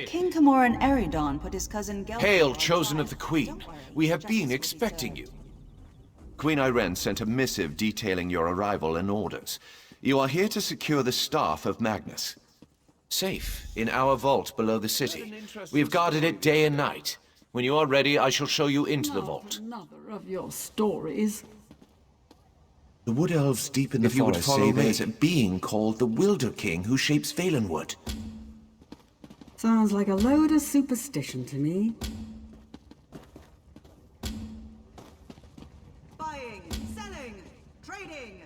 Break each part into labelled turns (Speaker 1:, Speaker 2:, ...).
Speaker 1: King Camoran Eridon put his cousin Gelfar...
Speaker 2: Hail, chosen of the Queen. We have been expecting you. Queen Irene sent a missive detailing your arrival and orders. You are here to secure the staff of Magnus. Safe, in our vault below the city. We have guarded it day and night. When you are ready, I shall show you into the vault.
Speaker 3: Another of your stories.
Speaker 4: The wood elves deep in the forest say there's a being called the Wilder King who shapes Valenwood.
Speaker 3: Sounds like a load of superstition to me.
Speaker 5: Buying, selling, trading.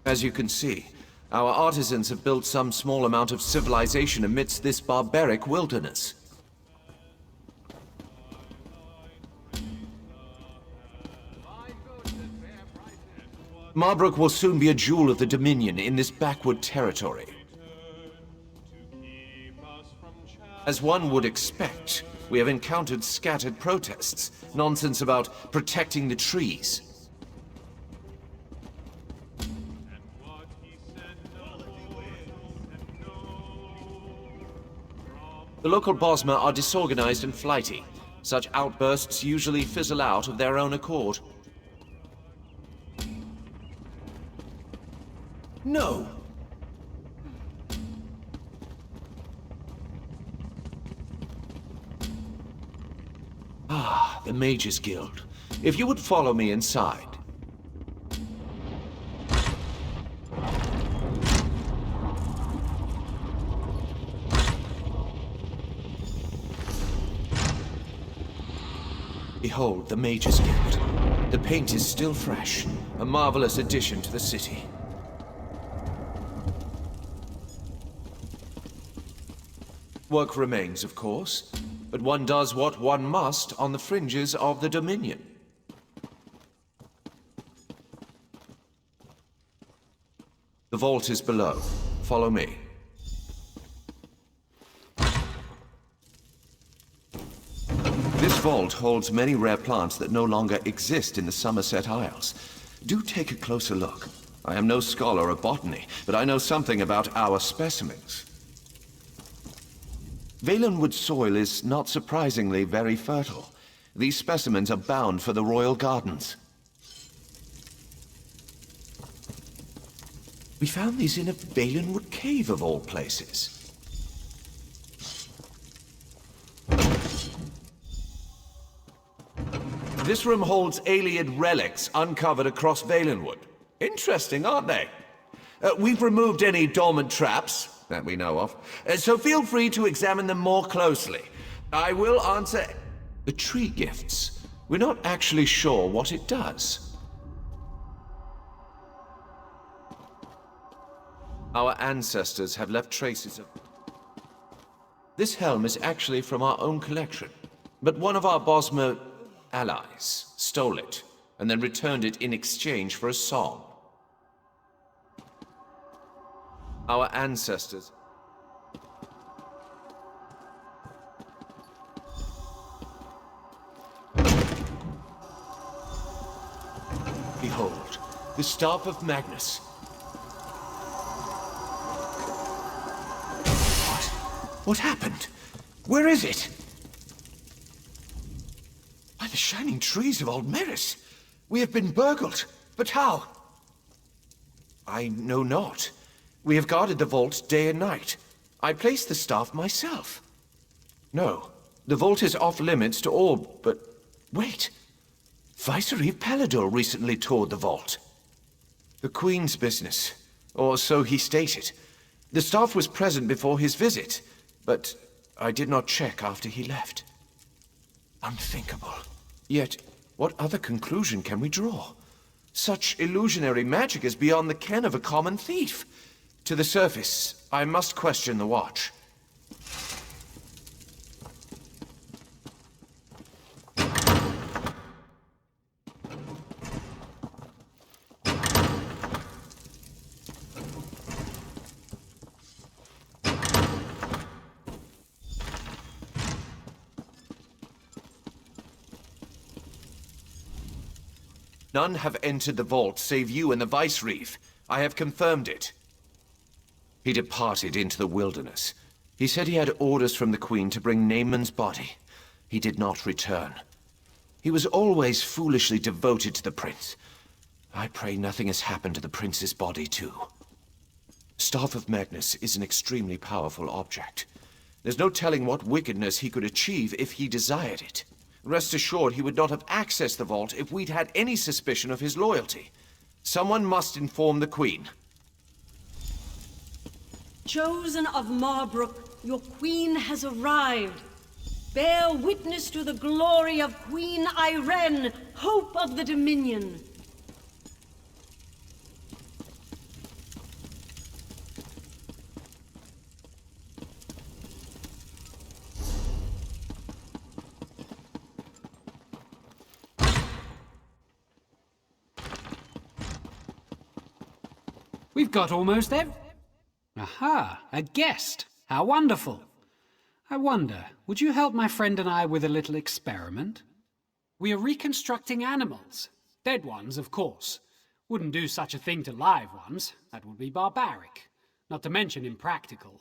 Speaker 2: As you can see, our artisans have built some small amount of civilization amidst this barbaric wilderness. Marbrook will soon be a jewel of the Dominion in this backward territory. As one would expect, we have encountered scattered protests, nonsense about protecting the trees. The local Bosmer are disorganized and flighty. Such outbursts usually fizzle out of their own accord. No! Ah, the Mages Guild. If you would follow me inside. Behold, the Mages Guild. The paint is still fresh, a marvelous addition to the city. Work remains, of course, but one does what one must on the fringes of the Dominion. The vault is below. Follow me. This vault holds many rare plants that no longer exist in the Somerset Isles. Do take a closer look. I am no scholar of botany, but I know something about our specimens. Valenwood soil is not surprisingly very fertile. These specimens are bound for the royal gardens. We found these in a Valenwood cave of all places. This room holds Ayleid relics uncovered across Valenwood. Interesting, aren't they? We've removed any dormant traps that we know of, so feel free to examine them more closely. I will answer... The tree gifts. We're not actually sure what it does. Our ancestors have left traces of... This helm is actually from our own collection, but one of our Bosmer allies stole it, and then returned it in exchange for a song. Our ancestors... Behold, the Staff of Magnus. What happened? Where is it? By the shining trees of Old Meris, we have been burgled. But how? I know not. We have guarded the vault day and night. I placed the staff myself. No, the vault is off limits to all, but... Wait! Viceroy Pelador recently toured the vault. The Queen's business, or so he stated. The staff was present before his visit, but I did not check after he left. Unthinkable. Yet, what other conclusion can we draw? Such illusionary magic is beyond the ken of a common thief. To the surface, I must question the watch. None have entered the vault save you and the Vice-Reeve. I have confirmed it. He departed into the wilderness. He said he had orders from the Queen to bring Naaman's body. He did not return. He was always foolishly devoted to the prince. I pray nothing has happened to the prince's body, too. Staff of Magnus is an extremely powerful object. There's no telling what wickedness he could achieve if he desired it. Rest assured he would not have accessed the vault if we'd had any suspicion of his loyalty. Someone must inform the Queen.
Speaker 6: Chosen of Marbrook, your queen has arrived. Bear witness to the glory of Queen Irene, hope of the Dominion.
Speaker 7: We've got almost Aha, a guest. How wonderful. I wonder, would you help my friend and I with a little experiment? We are reconstructing animals. Dead ones, of course. Wouldn't do such a thing to live ones. That would be barbaric. Not to mention impractical.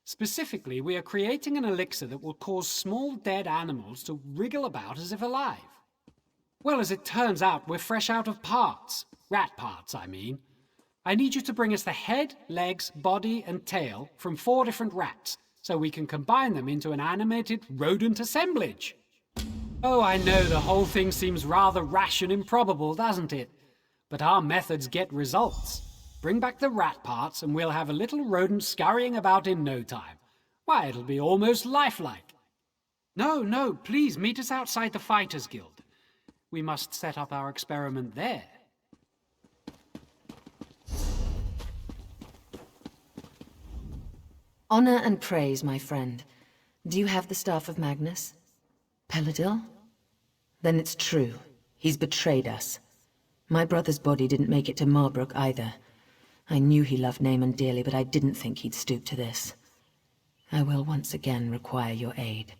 Speaker 7: Specifically, we are creating an elixir that will cause small dead animals to wriggle about as if alive. Well, as it turns out, we're fresh out of parts. Rat parts, I mean. I need you to bring us the head, legs, body, and tail from 4 different rats, so we can combine them into an animated rodent assemblage. Oh, I know the whole thing seems rather rash and improbable, doesn't it? But our methods get results. Bring back the rat parts and we'll have a little rodent scurrying about in no time. Why, it'll be almost lifelike. No, please meet us outside the Fighters Guild. We must set up our experiment there.
Speaker 8: Honor and praise, my friend. Do you have the Staff of Magnus? Peladil? Then it's true. He's betrayed us. My brother's body didn't make it to Marbrook either. I knew he loved Naaman dearly, but I didn't think he'd stoop to this. I will once again require your aid.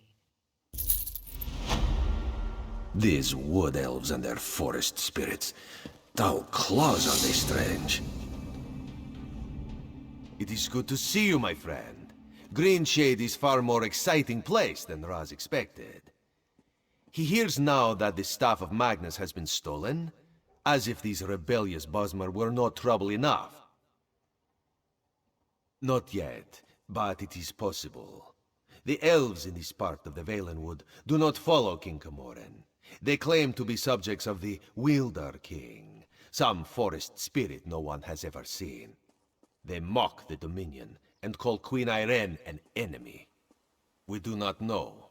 Speaker 9: These wood elves and their forest spirits. Thou claws are they strange.
Speaker 10: It is good to see you, my friend. Greenshade is far more exciting place than Raz expected. He hears now that the Staff of Magnus has been stolen, as if these rebellious Bosmer were not trouble enough. Not yet, but it is possible. The elves in this part of the Valenwood do not follow King Camoran. They claim to be subjects of the Wielder King, some forest spirit no one has ever seen. They mock the Dominion and call Queen Irene an enemy. We do not know.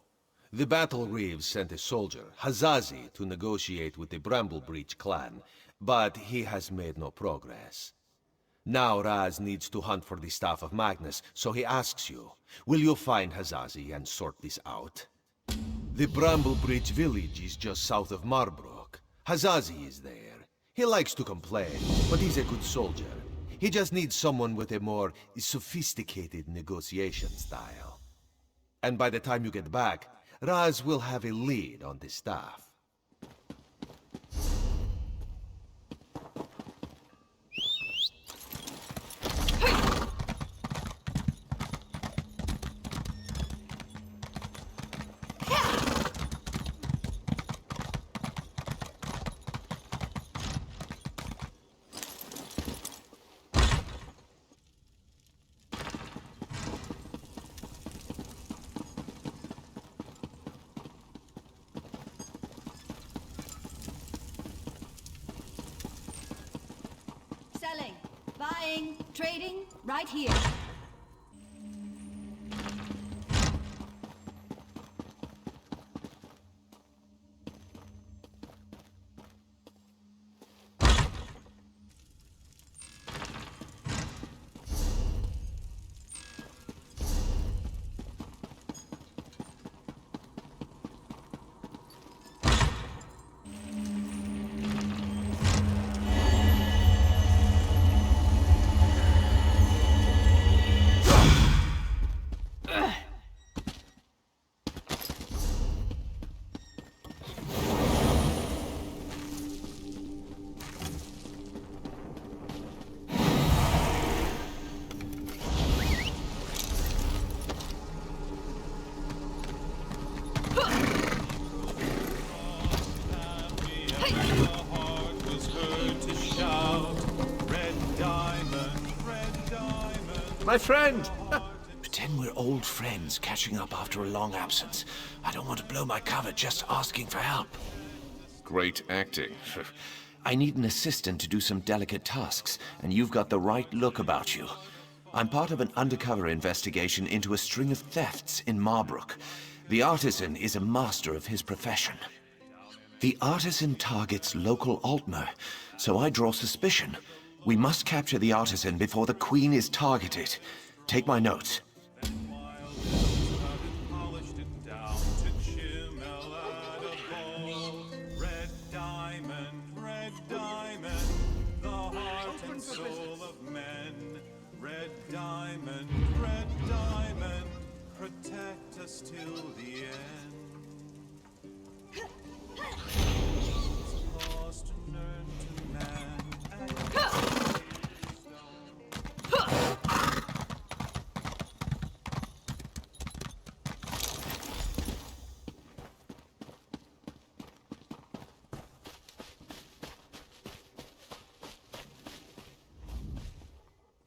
Speaker 10: The Battle Reeves sent a soldier, Hazazi, to negotiate with the Bramblebreach clan, but he has made no progress. Now Raz needs to hunt for the Staff of Magnus, so he asks you, will you find Hazazi and sort this out? The Bramblebreach village is just south of Marbrook. Hazazi is there. He likes to complain, but he's a good soldier. He just needs someone with a more sophisticated negotiation style. And by the time you get back, Raz will have a lead on the staff.
Speaker 6: Selling, buying, trading, right here.
Speaker 2: friend!
Speaker 4: Pretend we're old friends catching up after a long absence. I don't want to blow my cover just asking for help.
Speaker 2: Great acting.
Speaker 4: I need an assistant to do some delicate tasks, and you've got the right look about you. I'm part of an undercover investigation into a string of thefts in Marbrook. The artisan is a master of his profession. The artisan targets local Altmer, so I draw suspicion. We must capture the artisan before the Queen is targeted. Take my notes.
Speaker 11: Protect us till the end. Lost and learn to man.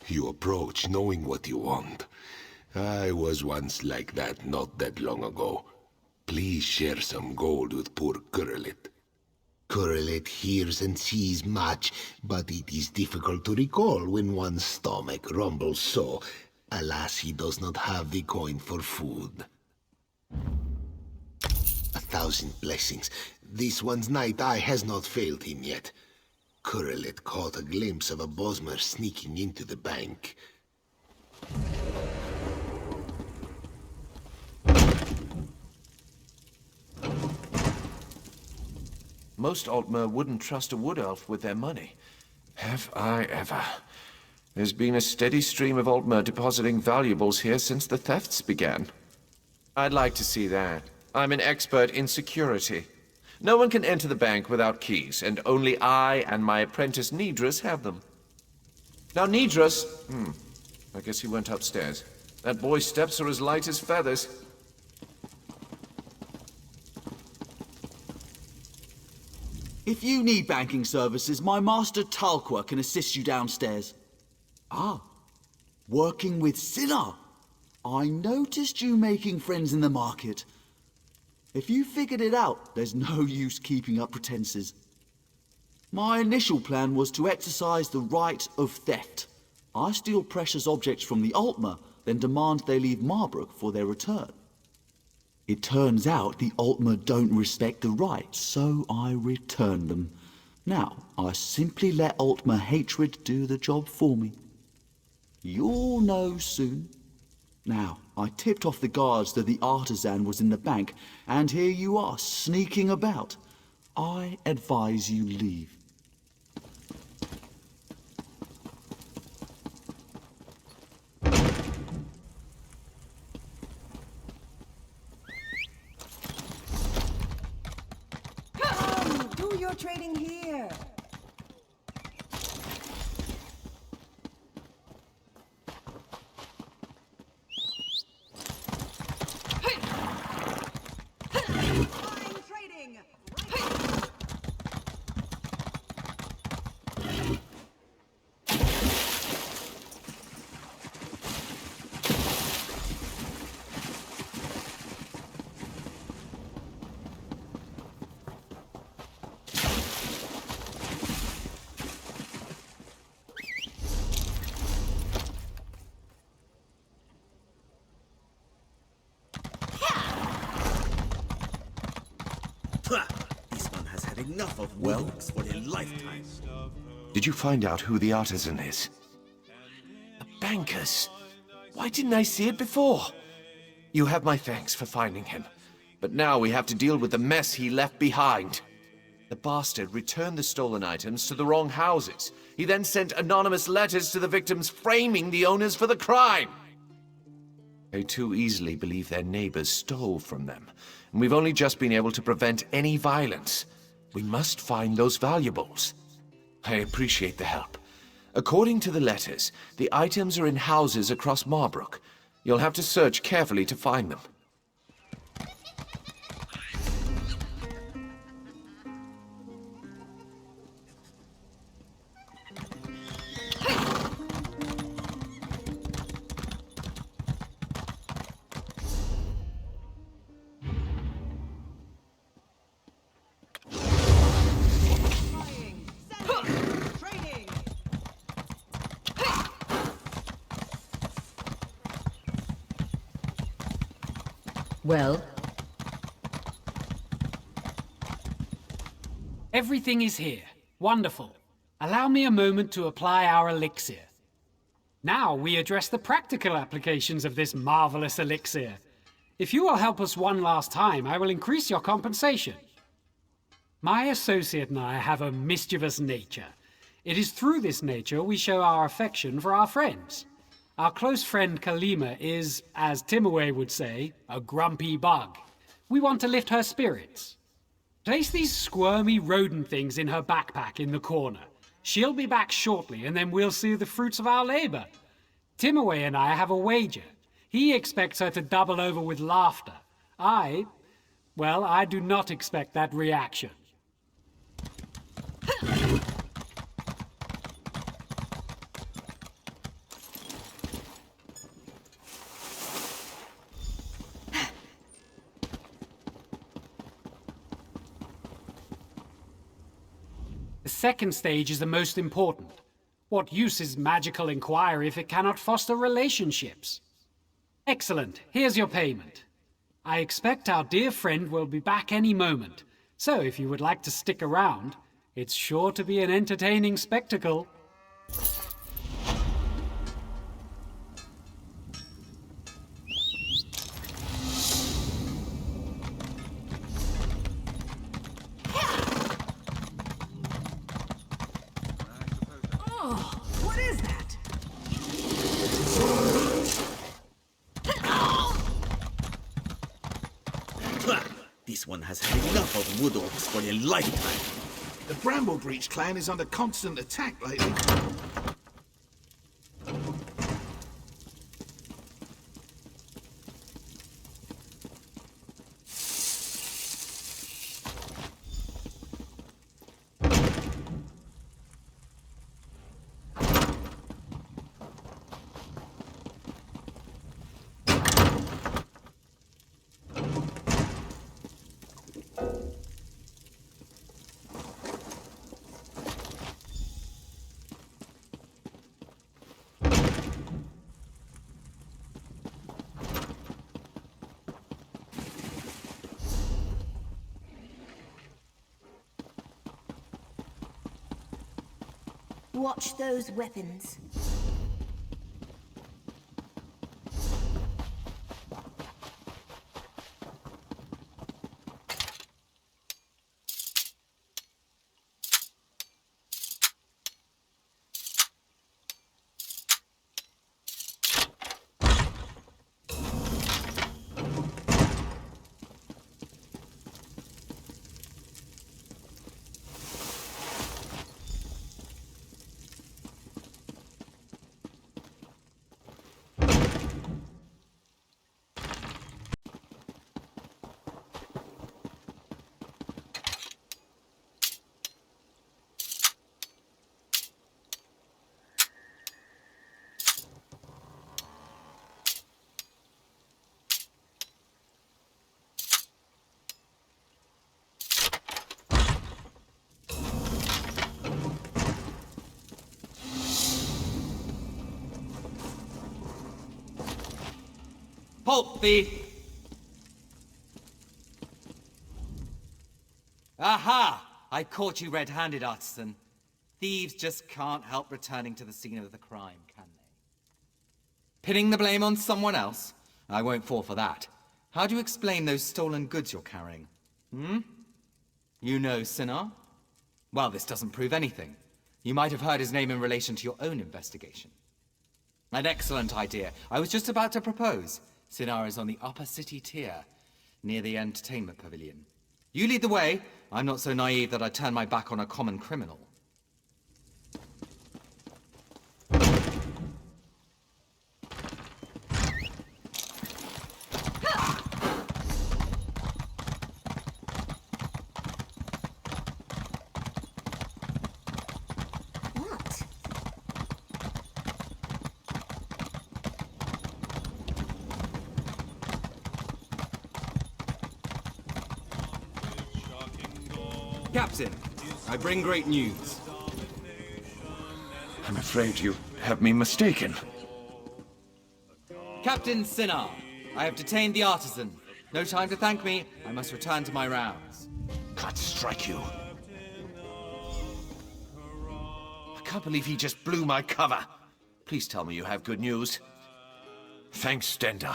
Speaker 9: You approach knowing what you want. I was once like that not that long ago. Please share some gold with poor Correlet.
Speaker 12: Correlet hears and sees much, but it is difficult to recall when one's stomach rumbles so. Alas, he does not have the coin for food. 1,000 blessings. This one's night eye has not failed him yet. Correlet caught a glimpse of a Bosmer sneaking into the bank.
Speaker 4: Most Altmer wouldn't trust a wood elf with their money.
Speaker 2: Have I ever? There's been a steady stream of Altmer depositing valuables here since the thefts began. I'd like to see that. I'm an expert in security. No one can enter the bank without keys, and only I and my apprentice Nidras have them. Now Nidras... I guess he went upstairs. That boy's steps are as light as feathers.
Speaker 13: If you need banking services, my master Talqua can assist you downstairs. Ah, working with Sinner. I noticed you making friends in the market. If you figured it out, there's no use keeping up pretenses. My initial plan was to exercise the right of theft. I steal precious objects from the Altmer, then demand they leave Marbrook for their return. It turns out the Altmer don't respect the rights, so I return them. Now, I simply let Altmer hatred do the job for me. You'll know soon. Now, I tipped off the guards that the artisan was in the bank, and here you are, sneaking about. I advise you leave.
Speaker 5: Do your trading here.
Speaker 13: This one has had enough of works for a lifetime.
Speaker 4: Did you find out who the artisan is?
Speaker 2: The bankers. Why didn't I see it before? You have my thanks for finding him. But now we have to deal with the mess he left behind. The bastard returned the stolen items to the wrong houses. He then sent anonymous letters to the victims framing the owners for the crime. They too easily believe their neighbors stole from them. And we've only just been able to prevent any violence. We must find those valuables. I appreciate the help. According to the letters, the items are in houses across Marbrook. You'll have to search carefully to find them.
Speaker 8: Well?
Speaker 7: Everything is here. Wonderful. Allow me a moment to apply our elixir. Now we address the practical applications of this marvelous elixir. If you will help us one last time, I will increase your compensation. My associate and I have a mischievous nature. It is through this nature we show our affection for our friends. Our close friend Kalima is, as Timaway would say, a grumpy bug. We want to lift her spirits. Place these squirmy rodent things in her backpack in the corner. She'll be back shortly, and then we'll see the fruits of our labor. Timaway and I have a wager. He expects her to double over with laughter. Well, I do not expect that reaction. The second stage is the most important. What use is magical inquiry if it cannot foster relationships? Excellent. Here's your payment. I expect our dear friend will be back any moment, so if you would like to stick around, it's sure to be an entertaining spectacle.
Speaker 5: What is that?
Speaker 14: This one has had enough of wood orcs for a lifetime.
Speaker 15: The Bramblebreach clan is under constant attack lately.
Speaker 16: Watch those weapons.
Speaker 17: Halt, thief! Aha! I caught you red-handed, artisan. Thieves just can't help returning to the scene of the crime, can they? Pinning the blame on someone else? I won't fall for that. How do you explain those stolen goods you're carrying? You know Sinar? Well, this doesn't prove anything. You might have heard his name in relation to your own investigation. An excellent idea. I was just about to propose. Sinar is on the upper city tier, near the entertainment pavilion. You lead the way. I'm not so naive that I'd turn my back on a common criminal.
Speaker 2: Captain, I bring great news.
Speaker 4: I'm afraid you have me mistaken.
Speaker 17: Captain Sinar, I have detained the artisan. No time to thank me. I must return to my rounds.
Speaker 2: God strike you. I can't believe he just blew my cover. Please tell me you have good news. Thanks, Stender.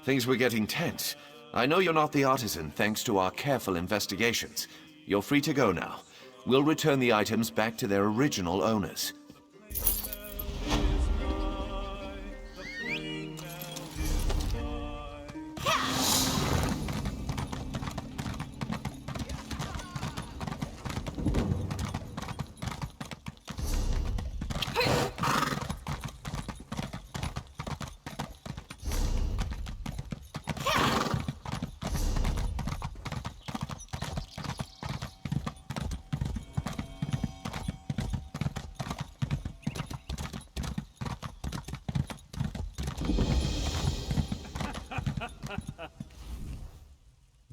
Speaker 2: Things were getting tense. I know you're not the artisan, thanks to our careful investigations. You're free to go now. We'll return the items back to their original owners.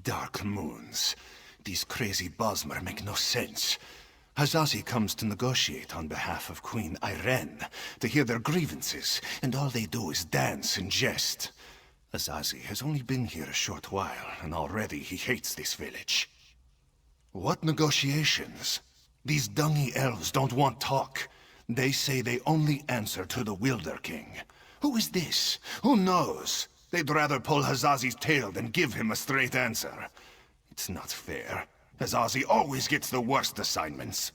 Speaker 18: Dark moons. These crazy Bosmer make no sense. Hazazi comes to negotiate on behalf of Queen Irene, to hear their grievances, and all they do is dance and jest. Hazazi has only been here a short while, and already he hates this village. What negotiations? These dungy elves don't want talk. They say they only answer to the Wilder King. Who is this? Who knows? They'd rather pull Hazazi's tail than give him a straight answer. It's not fair. Hazazi always gets the worst assignments.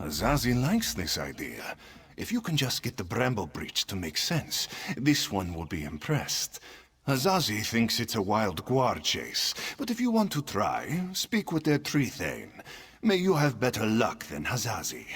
Speaker 18: Hazazi likes this idea. If you can just get the Bramble Breach to make sense, this one will be impressed. Hazazi thinks it's a wild guar chase, but if you want to try, speak with their tree thane. May you have better luck than Hazazi.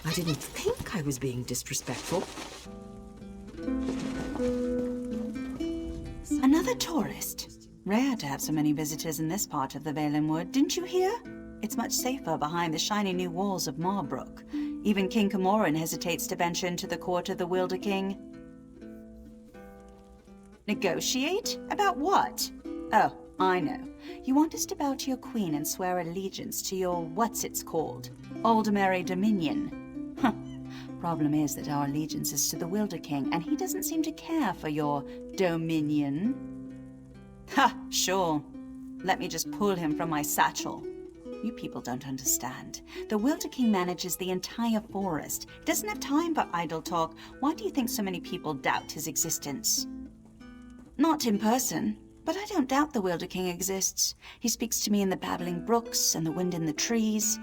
Speaker 8: I didn't think I was being disrespectful.
Speaker 1: Another tourist. Rare to have so many visitors in this part of the Valen Wood, didn't you hear? It's much safer behind the shiny new walls of Marbrook. Even King Camoran hesitates to venture into the court of the Wilder King. Negotiate? About what? Oh, I know. You want us to bow to your queen and swear allegiance to your what's-it's-called? Aldemary Dominion. Huh. Problem is that our allegiance is to the Wilder King, and he doesn't seem to care for your dominion. Ha, sure. Let me just pull him from my satchel. You people don't understand. The Wilder King manages the entire forest. He doesn't have time for idle talk. Why do you think so many people doubt his existence? Not in person, but I don't doubt the Wilder King exists. He speaks to me in the babbling brooks and the wind in the trees.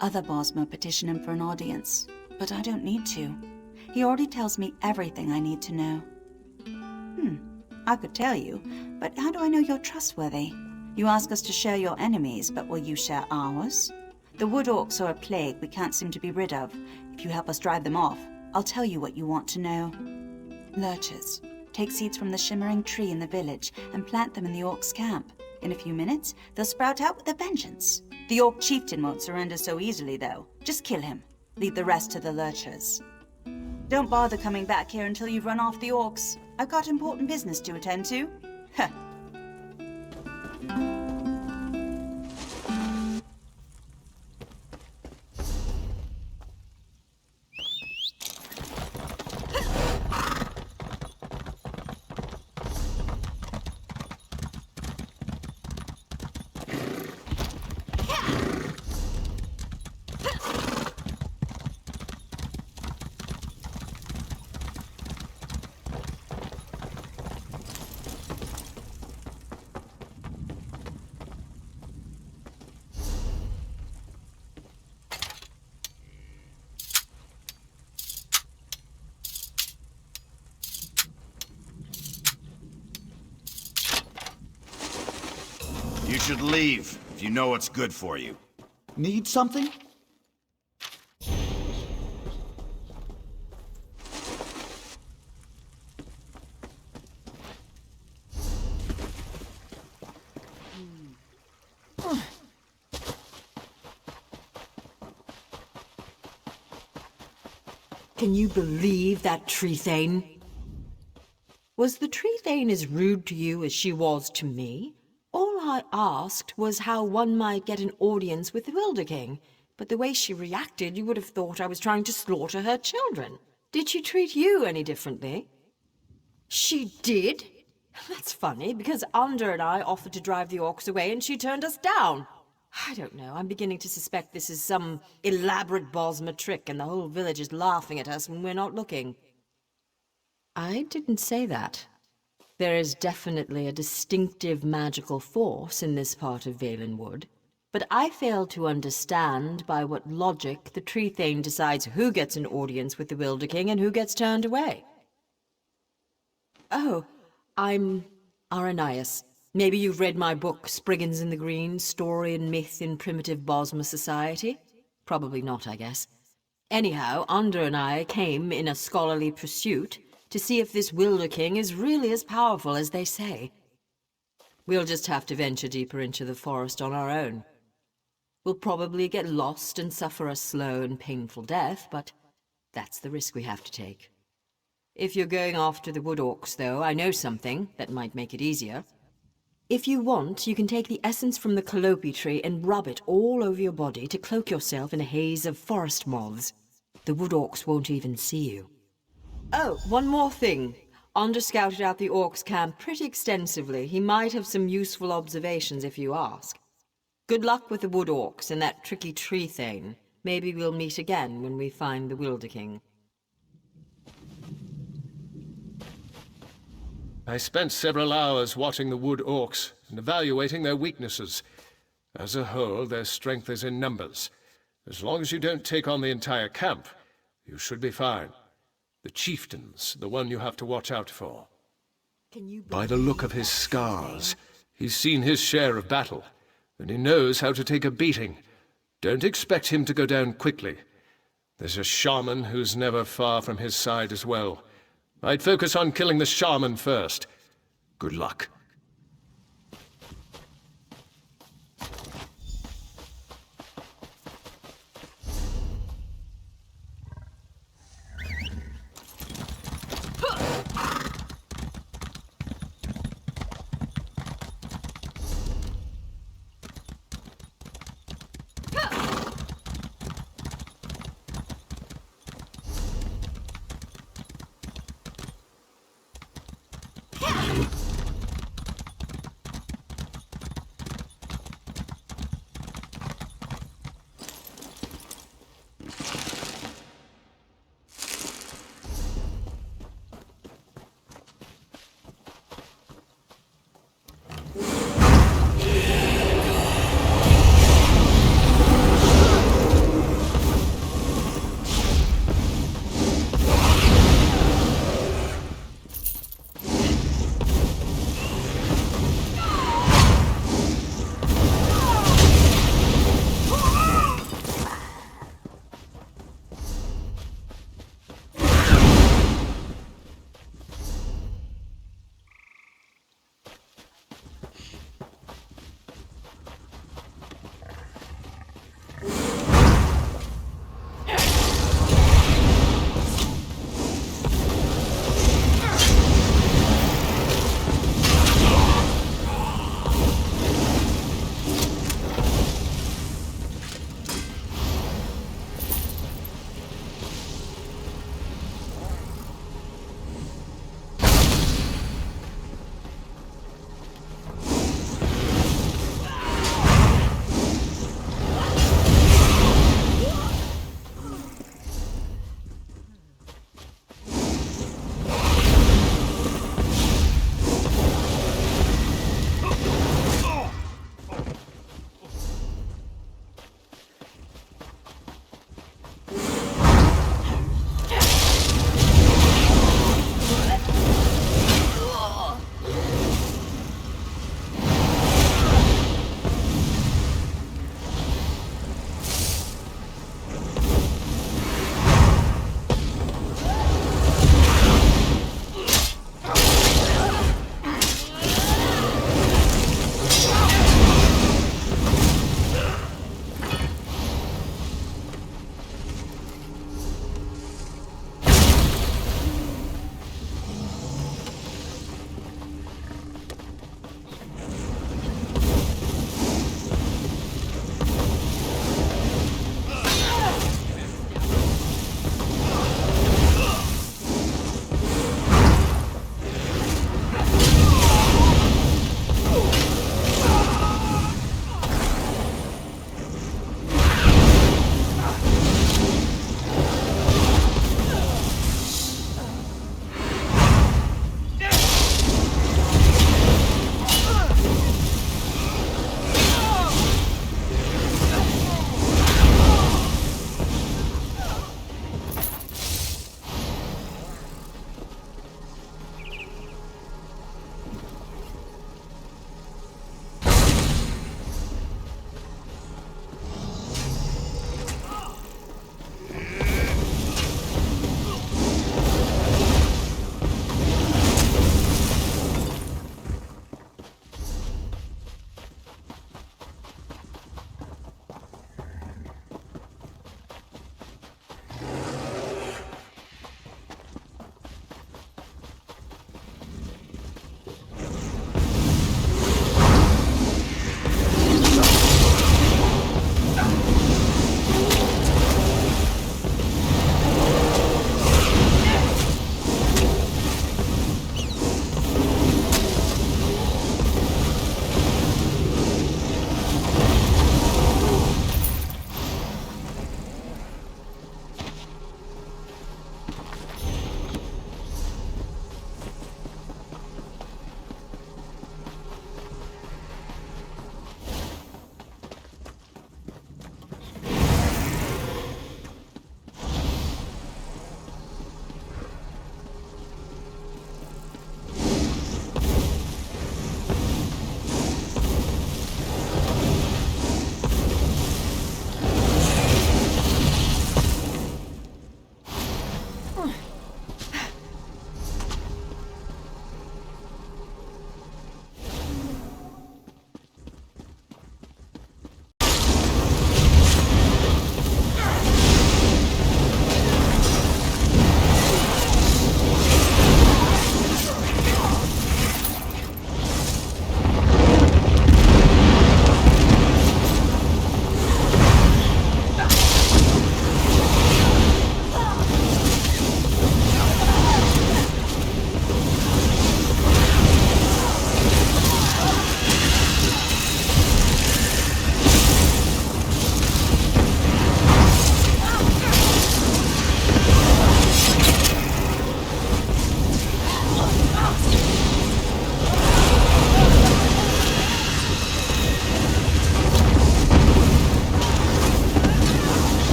Speaker 1: Other Bosmer petition him for an audience, but I don't need to. He already tells me everything I need to know. I could tell you, but how do I know you're trustworthy? You ask us to share your enemies, but will you share ours? The wood orcs are a plague we can't seem to be rid of. If you help us drive them off, I'll tell you what you want to know. Lurchers. Take seeds from the shimmering tree in the village and plant them in the orcs' camp. In a few minutes, they'll sprout out with a vengeance. The orc chieftain won't surrender so easily, though. Just kill him. Leave the rest to the lurchers. Don't bother coming back here until you've run off the orcs. I've got important business to attend to. Heh.
Speaker 19: You should leave, if you know what's good for you.
Speaker 13: Need something?
Speaker 6: Can you believe that tree thane? Was the tree thane as rude to you as she was to me? All I asked was how one might get an audience with the Wilder King, but the way she reacted, you would have thought I was trying to slaughter her children. Did she treat you any differently? She did? That's funny, because Under and I offered to drive the orcs away and she turned us down. I don't know, I'm beginning to suspect this is some elaborate Bosmer trick and the whole village is laughing at us when we're not looking. I didn't say that. There is definitely a distinctive magical force in this part of Valenwood, but I fail to understand by what logic the Tree Thane decides who gets an audience with the Wilder King and who gets turned away. Oh, I'm Aranias. Maybe you've read my book, Spriggans in the Green, Story and Myth in Primitive Bosmer Society? Probably not, I guess. Anyhow, Under and I came in a scholarly pursuit to see if this Wilder King is really as powerful as they say. We'll just have to venture deeper into the forest on our own. We'll probably get lost and suffer a slow and painful death, but that's the risk we have to take. If you're going after the wood orcs, though, I know something that might make it easier. If you want, you can take the essence from the calliope tree and rub it all over your body to cloak yourself in a haze of forest moths. The wood orcs won't even see you. Oh, one more thing. Under scouted out the orcs' camp pretty extensively. He might have some useful observations if you ask. Good luck with the wood orcs and that tricky tree thane. Maybe we'll meet again when we find the Wilder King.
Speaker 20: I spent several hours watching the wood orcs and evaluating their weaknesses. As a whole, their strength is in numbers. As long as you don't take on the entire camp, you should be fine. The chieftain's the one you have to watch out for. By the look of his scars, he's seen his share of battle, and he knows how to take a beating. Don't expect him to go down quickly. There's a shaman who's never far from his side as well. I'd focus on killing the shaman first. Good luck.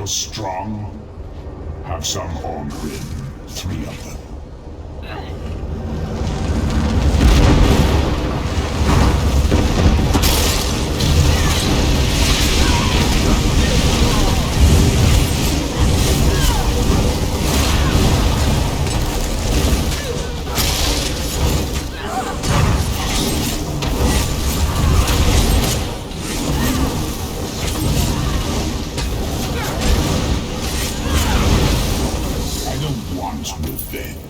Speaker 21: feel strong? Have some on Rin. 3 of them. I don't want revenge.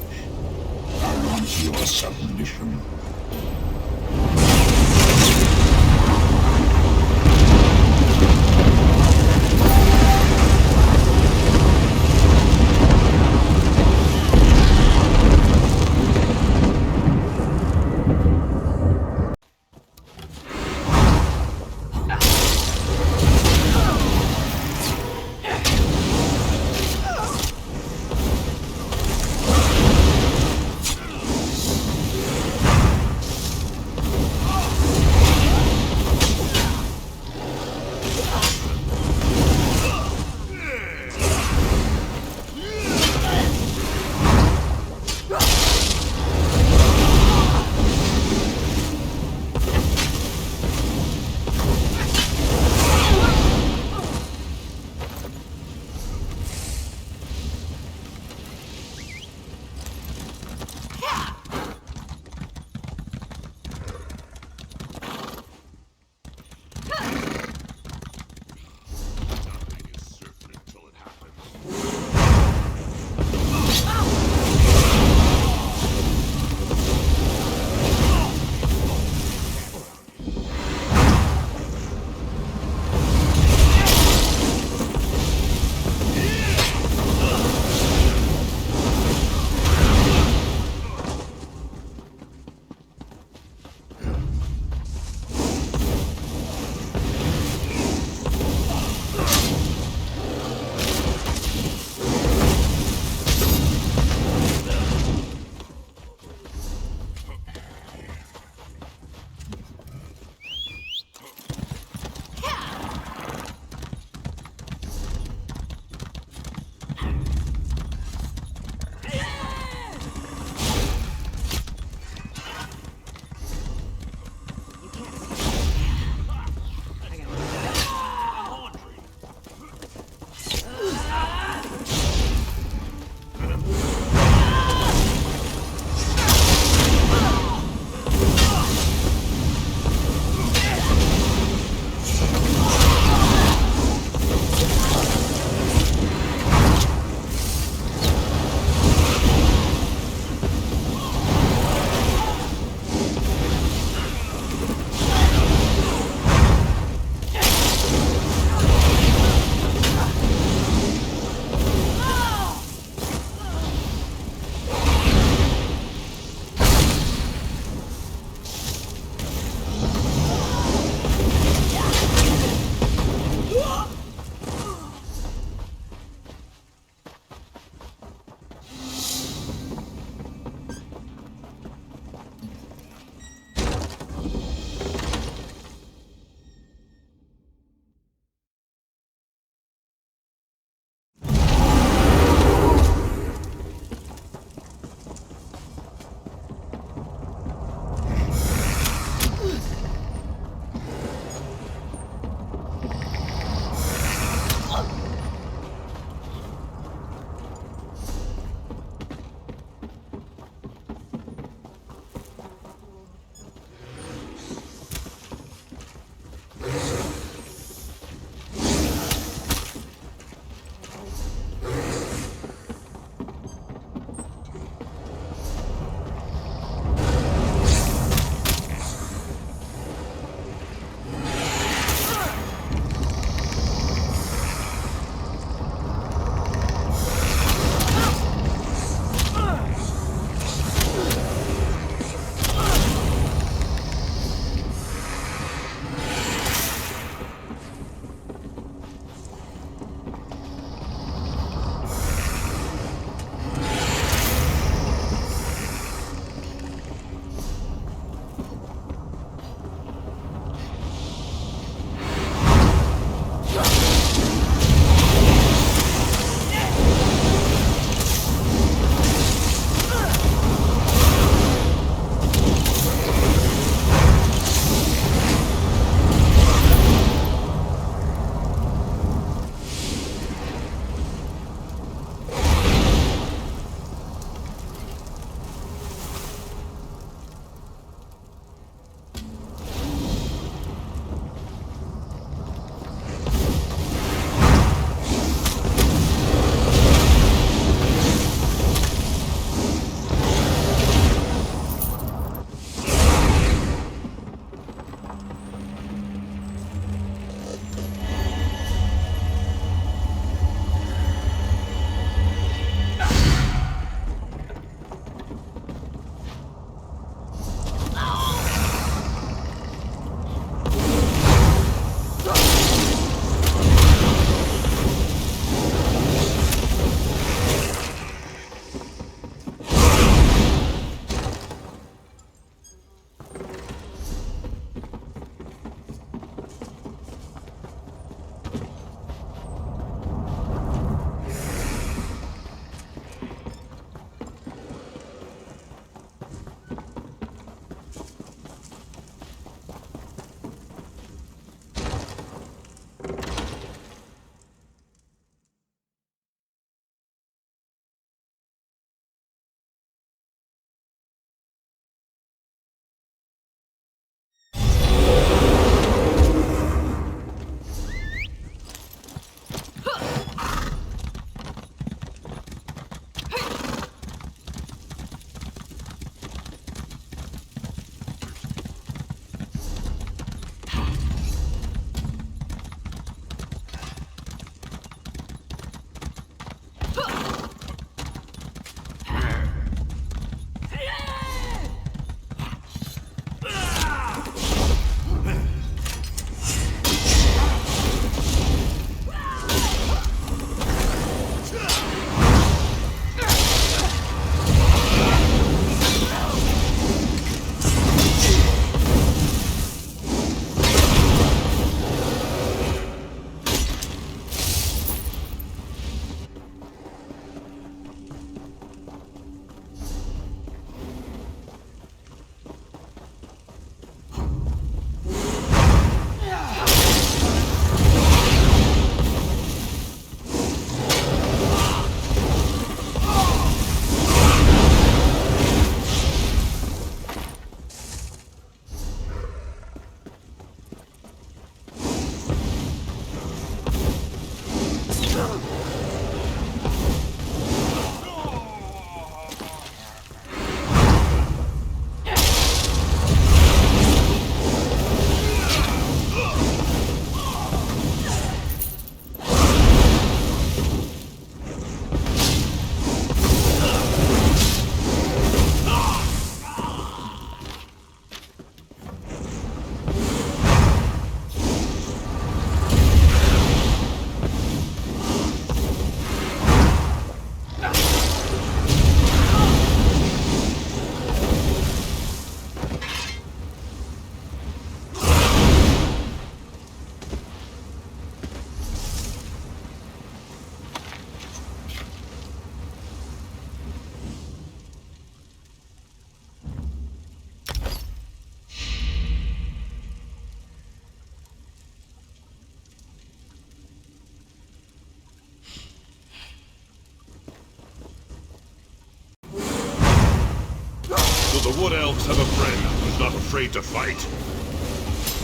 Speaker 9: the Wood Elves have a friend who's not afraid to fight.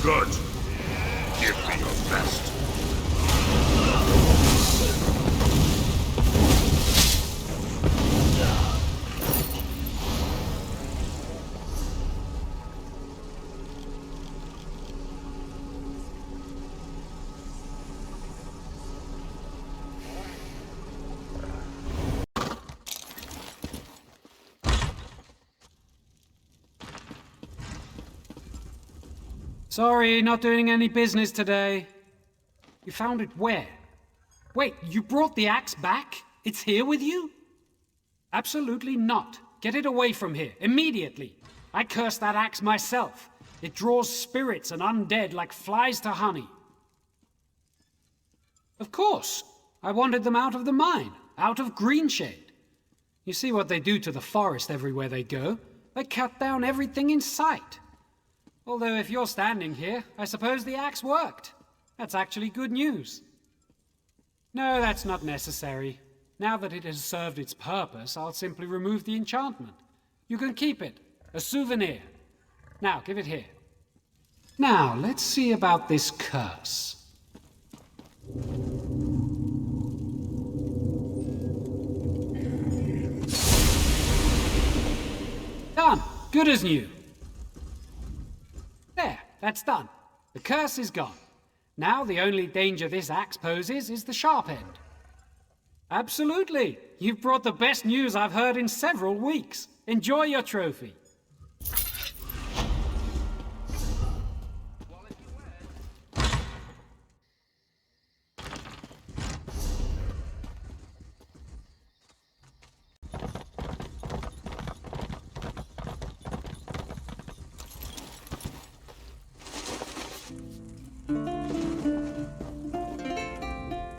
Speaker 9: Good. Give me your best.
Speaker 7: Sorry, not doing any business today. You found it where? Wait, you brought the axe back? It's here with you? Absolutely not. Get it away from here, immediately. I cursed that axe myself. It draws spirits and undead like flies to honey. Of course. I wanted them out of the mine, out of Greenshade. You see what they do to the forest everywhere they go. They cut down everything in sight. Although if you're standing here, I suppose the axe worked. That's actually good news. No, that's not necessary. Now that it has served its purpose, I'll simply remove the enchantment. You can keep it. A souvenir. Now, give it here. Now, let's see about this curse. Done. Good as new. There, that's done. The curse is gone. Now the only danger this axe poses is the sharp end. Absolutely. You've brought the best news I've heard in several weeks. Enjoy your trophy.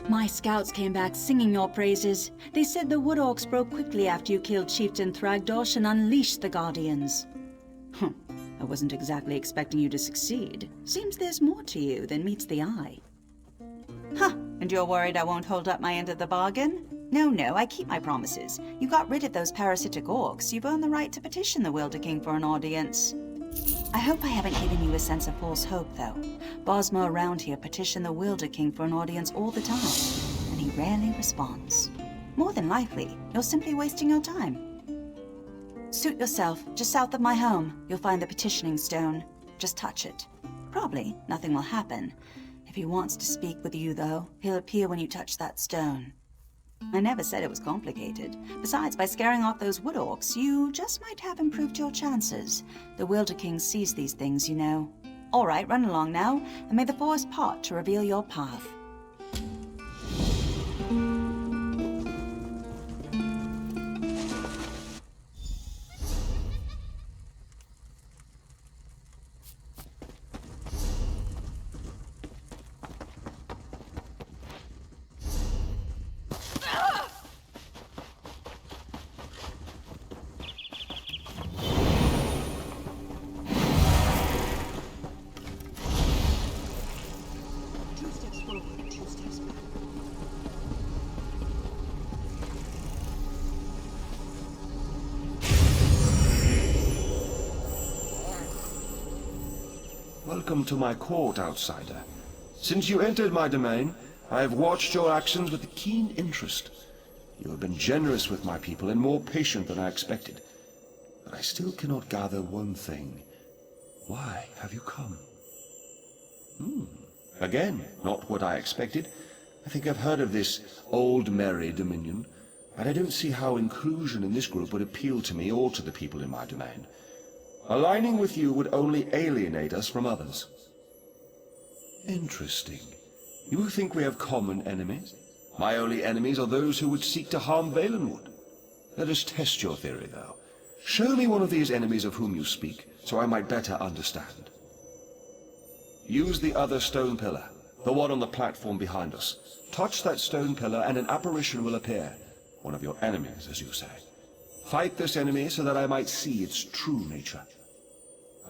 Speaker 1: My scouts came back singing your praises. They said the Wood Orcs broke quickly after you killed Chieftain Thragdosh and unleashed the Guardians. I wasn't exactly expecting you to succeed. Seems there's more to you than meets the eye. Huh, and you're worried I won't hold up my end of the bargain? No, I keep my promises. You got rid of those parasitic orcs. You've earned the right to petition the Wilder King for an audience. I hope I haven't given you a sense of false hope, though. Bosma around here petition the Wilder King for an audience all the time, and he rarely responds. More than likely, you're simply wasting your time. Suit yourself. Just south of my home, you'll find the petitioning stone. Just touch it. Probably nothing will happen. If he wants to speak with you, though, he'll appear when you touch that stone. I never said it was complicated. Besides, by scaring off those wood orcs, you just might have improved your chances. The Wilder King sees these things, you know. All right, run along now, and may the forest part to reveal your path.
Speaker 3: Welcome to my court, outsider. Since you entered my domain, I have watched your actions with keen interest. You have been generous with my people and more patient than I expected. But I still cannot gather one thing. Why have you come? Again, not what I expected. I think I've heard of this Old Merry Dominion, but I don't see how inclusion in this group would appeal to me or to the people in my domain. Aligning with you would only alienate us from others. Interesting. You think we have common enemies? My only enemies are those who would seek to harm Valenwood. Let us test your theory, though. Show me one of these enemies of whom you speak, so I might better understand. Use the other stone pillar, the one on the platform behind us. Touch that stone pillar and an apparition will appear. One of your enemies, as you say. Fight this enemy so that I might see its true nature.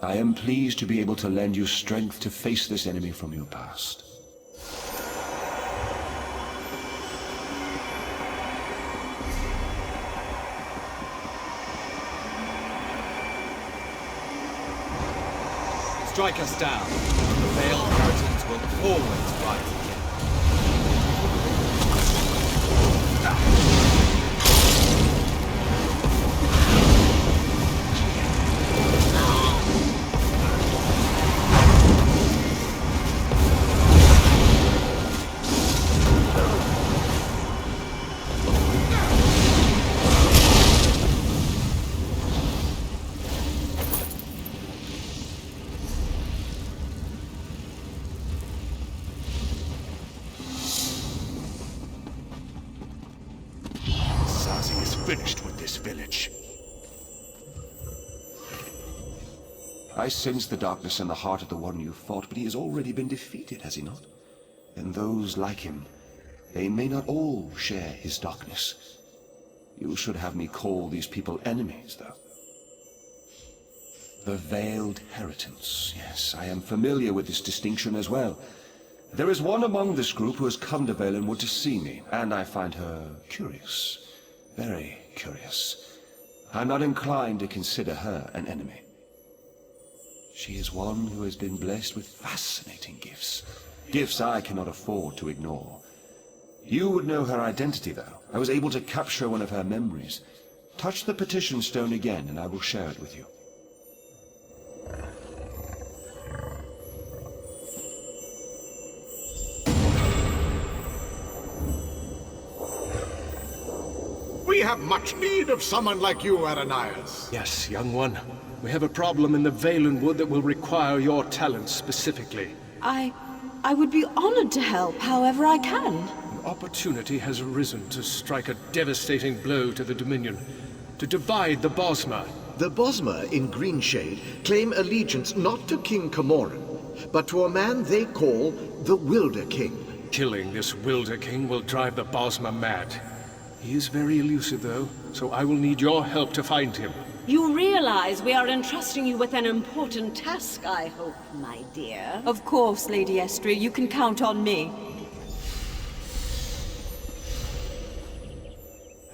Speaker 3: I am pleased to be able to lend you strength to face this enemy from your past.
Speaker 17: strike us down, the veiled inheritance will always rise again.
Speaker 18: Finished with this village.
Speaker 3: I sense the darkness in the heart of the one you fought, but he has already been defeated, has he not? And those like him, they may not all share his darkness. You should have me call these people enemies, though. The Veiled Inheritance. Yes, I am familiar with this distinction as well. There is one among this group who has come to Valenwood to see me, and I find her curious. Very curious. I'm not inclined to consider her an enemy. She is one who has been blessed with fascinating gifts. Gifts I cannot afford to ignore. You would know her identity, though. I was able to capture one of her memories. Touch the petition stone again, and I will share it with you.
Speaker 15: We have much need of someone like you, Aranias.
Speaker 20: Yes, young one. We have a problem in the Valenwood that will require your talents specifically.
Speaker 6: I would be honored to help however I can.
Speaker 20: An opportunity has arisen to strike a devastating blow to the Dominion, to divide the Bosmer.
Speaker 10: The Bosmer in Greenshade claim allegiance not to King Camoran, but to a man they call the Wilder King.
Speaker 20: Killing this Wilder King will drive the Bosmer mad. He is very elusive, though, so I will need your help to find him.
Speaker 22: You realize we are entrusting you with an important task, I hope, my dear.
Speaker 6: Of course, Lady Estrie, you can count on me.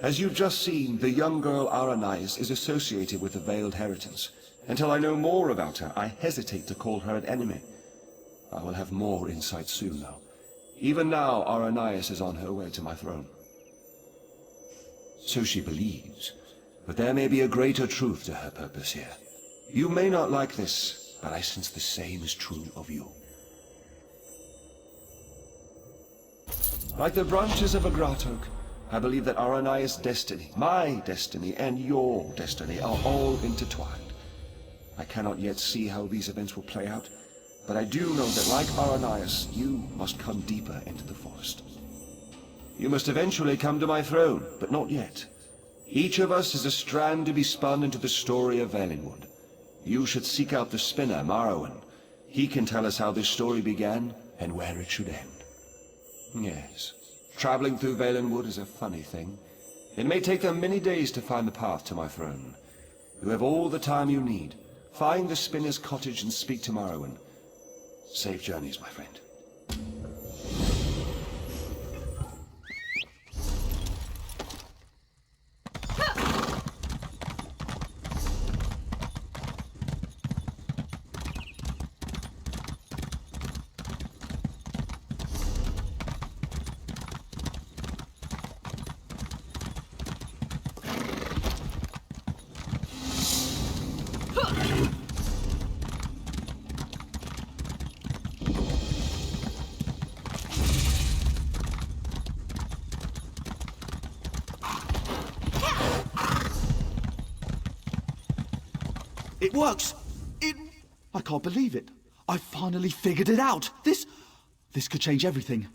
Speaker 3: As you've just seen, the young girl Aranias is associated with the Veiled Inheritance. Until I know more about her, I hesitate to call her an enemy. I will have more insight soon, though. Even now, Aranias is on her way to my throne. So she believes, but there may be a greater truth to her purpose here. You may not like this, but I sense the same is true of you. Like the branches of a grat oak, I believe that Aranias' destiny, my destiny, and your destiny are all intertwined. I cannot yet see how these events will play out, but I do know that like Aranias, you must come deeper into the forest. You must eventually come to my throne, but not yet. Each of us is a strand to be spun into the story of Valenwood. You should seek out the spinner, Morrowind. He can tell us how this story began and where it should end. Yes, traveling through Valenwood is a funny thing. It may take them many days to find the path to my throne. You have all the time you need. Find the spinner's cottage and speak to Morrowind. Safe journeys, my friend.
Speaker 13: It works! I can't believe it. I finally figured it out. This could change everything.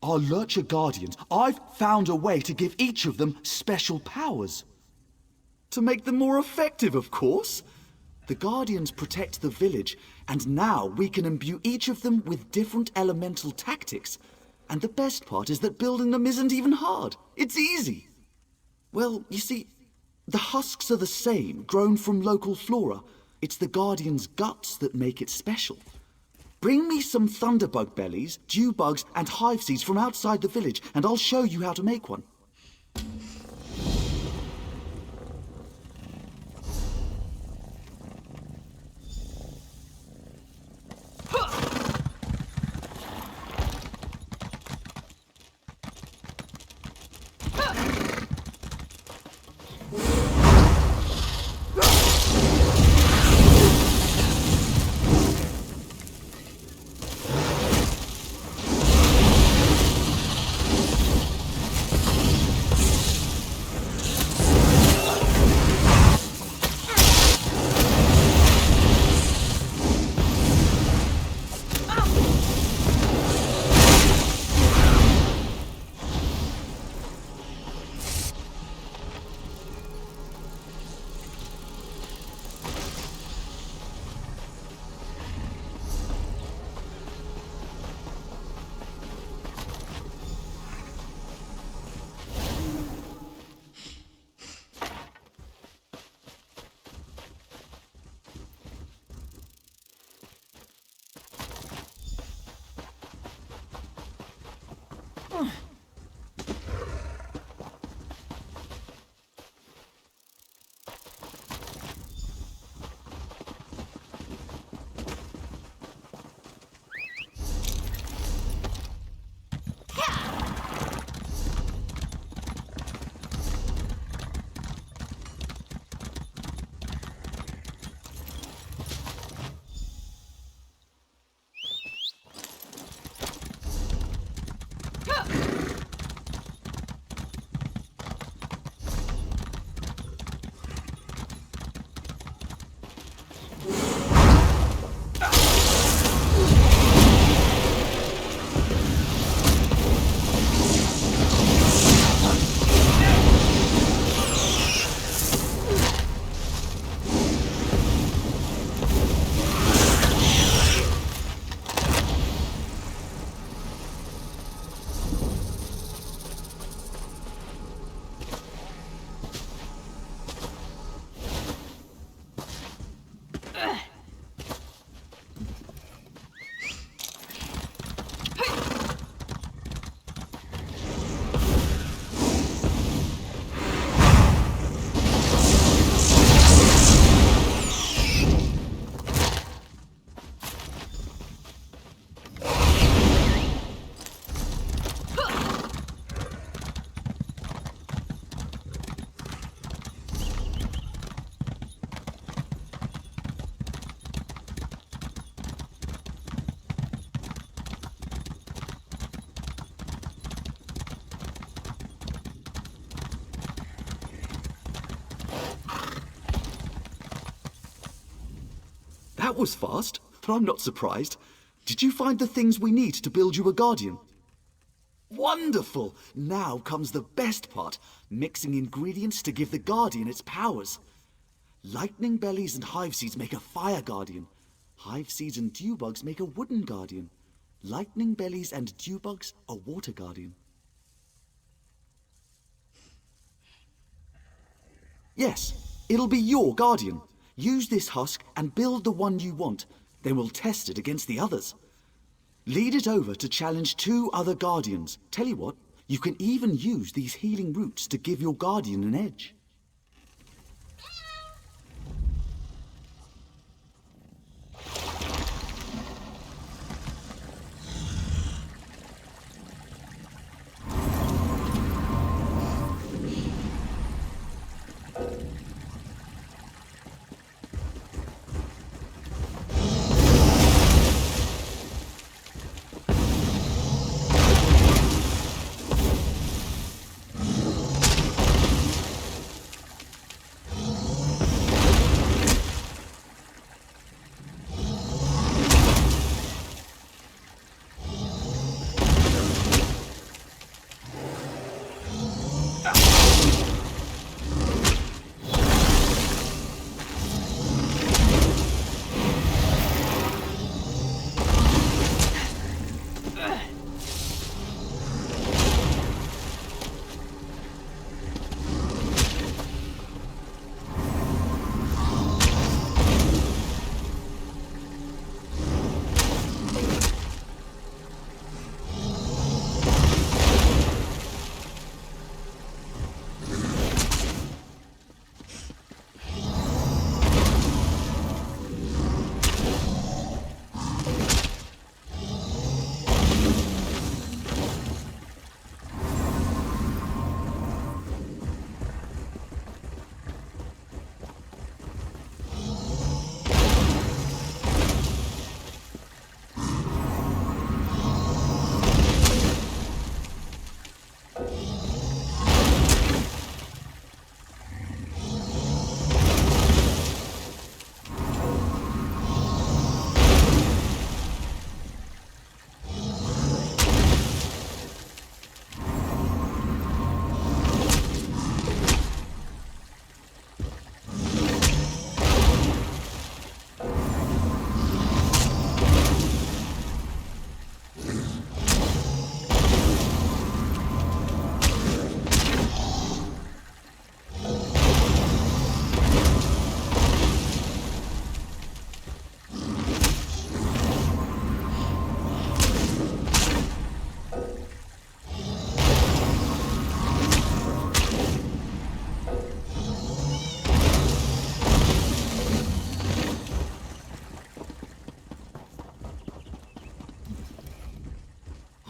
Speaker 13: Our Lurcher Guardians, I've found a way to give each of them special powers. To make them more effective, of course. The Guardians protect the village, and now we can imbue each of them with different elemental tactics. And the best part is that building them isn't even hard. It's easy. Well, you see, the husks are the same, grown from local flora. It's the Guardian's guts that make it special. Bring me some thunderbug bellies, dew bugs, and hive seeds from outside the village, and I'll show you how to make one. That was fast, but I'm not surprised. Did you find the things we need to build you a guardian? Wonderful! Now comes the best part, mixing ingredients to give the guardian its powers. Lightning bellies and hive seeds make a fire guardian. Hive seeds and dew bugs make a wooden guardian. Lightning bellies and dew bugs a water guardian. Yes, it'll be your guardian. Use this husk and build the one you want. Then we'll test it against the others. Lead it over to challenge 2 other guardians. Tell you what, you can even use these healing roots to give your guardian an edge.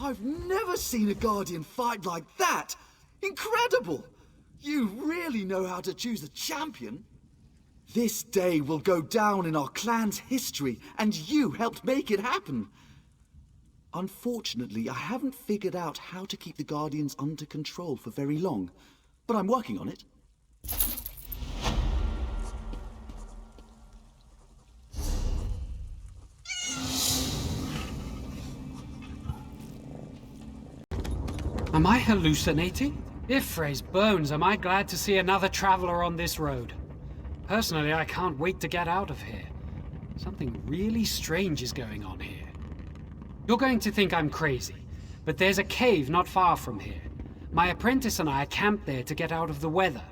Speaker 13: I've never seen a Guardian fight like that! Incredible! You really know how to choose a champion. This day will go down in our clan's history, and you helped make it happen. Unfortunately, I haven't figured out how to keep the Guardians under control for very long, but I'm working on it.
Speaker 7: Am I hallucinating? If Frey's bones, am I glad to see another traveler on this road. Personally, I can't wait to get out of here. Something really strange is going on here. You're going to think I'm crazy, but there's a cave not far from here. My apprentice and I camped there to get out of the weather,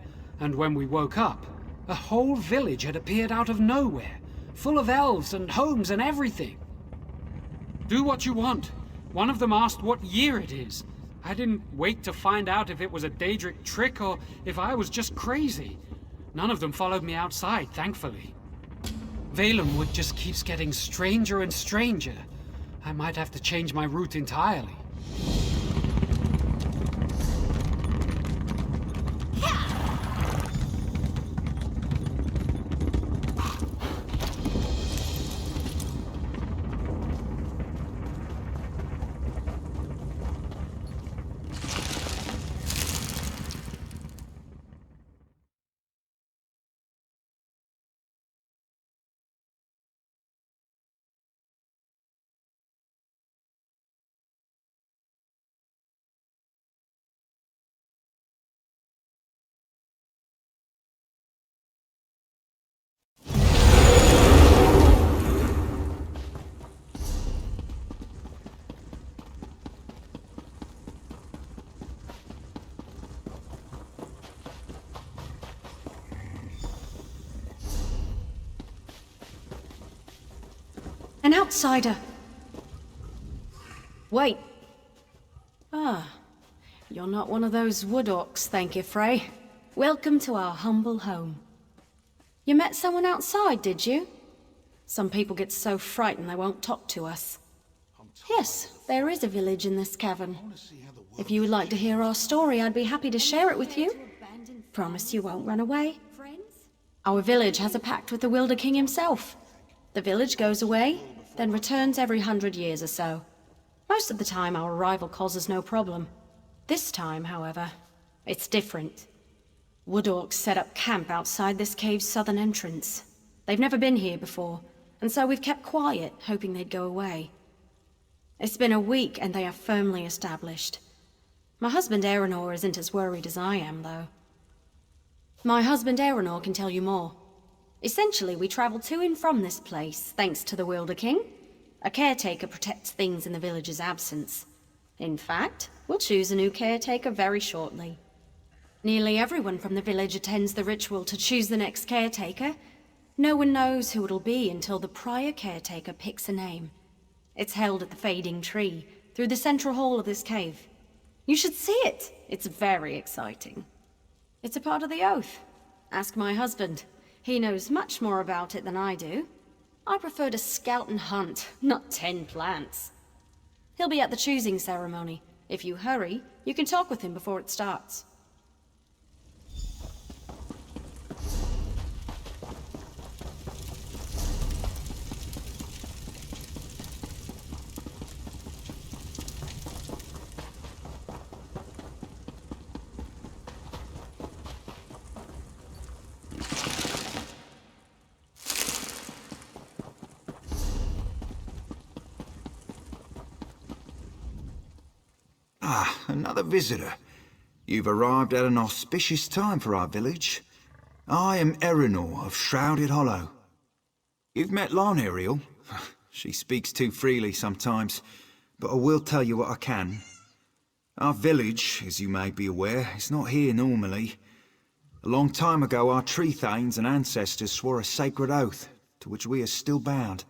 Speaker 7: and when we woke up, a whole village had appeared out of nowhere, full of elves and homes and everything. Do what you want. One of them asked what year it is. I didn't wait to find out if it was a Daedric trick or if I was just crazy. None of them followed me outside, thankfully. Valenwood just keeps getting stranger and stranger. I might have to change my route entirely.
Speaker 22: An outsider. Wait. Ah, you're not one of those wood orcs, thank you, Frey. Welcome to our humble home. You met someone outside, did you? Some people get so frightened they won't talk to us. Yes, there is a village in this cavern. If you would like to hear our story, I'd be happy to share it with you. Promise you won't run away. Our village has a pact with the Wilder King himself. The village goes away, then returns every 100 years or so. Most of the time our arrival causes no problem. This time, however, it's different. Wood orcs set up camp outside this cave's southern entrance. They've never been here before, and so we've kept quiet, hoping they'd go away. It's been a week and they are firmly established. My husband Aeronor isn't as worried as I am, though. My husband Aeronor can tell you more. Essentially, we travel to and from this place, thanks to the Wilder King. A caretaker protects things in the village's absence. In fact, we'll choose a new caretaker very shortly. Nearly everyone from the village attends the ritual to choose the next caretaker. No one knows who it'll be until the prior caretaker picks a name. It's held at the Fading Tree, through the central hall of this cave. You should see it! It's very exciting. It's a part of the oath. Ask my husband. He knows much more about it than I do. I prefer to scout and hunt, not tend plants. He'll be at the choosing ceremony. If you hurry, you can talk with him before it starts.
Speaker 11: Another visitor. You've arrived at an auspicious time for our village. I am Aeronor of Shrouded Hollow. You've met Lon Ariel. She speaks too freely sometimes, but I will tell you what I can. Our village, as you may be aware, is not here normally. A long time ago, our tree thanes and ancestors swore a sacred oath, to which we are still bound.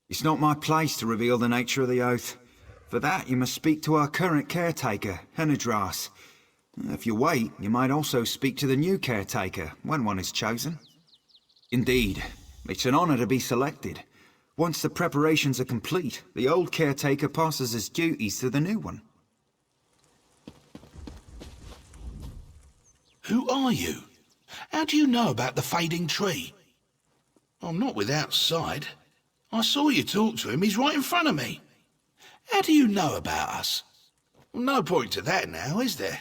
Speaker 11: It's not my place to reveal the nature of the oath. For that, you must speak to our current caretaker, Henadras. If you wait, you might also speak to the new caretaker, when one is chosen. Indeed, it's an honor to be selected. Once the preparations are complete, the old caretaker passes his duties to the new one.
Speaker 5: Who are you? How do you know about the fading tree? I'm not without sight. I saw you talk to him, he's right in front of me. How do you know about us? Well, no point to that now, is there?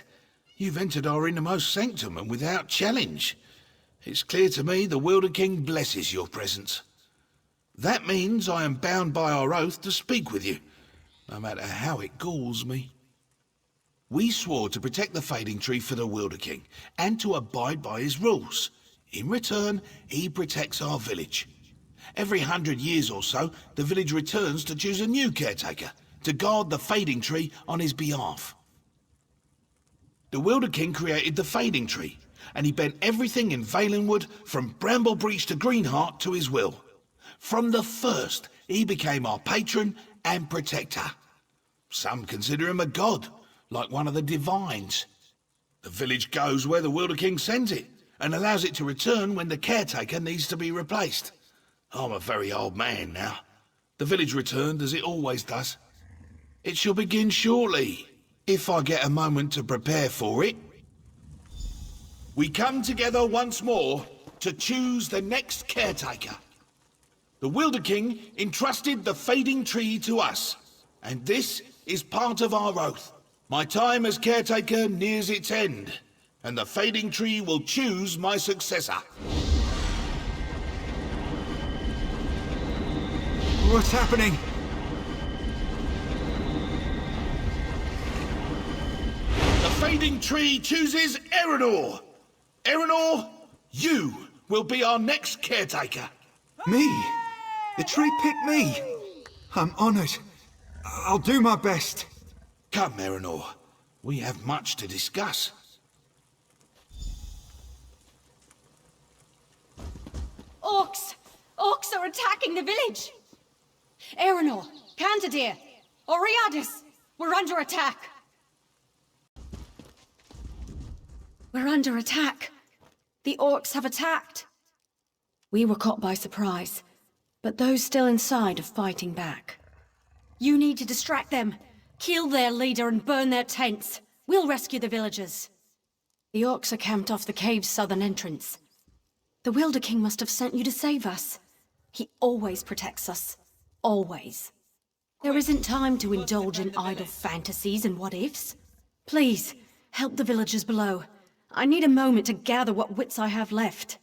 Speaker 5: You've entered our innermost sanctum and without challenge. It's clear to me the Wilder King blesses your presence. That means I am bound by our oath to speak with you, no matter how it galls me. We swore to protect the fading tree for the Wilder King, and to abide by his rules. In return, he protects our village. Every 100 years or so, the village returns to choose a new caretaker, to guard the fading tree on his behalf. The Wilder King created the fading tree, and he bent everything in Valenwood, from Bramblebreach to Greenheart, to his will. From the first, he became our patron and protector. Some consider him a god, like one of the divines. The village goes where the Wilder King sends it, and allows it to return when the caretaker needs to be replaced. I'm a very old man now. The village returned as it always does. It shall begin shortly, if I get a moment to prepare for it. We come together once more to choose the next caretaker. The Wilder King entrusted the fading tree to us, and this is part of our oath. My time as caretaker nears its end, and the fading tree will choose my successor.
Speaker 11: What's happening?
Speaker 5: The fading tree chooses Erenor. Erenor, you will be our next caretaker.
Speaker 11: Me? The tree picked me. I'm honored. I'll do my best.
Speaker 5: Come, Erenor. We have much to discuss.
Speaker 22: Orcs! Orcs are attacking the village! Erenor, Cantadir, Oriadus, we're under attack! We're under attack. The orcs have attacked. We were caught by surprise, but those still inside are fighting back. You need to distract them, kill their leader and burn their tents. We'll rescue the villagers. The orcs are camped off the cave's southern entrance. The Wilder King must have sent you to save us. He always protects us. Always. There isn't time to indulge in idle fantasies and what-ifs. Please, help the villagers below. I need a moment to gather what wits I have left.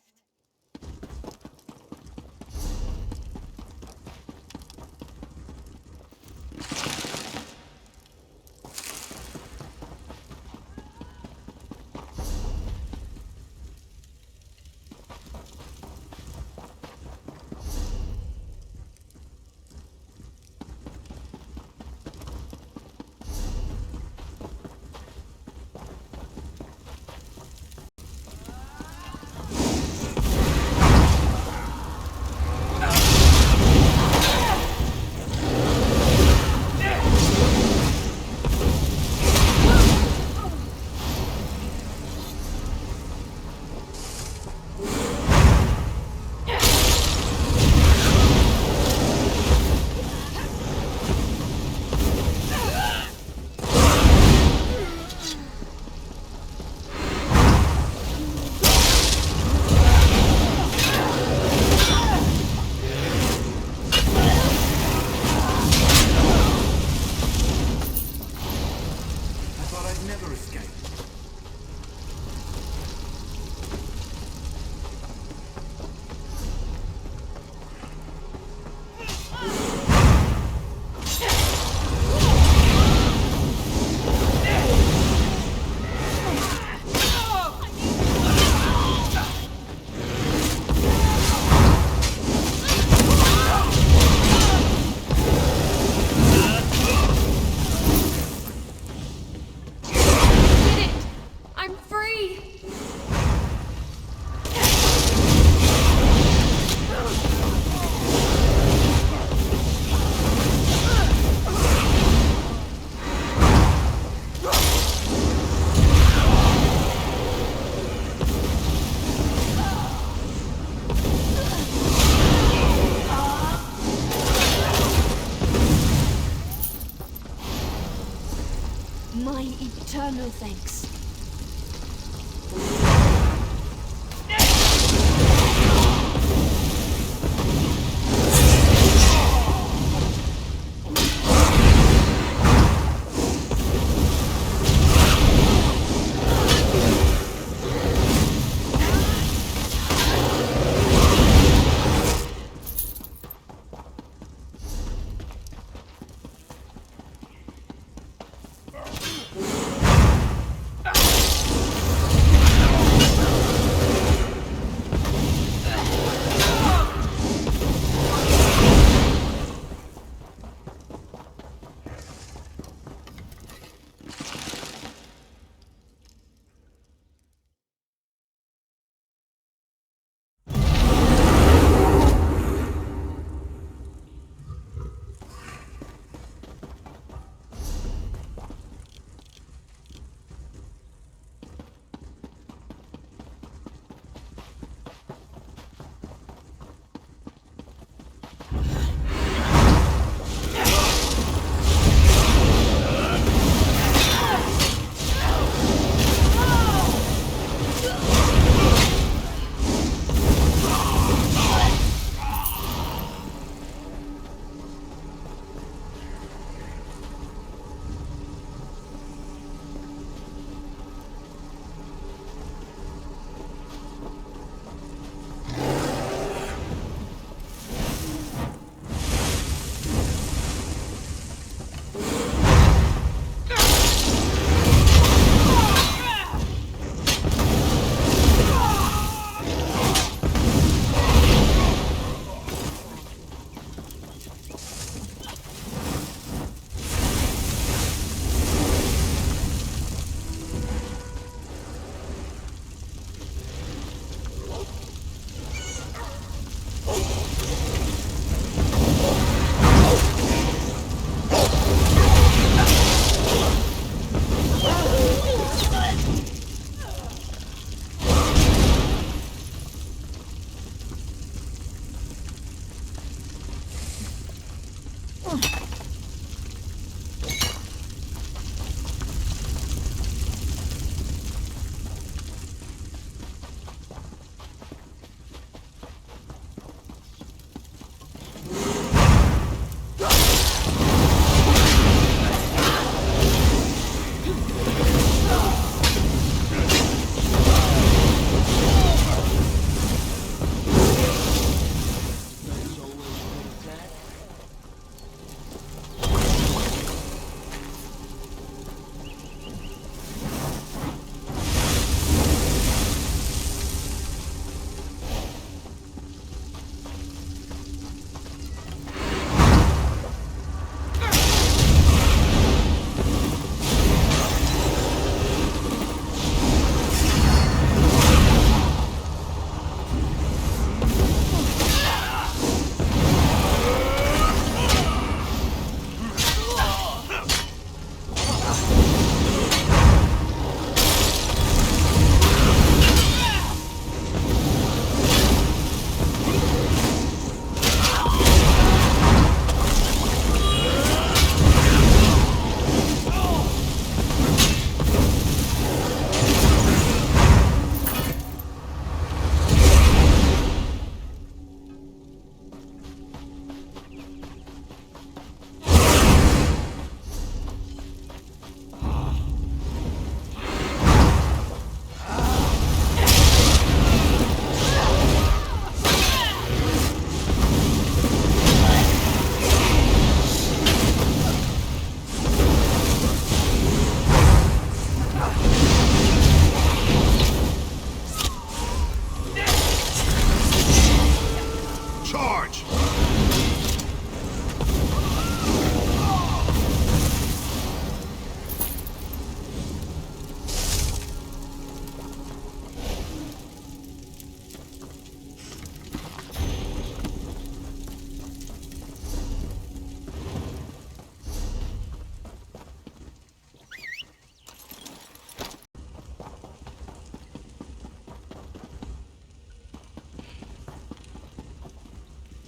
Speaker 16: My eternal thanks.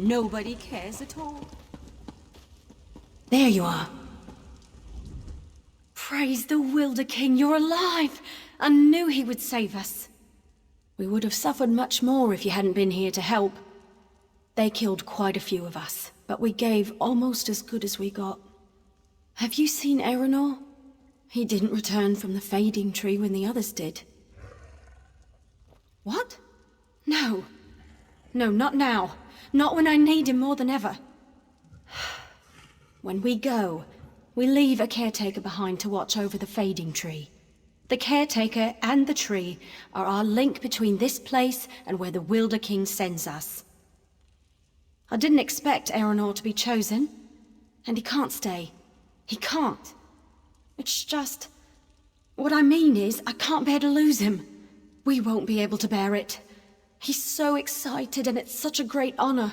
Speaker 1: Nobody cares at all.
Speaker 22: There you are. Praise the Wilder King, you're alive! I knew he would save us. We would have suffered much more if you hadn't been here to help. They killed quite a few of us, but we gave almost as good as we got. Have you seen Erenor? He didn't return from the fading tree when the others did. What? No. No, not now. Not when I need him more than ever. When we go, we leave a caretaker behind to watch over the fading tree. The caretaker and the tree are our link between this place and where the Wilder King sends us. I didn't expect Erenor to be chosen, and he can't stay. He can't. It's just... What I mean is, I can't bear to lose him. We won't be able to bear it. He's so excited and it's such a great honor,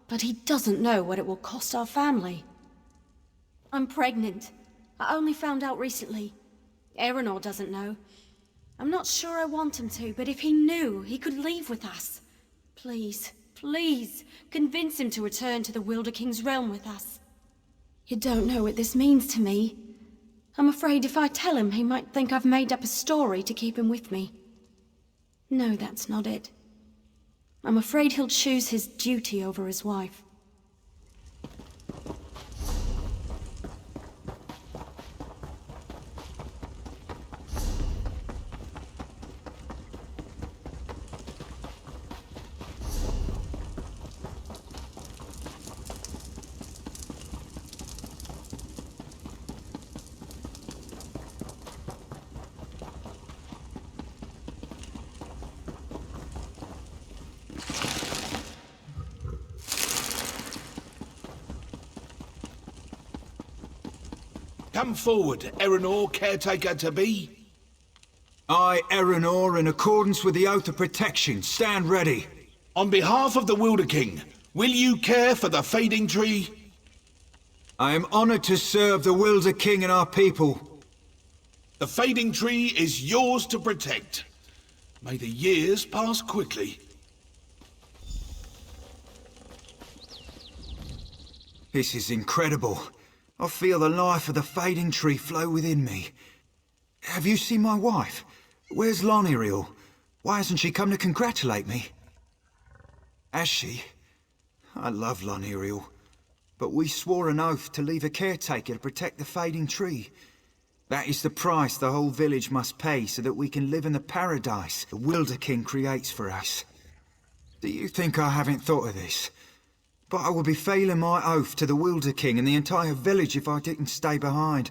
Speaker 22: but he doesn't know what it will cost our family. I'm pregnant. I only found out recently. Erenor doesn't know. I'm not sure I want him to, but if he knew, he could leave with us. Please, please, convince him to return to the Wilder King's realm with us. You don't know what this means to me. I'm afraid if I tell him, he might think I've made up a story to keep him with me. No, that's not it. I'm afraid he'll choose his duty over his wife.
Speaker 5: Come forward, Erenor, caretaker to be.
Speaker 11: I, Erenor, in accordance with the Oath of Protection, stand ready.
Speaker 5: On behalf of the Wilder King, will you care for the fading tree?
Speaker 11: I am honored to serve the Wilder King and our people.
Speaker 5: The fading tree is yours to protect. May the years pass quickly.
Speaker 11: This is incredible. I feel the life of the fading tree flow within me. Have you seen my wife? Where's Loniriel? Why hasn't she come to congratulate me? Has she? I love Loniriel, but we swore an oath to leave a caretaker to protect the fading tree. That is the price the whole village must pay so that we can live in the paradise the Wilder King creates for us. Do you think I haven't thought of this? But I would be failing my oath to the Wilder King and the entire village if I didn't stay behind.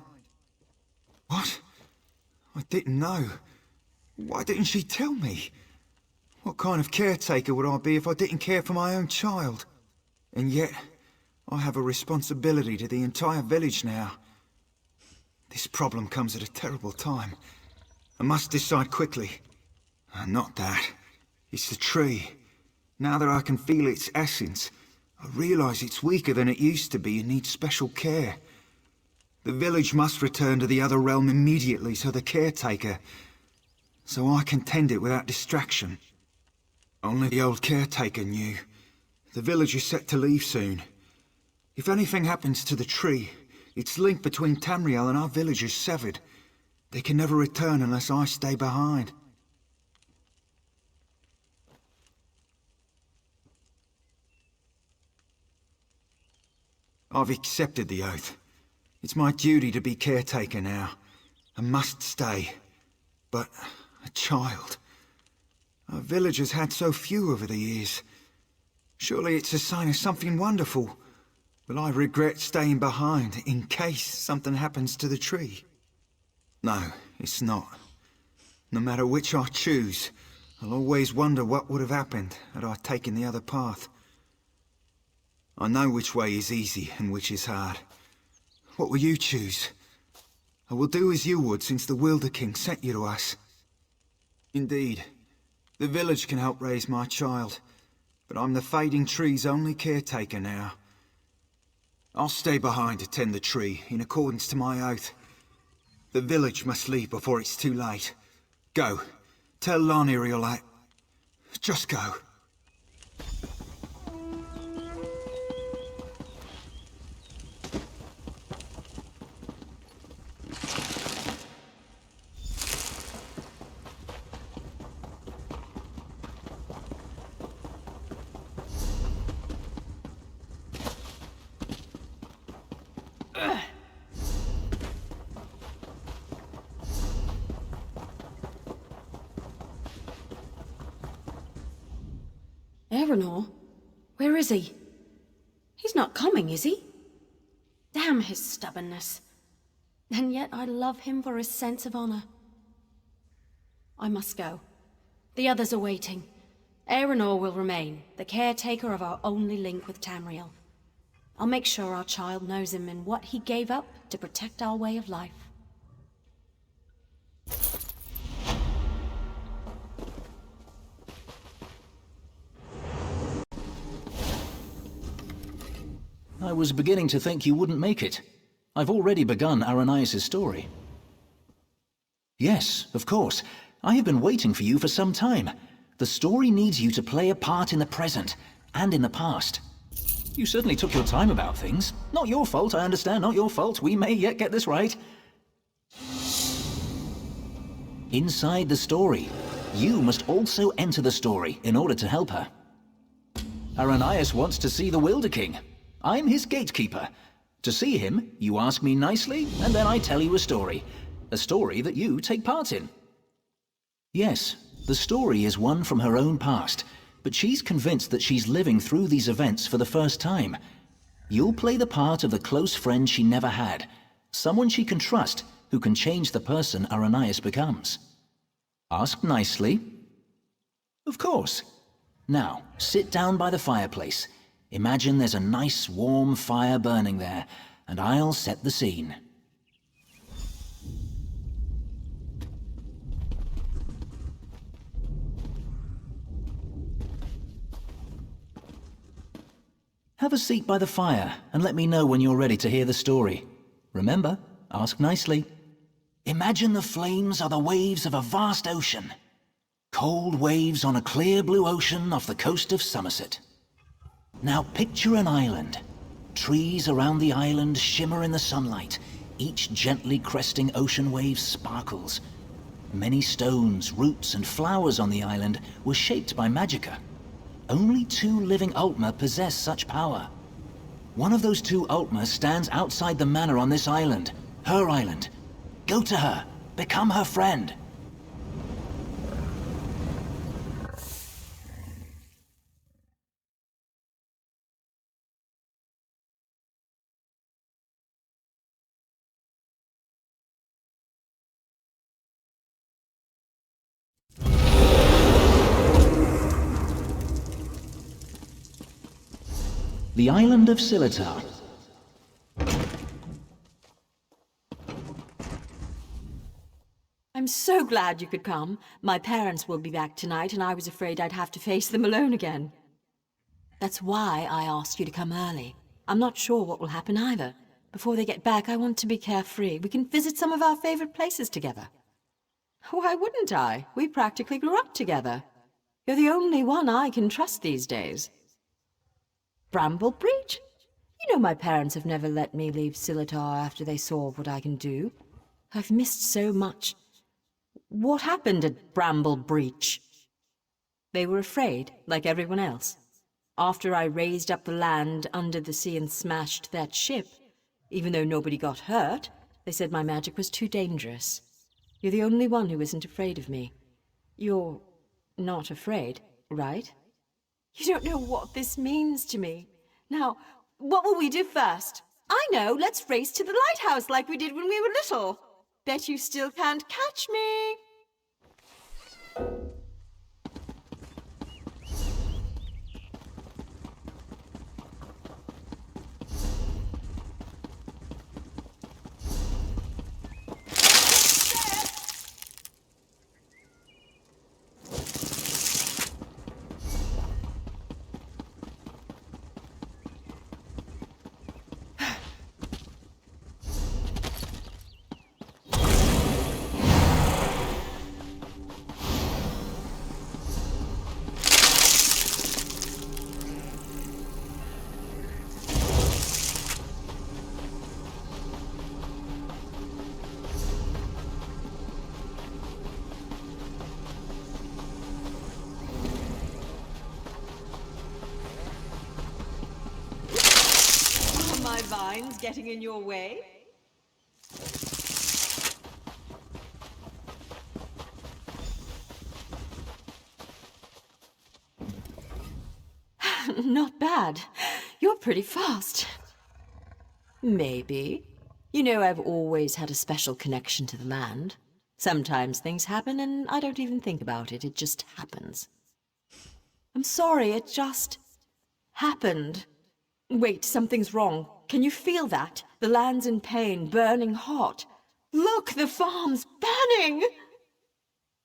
Speaker 11: What? I didn't know. Why didn't she tell me? What kind of caretaker would I be if I didn't care for my own child? And yet, I have a responsibility to the entire village now. This problem comes at a terrible time. I must decide quickly. Not that. It's the tree. Now that I can feel its essence, I realise it's weaker than it used to be and needs special care. The village must return to the other realm immediately so the caretaker... so I can tend it without distraction. Only the old caretaker knew. The village is set to leave soon. If anything happens to the tree, its link between Tamriel and our village is severed. They can never return unless I stay behind. I've accepted the oath. It's my duty to be caretaker now. I must stay. But a child... Our village has had so few over the years. Surely it's a sign of something wonderful. Will I regret staying behind in case something happens to the tree? No, it's not. No matter which I choose, I'll always wonder what would have happened had I taken the other path. I know which way is easy and which is hard. What will you choose? I will do as you would since the Wilder King sent you to us. Indeed, the village can help raise my child, but I'm the fading tree's only caretaker now. I'll stay behind to tend the tree in accordance to my oath. The village must leave before it's too late. Go. Tell Loniriel that. Just go.
Speaker 22: Aeronor? Where is he? He's not coming, is he? Damn his stubbornness. And yet I love him for his sense of honor. I must go. The others are waiting. Aeronor will remain, the caretaker of our only link with Tamriel. I'll make sure our child knows him and what he gave up to protect our way of life.
Speaker 12: I was beginning to think you wouldn't make it. I've already begun Aranias' story. Yes, of course. I have been waiting for you for some time. The story needs you to play a part in the present, and in the past. You certainly took your time about things. Not your fault, I understand, not your fault. We may yet get this right. Inside the story, you must also enter the story in order to help her. Aranias wants to see the Wilder King. I'm his gatekeeper. To see him, you ask me nicely, and then I tell you a story. A story that you take part in. Yes, the story is one from her own past, but she's convinced that she's living through these events for the first time. You'll play the part of the close friend she never had, someone she can trust who can change the person Aranias becomes. Ask nicely. Of course. Now, sit down by the fireplace. Imagine there's a nice warm fire burning there, and I'll set the scene. Have a seat by the fire, and let me know when you're ready to hear the story. Remember, ask nicely. Imagine the flames are the waves of a vast ocean. Cold waves on a clear blue ocean off the coast of Somerset. Now picture an island. Trees around the island shimmer in the sunlight. Each gently cresting ocean wave sparkles. Many stones, roots, and flowers on the island were shaped by magicka. Only 2 living Altmer possess such power. One of those 2 Altmer stands outside the manor on this island. Her island. Go to her. Become her friend. The island of Silitar.
Speaker 6: I'm so glad you could come. My parents will be back tonight, and I was afraid I'd have to face them alone again. That's why I asked you to come early. I'm not sure what will happen either. Before they get back, I want to be carefree. We can visit some of our favorite places together. Why wouldn't I? We practically grew up together. You're the only one I can trust these days. Bramble Breach? You know my parents have never let me leave Silitar after they saw what I can do. I've missed so much. What happened at Bramble Breach? They were afraid, like everyone else. After I raised up the land under the sea and smashed that ship, even though nobody got hurt, they said my magic was too dangerous. You're the only one who isn't afraid of me. You're not afraid, right? You don't know what this means to me. Now, what will we do first? I know, let's race to the lighthouse like we did when we were little. Bet you still can't catch me. Vines getting in your way? Not bad. You're pretty fast. Maybe. You know, I've always had a special connection to the land. Sometimes things happen and I don't even think about it. It just happens. I'm sorry, it just happened. Wait, something's wrong. Can you feel that? The land's in pain, burning hot. Look, the farm's burning!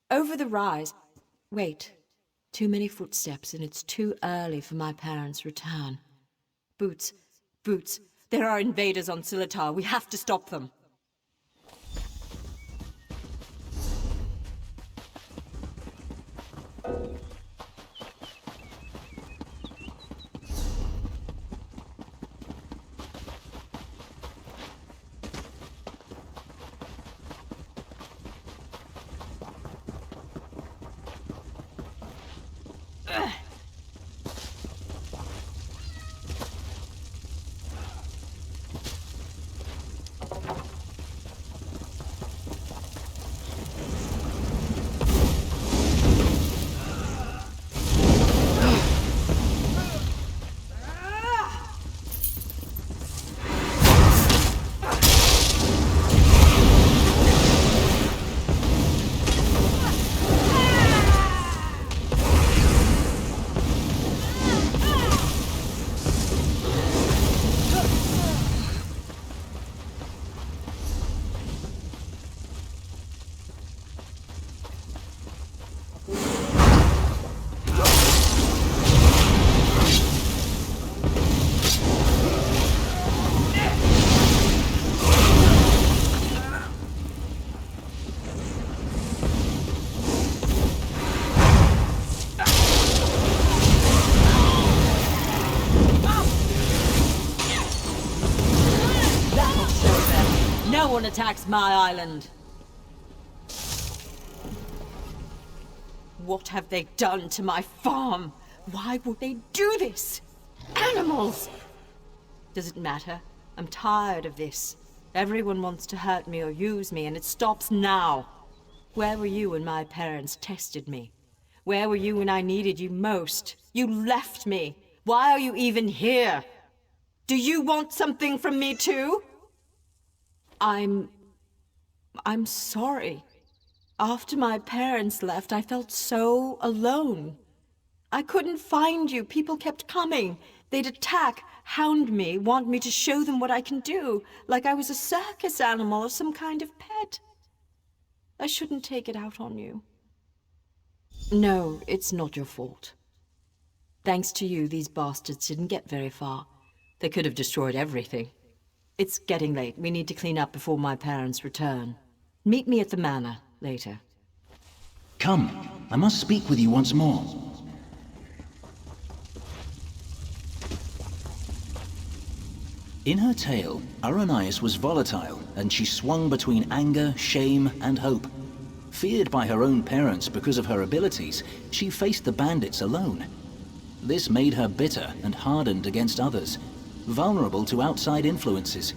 Speaker 6: Over the rise. Wait. Too many footsteps, and it's too early for my parents' return. Boots. Boots. There are invaders on Silitar. We have to stop them. No one attacks my island. What have they done to my farm? Why would they do this? Animals! Does it matter? I'm tired of this. Everyone wants to hurt me or use me, and it stops now. Where were you when my parents tested me? Where were you when I needed you most? You left me. Why are you even here? Do you want something from me too? I'm sorry. After my parents left, I felt so alone. I couldn't find you. People kept coming. They'd attack, hound me, want me to show them what I can do, like I was a circus animal or some kind of pet. I shouldn't take it out on you. No, it's not your fault. Thanks to you, these bastards didn't get very far. They could have destroyed everything. It's getting late. We need to clean up before my parents return. Meet me at the manor later.
Speaker 12: Come, I must speak with you once more. In her tale, Aranias was volatile, and she swung between anger, shame, and hope. Feared by her own parents because of her abilities, she faced the bandits alone. This made her bitter and hardened against others, vulnerable to outside influences.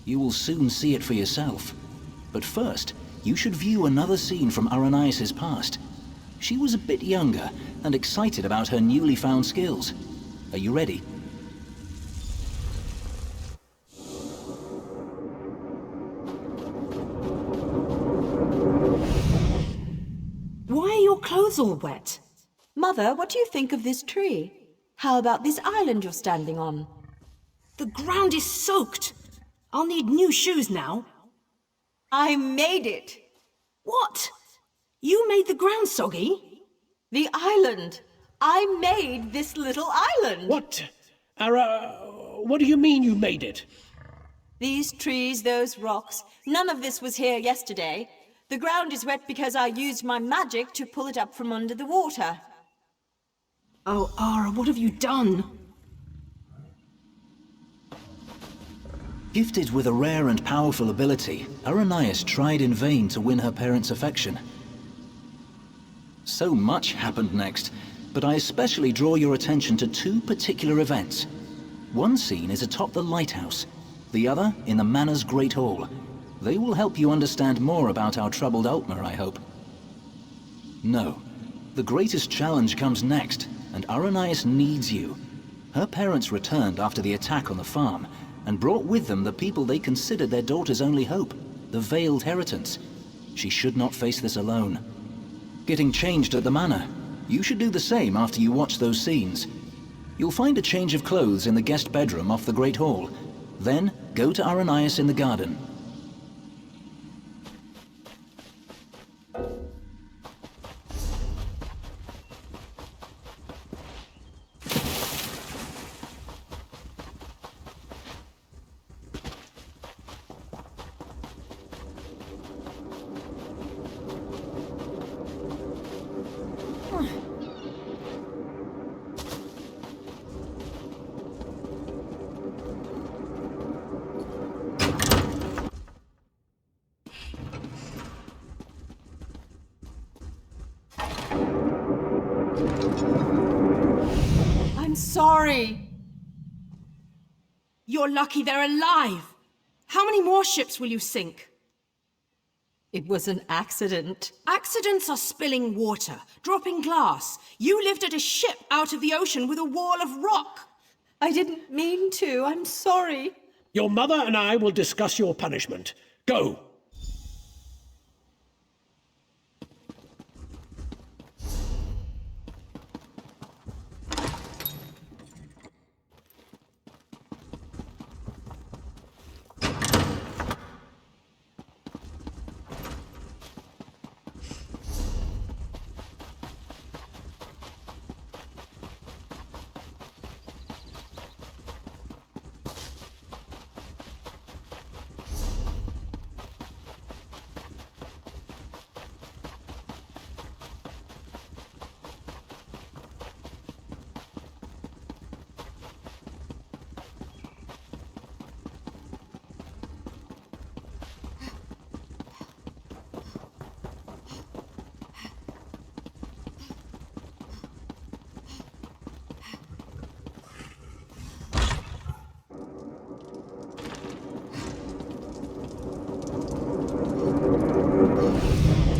Speaker 12: You will soon see it for yourself. But first, you should view another scene from Aranias' past. She was a bit younger and excited about her newly found skills. Are you ready?
Speaker 22: Why are your clothes all wet?
Speaker 6: Mother, what do you think of this tree? How about this island you're standing on?
Speaker 22: The ground is soaked. I'll need new shoes now.
Speaker 6: I made it.
Speaker 22: What? You made the ground soggy?
Speaker 6: The island. I made this little island.
Speaker 4: What? What do you mean you made it?
Speaker 6: These trees, those rocks, none of this was here yesterday. The ground is wet because I used my magic to pull it up from under the water.
Speaker 22: Oh, Ara, what have you done?
Speaker 12: Gifted with a rare and powerful ability, Aranias tried in vain to win her parents' affection. So much happened next, but I especially draw your attention to two particular events. One scene is atop the lighthouse, the other in the manor's great hall. They will help you understand more about our troubled Altmer, I hope. No, the greatest challenge comes next, and Aranias needs you. Her parents returned after the attack on the farm, and brought with them the people they considered their daughter's only hope, the Veiled Heritants. She should not face this alone. Getting changed at the manor. You should do the same after you watch those scenes. You'll find a change of clothes in the guest bedroom off the Great Hall. Then, go to Aranias in the garden.
Speaker 22: Sorry. You're lucky they're alive. How many more ships will you sink?
Speaker 6: It was an accident.
Speaker 22: Accidents are spilling water, dropping glass. You lifted a ship out of the ocean with a wall of rock.
Speaker 6: I didn't mean to. I'm sorry.
Speaker 4: Your mother and I will discuss your punishment. Go.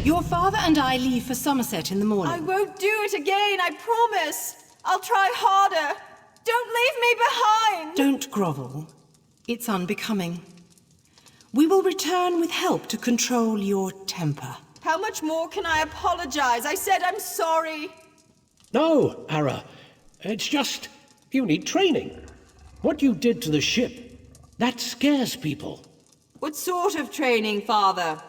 Speaker 22: Your father and I leave for Somerset in the morning.
Speaker 6: I won't do it again, I promise. I'll try harder. Don't leave me behind.
Speaker 22: Don't grovel. It's unbecoming. We will return with help to control your temper.
Speaker 6: How much more can I apologize? I said I'm sorry.
Speaker 4: No, Ara. It's just, you need training. What you did to the ship, that scares people.
Speaker 6: What sort of training, Father?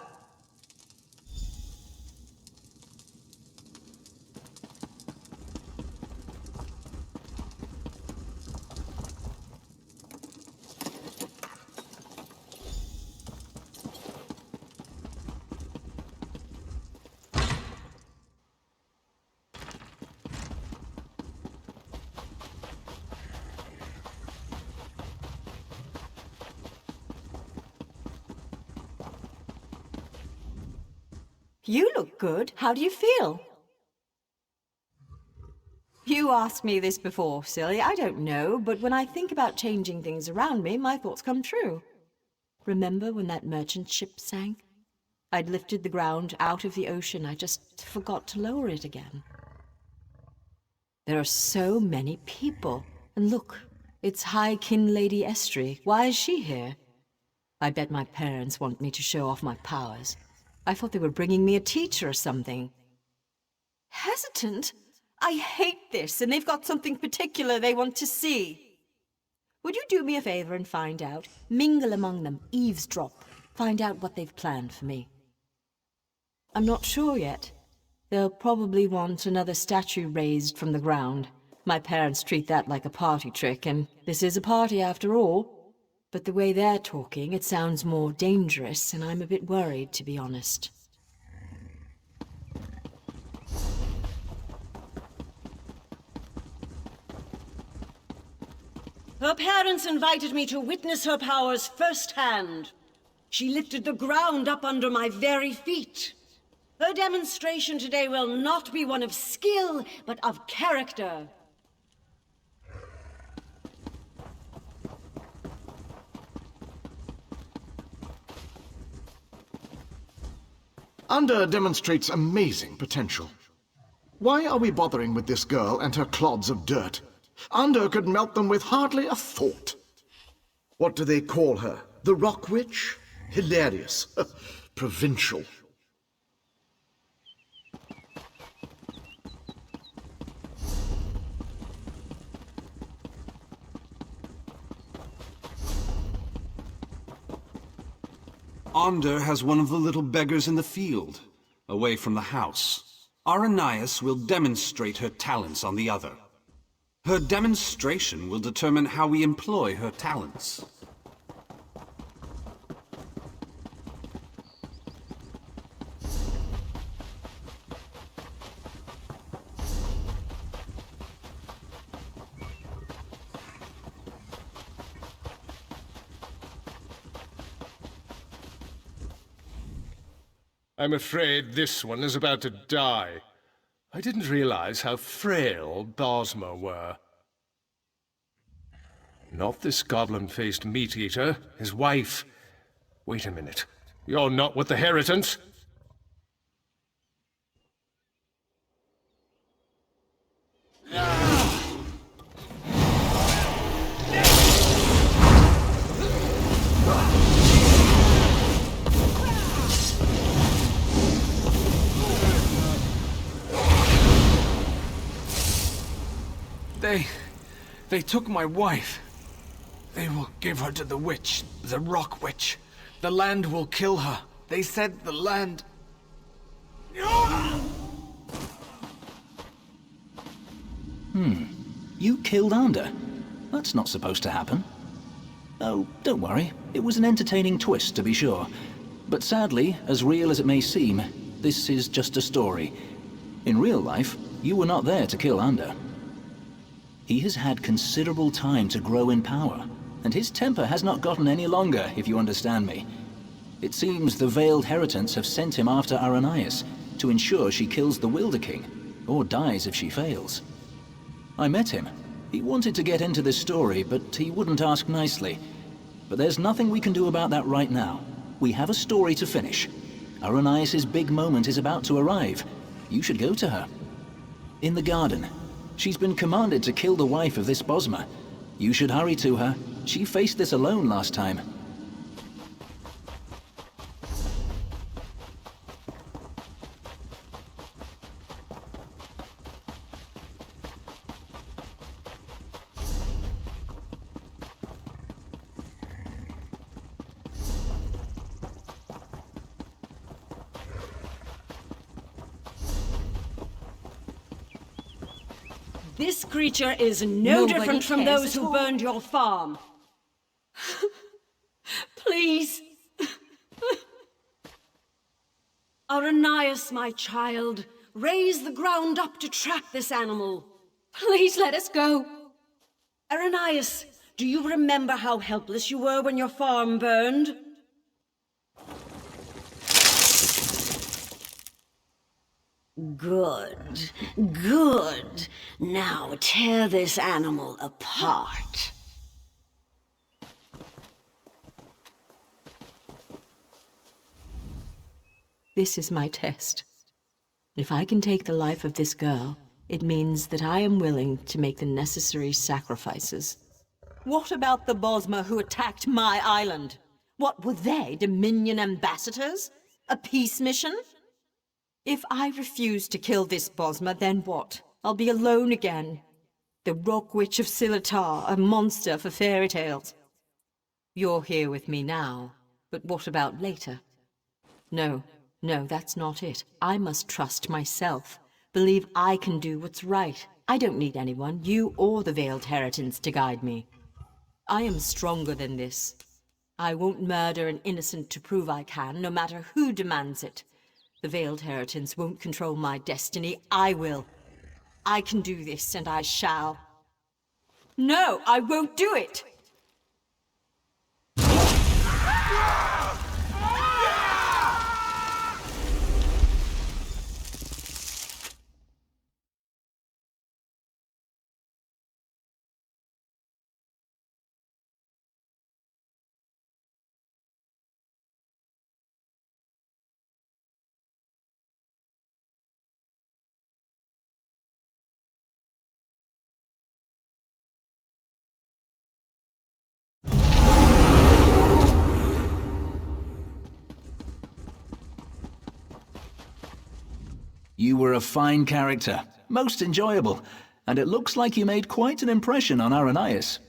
Speaker 6: You look good. How do you feel? You asked me this before, silly. I don't know, but when I think about changing things around me, my thoughts come true. Remember when that merchant ship sank? I'd lifted the ground out of the ocean. I just forgot to lower it again. There are so many people. And look, it's High Kin Lady Estrie. Why is she here? I bet my parents want me to show off my powers. I thought they were bringing me a teacher or something. Hesitant? I hate this, and they've got something particular they want to see. Would you do me a favor and find out? Mingle among them, eavesdrop, find out what they've planned for me. I'm not sure yet. They'll probably want another statue raised from the ground. My parents treat that like a party trick, and this is a party after all. But the way they're talking, it sounds more dangerous, and I'm a bit worried, to be honest.
Speaker 2: Her parents invited me to witness her powers firsthand. She lifted the ground up under my very feet. Her demonstration today will not be one of skill, but of character.
Speaker 10: Unda demonstrates amazing potential. Why are we bothering with this girl and her clods of dirt? Under could melt them with hardly a thought. What do they call her? The Rock Witch? Hilarious. Provincial.
Speaker 8: Onder has one of the little beggars in the field, away from the house. Aranias will demonstrate her talents on the other. Her demonstration will determine how we employ her talents.
Speaker 20: I'm afraid this one is about to die. I didn't realize how frail Bosmer were. Not this goblin-faced meat-eater, his wife. Wait a minute. You're not with the Heritants?
Speaker 8: They took my wife. They will give her to the witch, the Rock Witch. The land will kill her. They said the land...
Speaker 12: You killed Ander? That's not supposed to happen. Oh, don't worry. It was an entertaining twist, to be sure. But sadly, as real as it may seem, this is just a story. In real life, you were not there to kill Ander. He has had considerable time to grow in power, and his temper has not gotten any longer, if you understand me. It seems the Veiled Heritants have sent him after Aranias to ensure she kills the Wilder King, or dies if she fails. I met him. He wanted to get into this story, but he wouldn't ask nicely. But there's nothing we can do about that right now. We have a story to finish. Aranias' big moment is about to arrive. You should go to her. In the garden. She's been commanded to kill the wife of this Bosmer. You should hurry to her. She faced this alone last time.
Speaker 2: This creature is no
Speaker 22: Nobody
Speaker 2: different from
Speaker 22: cares
Speaker 2: those
Speaker 22: at
Speaker 2: who
Speaker 22: all.
Speaker 2: burned your farm.
Speaker 22: Please.
Speaker 2: Aranias, my child, raise the ground up to trap this animal.
Speaker 22: Please let us go.
Speaker 2: Aranias, do you remember how helpless you were when your farm burned? Good, good. Now tear this animal apart.
Speaker 6: This is my test. If I can take the life of this girl, it means that I am willing to make the necessary sacrifices. What about the Bosmer who attacked my island? What were they, Dominion ambassadors? A peace mission? If I refuse to kill this Bosmer, then what? I'll be alone again. The Rock Witch of Silitar, a monster for fairy tales. You're here with me now, but what about later? No, that's not it. I must trust myself. Believe I can do what's right. I don't need anyone, you or the Veiled Heritants, to guide me. I am stronger than this. I won't murder an innocent to prove I can, no matter who demands it. The Veiled Heritants won't control my destiny. I will. I can do this, and I shall. No, I won't do it!
Speaker 12: You were a fine character, most enjoyable, and it looks like you made quite an impression on Arrhenius.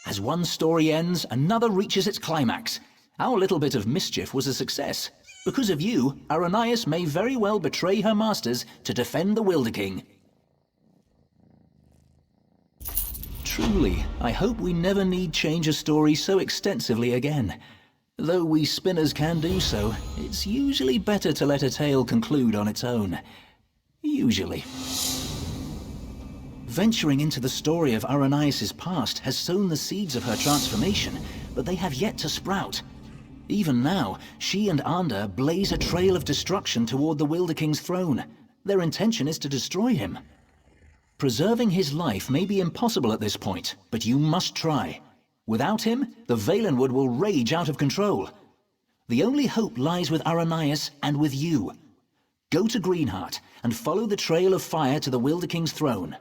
Speaker 12: As one story ends, another reaches its climax. Our little bit of mischief was a success. Because of you, Arrhenius may very well betray her masters to defend the Wilder King. Truly, I hope we never need change a story so extensively again. Though we spinners can do so, it's usually better to let a tale conclude on its own. Usually. Venturing into the story of Arrhenius' past has sown the seeds of her transformation, but they have yet to sprout. Even now, she and Ander blaze a trail of destruction toward the Wilder King's throne. Their intention is to destroy him. Preserving his life may be impossible at this point, but you must try. Without him, the Valenwood will rage out of control. The only hope lies with Arrhenius and with you. Go to Greenheart and follow the trail of fire to the Wilder King's throne.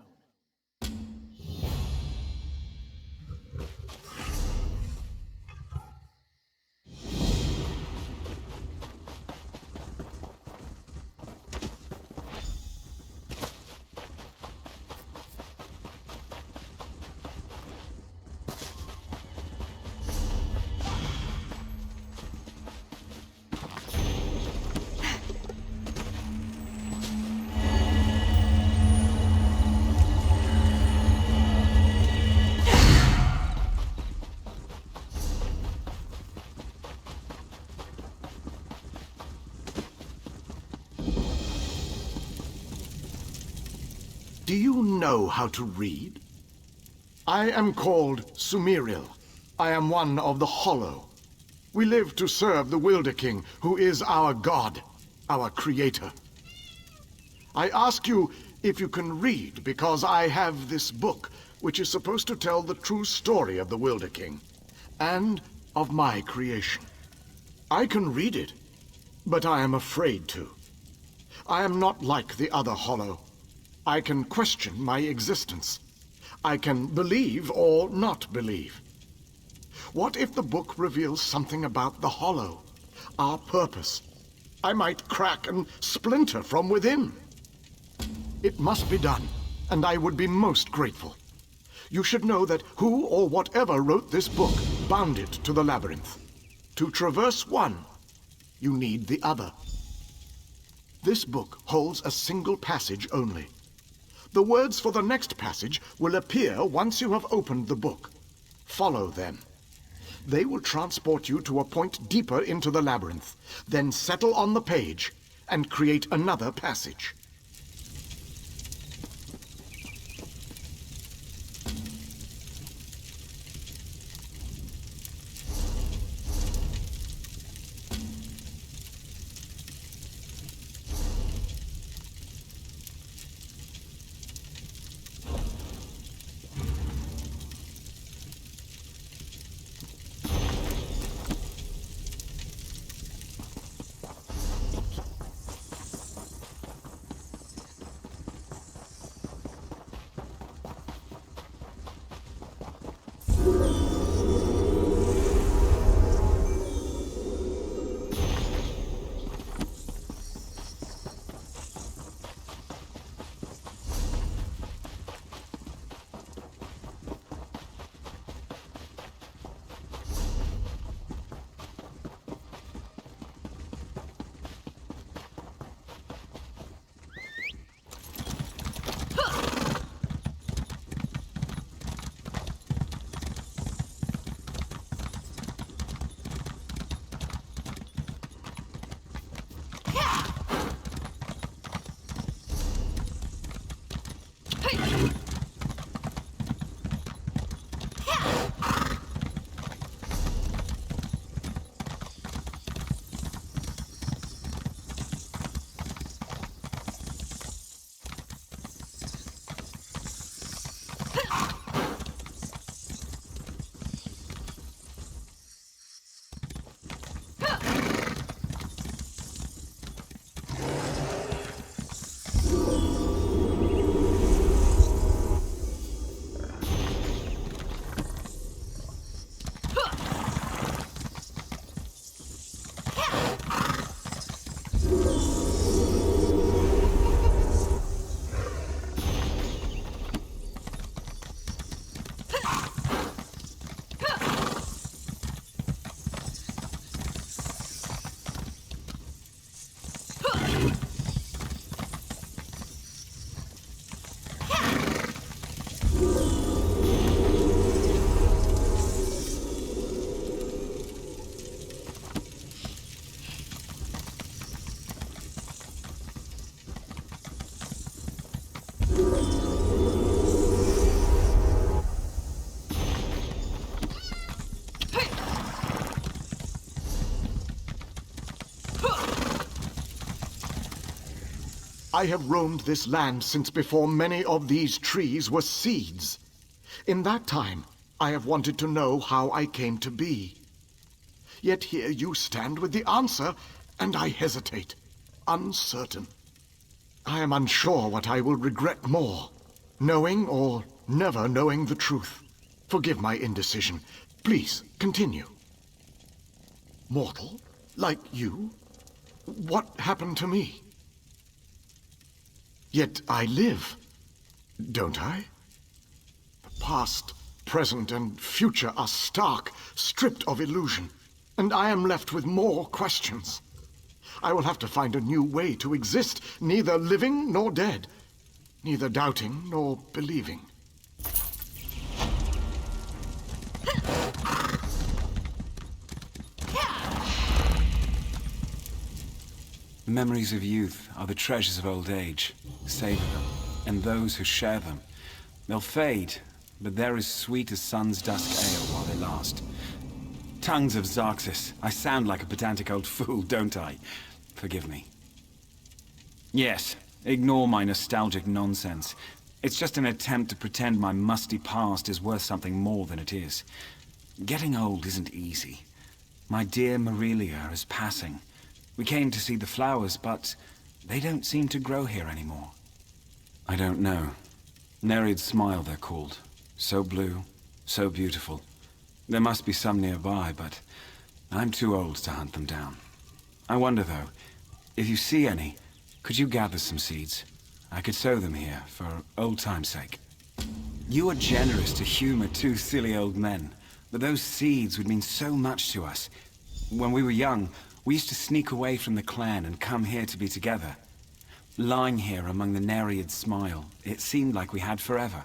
Speaker 10: Do you know how to read? I am called Sumeriel. I am one of the Hollow. We live to serve the Wilder King, who is our god, our creator. I ask you if you can read, because I have this book, which is supposed to tell the true story of the Wilder King, and of my creation. I can read it, but I am afraid to. I am not like the other Hollow. I can question my existence. I can believe or not believe. What if the book reveals something about the Hollow, our purpose? I might crack and splinter from within. It must be done, and I would be most grateful. You should know that who or whatever wrote this book bound it to the labyrinth. To traverse one, you need the other. This book holds a single passage only. The words for the next passage will appear once you have opened the book. Follow them. They will transport you to a point deeper into the labyrinth, then settle on the page and create another passage. I have roamed this land since before many of these trees were seeds. In that time, I have wanted to know how I came to be. Yet here you stand with the answer, and I hesitate, uncertain. I am unsure what I will regret more, knowing or never knowing the truth. Forgive my indecision. Please, continue. Mortal? Like you? What happened to me? Yet I live, don't I? The past, present, and future are stark, stripped of illusion, and I am left with more questions. I will have to find a new way to exist, neither living nor dead, neither doubting nor believing.
Speaker 8: The memories of youth are the treasures of old age. Savor them, and those who share them. They'll fade, but they're as sweet as sun's dusk ale while they last. Tongues of Xarxis, I sound like a pedantic old fool, don't I? Forgive me. Yes, ignore my nostalgic nonsense. It's just an attempt to pretend my musty past is worth something more than it is. Getting old isn't easy. My dear Morelia is passing. We came to see the flowers, but they don't seem to grow here anymore. I don't know. Nereid's Smile, they're called. So blue, so beautiful. There must be some nearby, but I'm too old to hunt them down. I wonder, though, if you see any, could you gather some seeds? I could sow them here, for old time's sake. You are generous to humor two silly old men, but those seeds would mean so much to us. When we were young, we used to sneak away from the clan and come here to be together. Lying here among the Nereid Smile, it seemed like we had forever.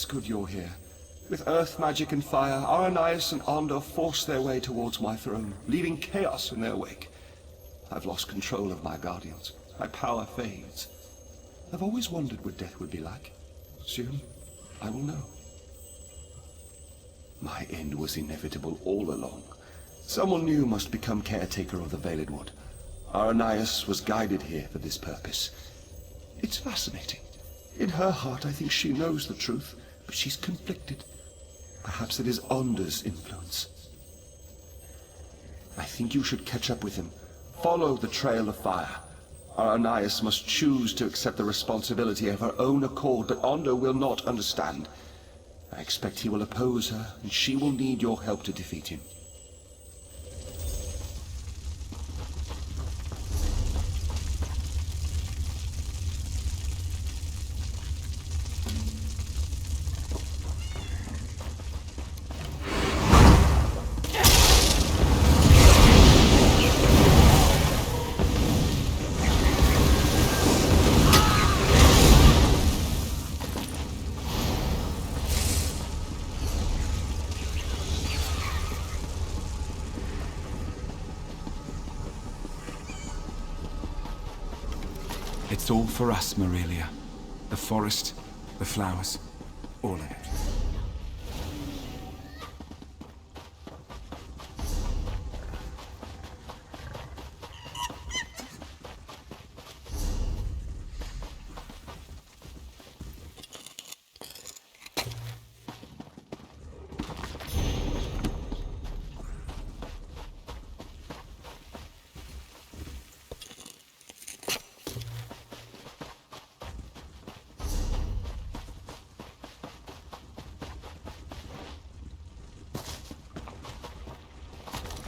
Speaker 3: It's good you're here. With earth magic and fire, Arrhenius and Ander forced their way towards my throne, leaving chaos in their wake. I've lost control of my guardians. My power fades. I've always wondered what death would be like. Soon, I will know. My end was inevitable all along. Someone new must become caretaker of the Veiled Wood. Arrhenius was guided here for this purpose. It's fascinating. In her heart, I think she knows the truth, but she's conflicted. Perhaps it is Ander's influence. I think you should catch up with him. Follow the trail of fire. Arrhenius must choose to accept the responsibility of her own accord, but Ander will not understand. I expect he will oppose her, and she will need your help to defeat him.
Speaker 14: It's all for us, Morelia. The forest, the flowers, all of it.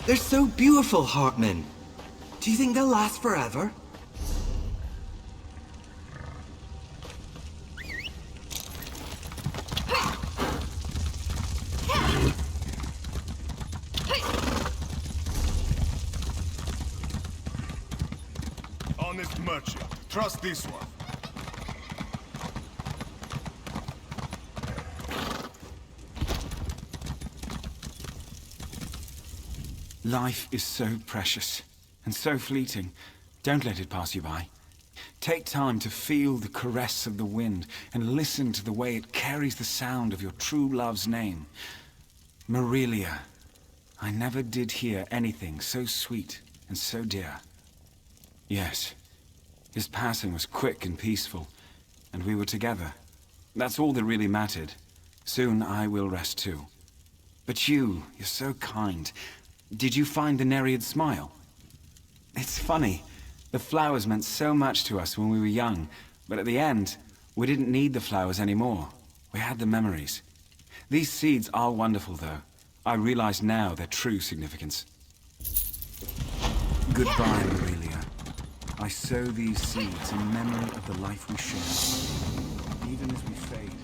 Speaker 19: They're so beautiful, Hartman. Do you think they'll last forever?
Speaker 18: Honest merchant. Trust this one.
Speaker 14: Life is so precious and so fleeting. Don't let it pass you by. Take time to feel the caress of the wind and listen to the way it carries the sound of your true love's name. Morelia, I never did hear anything so sweet and so dear. Yes, his passing was quick and peaceful, and we were together. That's all that really mattered. Soon I will rest too. But you're so kind. Did you find the Nereid smile? It's funny. The flowers meant so much to us when we were young, but at the end, we didn't need the flowers anymore. We had the memories. These seeds are wonderful, though. I realize now their true significance. Goodbye, Morelia. I sow these seeds in memory of the life we share. Even as we fade,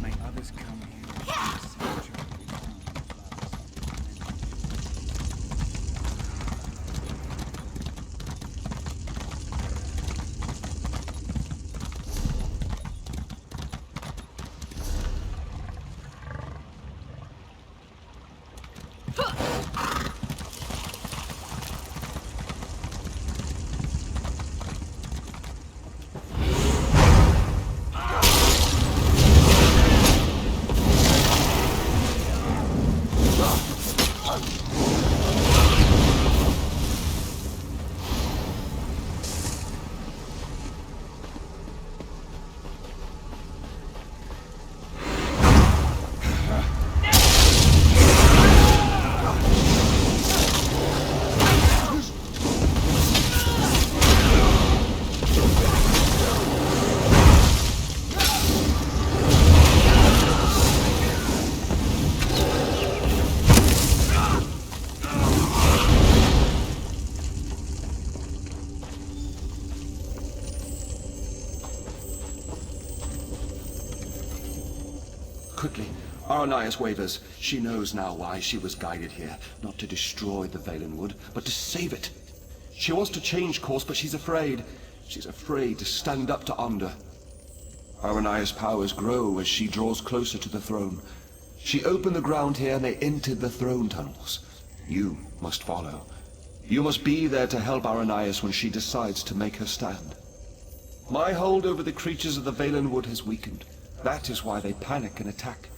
Speaker 14: may others come here and see joy.
Speaker 3: Quickly, Arrhenius wavers. She knows now why she was guided here. Not to destroy the Veiled Wood, but to save it. She wants to change course, but she's afraid. She's afraid to stand up to Ander. Aranias' powers grow as she draws closer to the throne. She opened the ground here and they entered the throne tunnels. You must follow. You must be there to help Aranias when she decides to make her stand. My hold over the creatures of the Valenwood has weakened. That is why they panic and attack.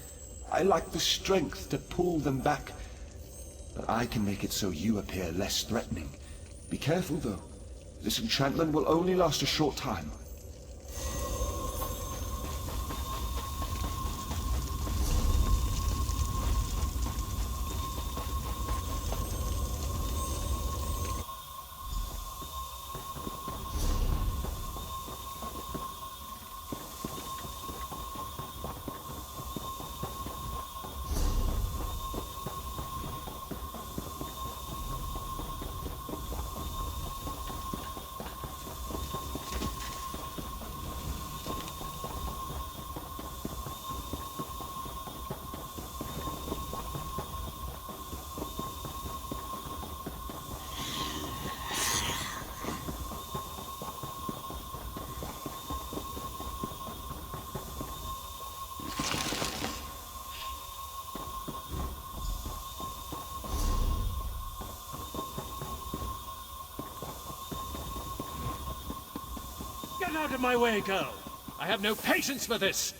Speaker 3: I lack the strength to pull them back. But I can make it so you appear less threatening. Be careful, though. This enchantment will only last a short time.
Speaker 20: Get out of my way, girl! I have no patience for this!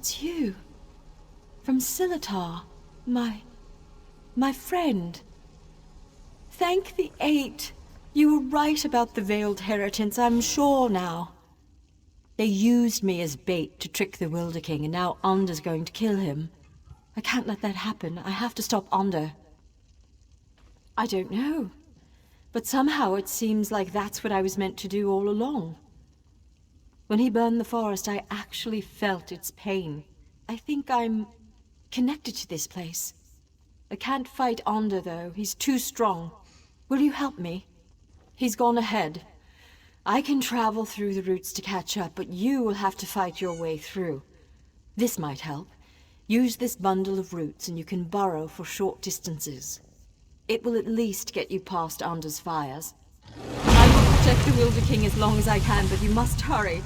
Speaker 22: It's you. From Silitar. My friend. Thank the Eight. You were right about the Veiled Heritance, I'm sure now. They used me as bait to trick the Wilder King, and now Under's going to kill him. I can't let that happen. I have to stop Under. I don't know. But somehow it seems like that's what I was meant to do all along. When he burned the forest, I actually felt its pain. I think I'm connected to this place. I can't fight Onder, though. He's too strong. Will you help me? He's gone ahead. I can travel through the roots to catch up, but you will have to fight your way through. This might help. Use this bundle of roots and you can burrow for short distances. It will at least get you past Under's fires. I will protect the Wilder King as long as I can, but you must hurry.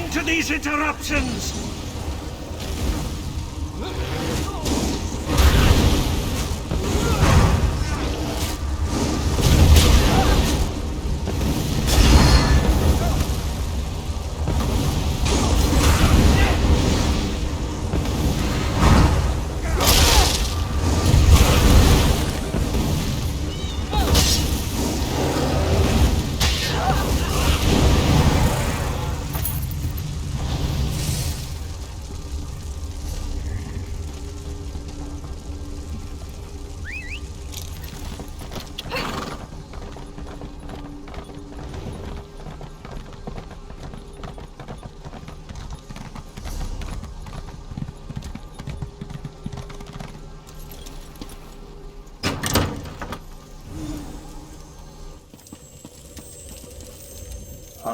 Speaker 4: end to these interruptions!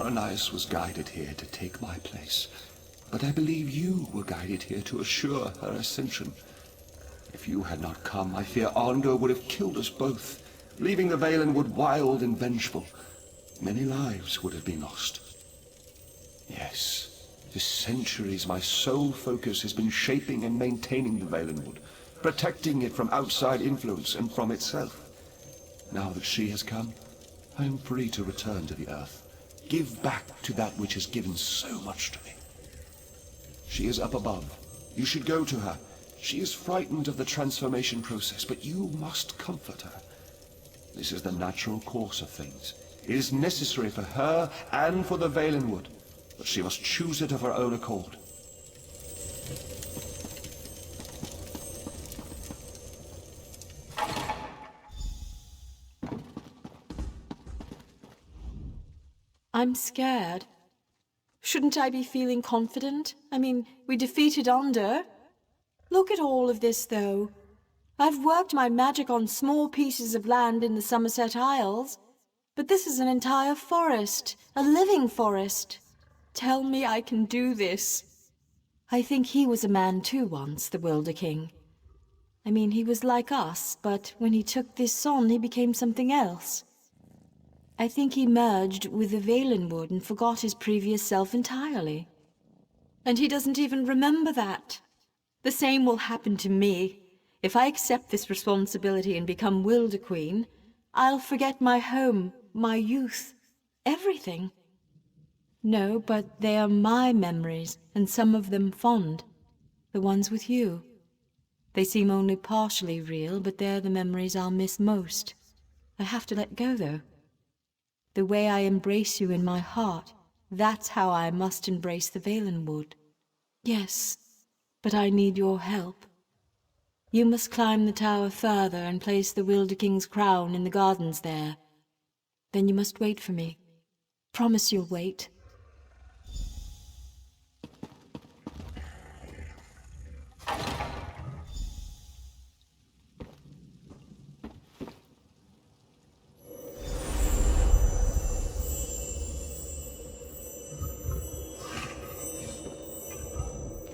Speaker 3: Aranias was guided here to take my place, but I believe you were guided here to assure her ascension. If you had not come, I fear Arndor would have killed us both, leaving the Valenwood wild and vengeful. Many lives would have been lost. Yes, for centuries my sole focus has been shaping and maintaining the Valenwood, protecting it from outside influence and from itself. Now that she has come, I am free to return to the Earth. Give back to that which has given so much to me. She is up above. You should go to her. She is frightened of the transformation process, but you must comfort her. This is the natural course of things. It is necessary for her and for the Valenwood, but she must choose it of her own accord.
Speaker 6: I'm scared. Shouldn't I be feeling confident? I mean, we defeated Onder. Look at all of this, though. I've worked my magic on small pieces of land in the Somerset Isles, but this is an entire forest, a living forest. Tell me I can do this. I think he was a man too once, the Wilder King. I mean, he was like us, but when he took this on, he became something else. I think he merged with the Valenwood and forgot his previous self entirely. And he doesn't even remember that. The same will happen to me. If I accept this responsibility and become Wilder Queen, I'll forget my home, my youth, everything. No, but they are my memories, and some of them fond. The ones with you. They seem only partially real, but they're the memories I'll miss most. I have to let go, though. The way I embrace you in my heart, that's how I must embrace the Valenwood. Yes, but I need your help. You must climb the tower further and place the Wilder King's crown in the gardens there. Then you must wait for me. Promise you'll wait.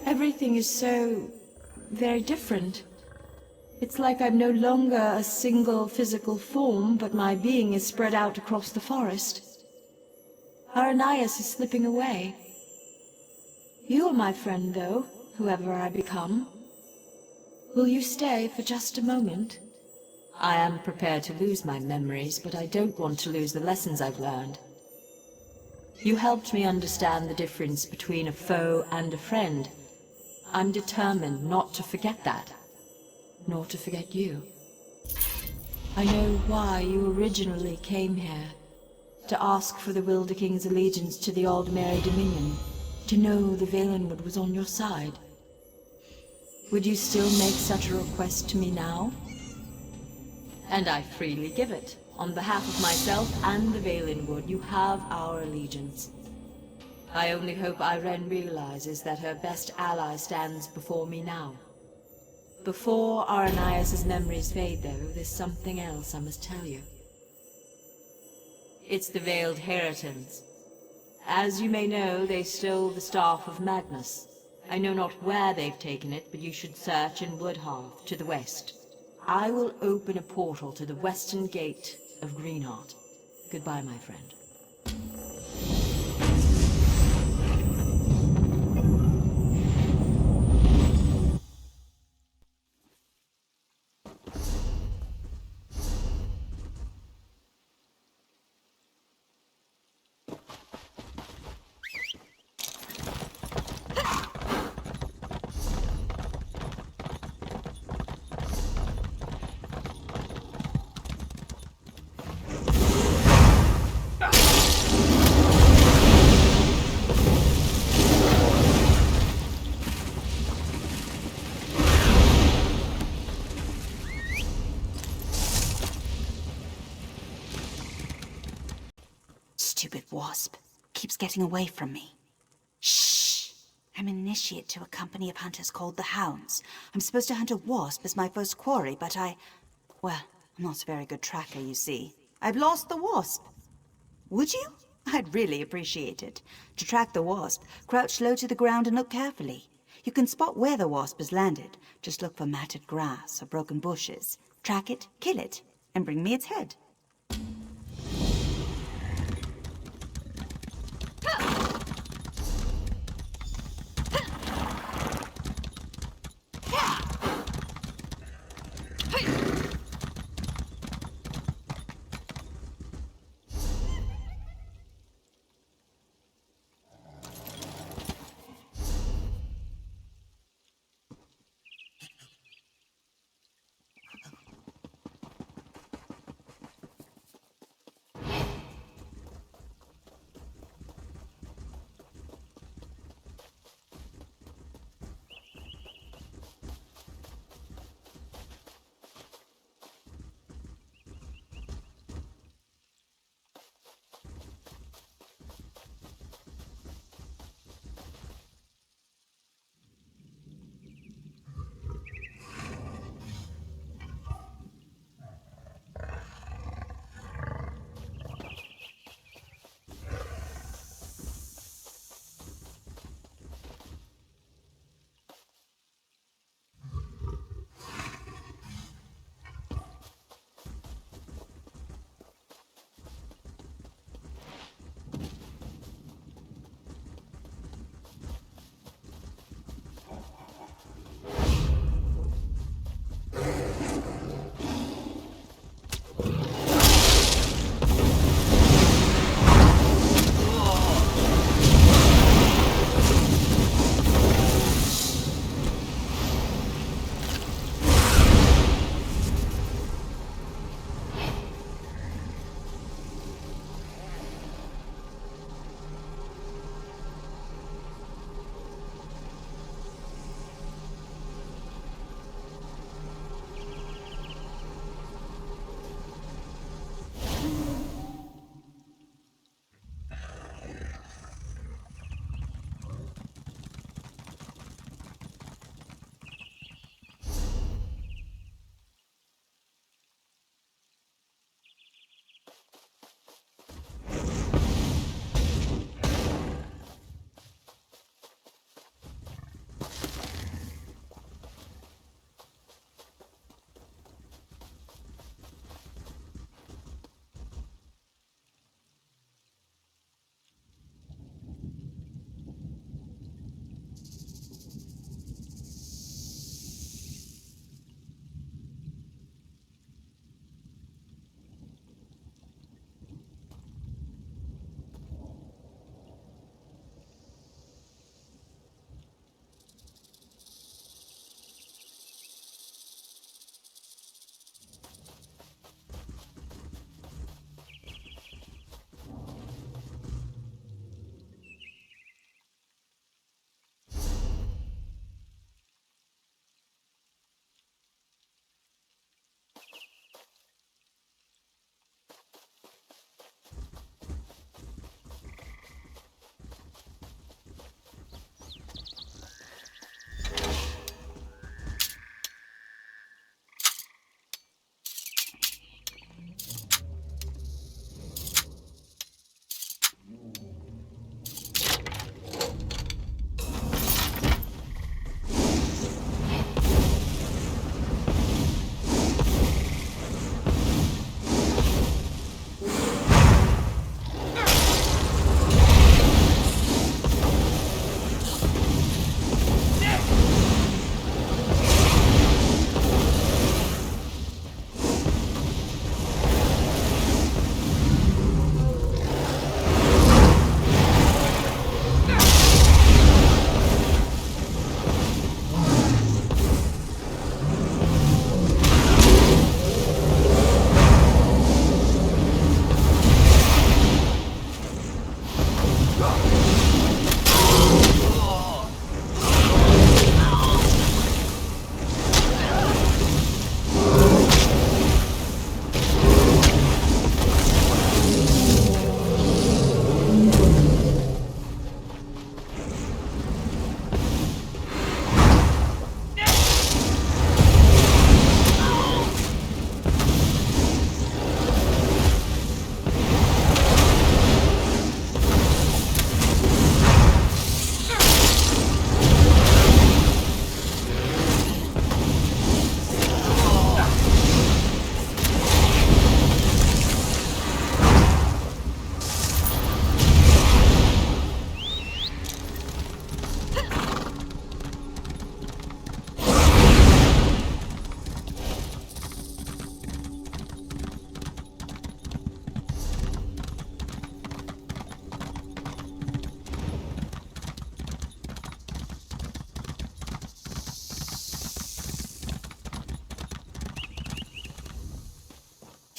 Speaker 6: Everything is so very different. It's like I'm no longer a single physical form, but my being is spread out across the forest. Aranias is slipping away. You are my friend, though, whoever I become. Will you stay for just a moment? I am prepared to lose my memories, but I don't want to lose the lessons I've learned. You helped me understand the difference between a foe and a friend. I'm determined not to forget that, nor to forget you. I know why you originally came here, to ask for the Wilder King's allegiance to the Aldmeri Dominion, to know the Valenwood was on your side. Would you still make such a request to me now? And I freely give it. On behalf of myself and the Valenwood, you have our allegiance. I only hope Irene realizes that her best ally stands before me now. Before Aranias' memories fade, though, there's something else I must tell you. It's the Veiled Heritans. As you may know, they stole the Staff of Magnus. I know not where they've taken it, but you should search in Woodhearth, to the west. I will open a portal to the western gate of Greenheart. Goodbye, my friend.
Speaker 1: Stupid wasp. Keeps getting away from me. Shh! I'm an initiate to a company of hunters called the Hounds. I'm supposed to hunt a wasp as my first quarry, but well, I'm not a very good tracker, you see. I've lost the wasp. Would you? I'd really appreciate it. To track the wasp, crouch low to the ground and look carefully. You can spot where the wasp has landed. Just look for matted grass or broken bushes. Track it, kill it, and bring me its head.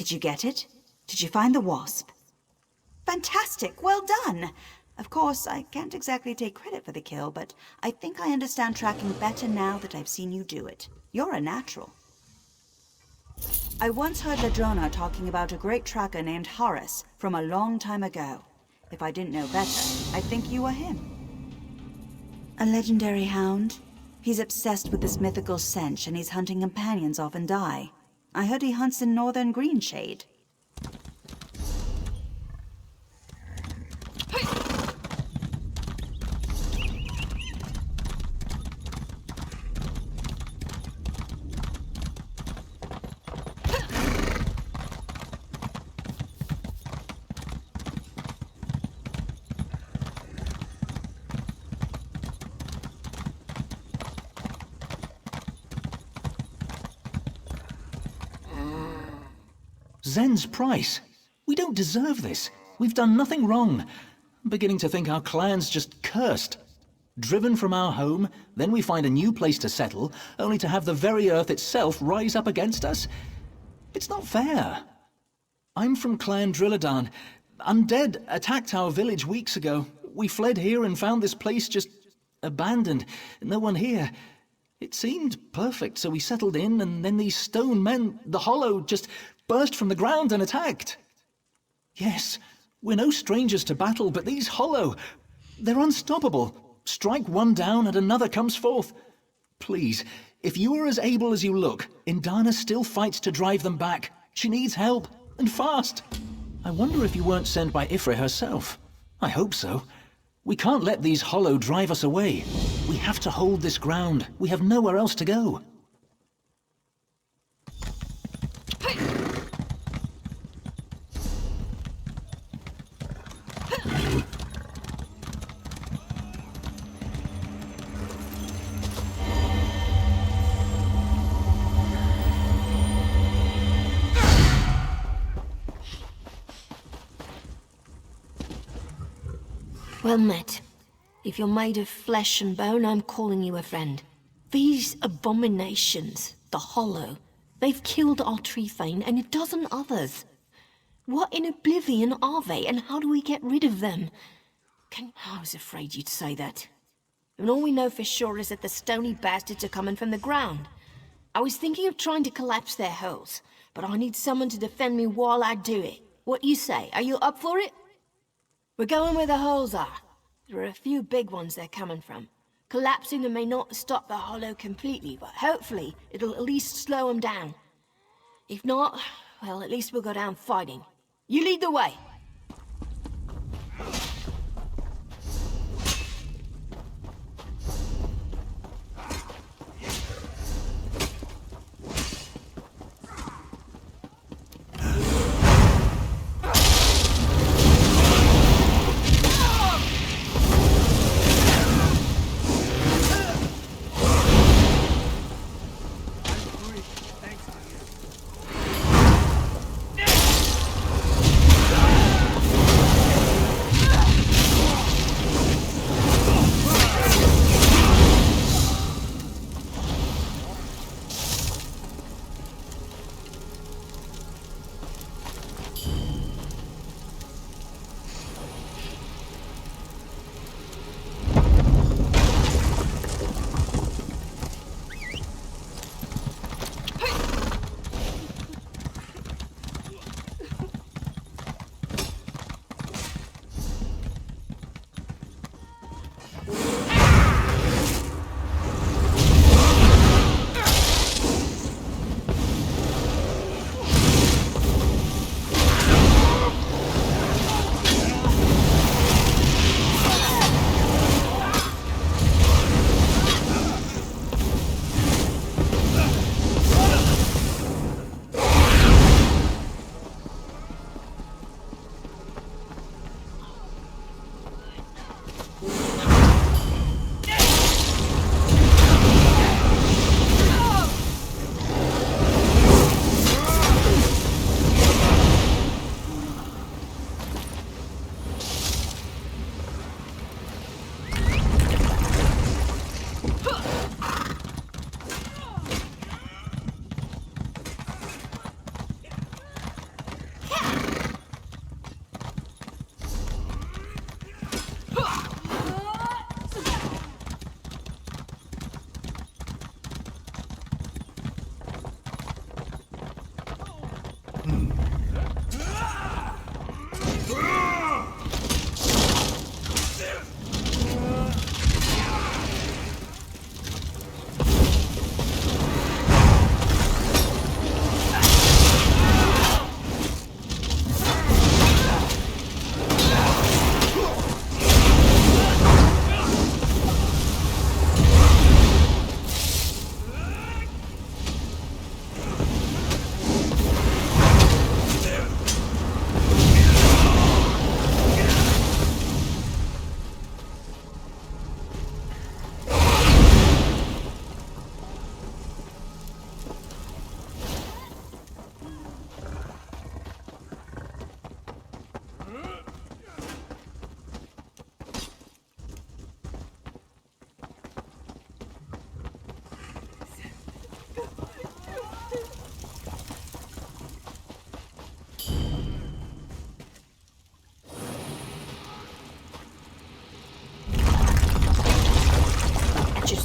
Speaker 1: Did you get it? Did you find the wasp? Fantastic! Well done! Of course, I can't exactly take credit for the kill, but I think I understand tracking better now that I've seen you do it. You're a natural. I once heard Ladrona talking about a great tracker named Horace from a long time ago. If I didn't know better, I think you were him. A legendary hound? He's obsessed with this mythical stench, and he's hunting companions often die. I heard he hunts in northern Greenshade.
Speaker 12: Zen's price. We don't deserve this. We've done nothing wrong. I'm beginning to think our clan's just cursed. Driven from our home, then we find a new place to settle, only to have the very earth itself rise up against us. It's not fair. I'm from Clan Drilladan. Undead attacked our village weeks ago. We fled here and found this place just abandoned. No one here. It seemed perfect, so we settled in, and then these stone men, the Hollow, just burst from the ground and attacked. Yes, we're no strangers to battle, but these Hollow, they're unstoppable. Strike one down and another comes forth. Please, if you are as able as you look, Indana still fights to drive them back. She needs help, and fast. I wonder if you weren't sent by Ifre herself. I hope so. We can't let these Hollow drive us away. We have to hold this ground. We have nowhere else to go.
Speaker 16: Well met. If you're made of flesh and bone, I'm calling you a friend. These abominations, the Hollow, they've killed our tree thane and a dozen others. What in oblivion are they, and how do we get rid of them? I was afraid you'd say that. And all we know for sure is that the stony bastards are coming from the ground. I was thinking of trying to collapse their holes, but I need someone to defend me while I do it. What you say? Are you up for it? We're going where the holes are. There are a few big ones they're coming from. Collapsing them may not stop the Hollow completely, but hopefully it'll at least slow them down. If not, well, at least we'll go down fighting. You lead the way.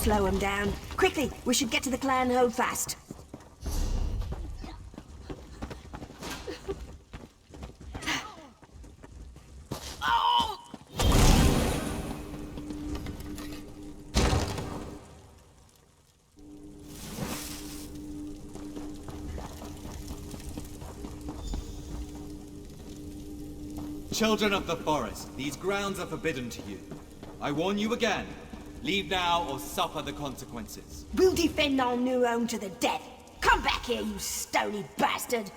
Speaker 16: slow him down. Quickly, we should get to the clan hold fast.
Speaker 17: Children of the forest, these grounds are forbidden to you. I warn you again. Leave now or suffer the consequences.
Speaker 16: We'll defend our new home to the death. Come back here, you stony bastard!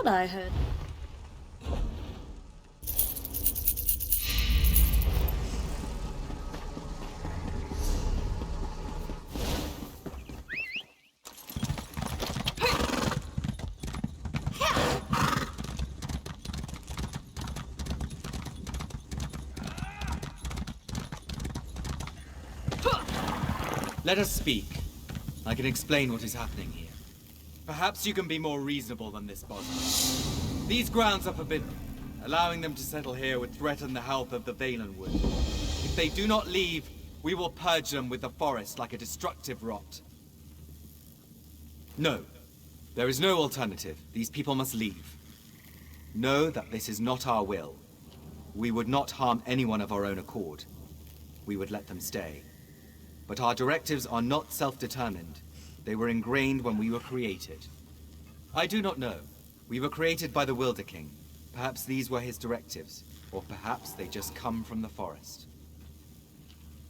Speaker 22: I heard.
Speaker 17: Let us speak. I can explain what is happening here. Perhaps you can be more reasonable than this, Bosma. These grounds are forbidden. Allowing them to settle here would threaten the health of the Valenwood. If they do not leave, we will purge them with the forest like a destructive rot. No. There is no alternative. These people must leave. Know that this is not our will. We would not harm anyone of our own accord. We would let them stay. But our directives are not self-determined. They were ingrained when we were created. I do not know. We were created by the Wilder King. Perhaps these were his directives, or perhaps they just come from the forest.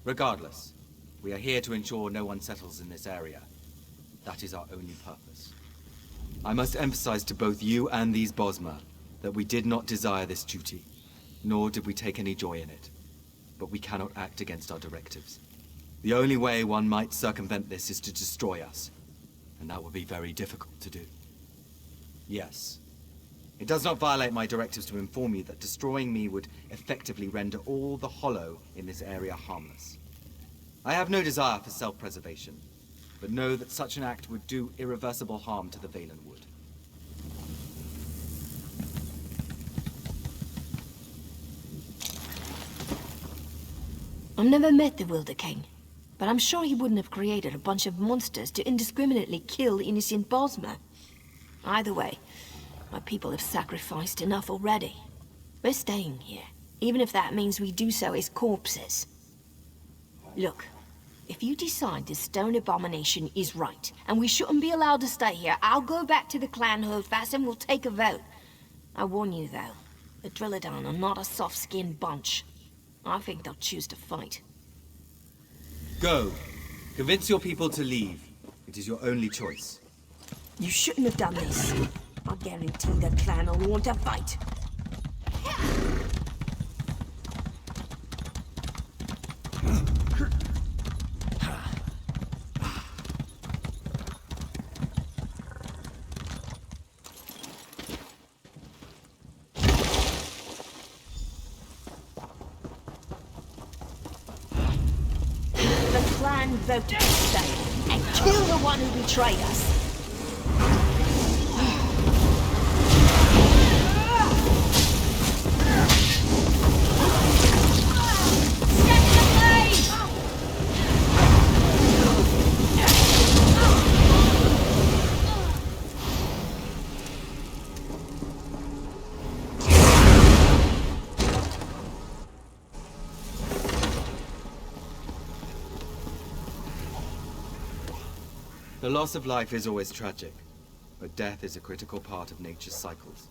Speaker 17: Regardless, we are here to ensure no one settles in this area. That is our only purpose. I must emphasize to both you and these Bosma that we did not desire this duty, nor did we take any joy in it. But we cannot act against our directives. The only way one might circumvent this is to destroy us, and that would be very difficult to do. Yes. It does not violate my directives to inform you that destroying me would effectively render all the hollow in this area harmless. I have no desire for self-preservation, but know that such an act would do irreversible harm to the Valenwood.
Speaker 16: I've never met the Wilder King, but I'm sure he wouldn't have created a bunch of monsters to indiscriminately kill innocent Bosma. Either way, my people have sacrificed enough already. We're staying here, even if that means we do so as corpses. Look, if you decide this stone abomination is right, and we shouldn't be allowed to stay here, I'll go back to the clan holdfast and we'll take a vote. I warn you, though, the Drilladan are not a soft-skinned bunch. I think they'll choose to fight.
Speaker 17: Go. Convince your people to leave. It is your only choice.
Speaker 16: You shouldn't have done this. I guarantee the clan will want to fight. The clan voted to stay and kill the one who betrayed us.
Speaker 17: The loss of life is always tragic, but death is a critical part of nature's cycles.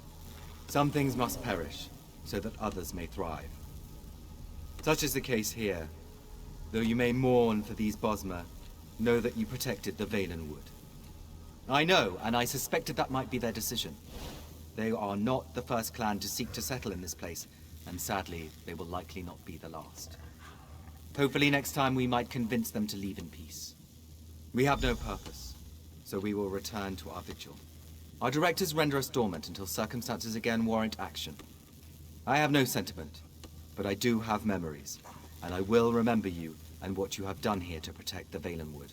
Speaker 17: Some things must perish, so that others may thrive. Such is the case here. Though you may mourn for these Bosmer, know that you protected the Valenwood. I know, and I suspected that might be their decision. They are not the first clan to seek to settle in this place, and sadly, they will likely not be the last. Hopefully next time we might convince them to leave in peace. We have no purpose, so we will return to our vigil. Our directors render us dormant until circumstances again warrant action. I have no sentiment, but I do have memories, and I will remember you and what you have done here to protect the Valenwood.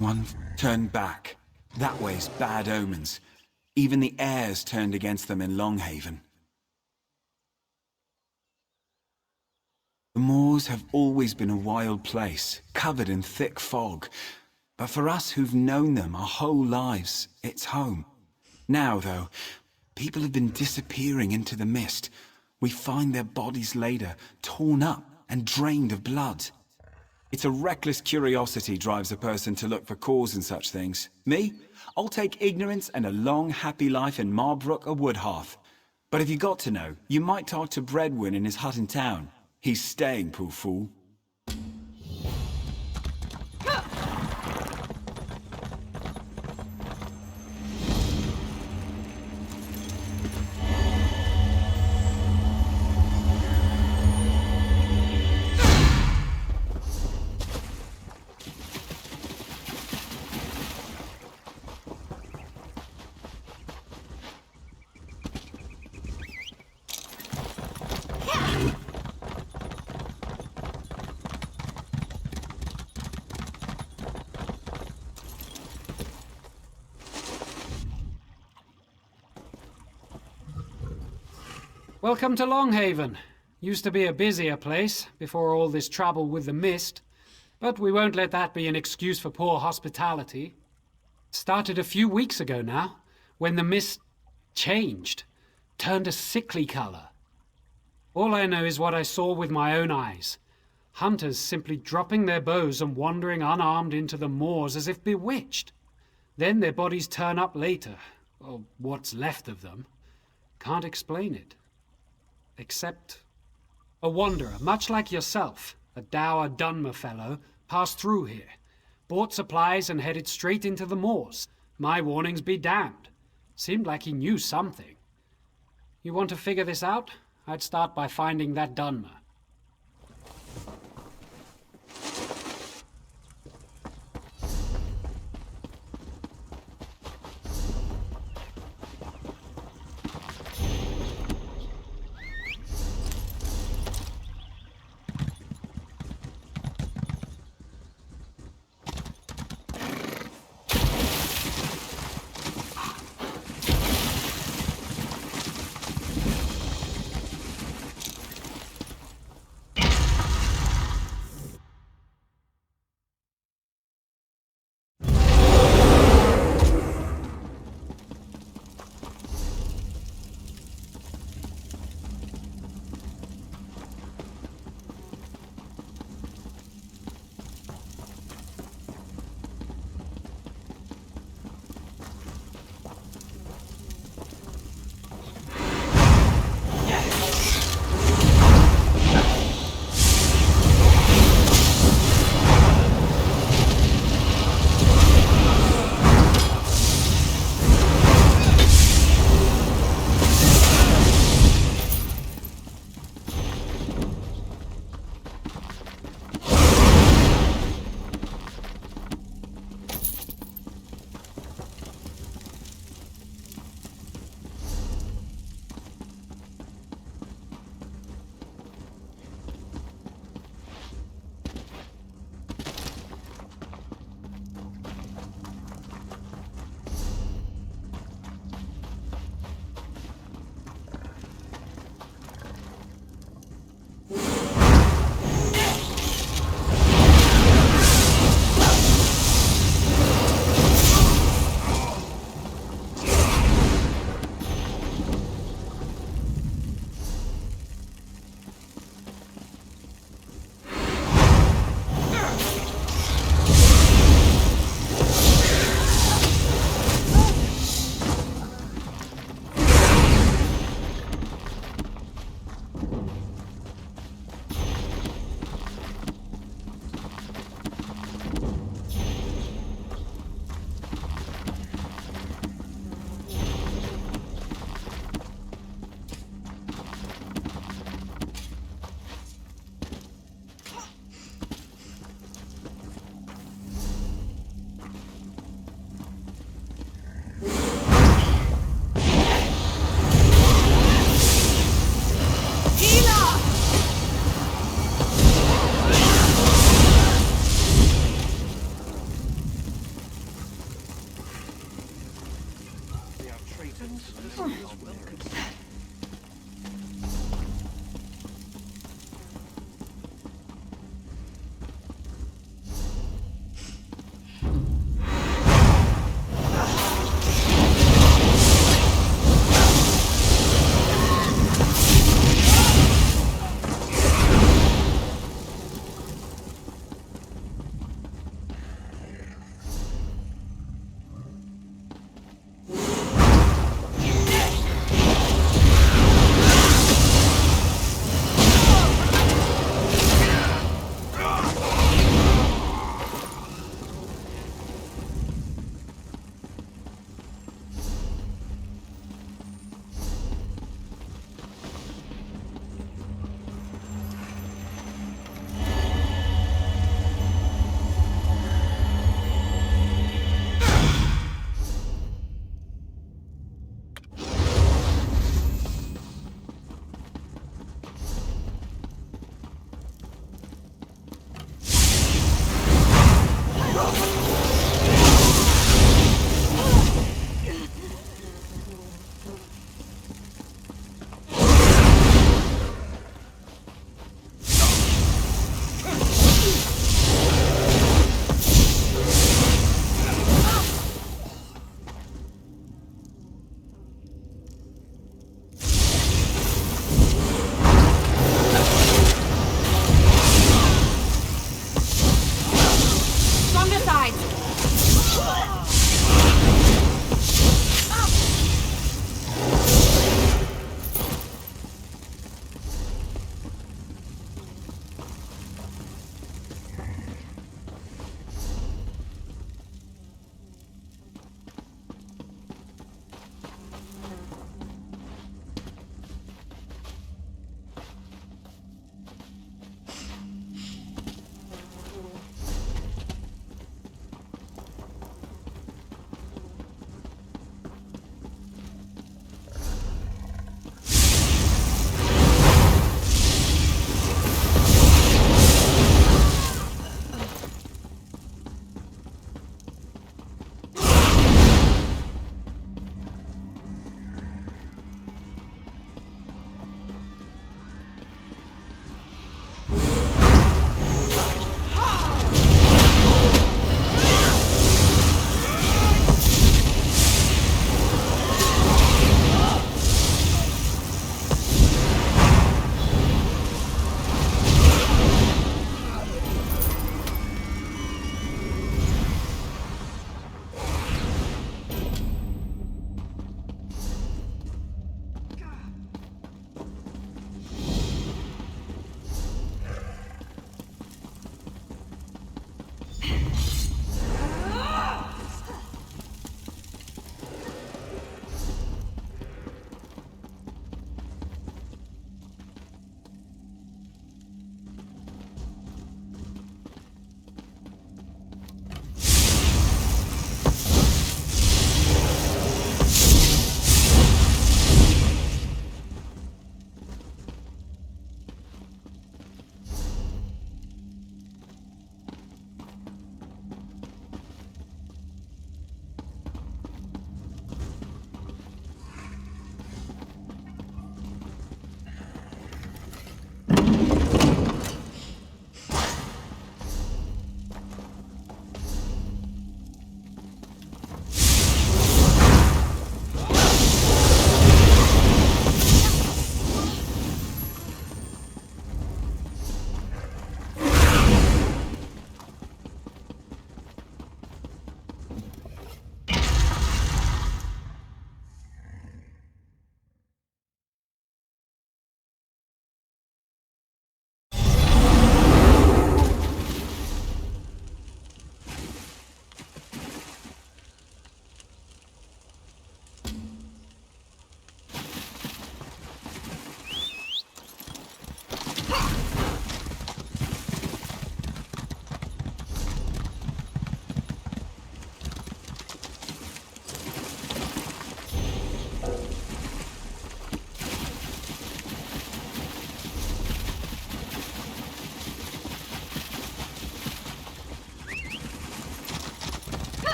Speaker 14: One turned back. That way's bad omens. Even the airs turned against them in Longhaven. The moors have always been a wild place, covered in thick fog. But for us who've known them our whole lives, it's home. Now, though, people have been disappearing into the mist. We find their bodies later, torn up and drained of blood. It's a reckless curiosity drives a person to look for cause in such things. Me? I'll take ignorance and a long, happy life in Marbrook or Woodhearth. But if you got to know, you might talk to Breton in his hut in town. He's staying, poor fool.
Speaker 7: Welcome to Longhaven. Used to be a busier place before all this trouble with the mist, but we won't let that be an excuse for poor hospitality. It started a few weeks ago now, when the mist changed, turned a sickly color. All I know is what I saw with my own eyes. Hunters simply dropping their bows and wandering unarmed into the moors as if bewitched. Then their bodies turn up later, or what's left of them. Can't explain it. Except a wanderer, much like yourself, a dour Dunmer fellow, passed through here, bought supplies and headed straight into the moors. My warnings be damned. Seemed like he knew something. You want to figure this out? I'd start by finding that Dunmer.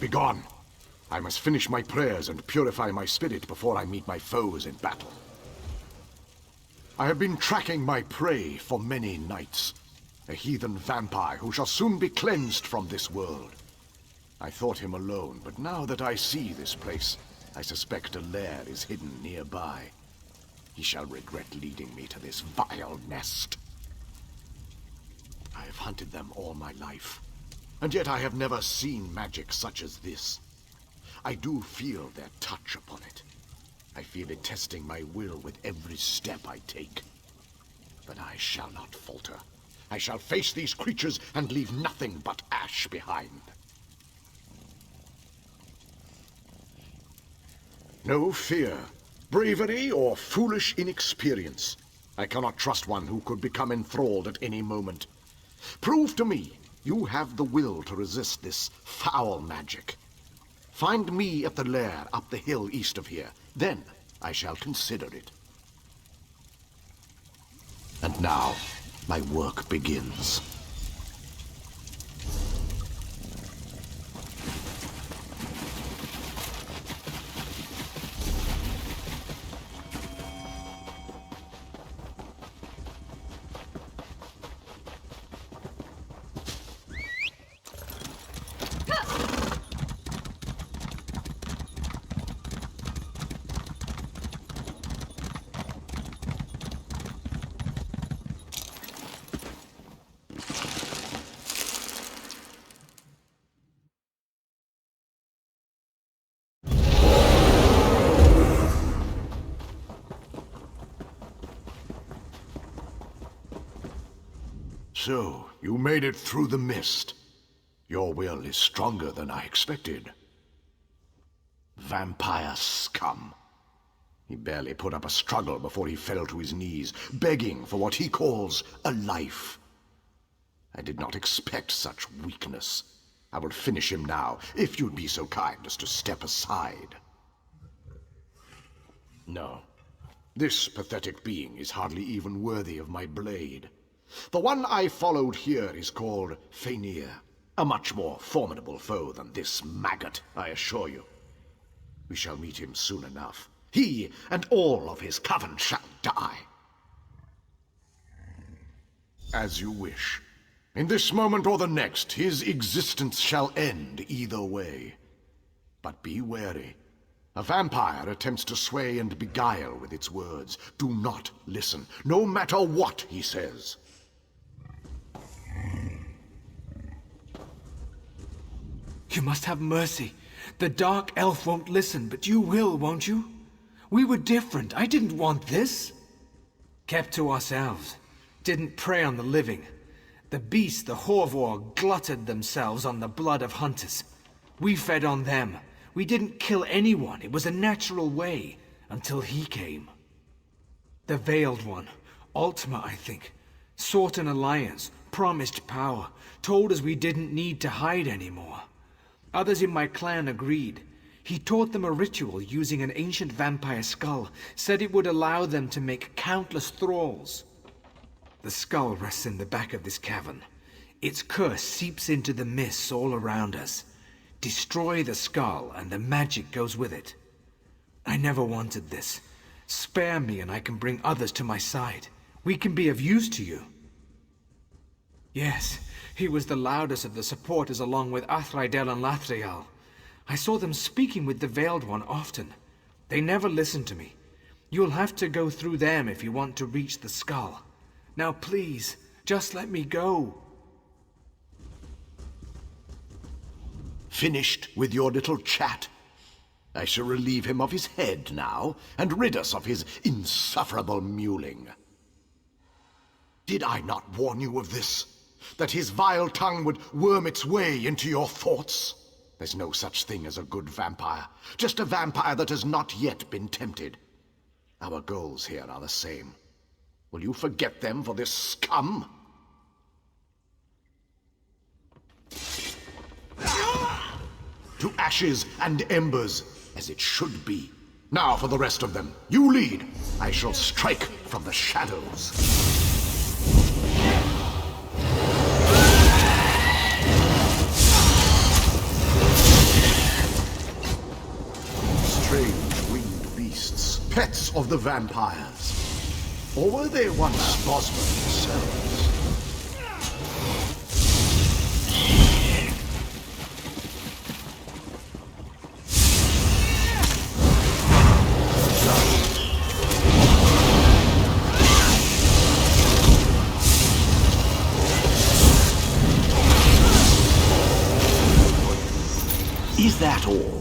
Speaker 10: begone. I must finish my prayers and purify my spirit before I meet my foes in battle. I have been tracking my prey for many nights. A heathen vampire who shall soon be cleansed from this world. I thought him alone, but now that I see this place, I suspect a lair is hidden nearby. He shall regret leading me to this vile nest. I have hunted them all my life, and yet I have never seen magic such as this. I do feel their touch upon it. I feel it testing my will with every step I take. But I shall not falter. I shall face these creatures and leave nothing but ash behind. No fear, bravery, or foolish inexperience. I cannot trust one who could become enthralled at any moment. Prove to me you have the will to resist this foul magic. Find me at the lair up the hill east of here. Then I shall consider it. And now, my work begins. So, you made it through the mist. Your will is stronger than I expected. Vampire scum. He barely put up a struggle before he fell to his knees, begging for what he calls a life. I did not expect such weakness. I will finish him now, if you'd be so kind as to step aside. No. This pathetic being is hardly even worthy of my blade. The one I followed here is called Fenir, a much more formidable foe than this maggot, I assure you. We shall meet him soon enough. He and all of his coven shall die. As you wish. In this moment or the next, his existence shall end either way. But be wary. A vampire attempts to sway and beguile with its words. Do not listen, no matter what he says.
Speaker 19: You must have mercy. The Dark Elf won't listen, but you will, won't you? We were different. I didn't want this. Kept to ourselves. Didn't prey on the living. The beasts, the Horvor, glutted themselves on the blood of hunters. We fed on them. We didn't kill anyone. It was a natural way, until he came. The Veiled One, Ultima, I think, sought an alliance, promised power, told us we didn't need to hide anymore. Others in my clan agreed. He taught them a ritual using an ancient vampire skull, said it would allow them to make countless thralls. The skull rests in the back of this cavern. Its curse seeps into the mists all around us. Destroy the skull, and the magic goes with it. I never wanted this. Spare me, and I can bring others to my side. We can be of use to you. Yes, he was the loudest of the supporters along with Athraidel and Lathriel. I saw them speaking with the Veiled One often. They never listened to me. You'll have to go through them if you want to reach the skull. Now please, just let me go.
Speaker 10: Finished with your little chat? I shall relieve him of his head now, and rid us of his insufferable mewling. Did I not warn you of this? That his vile tongue would worm its way into your thoughts? There's no such thing as a good vampire. Just a vampire that has not yet been tempted. Our goals here are the same. Will you forget them for this scum? To ashes and embers, as it should be. Now for the rest of them. You lead. I shall strike from the shadows.
Speaker 15: pets of the vampires? Or were they once Bosmer themselves?
Speaker 12: Is that all?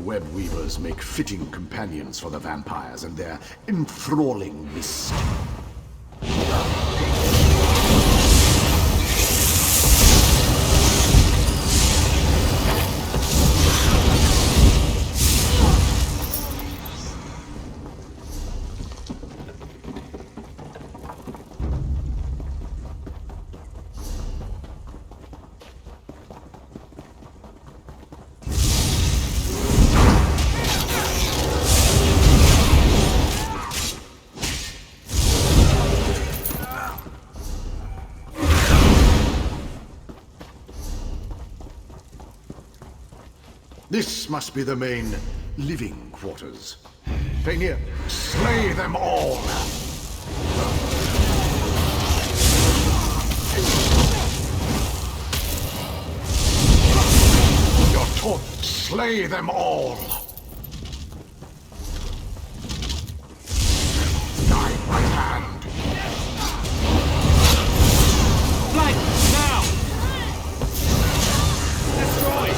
Speaker 15: Web weavers make fitting companions for the vampires and their enthralling mist. This must be the main living quarters. Fenir, slay them all! Your taunt, slay them all! Die by hand!
Speaker 19: Flank, now! Destroy!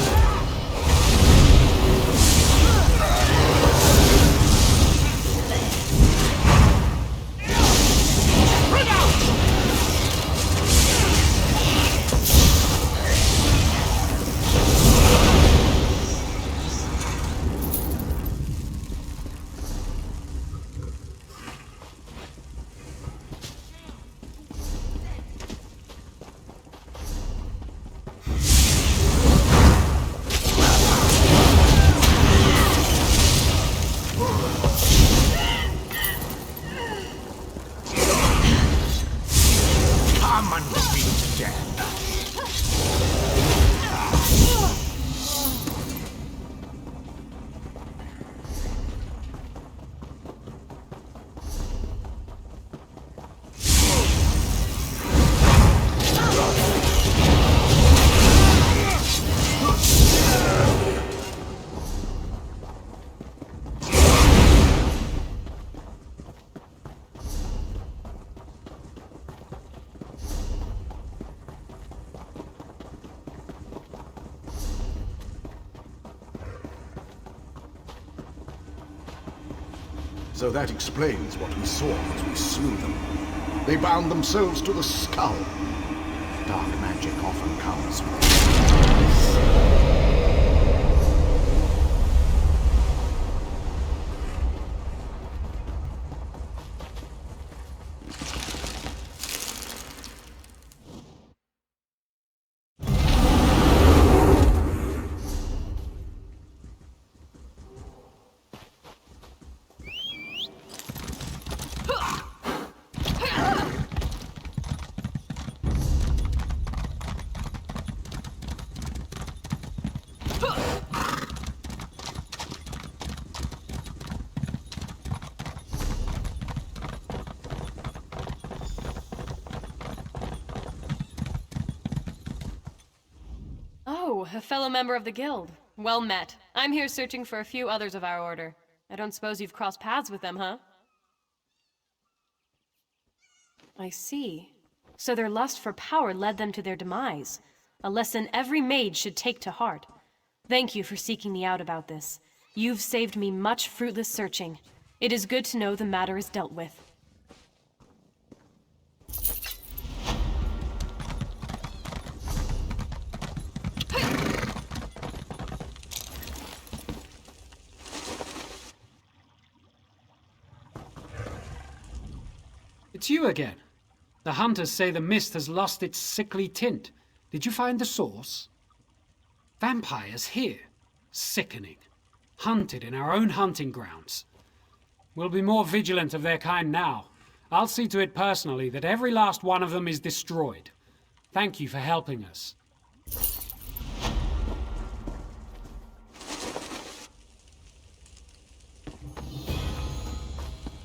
Speaker 15: so that explains what we saw as we slew them. They bound themselves to the skull. Dark magic often comes with
Speaker 9: Oh, a fellow member of the guild. Well met. I'm here searching for a few others of our order. I don't suppose you've crossed paths with them, huh? I see. So their lust for power led them to their demise. A lesson every mage should take to heart. Thank you for seeking me out about this. You've saved me much fruitless searching. It is good to know the matter is dealt with.
Speaker 7: It's you again. The hunters say the mist has lost its sickly tint. Did you find the source? Vampires here. Sickening. Hunted in our own hunting grounds. We'll be more vigilant of their kind now. I'll see to it personally that every last one of them is destroyed. Thank you for helping us.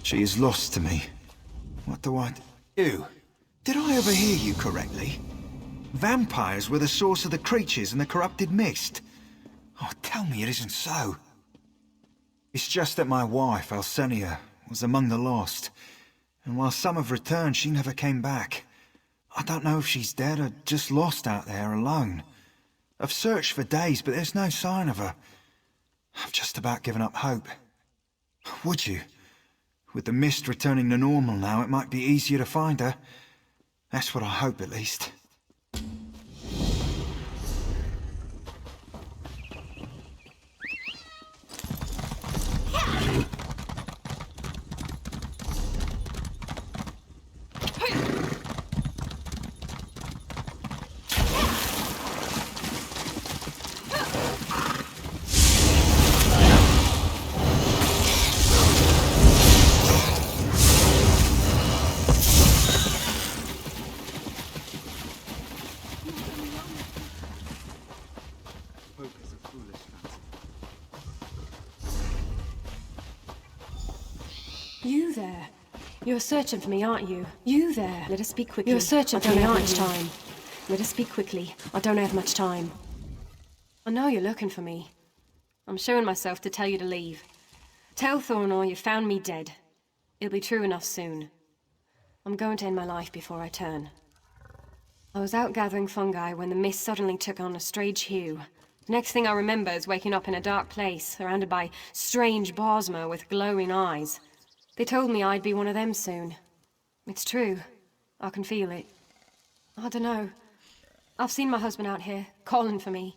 Speaker 11: She is lost to me. What do I do? Did I overhear you correctly? Vampires were the source of the creatures in the corrupted mist. Oh, tell me it isn't so. It's just that my wife, Alcenia, was among the lost. And while some have returned, she never came back. I don't know if she's dead or just lost out there alone. I've searched for days, but there's no sign of her. I've just about given up hope. Would you? With the mist returning to normal now, it might be easier to find her. That's what I hope, at least.
Speaker 22: You there. You're searching for me, aren't you? You there. Let us speak quickly.
Speaker 9: You're searching for me, aren't you?
Speaker 22: time. Let us speak quickly. I don't have much time.
Speaker 9: I know you're looking for me. I'm showing myself to tell you to leave. Tell Thornor you found me dead. It'll be true enough soon. I'm going to end my life before I turn. I was out gathering fungi when the mist suddenly took on a strange hue. The next thing I remember is waking up in a dark place, surrounded by strange bosmer with glowing eyes. They told me I'd be one of them soon. It's true. I can feel it. I don't know. I've seen my husband out here, calling for me.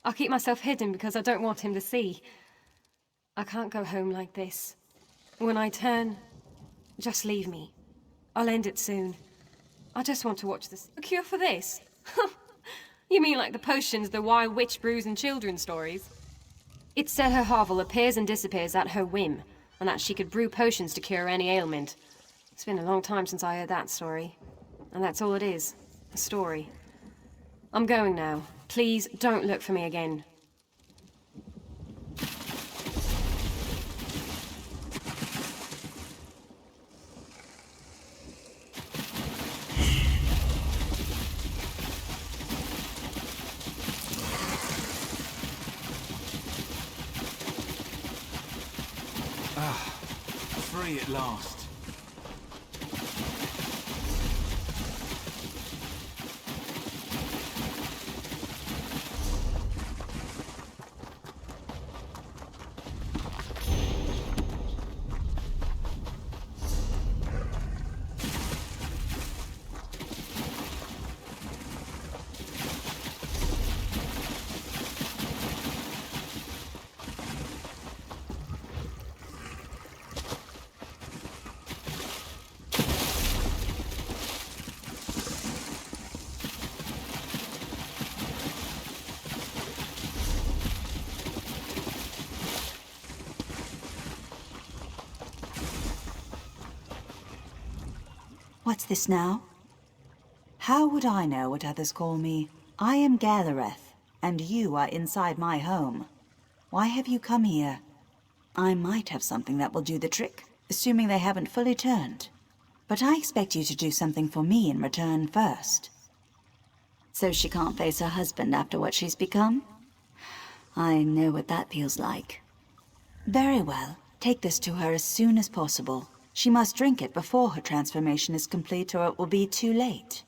Speaker 9: I keep myself hidden because I don't want him to see. I can't go home like this. When I turn, just leave me. I'll end it soon. I just want to watch this. A cure for this? You mean like the potions the wild witch brews in children's stories? It's said her hovel appears and disappears at her whim, and that she could brew potions to cure any ailment. It's been a long time since I heard that story. And that's all it is. A story. I'm going now. Please don't look for me again.
Speaker 14: Free at last.
Speaker 1: What's this now? How would I know what others call me? I am Gathereth, and you are inside my home. Why have you come here? I might have something that will do the trick, assuming they haven't fully turned. But I expect you to do something for me in return first. So she can't face her husband after what she's become? I know what that feels like. Very well. Take this to her as soon as possible. She must drink it before her transformation is complete, or it will be too late.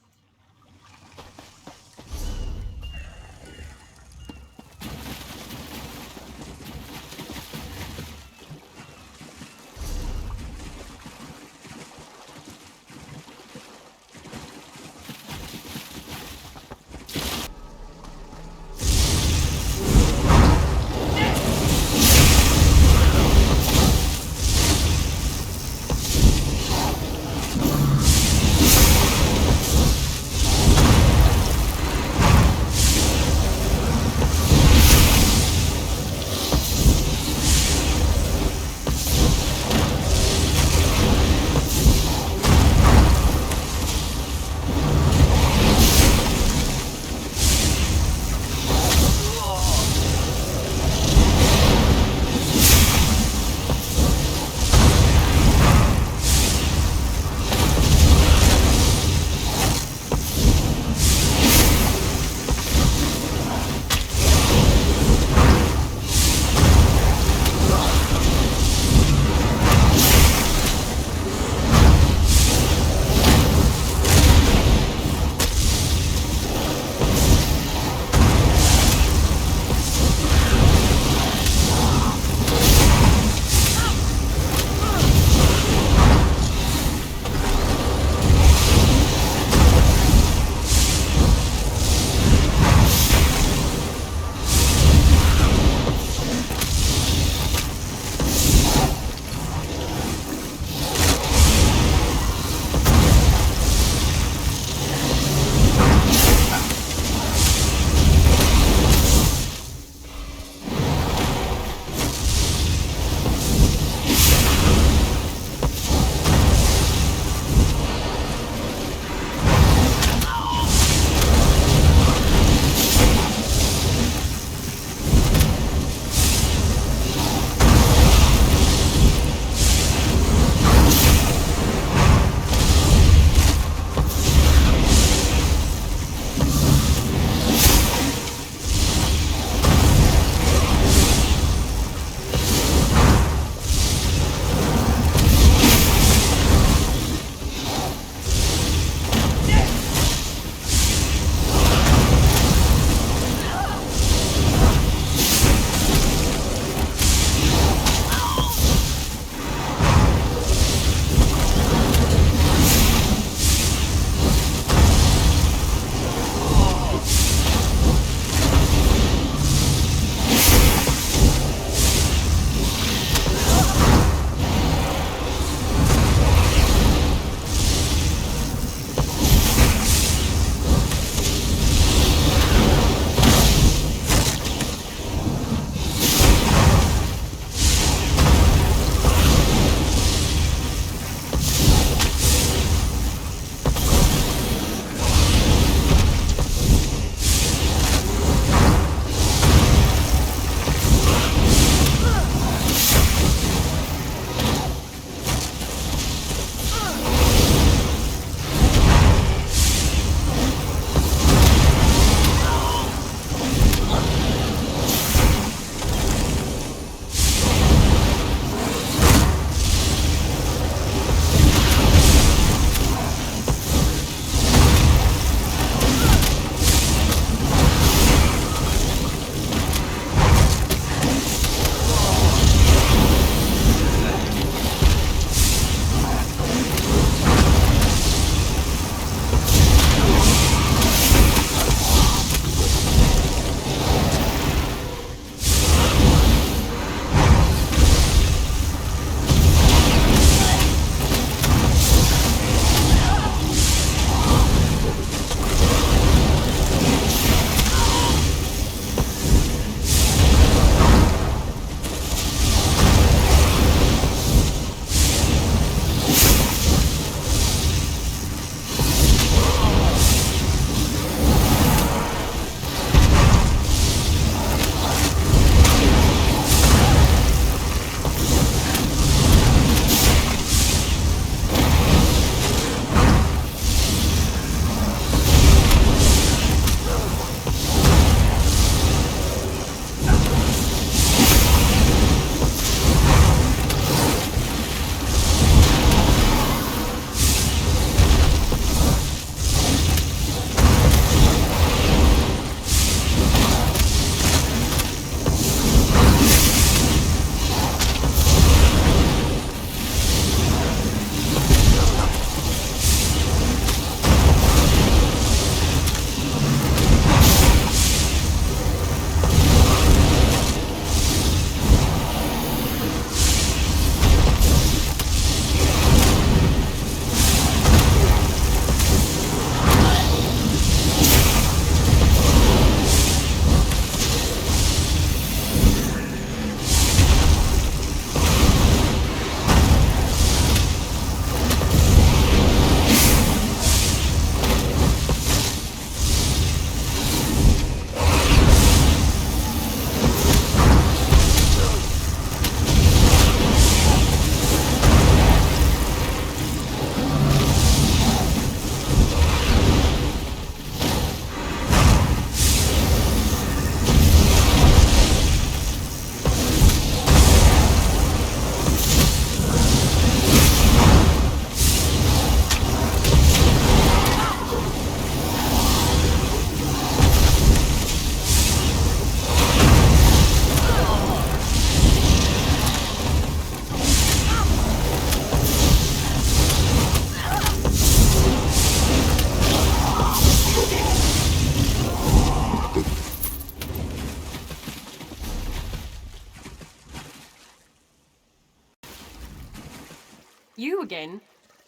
Speaker 9: You again?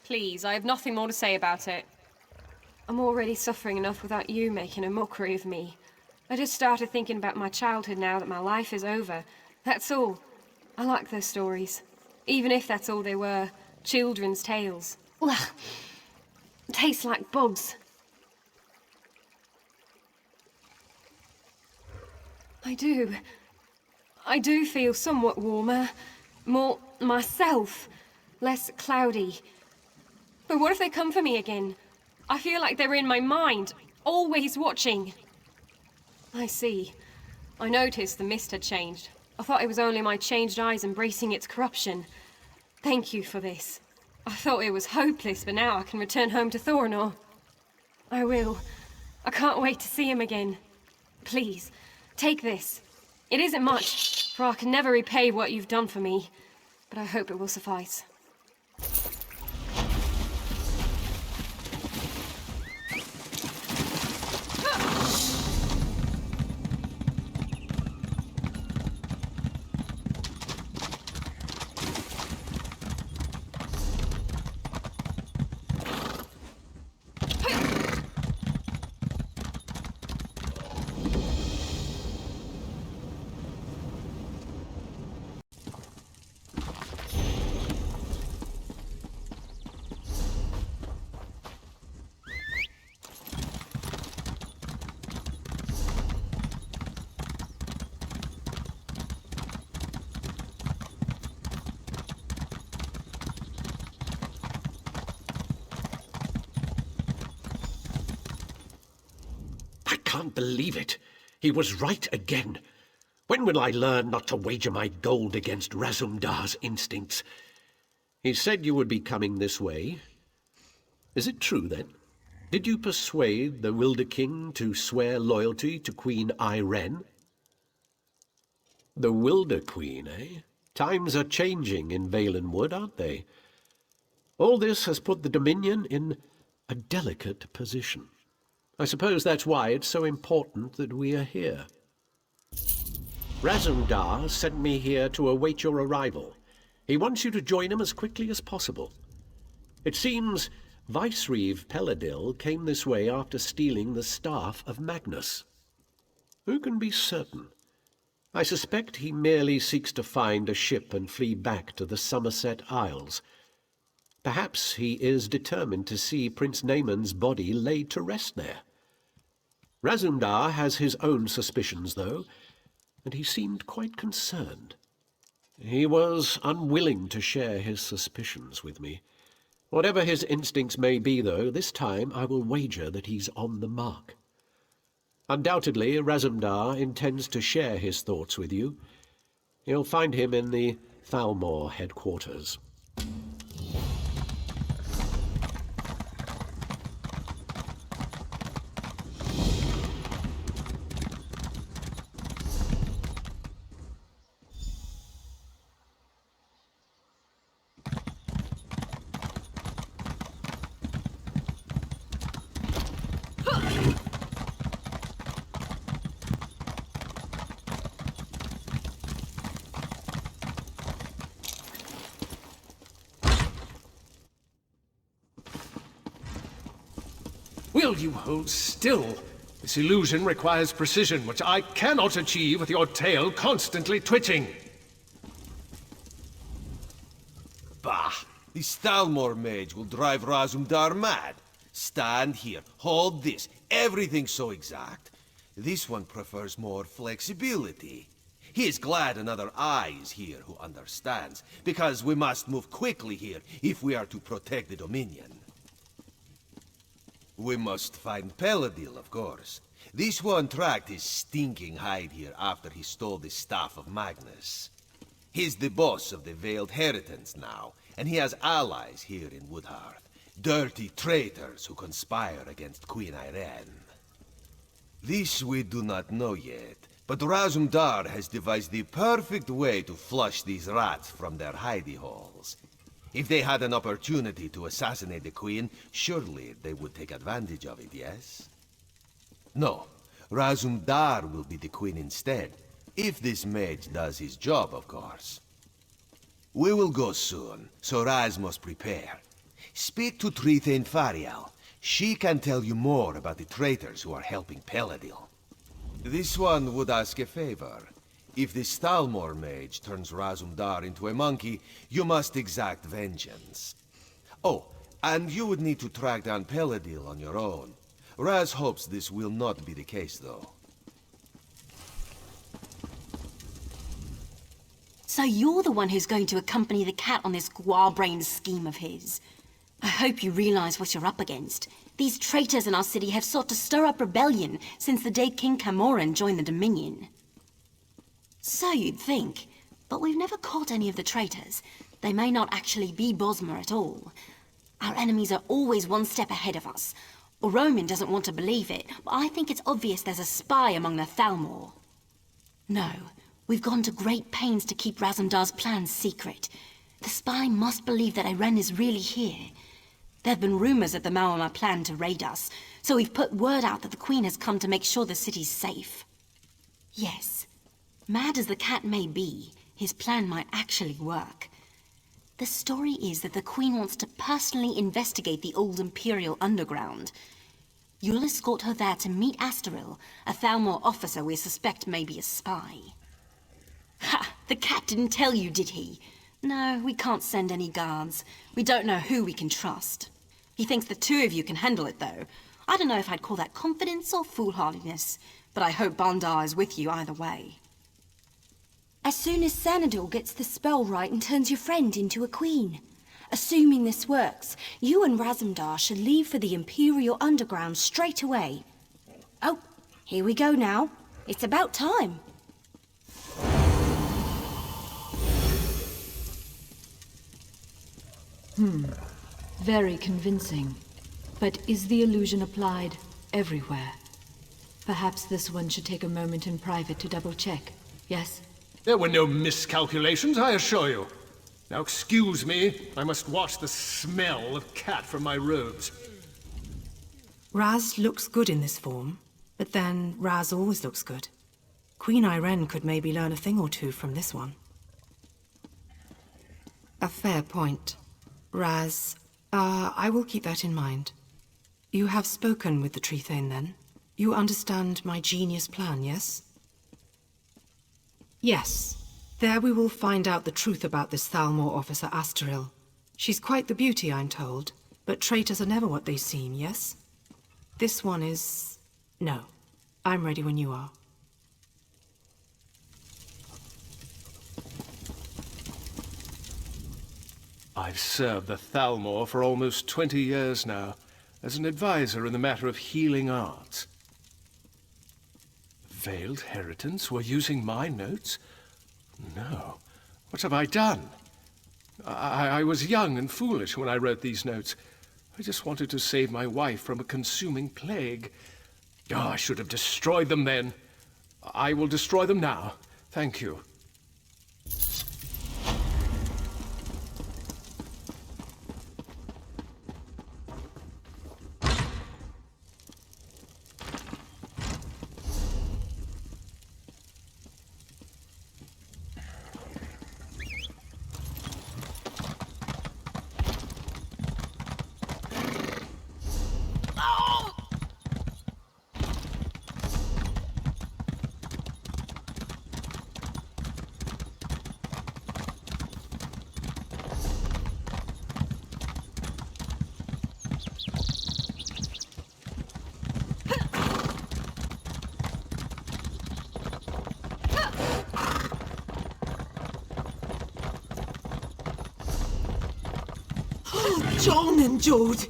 Speaker 9: Please, I have nothing more to say about it. I'm already suffering enough without you making a mockery of me. I just started thinking about my childhood now that my life is over. That's all. I like those stories. Even if that's all they were. Children's tales. Ugh. Tastes like bugs. I do feel somewhat warmer. More myself. Less cloudy. But what if they come for me again? I feel like they're in my mind, always watching. I see. I noticed the mist had changed. I thought it was only my changed eyes embracing its corruption. Thank you for this. I thought it was hopeless, but now I can return home to Thorinor. I will. I can't wait to see him again. Please, take this. It isn't much, for I can never repay what you've done for me, but I hope it will suffice.
Speaker 4: I can't believe it. He was right again. When will I learn not to wager my gold against Razumdar's instincts? He said you would be coming this way. Is it true, then? Did you persuade the Wilder King to swear loyalty to Queen Irene? The Wilder Queen, eh? Times are changing in Valenwood, aren't they? All this has put the Dominion in a delicate position. I suppose that's why it's so important that we are here. Razumdar sent me here to await your arrival. He wants you to join him as quickly as possible. It seems Vicereeve Peladil came this way after stealing the staff of Magnus. Who can be certain? I suspect he merely seeks to find a ship and flee back to the Somerset Isles. Perhaps he is determined to see Prince Naaman's body laid to rest there. Razumdar has his own suspicions, though, and he seemed quite concerned. He was unwilling to share his suspicions with me. Whatever his instincts may be, though, this time I will wager that he's on the mark. Undoubtedly, Razumdar intends to share his thoughts with you. You'll find him in the Thalmor headquarters.
Speaker 20: Will you hold still? This illusion requires precision, which I cannot achieve with your tail constantly twitching.
Speaker 13: Bah! The Stalmor mage will drive Razumdar mad. Stand here, hold this, everything's so exact. This one prefers more flexibility. He is glad another eye is here who understands, because we must move quickly here if we are to protect the Dominion. We must find Peladil, of course. This one tracked his stinking hide here after he stole the staff of Magnus. He's the boss of the Veiled Heritance now, and he has allies here in Woodhearth. Dirty traitors who conspire against Queen Irene. This we do not know yet, but Razumdar has devised the perfect way to flush these rats from their hidey holes. If they had an opportunity to assassinate the Queen, surely they would take advantage of it, yes? No, Razumdar will be the Queen instead, if this mage does his job, of course. We will go soon, so Raz must prepare. Speak to Trithane Farial. She can tell you more about the traitors who are helping Peladil. This one would ask a favor. If the Stalmor mage turns Razumdar into a monkey, you must exact vengeance. Oh, and you would need to track down Peladil on your own. Raz hopes this will not be the case, though.
Speaker 5: So you're the one who's going to accompany the cat on this guar-brained scheme of his. I hope you realize what you're up against. These traitors in our city have sought to stir up rebellion since the day King Camoran joined the Dominion. So you'd think, but we've never caught any of the traitors. They may not actually be Bosmer at all. Our enemies are always one step ahead of us. Roman doesn't want to believe it, but I think it's obvious there's a spy among the Thalmor. No, we've gone to great pains to keep Razumdar's plans secret. The spy must believe that Eren is really here. There have been rumors that the Maorma plan to raid us, so we've put word out that the Queen has come to make sure the city's safe. Yes, mad as the cat may be, his plan might actually work. The story is that the Queen wants to personally investigate the old Imperial underground. You'll escort her there to meet Astaril, a Thalmor officer we suspect may be a spy. Ha! The cat didn't tell you, did he? No, we can't send any guards. We don't know who we can trust. He thinks the two of you can handle it, though. I don't know if I'd call that confidence or foolhardiness, but I hope Bandar is with you either way.
Speaker 16: As soon as Xanador gets the spell right and turns your friend into a queen. Assuming this works, you and Razumdar should leave for the Imperial Underground straight away. Oh, here we go now. It's about time.
Speaker 21: Very convincing. But is the illusion applied everywhere? Perhaps this one should take a moment in private to double-check, yes?
Speaker 20: There were no miscalculations, I assure you. Now excuse me, I must wash the smell of cat from my robes.
Speaker 23: Raz looks good in this form, but then Raz always looks good. Queen Irene could maybe learn a thing or two from this one. A fair point. Raz, I will keep that in mind. You have spoken with the Trithane, then? You understand my genius plan, yes? Yes. There we will find out the truth about this Thalmor officer Astaril. She's quite the beauty, I'm told, but traitors are never what they seem, yes? This one is... no. I'm ready when you are.
Speaker 20: I've served the Thalmor for almost 20 years now, as an advisor in the matter of healing arts. Veiled Heritants were using my notes? No. What have I done? I was young and foolish when I wrote these notes. I just wanted to save my wife from a consuming plague. Oh, I should have destroyed them then. I will destroy them now. Thank you.
Speaker 24: John and Jode!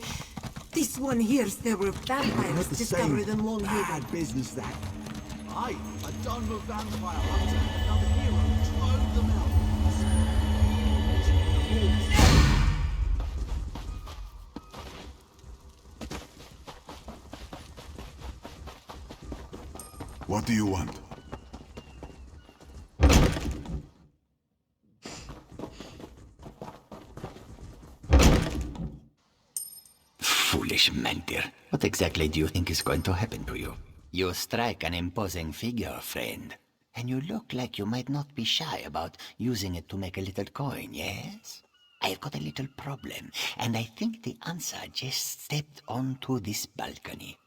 Speaker 24: This one hears there were vampires discovered in Long Haven.
Speaker 25: Bad business, that. Aye, a done with vampire hunter. Now the hero drove them out.
Speaker 26: What do you want?
Speaker 12: Foolish mentir. What exactly do you think is going to happen to you? You strike an imposing figure, friend.
Speaker 2: And you look like you might not be shy about using it to make a little coin, yes? I've got a little problem, and I think the answer just stepped onto this balcony.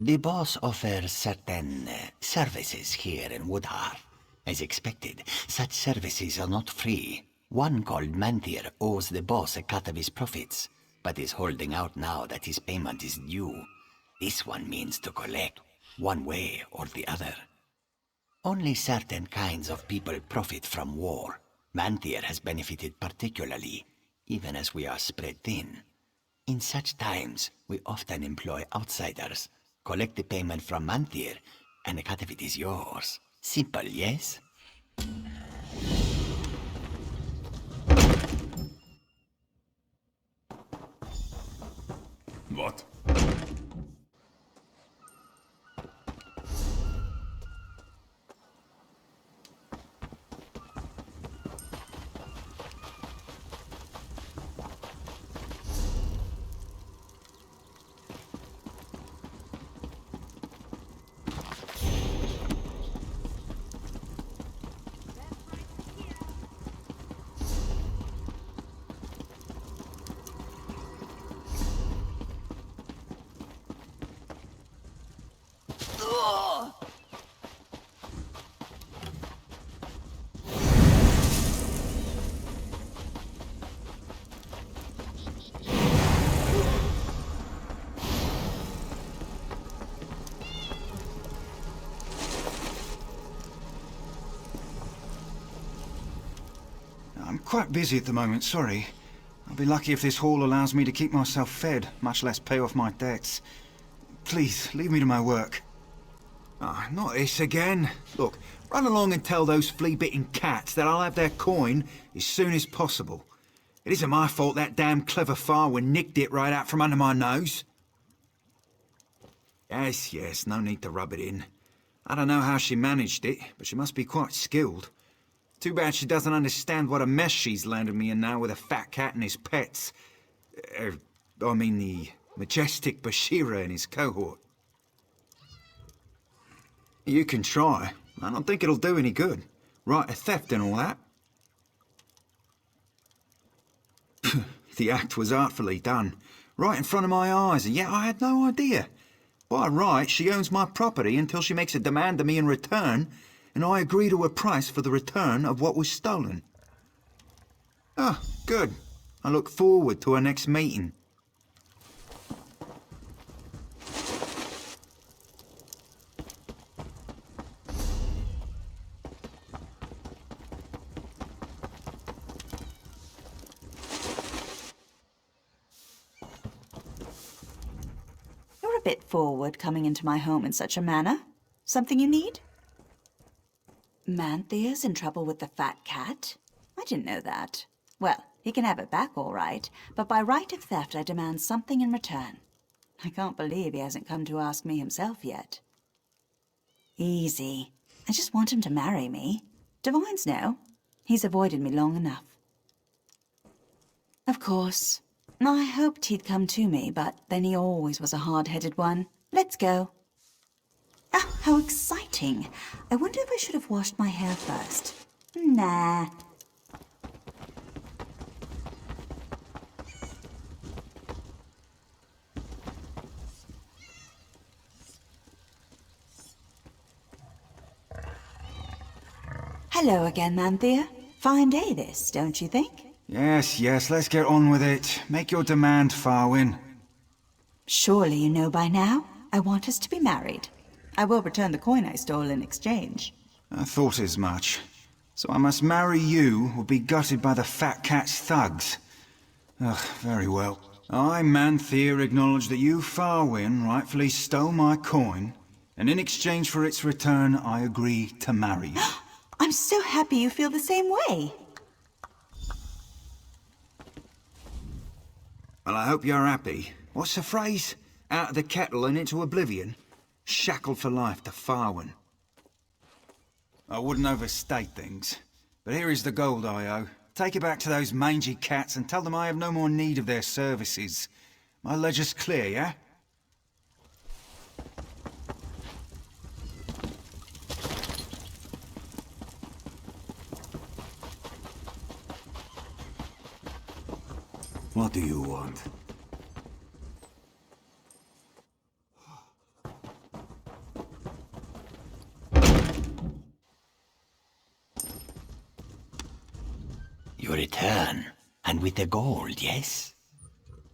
Speaker 2: The boss offers certain services here in Woodhar. As expected, such services are not free. One called Mantir owes the boss a cut of his profits, but is holding out now that his payment is due. This one means to collect, one way or the other. Only certain kinds of people profit from war. Mantir has benefited particularly, even as we are spread thin. In such times, we often employ outsiders. Collect the payment from Mantir, and a cut of it is yours. Simple, yes?
Speaker 14: What? I'm quite busy at the moment, sorry. I'll be lucky if this hall allows me to keep myself fed, much less pay off my debts. Please, leave me to my work. Ah, not this again. Look, run along and tell those flea-bitten cats that I'll have their coin as soon as possible. It isn't my fault that damn clever Farwin nicked it right out from under my nose. Yes, no need to rub it in. I don't know how she managed it, but she must be quite skilled. Too bad she doesn't understand what a mess she's landed me in now with a fat cat and his pets. I mean the majestic Bashira and his cohort. You can try. I don't think it'll do any good. Right, a theft and all that. The act was artfully done. Right in front of my eyes, and yet I had no idea. By right, she owns my property until she makes a demand of me in return, and I agree to a price for the return of what was stolen. Ah, good. I look forward to our next meeting.
Speaker 1: You're a bit forward coming into my home in such a manner. Something you need? Manthir's in trouble with the fat cat? I didn't know that. Well, he can have it back all right, but by right of theft I demand something in return. I can't believe he hasn't come to ask me himself yet. Easy. I just want him to marry me. Divines know. He's avoided me long enough. Of course. I hoped he'd come to me, but then he always was a hard-headed one. Let's go. Ah, how exciting. I wonder if I should have washed my hair first. Nah. Hello again, Manthir. Fine day this, don't you think?
Speaker 14: Yes, let's get on with it. Make your demand, Farwin.
Speaker 1: Surely you know by now. I want us to be married. I will return the coin I stole in exchange.
Speaker 14: I thought as much. So I must marry you or be gutted by the fat cat's thugs. Ugh, very well. I, Manthir, acknowledge that you, Farwin, rightfully stole my coin, and in exchange for its return, I agree to marry you.
Speaker 1: I'm so happy you feel the same way.
Speaker 14: Well, I hope you're happy. What's the phrase? Out of the kettle and into oblivion? Shackled for life to Farwin. I wouldn't overstate things, but here is the gold I owe. Take it back to those mangy cats and tell them I have no more need of their services. My ledger's clear, yeah?
Speaker 11: What do you want?
Speaker 2: You return, and with the gold, yes?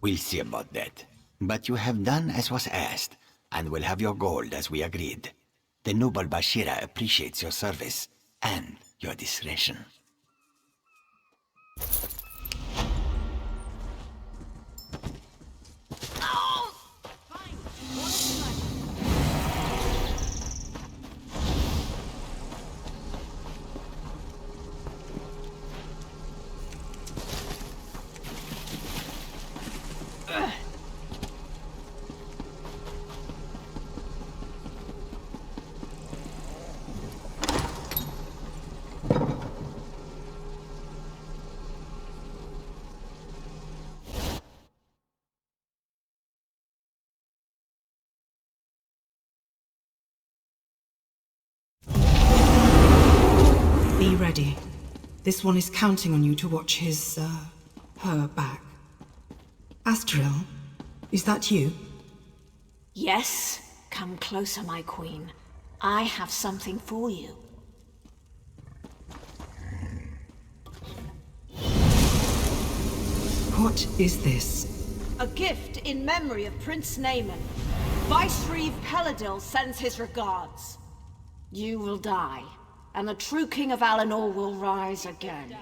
Speaker 2: We'll see about that. But you have done as was asked, and will have your gold as we agreed. The noble Bashira appreciates your service, and your discretion.
Speaker 23: Be ready. This one is counting on you to watch her back. Astril, is that you?
Speaker 1: Yes, come closer, my queen. I have something for you.
Speaker 23: What is this?
Speaker 1: A gift in memory of Prince Naaman. Vicereeve Peladil sends his regards. You will die, and the true King of Alinor will rise again.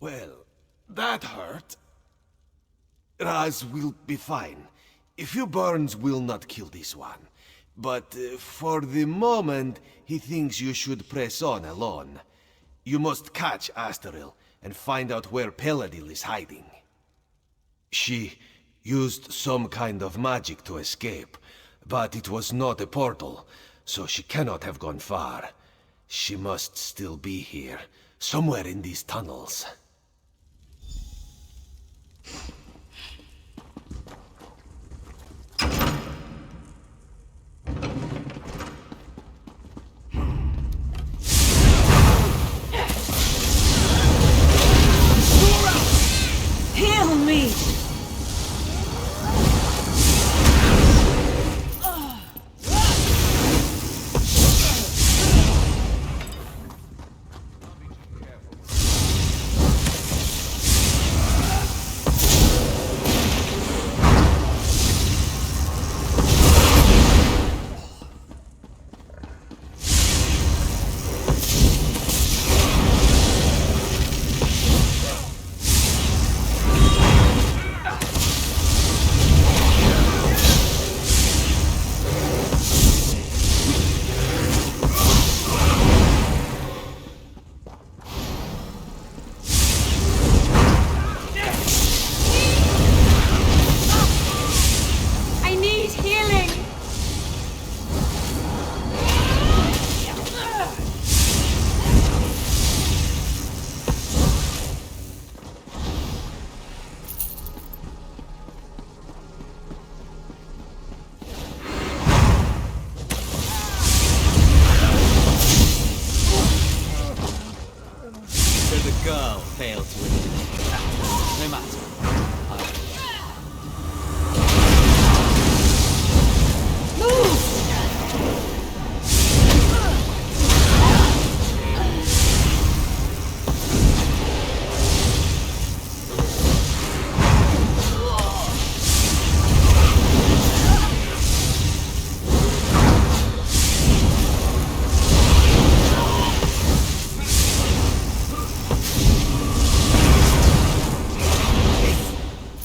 Speaker 13: Well, that hurt. Raz will be fine. A few burns will not kill this one. But for the moment, he thinks you should press on alone. You must catch Astril and find out where Peladil is hiding. She used some kind of magic to escape, but it was not a portal, so she cannot have gone far. She must still be here, somewhere in these tunnels.
Speaker 1: Heal me!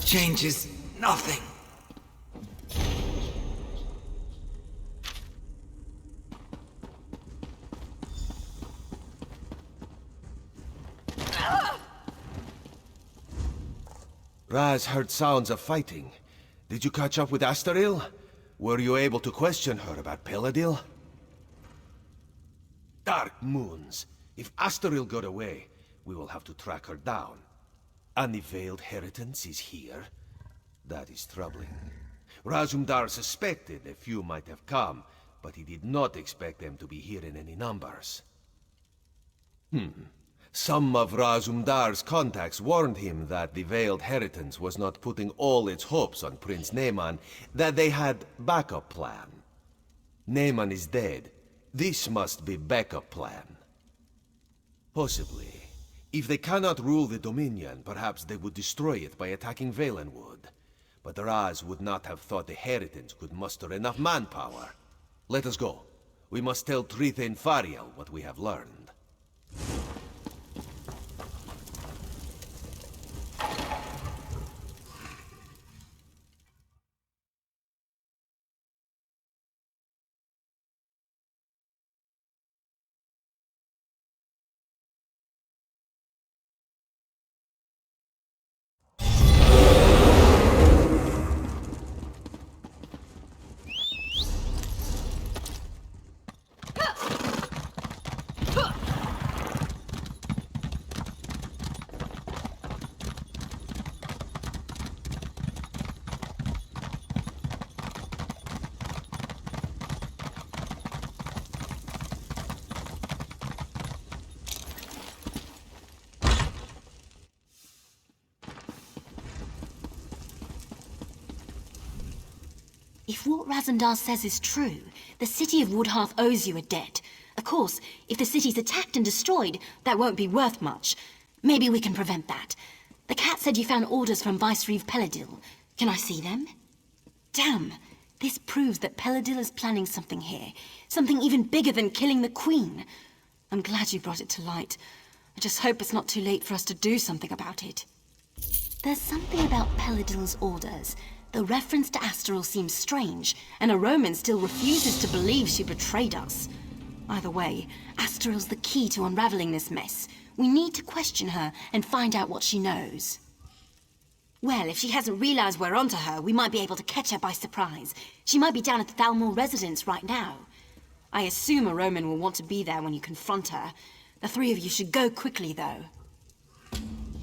Speaker 11: Changes nothing.
Speaker 13: Raz heard sounds of fighting. Did you catch up with Astril? Were you able to question her about Peladil? Dark moons. If Astril got away, we will have to track her down. And the Veiled Heritance is here? That is troubling. Razumdar suspected a few might have come, but he did not expect them to be here in any numbers. Some of Razumdar's contacts warned him that the Veiled Heritance was not putting all its hopes on Prince Neyman, that they had backup plan. Neyman is dead. This must be backup plan. Possibly. If they cannot rule the Dominion, perhaps they would destroy it by attacking Valenwood. But Raz would not have thought the Heritance could muster enough manpower. Let us go. We must tell Tritha and Fariel what we have learned.
Speaker 5: If what Razumdar says is true, the city of Woodhearth owes you a debt. Of course, if the city's attacked and destroyed, that won't be worth much. Maybe we can prevent that. The cat said you found orders from Vicereeve Peladil. Can I see them? Damn, this proves that Peladil is planning something here. Something even bigger than killing the Queen. I'm glad you brought it to light. I just hope it's not too late for us to do something about it. There's something about Peladil's orders. The reference to Astral seems strange, and a Roman still refuses to believe she betrayed us. Either way, Astral's the key to unraveling this mess. We need to question her and find out what she knows. Well, if she hasn't realized we're onto her, we might be able to catch her by surprise. She might be down at the Thalmor residence right now. I assume a Roman will want to be there when you confront her. The three of you should go quickly, though.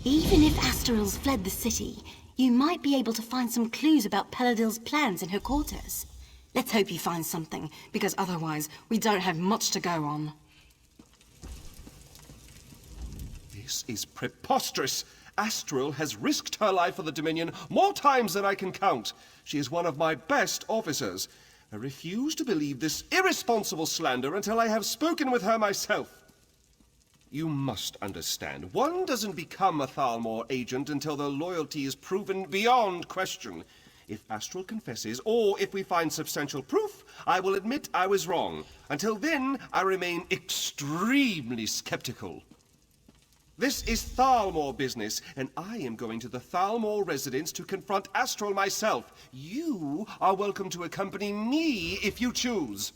Speaker 5: Even if Astral's fled the city, you might be able to find some clues about Peladil's plans in her quarters. Let's hope you find something, because otherwise we don't have much to go on.
Speaker 3: This is preposterous. Astral has risked her life for the Dominion more times than I can count. She is one of my best officers. I refuse to believe this irresponsible slander until I have spoken with her myself. You must understand, one doesn't become a Thalmor agent until their loyalty is proven beyond question. If Astral confesses, or if we find substantial proof, I will admit I was wrong. Until then, I remain extremely skeptical. This is Thalmor business, and I am going to the Thalmor residence to confront Astral myself. You are welcome to accompany me if you choose.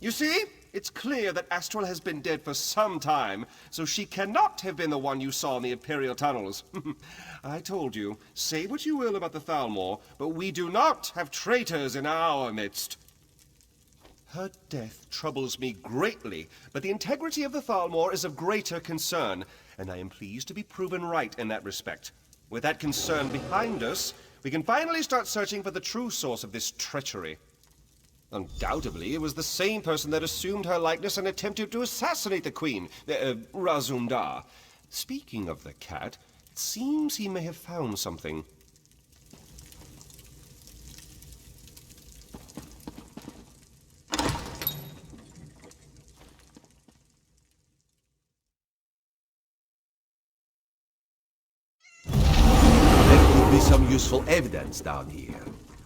Speaker 3: You see? It's clear that Astral has been dead for some time, so she cannot have been the one you saw in the Imperial tunnels. I told you, say what you will about the Thalmor, but we do not have traitors in our midst. Her death troubles me greatly, but the integrity of the Thalmor is of greater concern, and I am pleased to be proven right in that respect. With that concern behind us, we can finally start searching for the true source of this treachery. Undoubtedly, it was the same person that assumed her likeness and attempted to assassinate the Queen, Razumdar. Speaking of the cat, it seems he may have found something. There could be some useful evidence down here.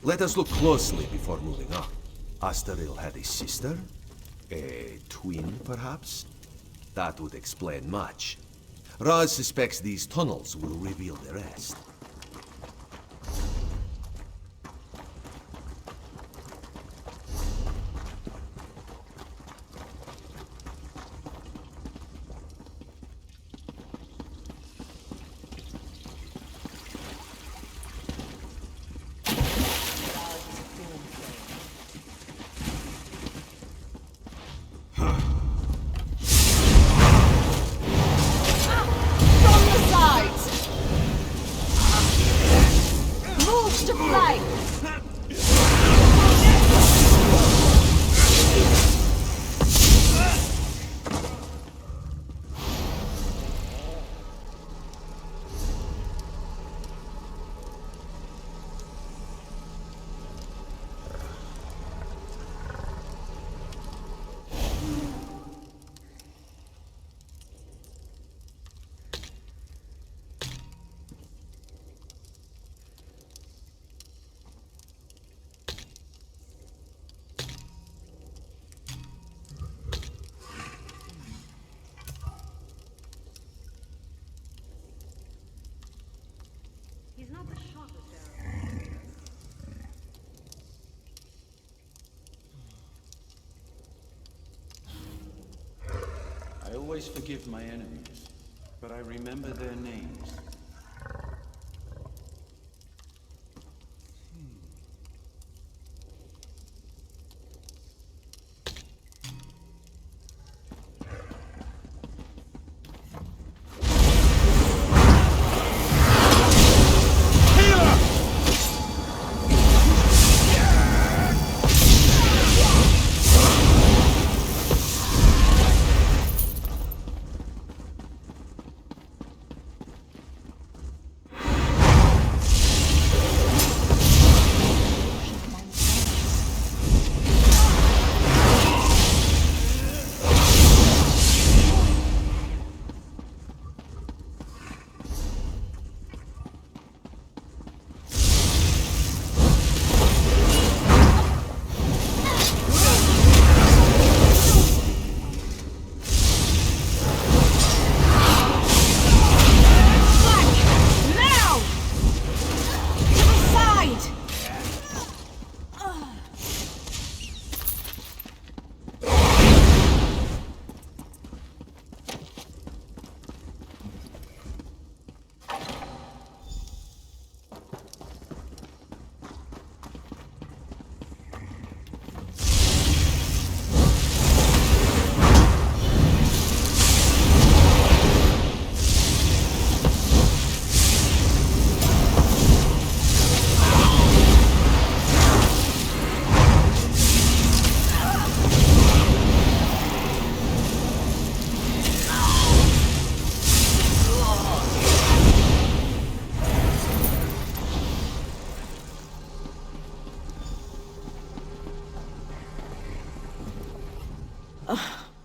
Speaker 3: Let us look closely before moving on. Asteril had a sister?
Speaker 13: A twin, perhaps? That would explain much. Raz suspects these tunnels will reveal the rest.
Speaker 6: I always forgive my enemies, but I remember their names.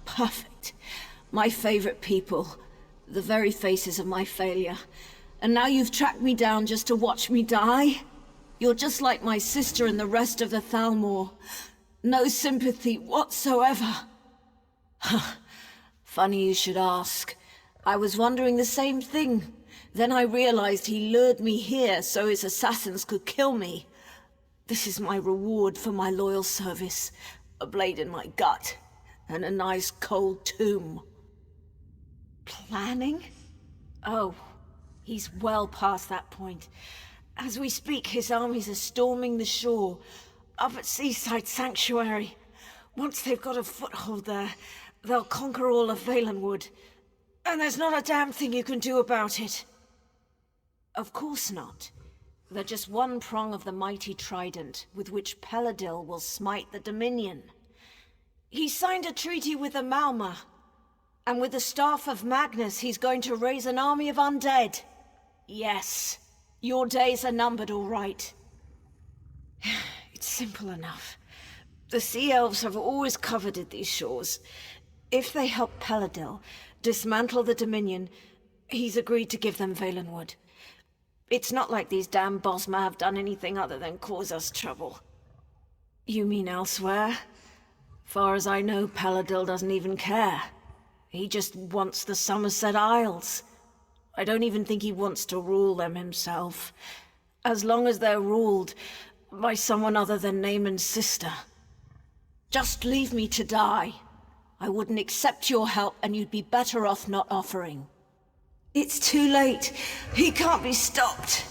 Speaker 1: Perfect. My favorite people. The very faces of my failure. And now you've tracked me down just to watch me die? You're just like my sister and the rest of the Thalmor. No sympathy whatsoever. Funny you should ask. I was wondering the same thing. Then I realized he lured me here so his assassins could kill me. This is my reward for my loyal service. A blade in my gut. And a nice cold tomb. Planning? Oh, he's well past that point. As we speak, his armies are storming the shore, up at Seaside Sanctuary. Once they've got a foothold there, they'll conquer all of Valenwood. And there's not a damn thing you can do about it. Of course not. They're just one prong of the mighty trident with which Peladil will smite the Dominion. He signed a treaty with the Malma, and with the Staff of Magnus he's going to raise an army of undead. Yes, your days are numbered, all right. It's simple enough. The Sea Elves have always coveted these shores. If they help Peladil dismantle the Dominion, he's agreed to give them Valenwood. It's not like these damn Bosma have done anything other than cause us trouble. You mean elsewhere?
Speaker 8: Far as I know, Paladil doesn't even care. He just wants the Somerset Isles. I don't even think he wants to rule them himself. As long as they're ruled by someone other than Naaman's sister. Just leave me to die. I wouldn't accept your help, and you'd be better off not offering.
Speaker 24: It's too late. He can't be stopped.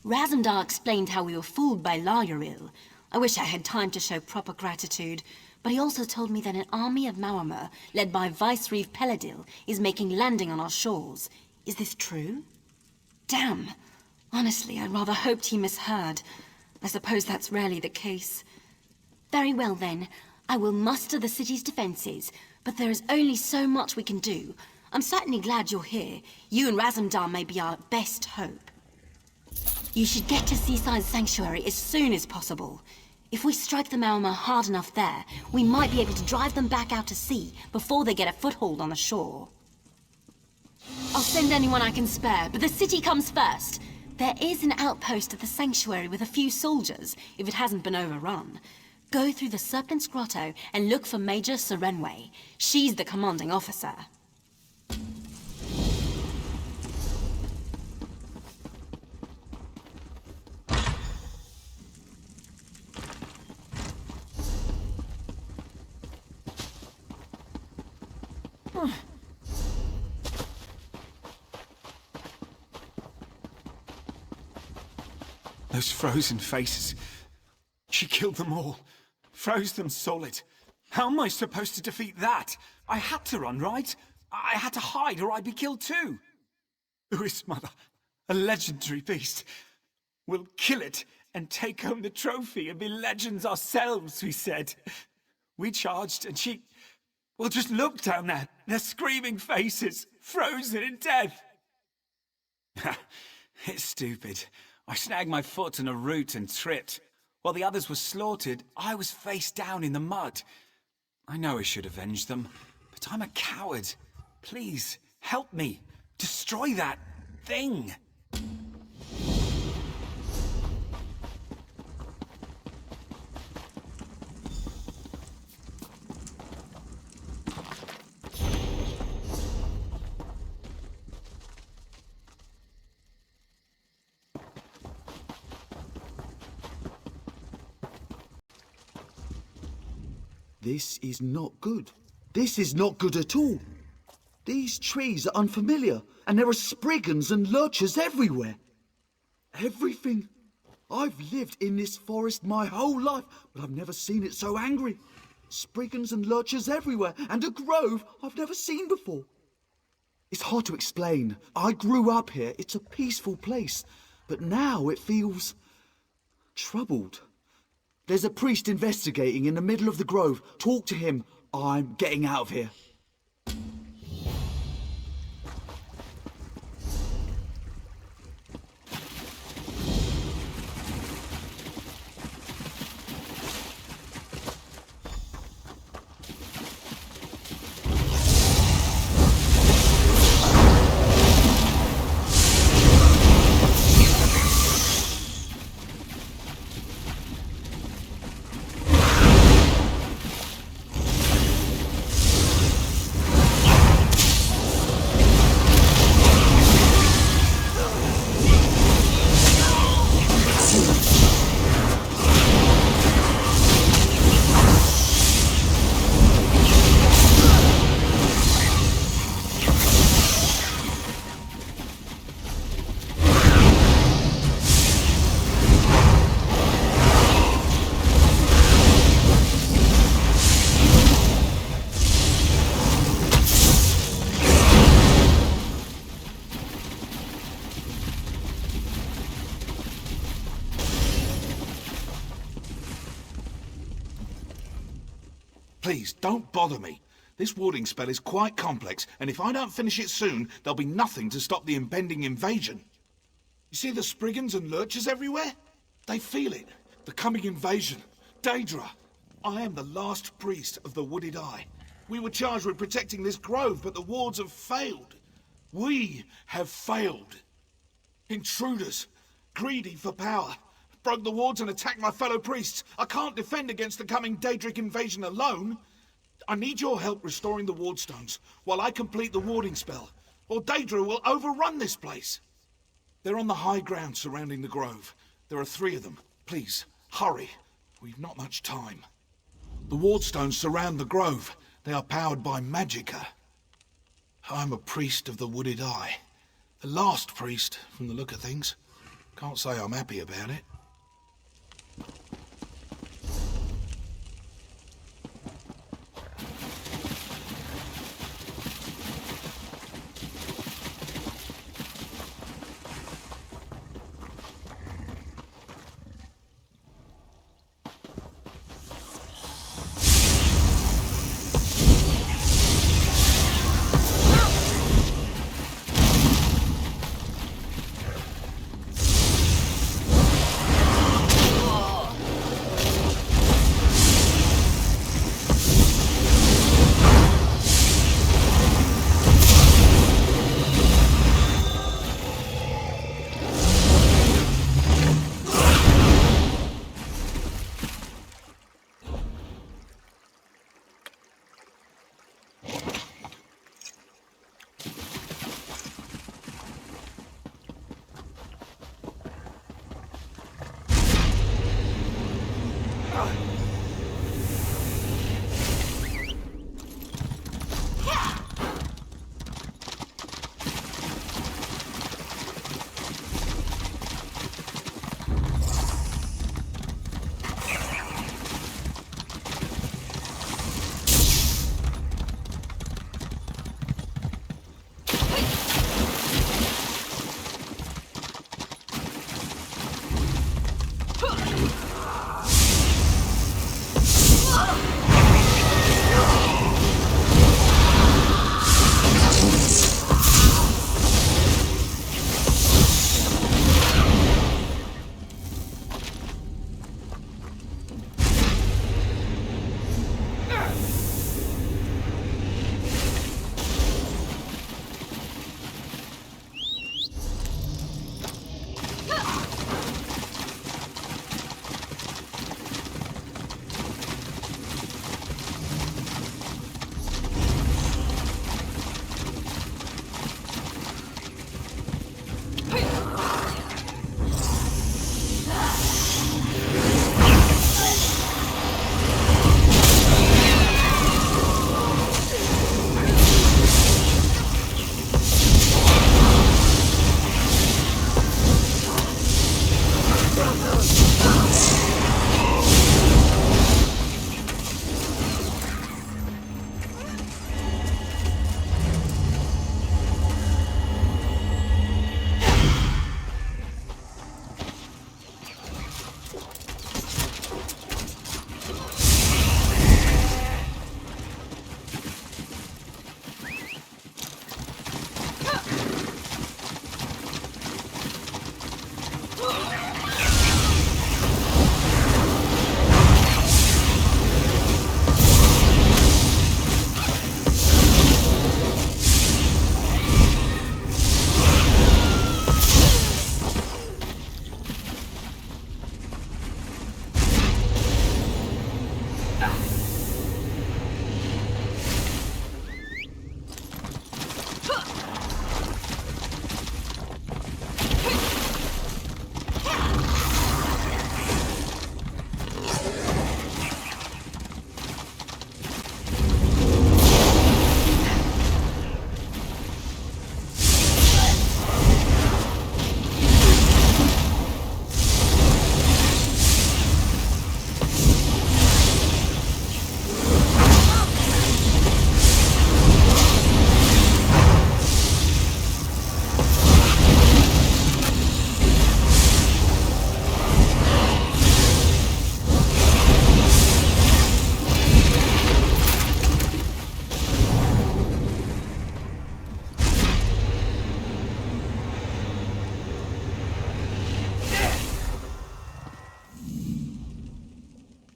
Speaker 5: Razumdar explained how we were fooled by Lauril. I wish I had time to show proper gratitude, but he also told me that an army of Maormer, led by Vicereeve Peladil, is making landing on our shores. Is this true? Damn. Honestly, I rather hoped he misheard. I suppose that's rarely the case. Very well then. I will muster the city's defenses, but there is only so much we can do. I'm certainly glad you're here. You and Razumdar may be our best hope. You should get to Seaside Sanctuary as soon as possible. If we strike the Maormer hard enough there, we might be able to drive them back out to sea before they get a foothold on the shore. I'll send anyone I can spare, but the city comes first. There is an outpost at the sanctuary with a few soldiers, if it hasn't been overrun. Go through the Serpent's Grotto and look for Major Serenway. She's the commanding officer.
Speaker 14: Those frozen faces. She killed them all. Froze them solid. How am I supposed to defeat that? I had to run, right? I had to hide or I'd be killed too. Uis Mother, a legendary beast. We'll kill it and take home the trophy and be legends ourselves, we said. We charged and she... Well, just look down there. Their screaming faces, frozen in death. It's stupid. I snagged my foot in a root and tripped. While the others were slaughtered, I was face down in the mud. I know I should avenge them, but I'm a coward. Please, help me. Destroy that thing.
Speaker 10: This is not good. This is not good at all. These trees are unfamiliar, and there are spriggans and lurchers everywhere. Everything. I've lived in this forest my whole life, but I've never seen it so angry. Spriggans and lurchers everywhere, and a grove I've never seen before. It's hard to explain. I grew up here. It's a peaceful place, but now it feels troubled. There's a priest investigating in the middle of the grove. Talk to him. I'm getting out of here.
Speaker 7: Please, don't bother me. This warding spell is quite complex, and if I don't finish it soon, there'll be nothing to stop the impending invasion. You see the Spriggans and Lurchers everywhere? They feel it. The coming invasion. Daedra. I am the last priest of the Wooded Eye. We were charged with protecting this grove, but the wards have failed. We have failed. Intruders, greedy for power, broke the wards and attacked my fellow priests. I can't defend against the coming Daedric invasion alone. I need your help restoring the wardstones while I complete the warding spell, or Daedra will overrun this place. They're on the high ground surrounding the grove. There are 3 of them. Please, hurry. We've not much time. The wardstones surround the grove. They are powered by magicka. I'm a priest of the Wooded Eye. The last priest, from the look of things. Can't say I'm happy about it.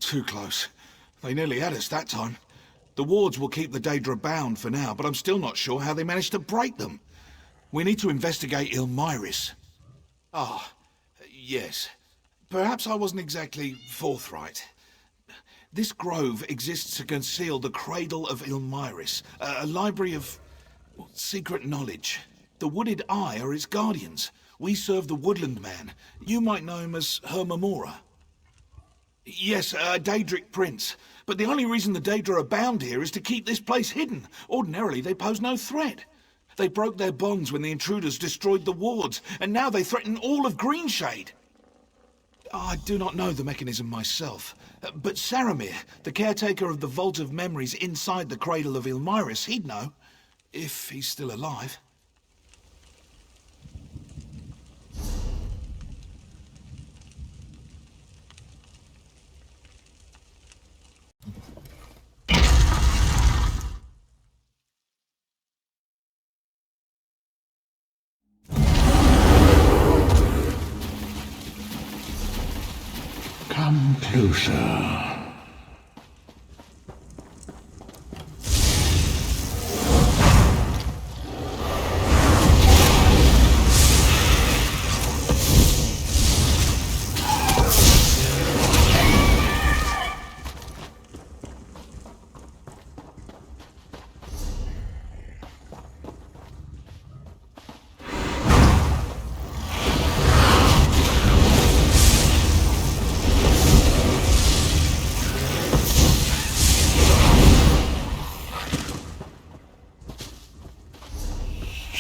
Speaker 7: Too close. They nearly had us that time. The wards will keep the Daedra bound for now, but I'm still not sure how they managed to break them. We need to investigate Ilmyris. Ah, yes. Perhaps I wasn't exactly forthright. This grove exists to conceal the Cradle of Ilmyris, a library of secret knowledge. The Wooded Eye are its guardians. We serve the Woodland Man. You might know him as Hermamora. Yes, a Daedric prince. But the only reason the Daedra are bound here is to keep this place hidden. Ordinarily, they pose no threat. They broke their bonds when the intruders destroyed the wards, and now they threaten all of Greenshade. I do not know the mechanism myself, but Saramir, the caretaker of the Vault of Memories inside the Cradle of Ilmyris, he'd know, if he's still alive.
Speaker 2: Come closer.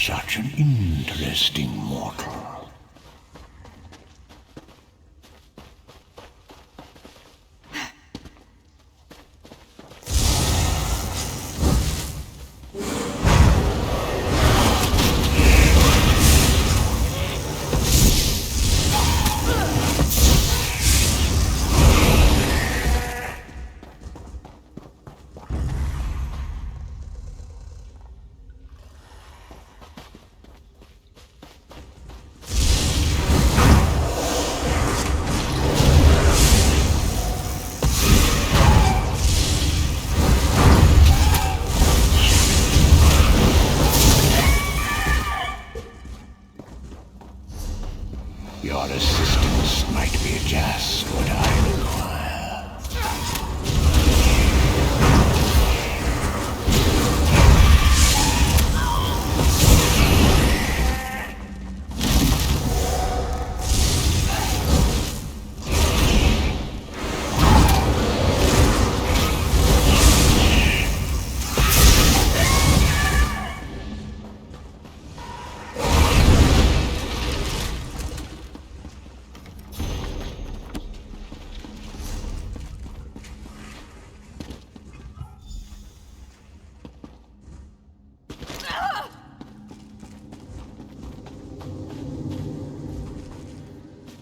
Speaker 2: Such an interesting mortal. Your assistance might be just what I require.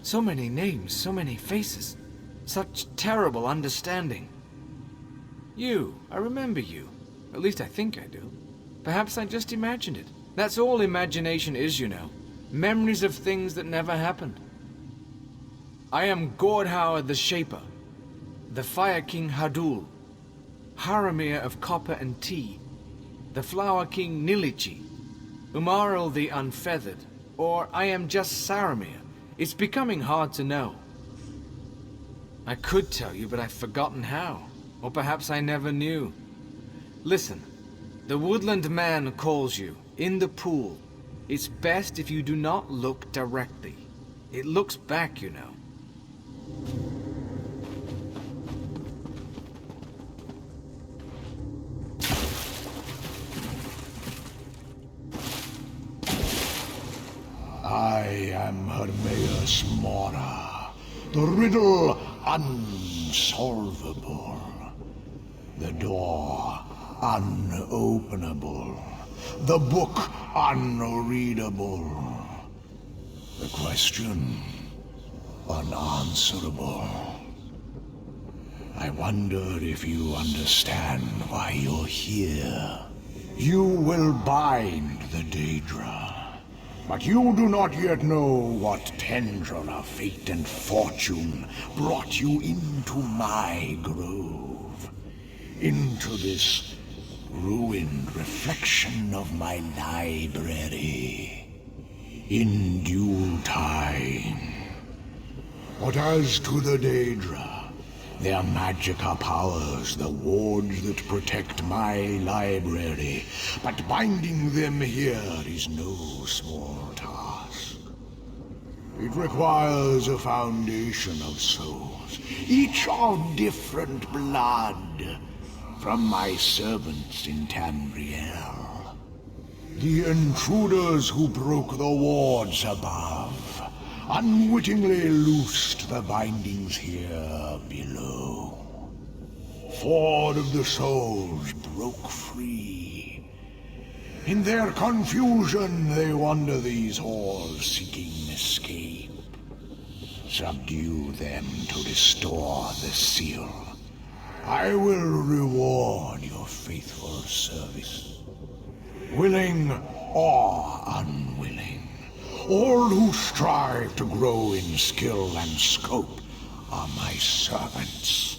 Speaker 15: So many names, so many faces. Such terrible understanding. You, I remember you. At least I think I do. Perhaps I just imagined it. That's all imagination is, you know. Memories of things that never happened. I am Gordhauer the Shaper, the Fire King Hadul, Haramir of Copper and Tea, the Flower King Nilichi, Umaril the Unfeathered, or I am just Saramir. It's becoming hard to know. I could tell you, but I've forgotten how. Or perhaps I never knew. Listen, the Woodland Man calls you, in the pool. It's best if you do not look directly. It looks back, you know.
Speaker 2: I am Hermaeus Mora, the riddle unsolvable, the door unopenable, the book unreadable, the question unanswerable. I wonder if you understand why you're here. You will bind the Daedra.
Speaker 9: But you do not yet know what tendril of fate and fortune brought you into my grove. Into this ruined reflection of my library. In due time. But as to the Daedra, their magica powers the wards that protect my library, but binding them here is no small task. It requires a foundation of souls, each of different blood, from my servants in Tamriel. The intruders who broke the wards above unwittingly loosed the bindings here below. 4 of the souls broke free. In their confusion, they wander these halls seeking escape. Subdue them to restore the seal. I will reward your faithful service. Willing or unwilling, all who strive to grow in skill and scope are my servants.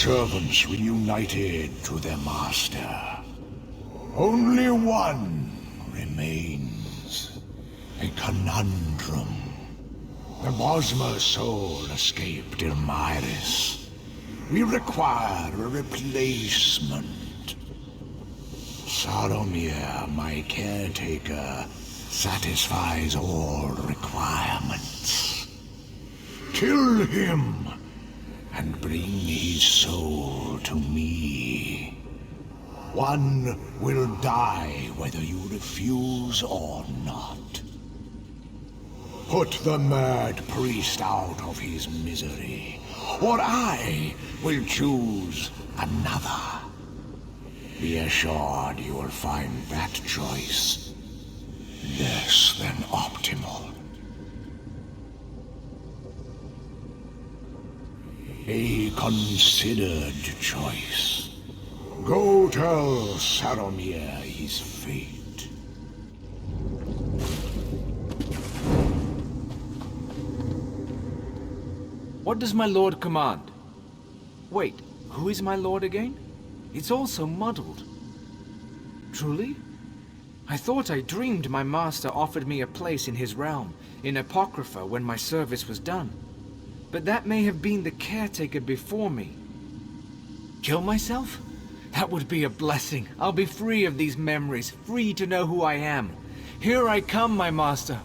Speaker 9: servants reunited to their master. Only one remains. A conundrum. The Bosmer soul escaped Ilmyris. We require a replacement. Saromir, my caretaker, satisfies all requirements. Kill him and bring his soul to me. One will die whether you refuse or not. Put the mad priest out of his misery, or I will choose another. Be assured you will find that choice less than optimal. A considered choice. Go tell Saromir his fate.
Speaker 15: What does my lord command? Wait, who is my lord again? It's all so muddled. Truly? I thought I dreamed my master offered me a place in his realm, in Apocrypha, when my service was done. But that may have been the caretaker before me. Kill myself? That would be a blessing. I'll be free of these memories, free to know who I am. Here I come, my master.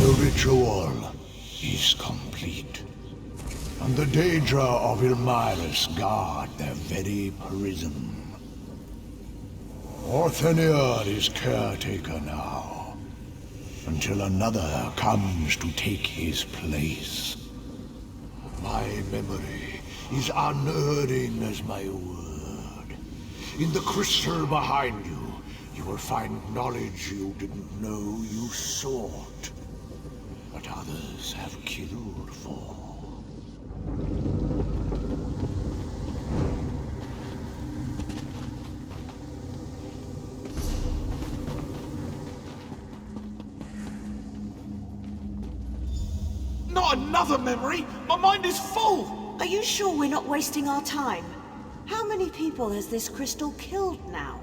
Speaker 9: The ritual is complete, and the Daedra of Ilmyris guard their very prison. Orthanir is caretaker now, until another comes to take his place. My memory is unerring as my word. In the crystal behind you, you will find knowledge you didn't know you sought, but others have killed for.
Speaker 7: Not another memory! My mind is full!
Speaker 8: Are you sure we're not wasting our time? How many people has this crystal killed now?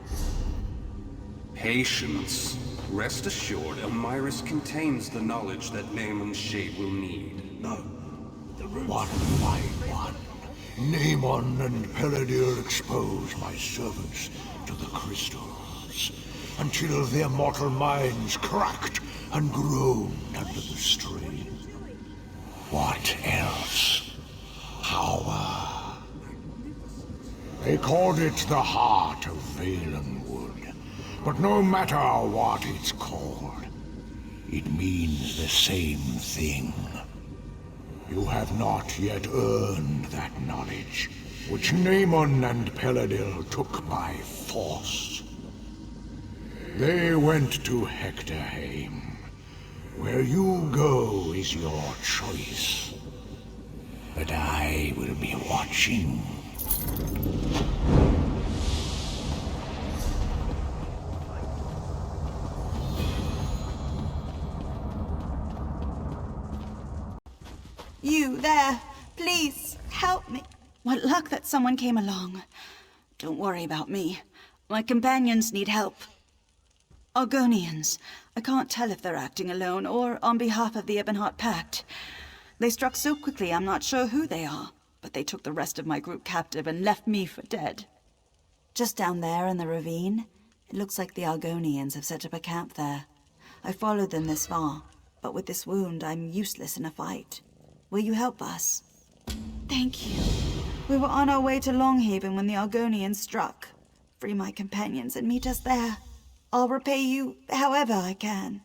Speaker 4: Patience. Rest assured, Elmyris contains the knowledge that Naaman's Shade will need.
Speaker 9: No. One by one, Naaman and Peridil expose my servants to the crystals, until their mortal minds cracked and groaned under the strain. What else? Power. They called it the heart of Valenwood, but no matter what it's called, it means the same thing. You have not yet earned that knowledge, which Naaman and Peridil took by force. They went to Hectorheim. Where you go is your choice. But I will be watching.
Speaker 1: You there, please help me. What luck that someone came along. Don't worry about me. My companions need help. Argonians. I can't tell if they're acting alone or on behalf of the Ebonheart Pact. They struck so quickly I'm not sure who they are, but they took the rest of my group captive and left me for dead. Just down there in the ravine, it looks like the Argonians have set up a camp there. I followed them this far, but with this wound I'm useless in a fight. Will you help us? Thank you. We were on our way to Longhaven when the Argonians struck. Free my companions and meet us there. I'll repay you however I can.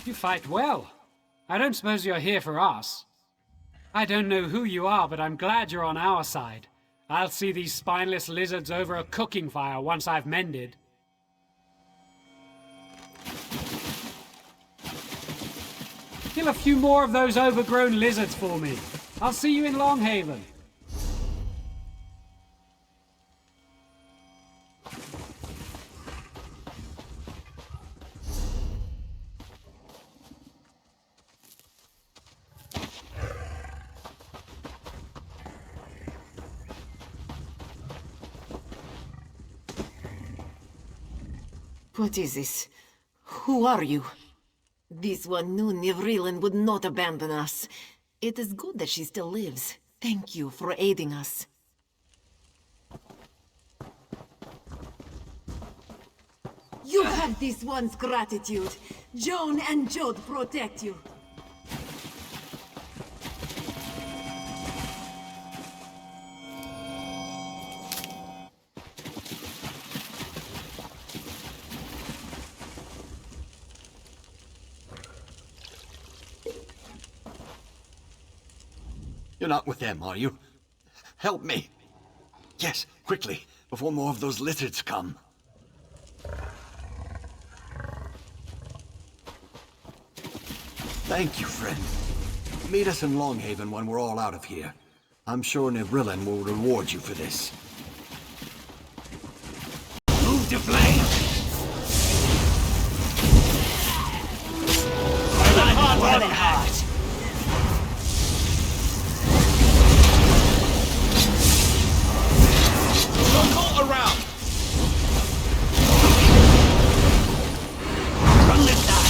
Speaker 17: You fight well. I don't suppose you're here for us.
Speaker 16: I don't know who you are, but I'm glad you're on our side. I'll see these spineless lizards over a cooking fire once I've mended. Kill a few more of those overgrown lizards for me. I'll see you in Longhaven.
Speaker 24: What is this? Who are you? This one knew Nivrilin would not abandon us. It is good that she still lives. Thank you for aiding us. You have this one's gratitude. Joan and Jode protect you.
Speaker 2: You're not with them, are you? Help me. Yes, quickly, before more of those lizards come. Thank you, friend. Meet us in Longhaven when we're all out of here. I'm sure Nivrilin will reward you for this. Move to flame!
Speaker 24: Work it hard.
Speaker 3: Circle around!
Speaker 24: From this side.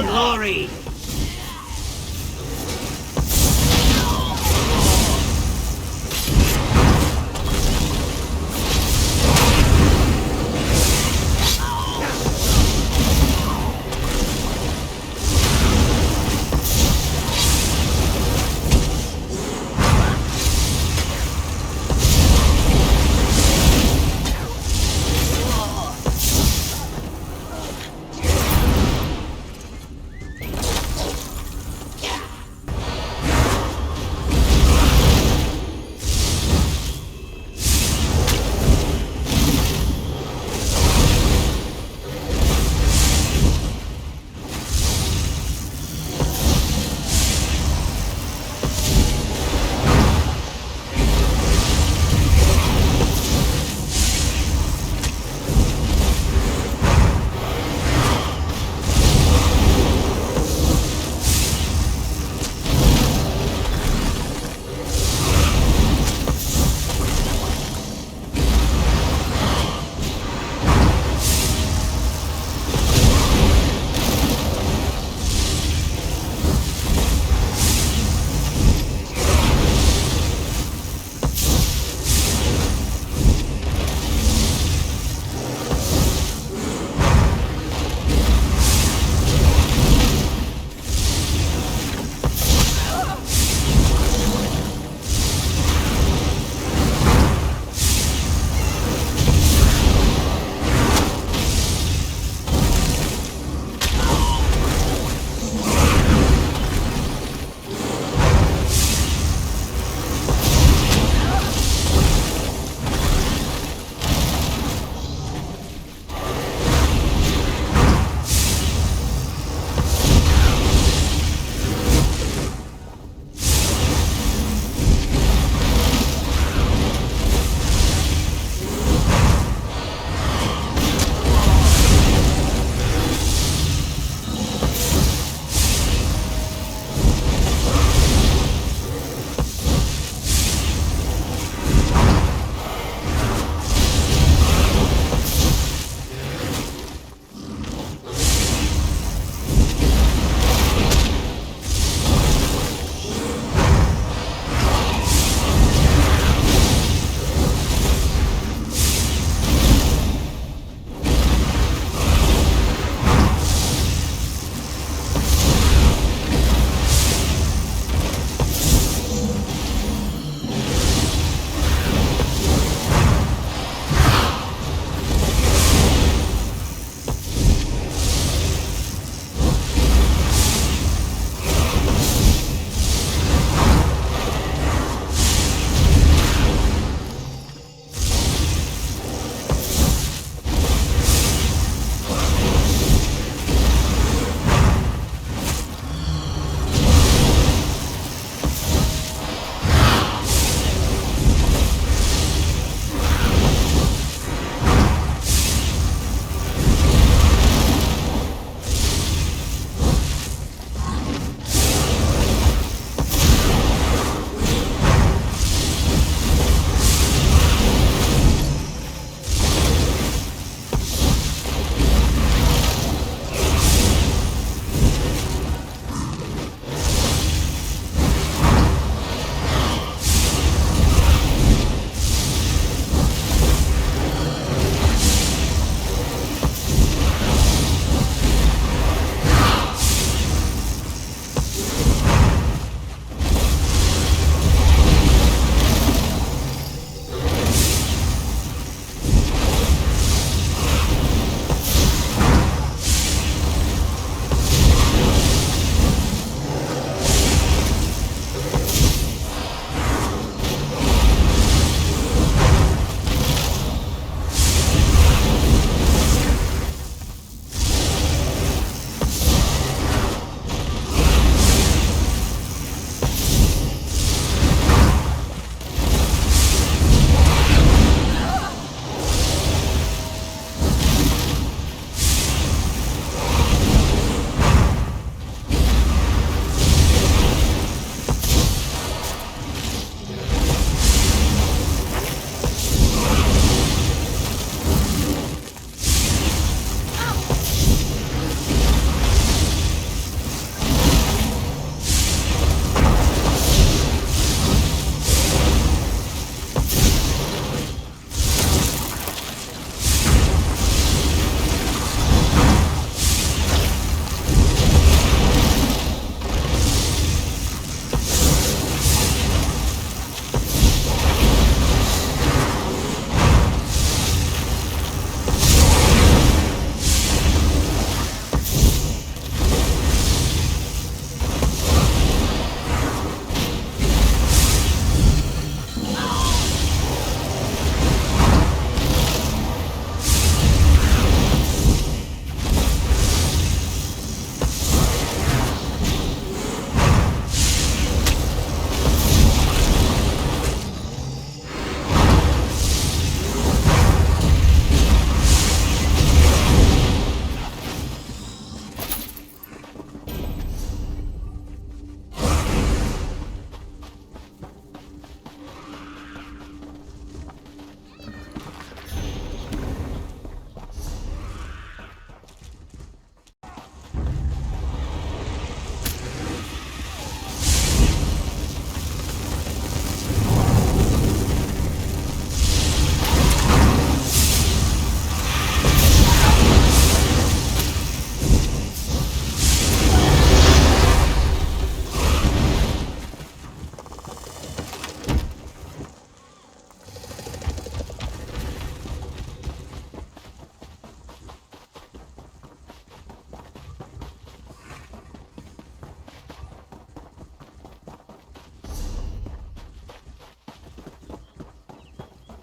Speaker 17: glory!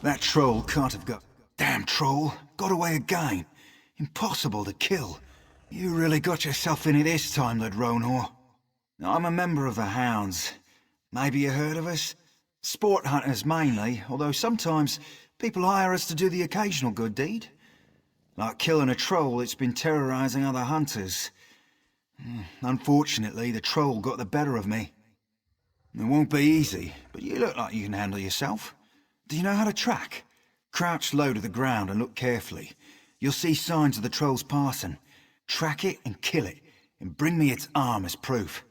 Speaker 11: That troll can't have got... Damn troll! Got away again! Impossible to kill. You really got yourself in it this time, Lord Ronor. I'm a member of the Hounds. Maybe you heard of us? Sport hunters mainly, although sometimes people hire us to do the occasional good deed. Like killing a troll that's been terrorizing other hunters. Unfortunately, the troll got the better of me. It won't be easy, but you look like you can handle yourself. Do you know how to track? Crouch low to the ground and look carefully. You'll see signs of the troll's passing. Track it and kill it, and bring me its arm as proof.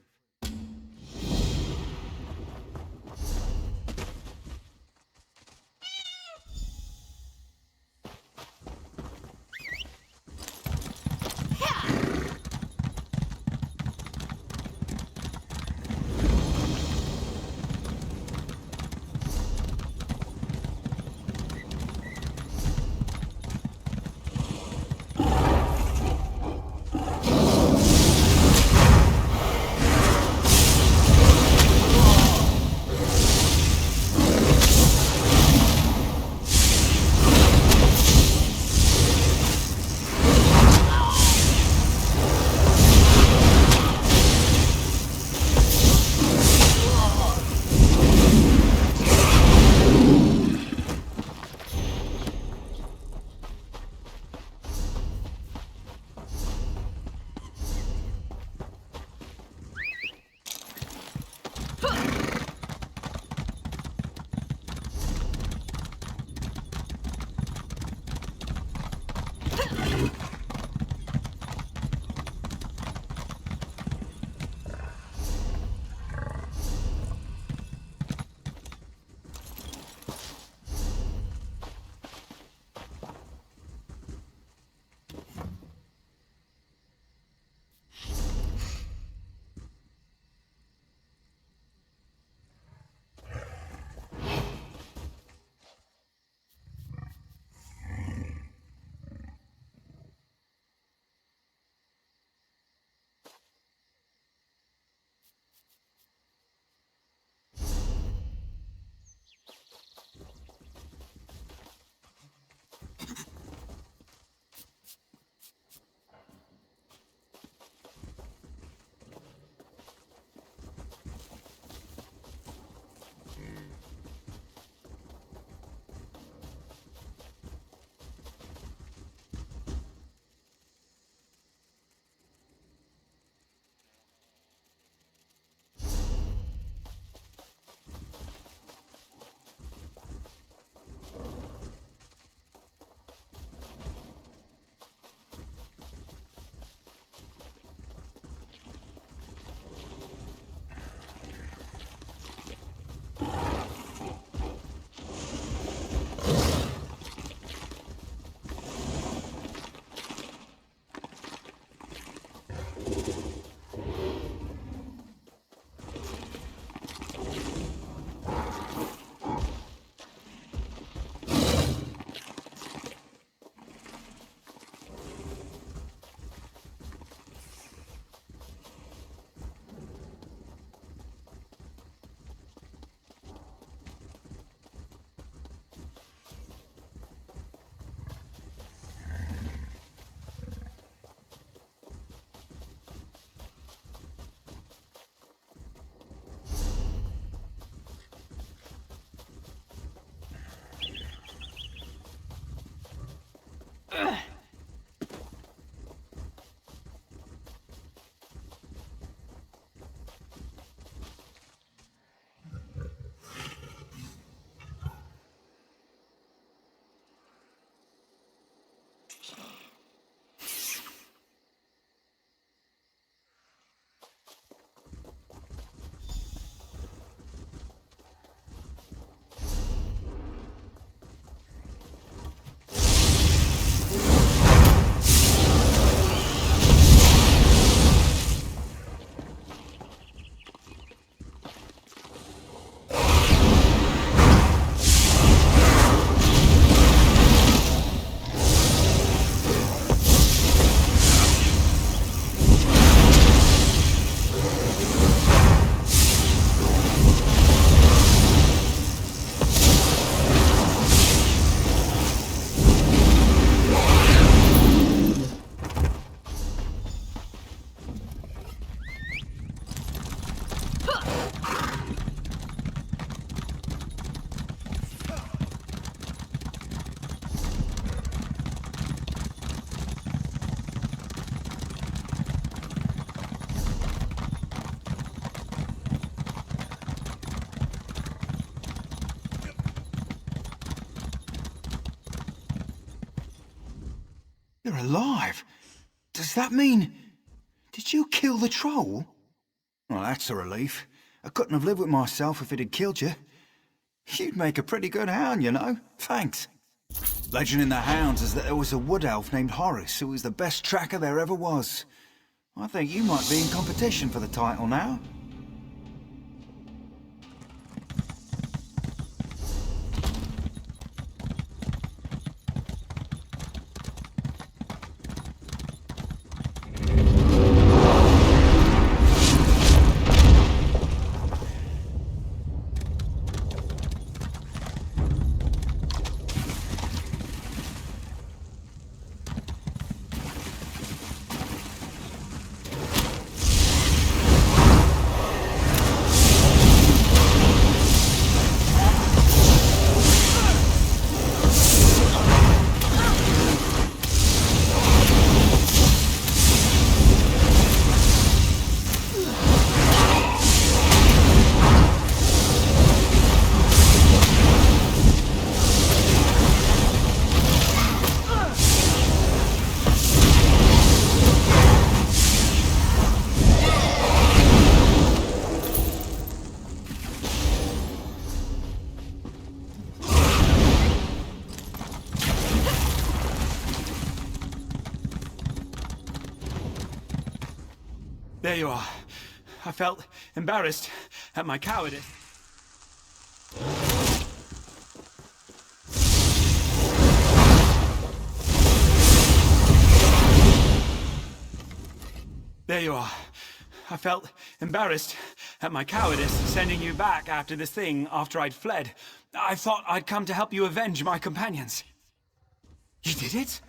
Speaker 11: You're alive. Does that mean... Did you kill the troll? Well, that's a relief. I couldn't have lived with myself if it had killed you. You'd make a pretty good hound, you know. Thanks. Legend in the Hounds is that there was a wood elf named Horace who was the best tracker there ever was. I think you might be in competition for the title now.
Speaker 14: There you are. I felt embarrassed at my cowardice. There you are. I felt embarrassed at my cowardice sending you back after this thing after I'd fled. I thought I'd come to help you avenge my companions. You did it?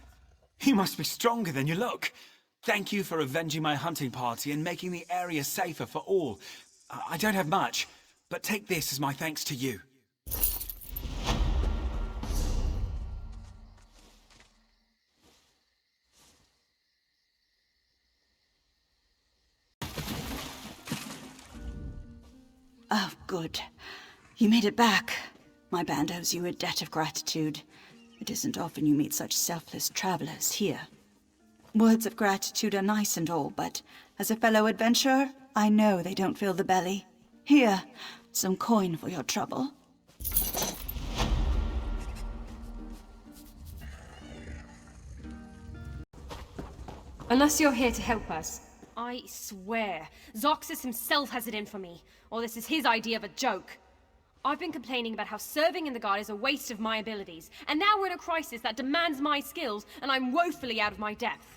Speaker 14: You must be stronger than you look. Thank you for avenging my hunting party and making the area safer for all. I don't have much, but take this as my thanks to you.
Speaker 1: Oh, good. You made it back. My band owes you a debt of gratitude. It isn't often you meet such selfless travelers here. Words of gratitude are nice and all, but as a fellow adventurer, I know they don't fill the belly. Here, some coin for your trouble.
Speaker 17: Unless you're here to help us. I swear, Zoxus himself has it in for me, or this is his idea of a joke. I've been complaining about how serving in the Guard is a waste of my abilities, and now we're in a crisis that demands my skills, and I'm woefully out of my depth.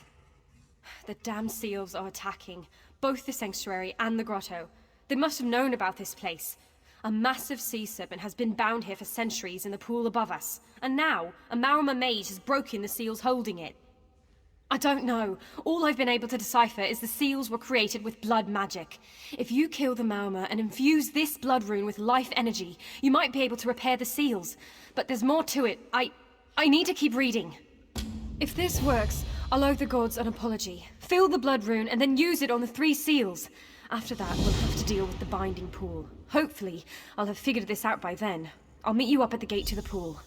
Speaker 17: The damned seals are attacking, both the sanctuary and the grotto. They must have known about this place. A massive sea serpent has been bound here for centuries in the pool above us, and now a Marama mage has broken the seals holding it. I don't know. All I've been able to decipher is the seals were created with blood magic. If you kill the Marama and infuse this blood rune with life energy, you might be able to repair the seals. But there's more to it. I need to keep reading. If this works, I'll owe the gods an apology. Fill the blood rune and then use it on the 3 seals. After that, we'll have to deal with the binding pool. Hopefully, I'll have figured this out by then. I'll meet you up at the gate to the pool.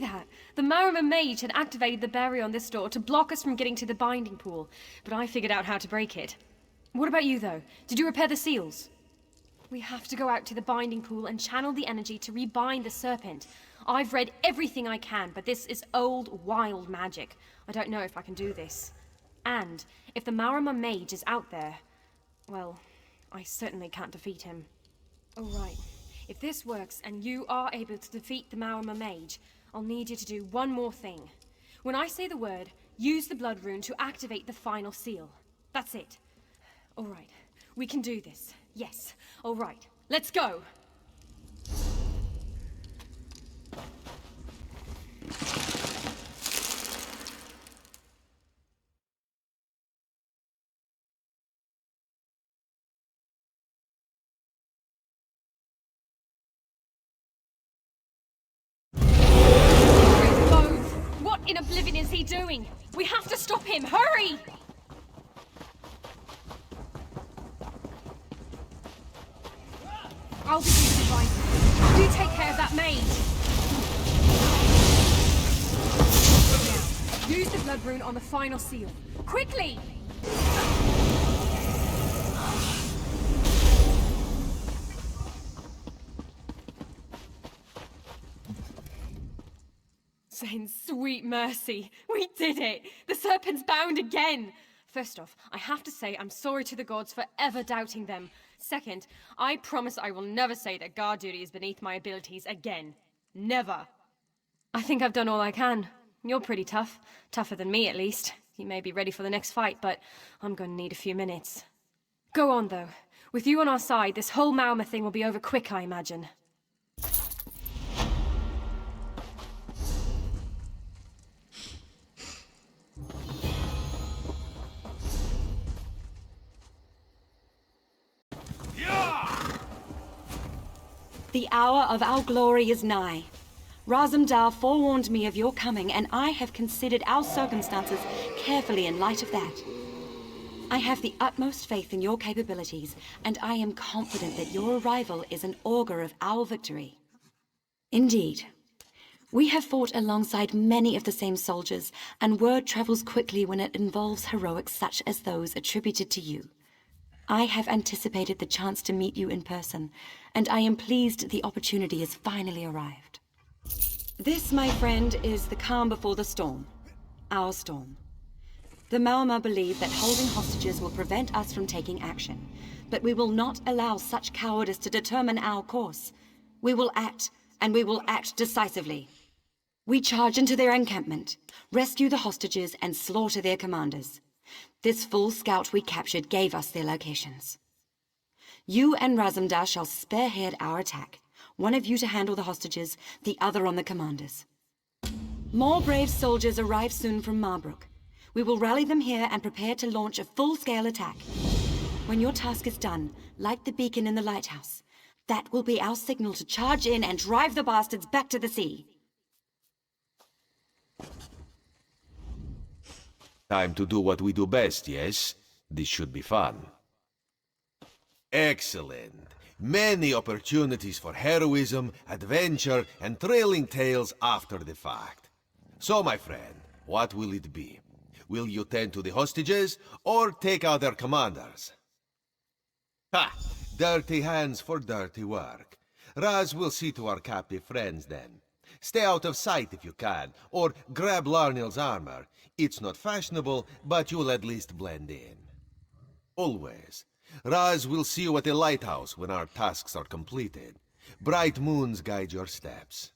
Speaker 17: that? The Marama mage had activated the barrier on this door to block us from getting to the binding pool, but I figured out how to break it. What about you, though? Did you repair the seals? We have to go out to the binding pool and channel the energy to rebind the serpent. I've read everything I can, but this is old, wild magic. I don't know if I can do this. And if the Marama mage is out there, well, I certainly can't defeat him. All right. If this works and you are able to defeat the Marama mage, I'll need you to do one more thing. When I say the word, use the blood rune to activate the final seal. That's it. All right. We can do this. Yes. All right. Let's go! What in oblivion is he doing? We have to stop him! Hurry! I'll be your advisor. You take care of that mage. Now, use the blood rune on the final seal. Quickly! Saint sweet mercy. We did it! The serpent's bound again! First off, I have to say I'm sorry to the gods for ever doubting them. Second, I promise I will never say that guard duty is beneath my abilities again. Never. I think I've done all I can. You're pretty tough. Tougher than me, at least. You may be ready for the next fight, but I'm going to need a few minutes. Go on, though. With you on our side, this whole Marama thing will be over quick, I imagine.
Speaker 1: The hour of our glory is nigh. Razumdar forewarned me of your coming, and I have considered our circumstances carefully in light of that. I have the utmost faith in your capabilities, and I am confident that your arrival is an augur of our victory. Indeed. We have fought alongside many of the same soldiers, and word travels quickly when it involves heroics such as those attributed to you. I have anticipated the chance to meet you in person, and I am pleased the opportunity has finally arrived. This, my friend, is the calm before the storm. Our storm. The Marama believe that holding hostages will prevent us from taking action, but we will not allow such cowardice to determine our course. We will act, and we will act decisively. We charge into their encampment, rescue the hostages, and slaughter their commanders. This full scout we captured gave us their locations. You and Razumdar shall spearhead our attack. One of you to handle the hostages, the other on the commanders. More brave soldiers arrive soon from Marbrook. We will rally them here and prepare to launch a full-scale attack. When your task is done, light the beacon in the lighthouse. That will be our signal to charge in and drive the bastards back to the sea.
Speaker 13: Time to do what we do best, yes? This should be fun. Excellent. Many opportunities for heroism, adventure, and thrilling tales after the fact. So, my friend, what will it be? Will you tend to the hostages, or take out their commanders? Ha! Dirty hands for dirty work. Raz will see to our captive friends then. Stay out of sight if you can, or grab Larnill's armor. It's not fashionable, but you'll at least blend in. Always. Raz will see you at the lighthouse when our tasks are completed. Bright moons guide your steps.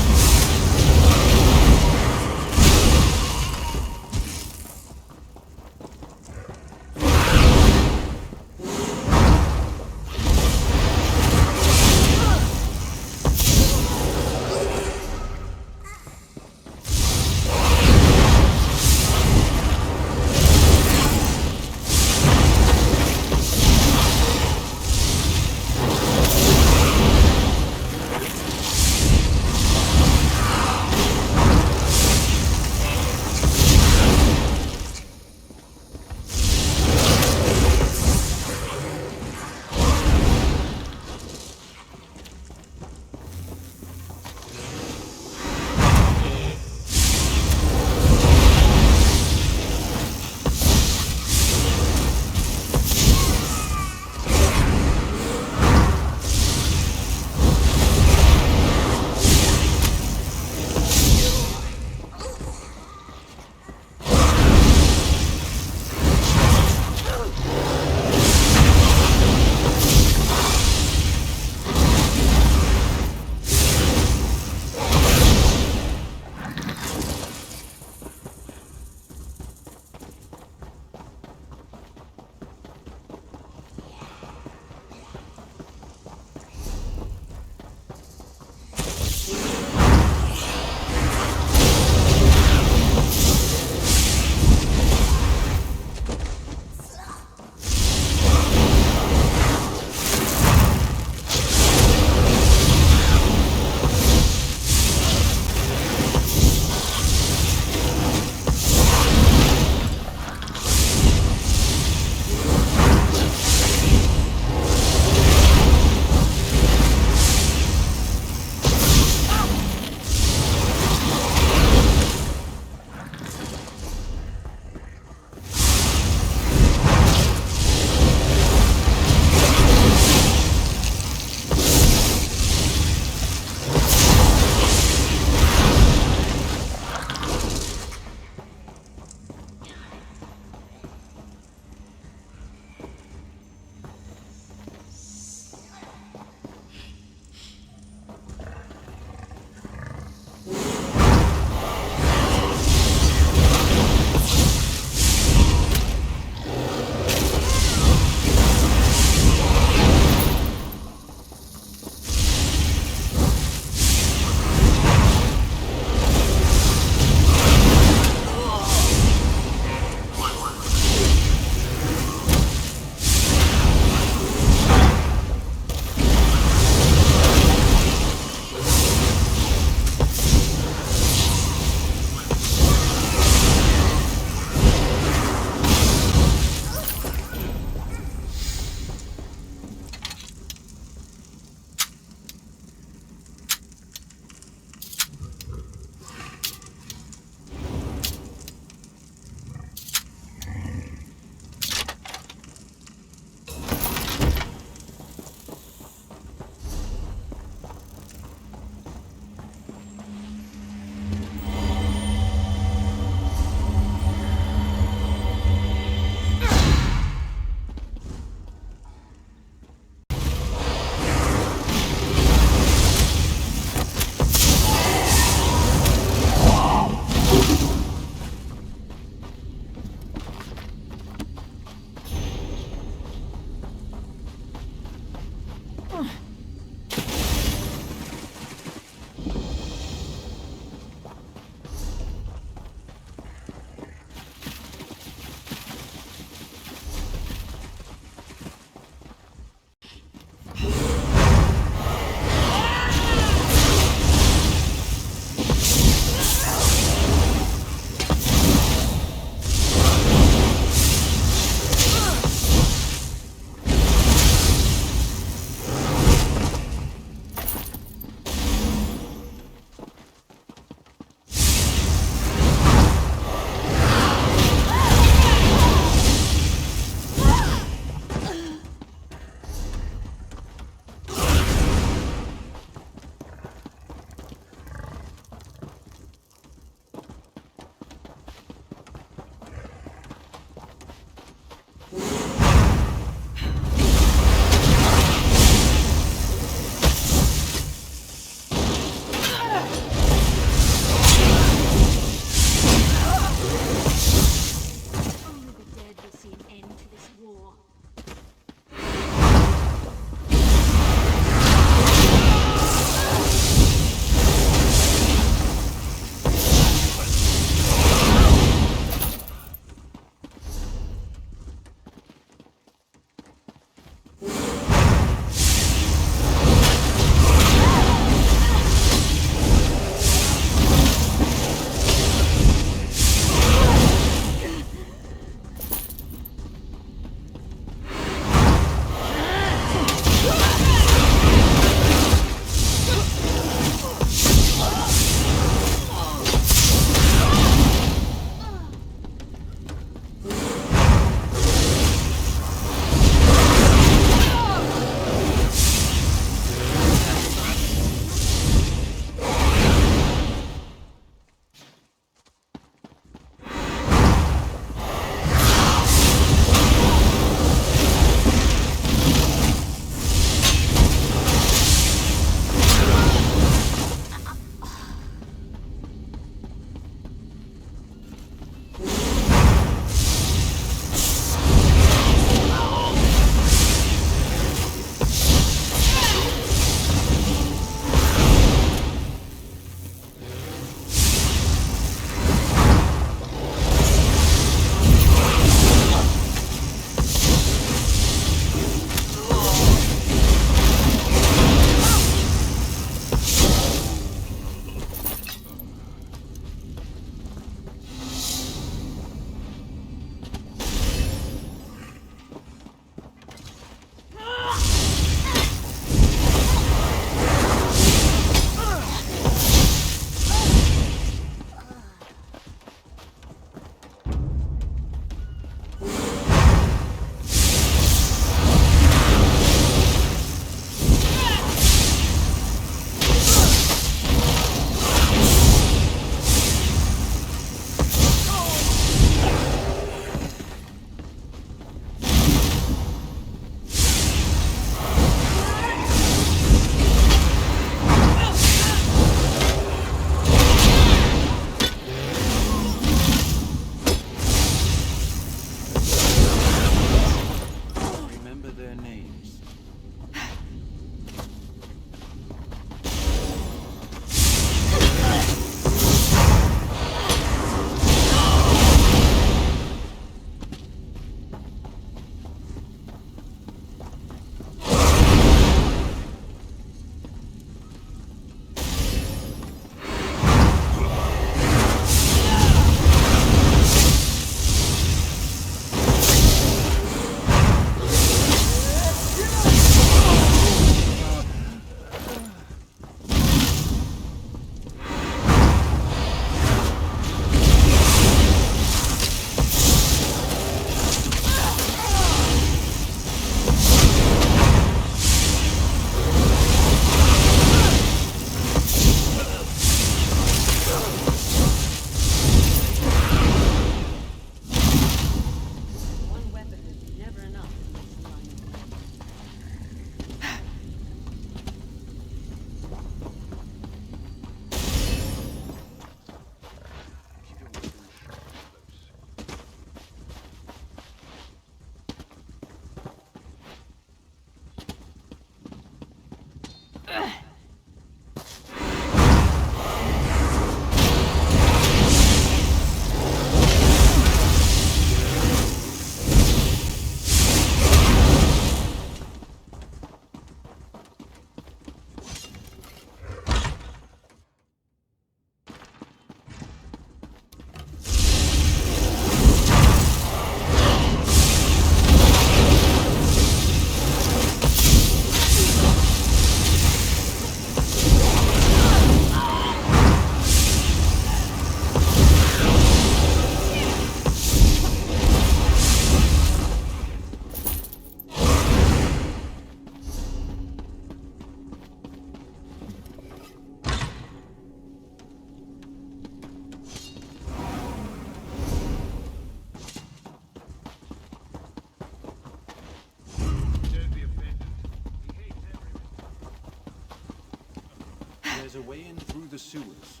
Speaker 6: There's a way in through the sewers.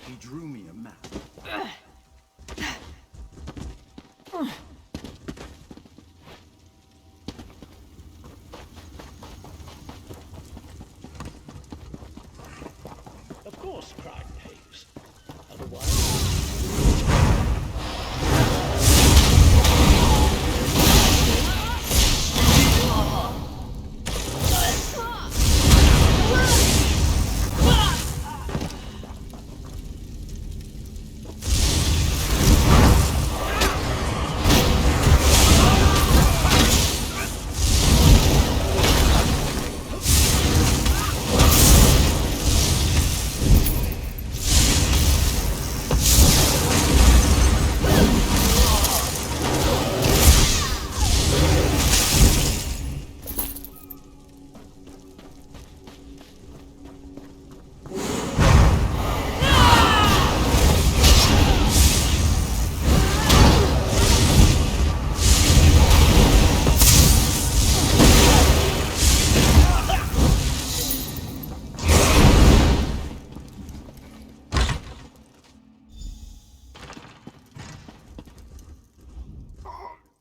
Speaker 6: He drew me a map.
Speaker 9: Of course, crime pays. Otherwise...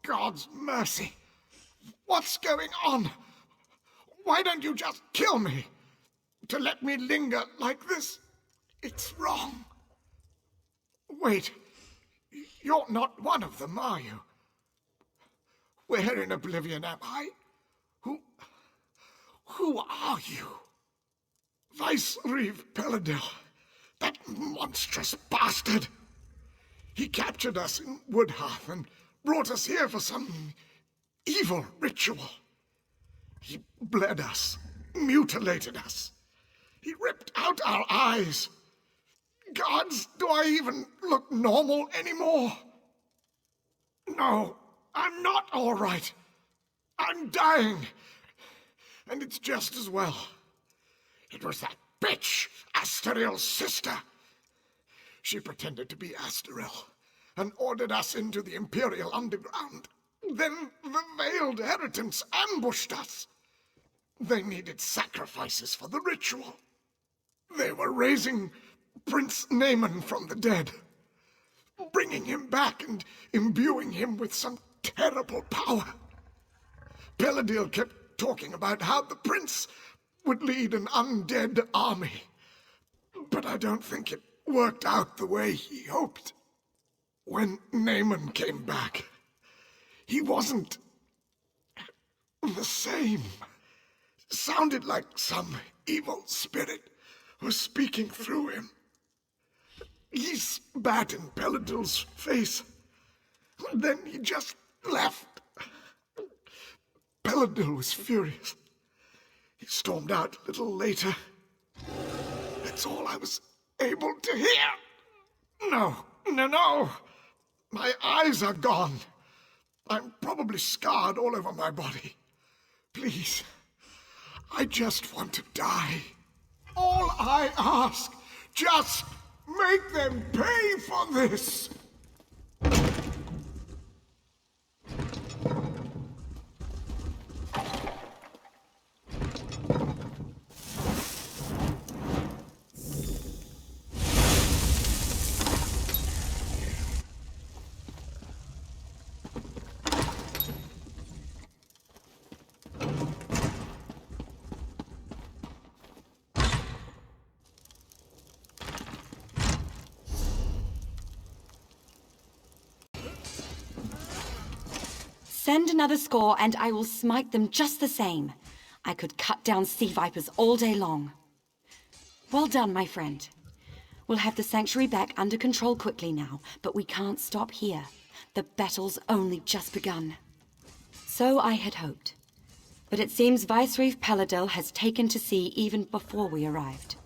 Speaker 18: God's mercy! What's going on? Why don't you just kill me? To let me linger like this? It's wrong. Wait. You're not one of them, are you? Where in oblivion am I? Who are you? Vice Reeve Peladil, that monstrous bastard. He captured us in Woodhearth and brought us here for some evil ritual. He bled us, mutilated us. He ripped out our eyes. Gods, do I even look normal anymore? No, I'm not all right. I'm dying. And it's just as well. It was that bitch, Asteriel's sister. She pretended to be Asteriel and ordered us into the Imperial Underground. Then the Veiled Heritants ambushed us. They needed sacrifices for the ritual. They were raising Prince Naaman from the dead, bringing him back and imbuing him with some terrible power. Peladil kept talking about how the prince would lead an undead army, but I don't think it worked out the way he hoped. When Naaman came back, he wasn't the same. Sounded like some evil spirit was speaking through him. He spat in Peladil's face. Then he just left. Peladil was furious. He stormed out a little later. That's all I was able to hear. No. My eyes are gone. I'm probably scarred all over my body. Please, I just want to die. All I ask, just make them pay for this.
Speaker 5: Send another score and I will smite them just the same. I could cut down sea vipers all day long. Well done, my friend. We'll have the sanctuary back under control quickly now, but we can't stop here. The battle's only just begun. So I had hoped. But it seems Viceroy Paladel has taken to sea even before we arrived.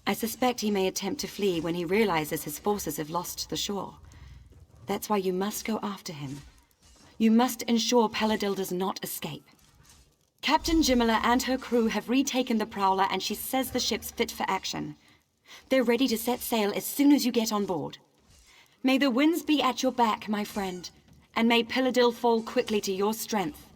Speaker 5: I suspect he may attempt to flee when he realizes his forces have lost the shore. That's why you must go after him. You must ensure Paladel does not escape. Captain Jimala and her crew have retaken the Prowler and she says the ship's fit for action. They're ready to set sail as soon as you get on board. May the winds be at your back, my friend, and may Paladel fall quickly to your strength.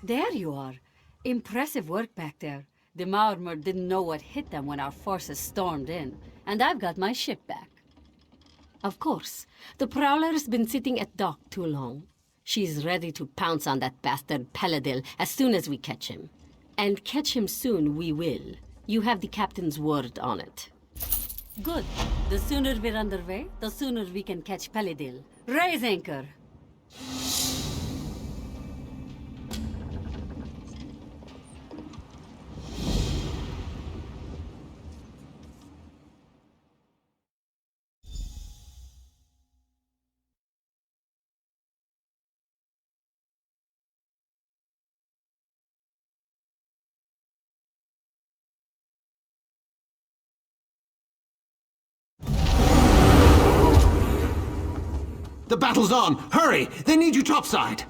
Speaker 19: There you are. Impressive work back there. The Maormer didn't know what hit them when our forces stormed in, and I've got my ship back. Of course, the Prowler's been sitting at dock too long. She's ready to pounce on that bastard Paladil as soon as we catch him. And catch him soon we will. You have the captain's word on it. Good. The sooner we're underway, the sooner we can catch Paladil. Raise anchor!
Speaker 12: The battle's on! Hurry! They need you topside!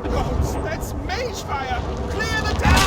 Speaker 3: Gods, that's mage fire! Clear the town!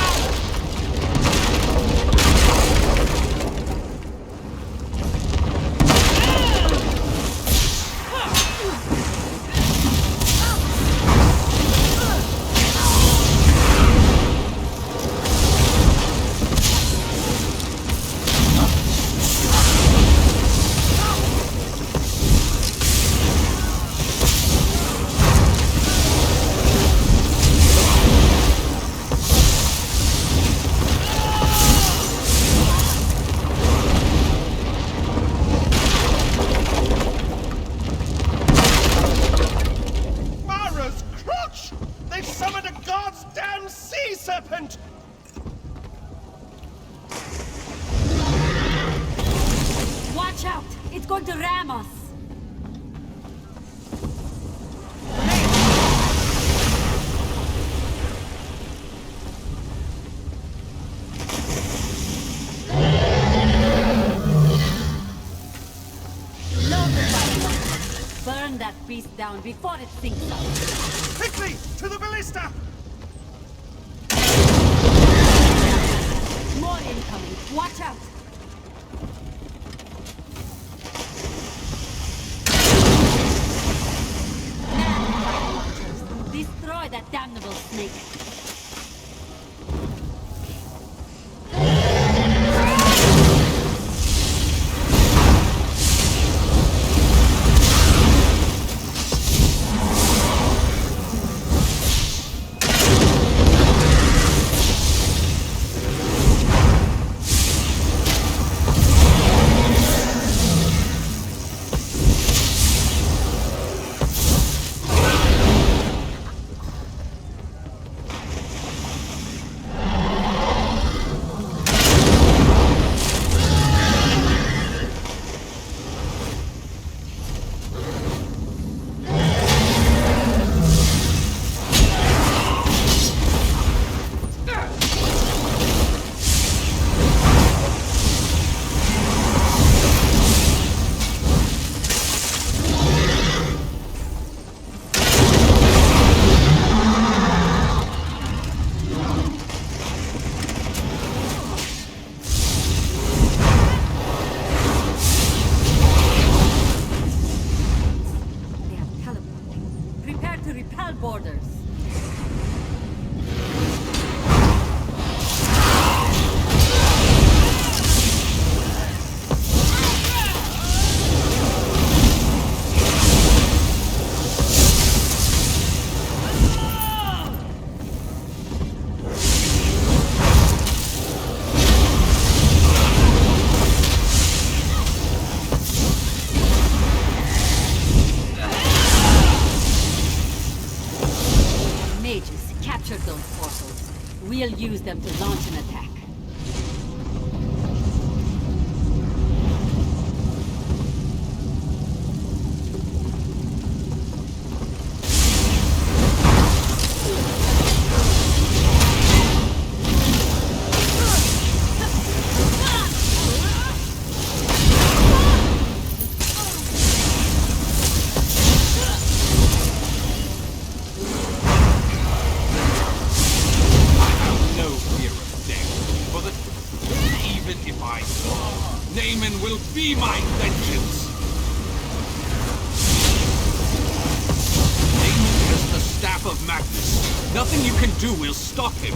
Speaker 19: Watch out! It's going to ram us! Burn that beast down before it sinks us.
Speaker 3: Quickly! To the ballista!
Speaker 19: More incoming! Watch out! Destroy that damnable snake! them to launch an attack.
Speaker 7: Be my vengeance! Damon has the staff of Magnus. Nothing you can do will stop him.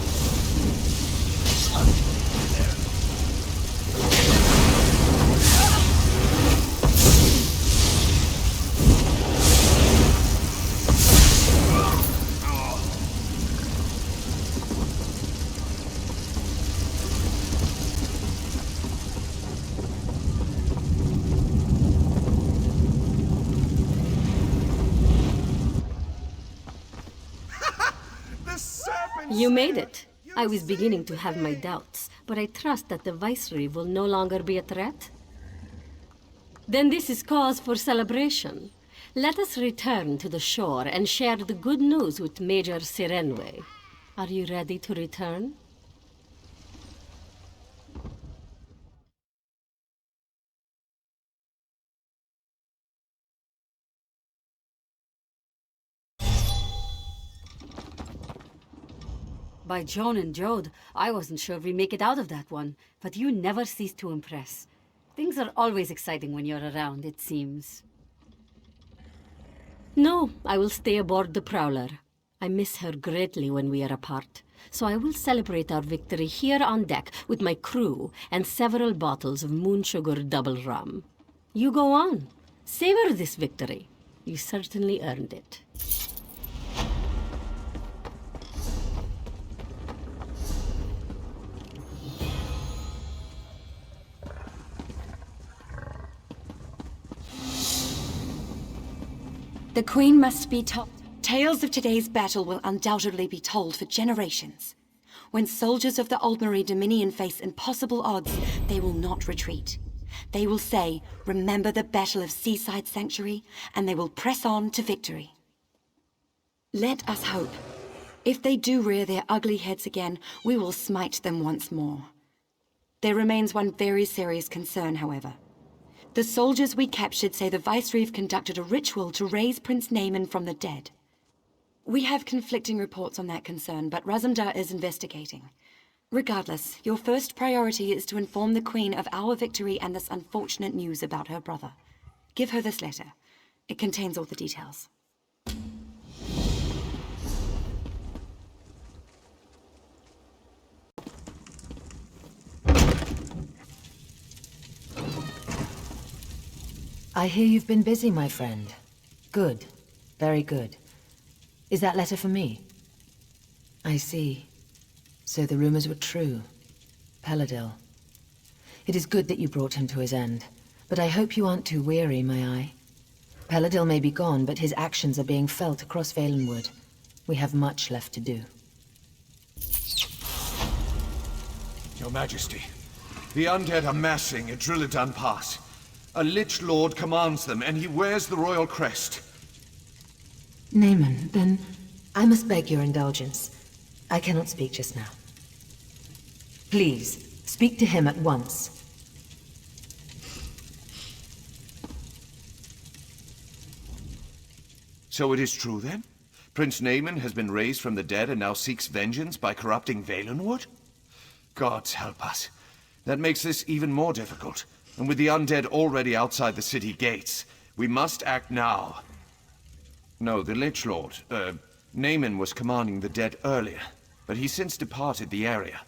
Speaker 19: You made it. I was beginning to have my doubts, but I trust that the Viceroy will no longer be a threat. Then this is cause for celebration. Let us return to the shore and share the good news with Major Sirenwe. Are you ready to return? By Joan and Jode, I wasn't sure we make it out of that one, but you never cease to impress. Things are always exciting when you're around, it seems. No, I will stay aboard the Prowler. I miss her greatly when we are apart, so I will celebrate our victory here on deck with my crew and several bottles of moon sugar double rum. You go on. Savor this victory. You certainly earned it.
Speaker 1: The Queen must be told. Tales of today's battle will undoubtedly be told for generations. When soldiers of the Aldmeri Dominion face impossible odds, they will not retreat. They will say, "Remember the Battle of Seaside Sanctuary," and they will press on to victory. Let us hope. If they do rear their ugly heads again, we will smite them once more. There remains one very serious concern, however. The soldiers we captured say the Viceroy conducted a ritual to raise Prince Naaman from the dead. We have conflicting reports on that concern, but Razumdar is investigating. Regardless, your first priority is to inform the Queen of our victory and this unfortunate news about her brother. Give her this letter. It contains all the details.
Speaker 20: I hear you've been busy, my friend. Good. Very good. Is that letter for me? I see. So the rumors were true. Peladil. It is good that you brought him to his end, but I hope you aren't too weary, my eye. Peladil may be gone, but his actions are being felt across Valenwood. We have much left to do.
Speaker 3: Your Majesty, the undead are massing at Drilidan Pass. A Lich Lord commands them, and he wears the royal crest.
Speaker 20: Naaman, then I must beg your indulgence. I cannot speak just now. Please, speak to him at once.
Speaker 3: So it is true, then? Prince Naaman has been raised from the dead and now seeks vengeance by corrupting Valenwood? Gods help us. That makes this even more difficult. And with the undead already outside the city gates, we must act now. No, the Lich Lord, Naaman was commanding the dead earlier, but he's since departed the area.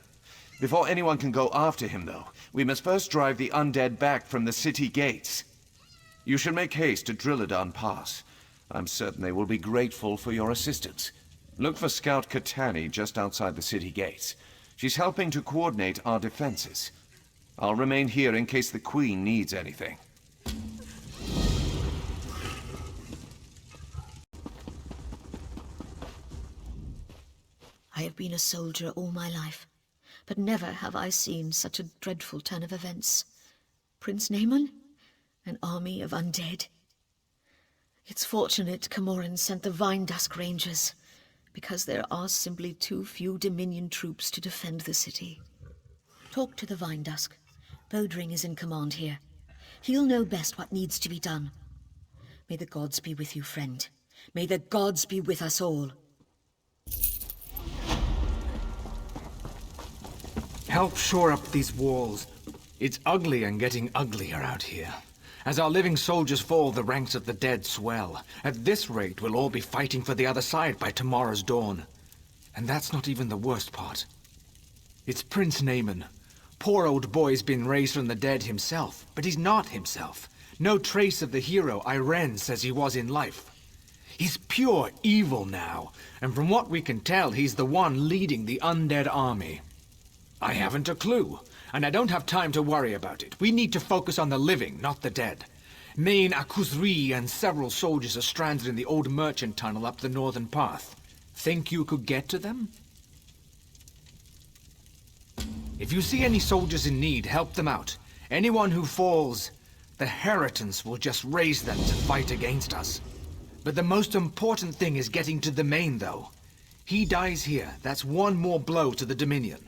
Speaker 3: Before anyone can go after him, though, we must first drive the undead back from the city gates. You should make haste to Drilidan Pass. I'm certain they will be grateful for your assistance. Look for Scout Katani just outside the city gates. She's helping to coordinate our defenses. I'll remain here in case the Queen needs anything.
Speaker 21: I have been a soldier all my life.
Speaker 10: but never have I seen such a dreadful turn of events. Prince Naemon? An army of undead? It's fortunate Camoran sent the Vine Dusk Rangers, because there are simply too few Dominion troops to defend the city. Talk to the Vine Dusk. Bodring is in command here. He'll know best what needs to be done. May the gods be with you, friend. May the gods be with us all.
Speaker 15: Help shore up these walls. It's ugly and getting uglier out here. As our living soldiers fall, the ranks of the dead swell. At this rate, we'll all be fighting for the other side by tomorrow's dawn. And that's not even the worst part. It's Prince Naemon. Poor old boy's been raised from the dead himself, but he's not himself. No trace of the hero Irene says he was in life. He's pure evil now, and from what we can tell, he's the one leading the undead army. I haven't a clue, and I don't have time to worry about it. We need to focus on the living, not the dead. Main Akuzri and several soldiers are stranded in the old merchant tunnel up the northern path. Think you could get to them? If you see any soldiers in need, help them out. Anyone who falls, the Heritance will just raise them to fight against us. But the most important thing is getting to the main, though. He dies here. That's one more blow to the Dominion.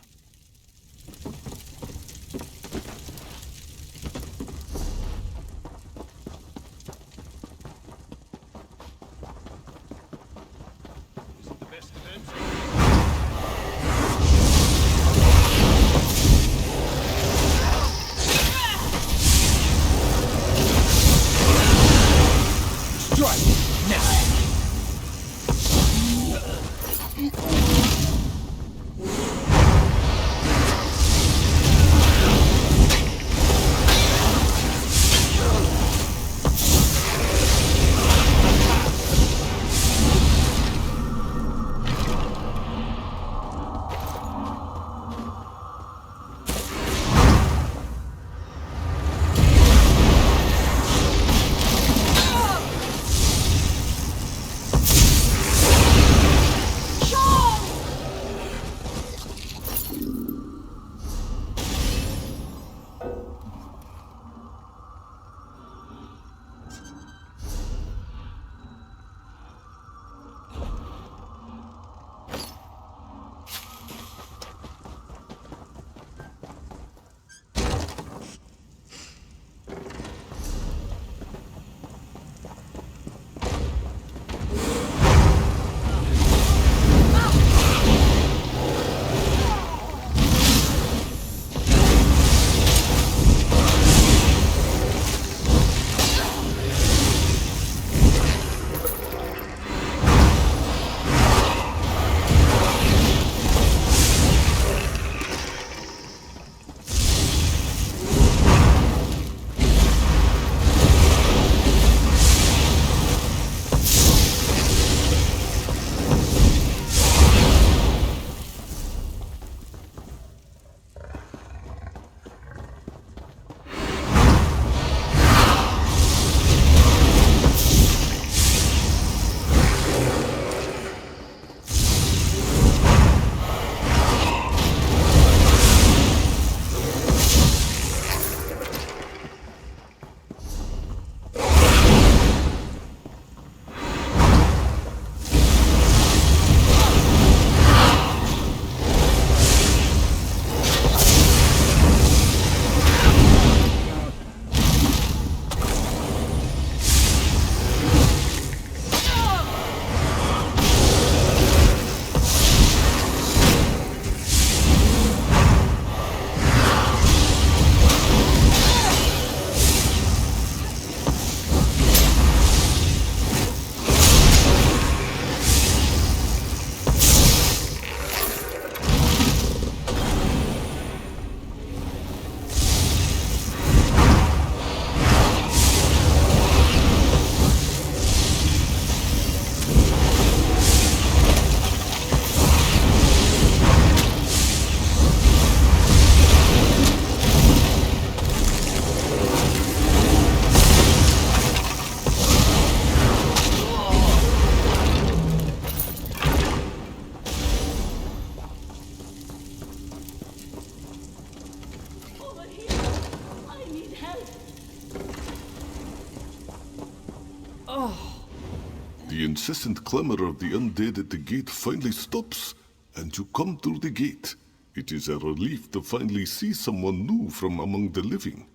Speaker 9: incessant clamor of the undead at the gate finally stops, and you come through the gate. It is a relief to finally see someone new from among the living.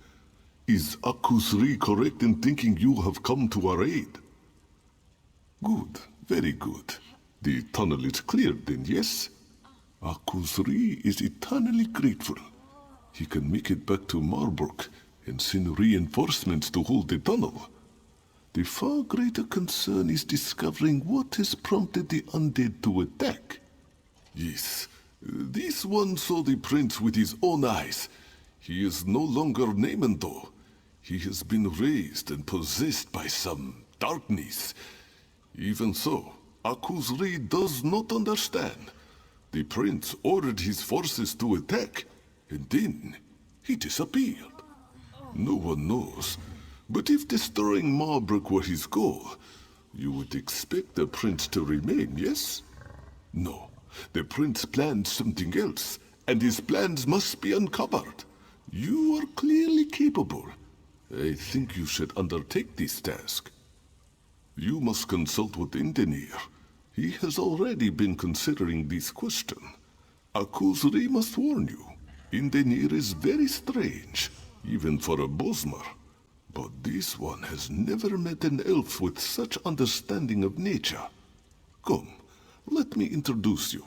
Speaker 9: Is Akusri correct in thinking you have come to our aid? Good, very good. The tunnel is cleared then, yes? Akusri is eternally grateful. He can make it back to Marbrook and send reinforcements to hold the tunnel. The far greater concern is discovering what has prompted the undead to attack. Yes, this one saw the prince with his own eyes. He is no longer Naaman though. He has been raised and possessed by some darkness. Even so, Akusri does not understand. The prince ordered his forces to attack, and then he disappeared. No one knows, but if destroying Marbrook were his goal, you would expect the prince to remain, yes? No, the prince planned something else, and his plans must be uncovered. You are clearly capable. I think you should undertake this task. You must consult with Indenir. He has already been considering this question. Akusri must warn you. Indenir is very strange, even for a Bosmer. But this one has never met an elf with such understanding of nature. Come, let me introduce you.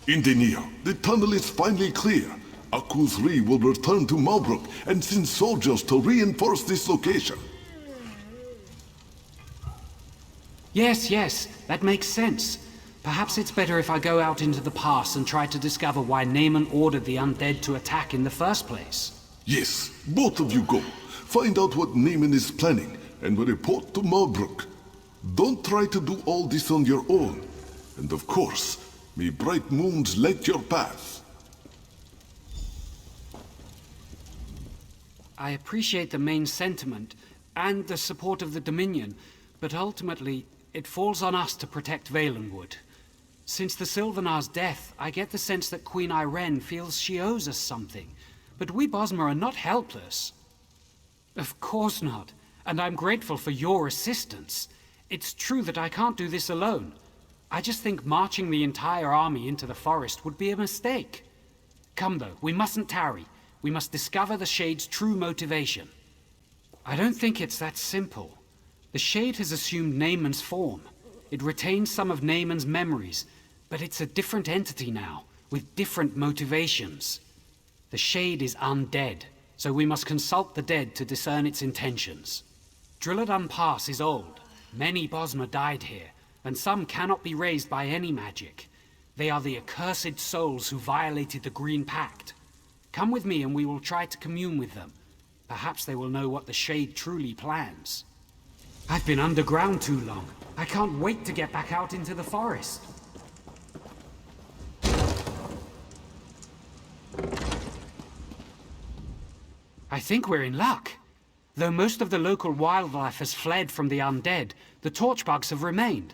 Speaker 9: Indenir, the tunnel is finally clear. Akusri will return to Marbrook and send soldiers to reinforce this location.
Speaker 16: Yes, that makes sense. Perhaps it's better if I go out into the pass and try to discover why Naaman ordered the undead to attack in the first place.
Speaker 9: Yes, both of you go. Find out what Naaman is planning and report to Marbrook. Don't try to do all this on your own. And of course, may bright moons light your path.
Speaker 16: I appreciate the main sentiment and the support of the Dominion, but ultimately, it falls on us to protect Valenwood. Since the Sylvanar's death, I get the sense that Queen Irene feels she owes us something, but we Bosmer are not helpless. Of course not, and I'm grateful for your assistance. It's true that I can't do this alone. I just think marching the entire army into the forest would be a mistake. Come though, we mustn't tarry. We must discover the Shade's true motivation. I don't think it's that simple. The Shade has assumed Naaman's form. It retains some of Naaman's memories, but it's a different entity now, with different motivations. The Shade is undead, so we must consult the dead to discern its intentions. Drilladun Pass is old. Many Bosmer died here, and some cannot be raised by any magic. They are the accursed souls who violated the Green Pact. Come with me and we will try to commune with them. Perhaps they will know what the Shade truly plans. I've been underground too long. I can't wait to get back out into the forest. I think we're in luck. Though most of the local wildlife has fled from the undead, the torchbugs have remained.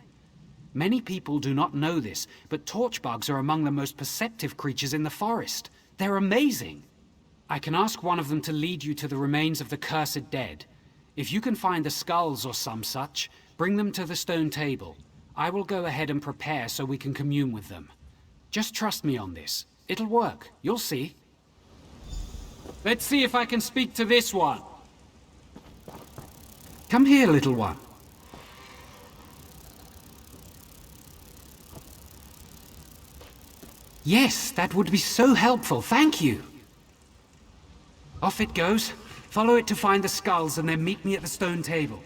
Speaker 16: Many people do not know this, but torchbugs are among the most perceptive creatures in the forest. They're amazing. I can ask one of them to lead you to the remains of the cursed dead. If you can find the skulls or some such, bring them to the stone table. I will go ahead and prepare so we can commune with them. Just trust me on this. It'll work. You'll see. Let's see if I can speak to this one. Come here, little one. Yes, that would be so helpful. Thank you. Off it goes. Follow it to find the skulls and then meet me at the stone table.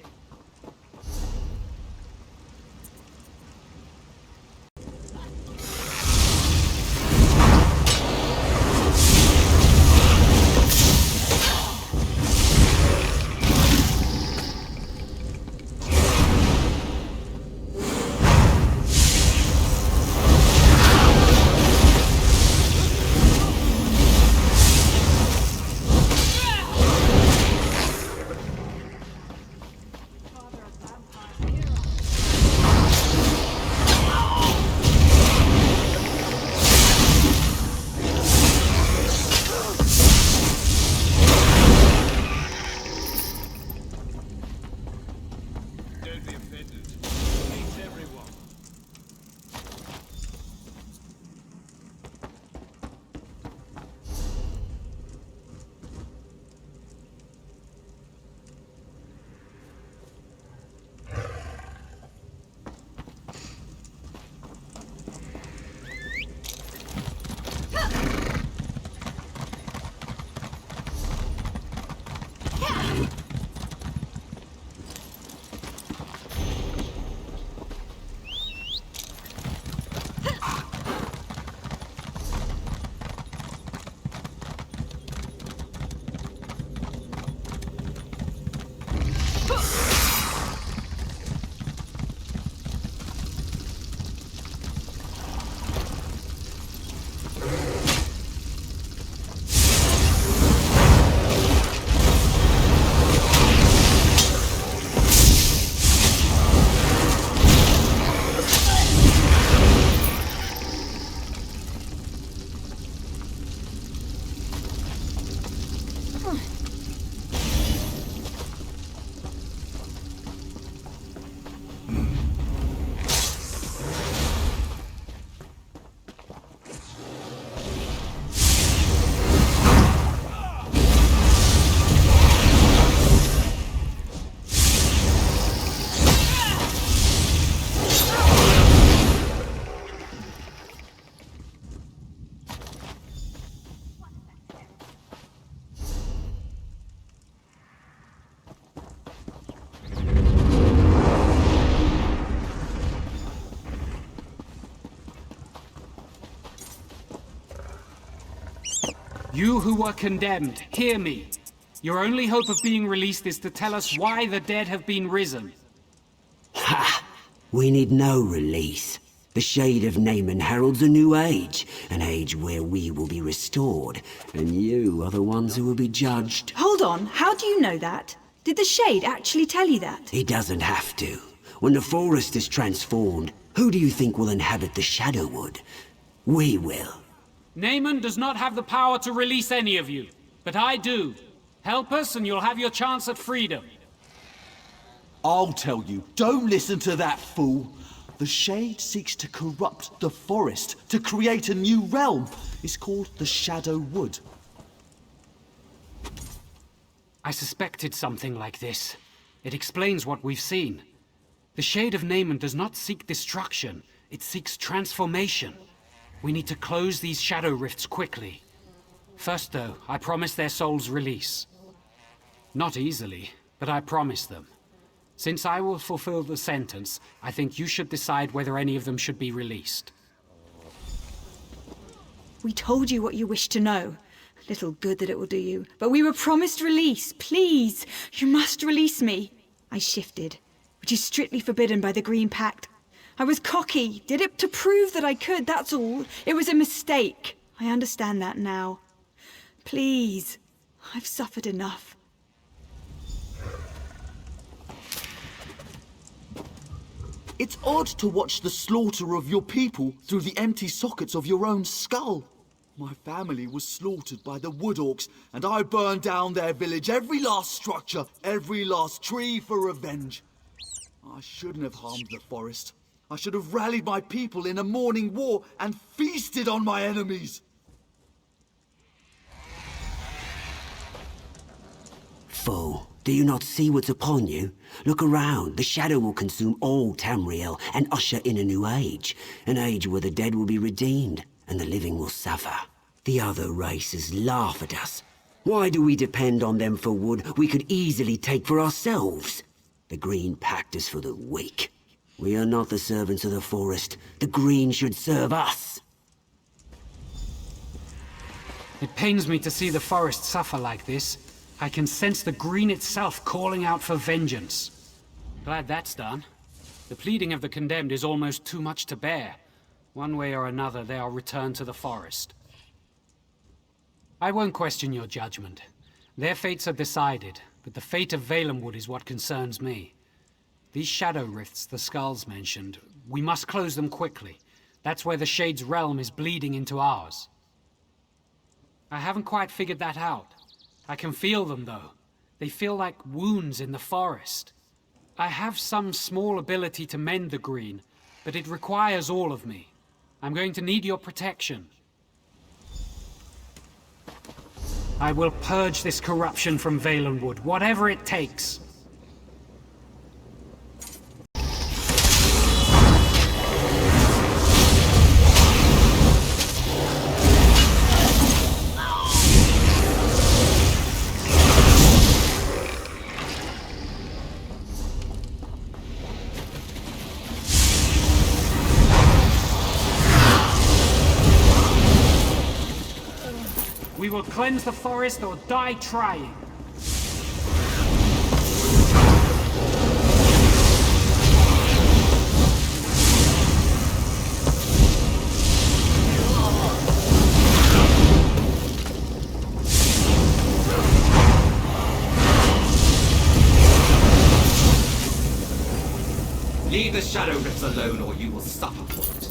Speaker 16: You who were condemned, hear me. Your only hope of being released is to tell us why the dead have been risen.
Speaker 8: Ha! We need no release. The shade of Naaman heralds a new age, an age where we will be restored, and you are the ones who will be judged.
Speaker 21: Hold on, how do you know that? Did the shade actually tell you that?
Speaker 8: He doesn't have to. When the forest is transformed, who do you think will inhabit the Shadowwood? We will.
Speaker 16: Naaman does not have the power to release any of you, but I do. Help us and you'll have your chance at freedom.
Speaker 22: I'll tell you, don't listen to that fool. The Shade seeks to corrupt the forest, to create a new realm. It's called the Shadowwood.
Speaker 16: I suspected something like this. It explains what we've seen. The Shade of Naaman does not seek destruction, it seeks transformation. We need to close these shadow rifts quickly. First though, I promise their souls release. Not easily, but I promise them. Since I will fulfill the sentence, I think you should decide whether any of them should be released.
Speaker 21: We told you what you wished to know. Little good that it will do you. But we were promised release. Please, you must release me. I shifted, which is strictly forbidden by the Green Pact. I was cocky, did it to prove that I could, that's all. It was a mistake. I understand that now. Please, I've suffered enough.
Speaker 22: It's odd to watch the slaughter of your people through the empty sockets of your own skull. My family was slaughtered by the Wood Orcs, and I burned down their village, every last structure, every last tree for revenge. I shouldn't have harmed the forest. I should have rallied my people in a morning war and feasted on my enemies.
Speaker 8: Fool, do you not see what's upon you? Look around. The shadow will consume all Tamriel and usher in a new age. An age where the dead will be redeemed and the living will suffer. The other races laugh at us. Why do we depend on them for wood we could easily take for ourselves? The Green Pact is for the weak. We are not the servants of the forest. The Green should serve us.
Speaker 16: It pains me to see the forest suffer like this. I can sense the Green itself calling out for vengeance. Glad that's done. The pleading of the condemned is almost too much to bear. One way or another, they are returned to the forest. I won't question your judgment. Their fates are decided, but the fate of Valenwood is what concerns me. These shadow rifts the skulls mentioned, we must close them quickly. That's where the Shade's realm is bleeding into ours. I haven't quite figured that out. I can feel them, though. They feel like wounds in the forest. I have some small ability to mend the Green, but it requires all of me. I'm going to need your protection. I will purge this corruption from Valenwood, whatever it takes. We will cleanse the forest or die trying.
Speaker 13: Leave the shadow rifts alone or you will suffer for it.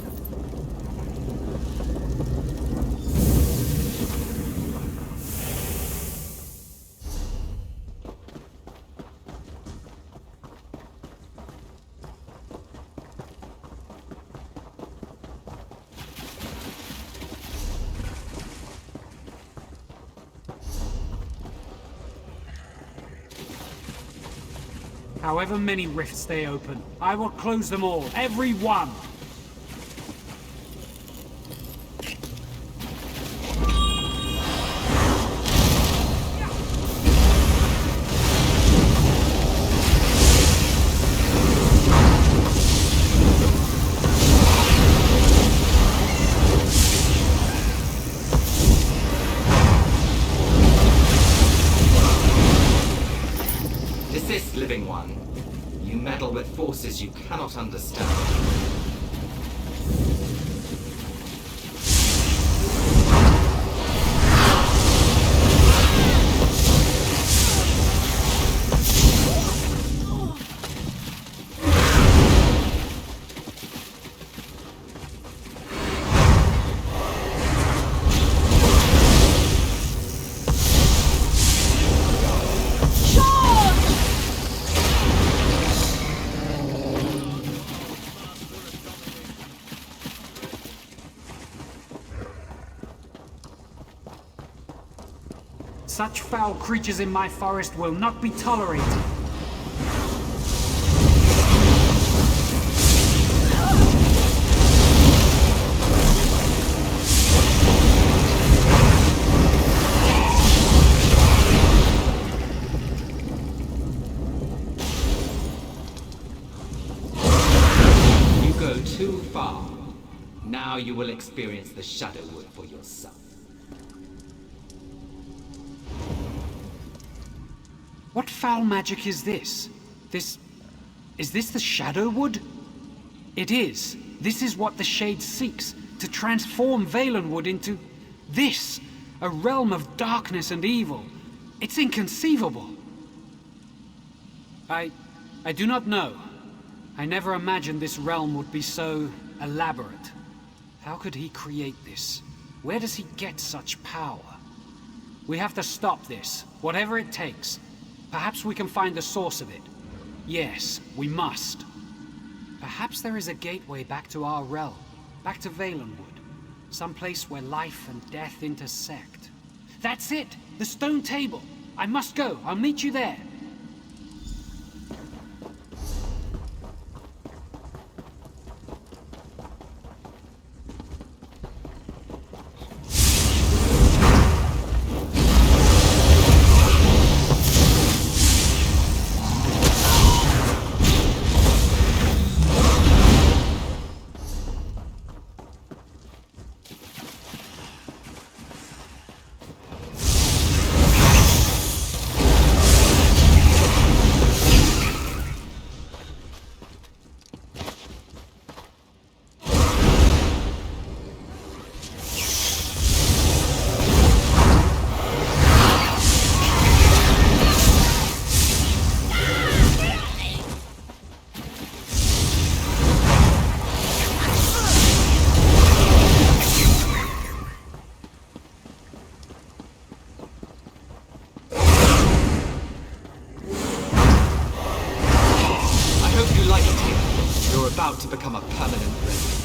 Speaker 16: However many rifts they open, I will close them all, every one!
Speaker 2: purposes you cannot understand.
Speaker 16: Such foul creatures in my forest will not be tolerated.
Speaker 2: You go too far. Now you will experience the Shadowwood for yourself.
Speaker 16: What foul magic is this? Is this the Shadowwood? It is. This is what the Shade seeks, to transform Valenwood into this, a realm of darkness and evil. It's inconceivable. I do not know. I never imagined this realm would be so elaborate. How could he create this? Where does he get such power? We have to stop this, whatever it takes. Perhaps we can find the source of it. Yes, we must. Perhaps there is a gateway back to our realm, back to Valenwood. Some place where life and death intersect. That's it! The stone table! I must go. I'll meet you there.
Speaker 2: To become a permanent resident.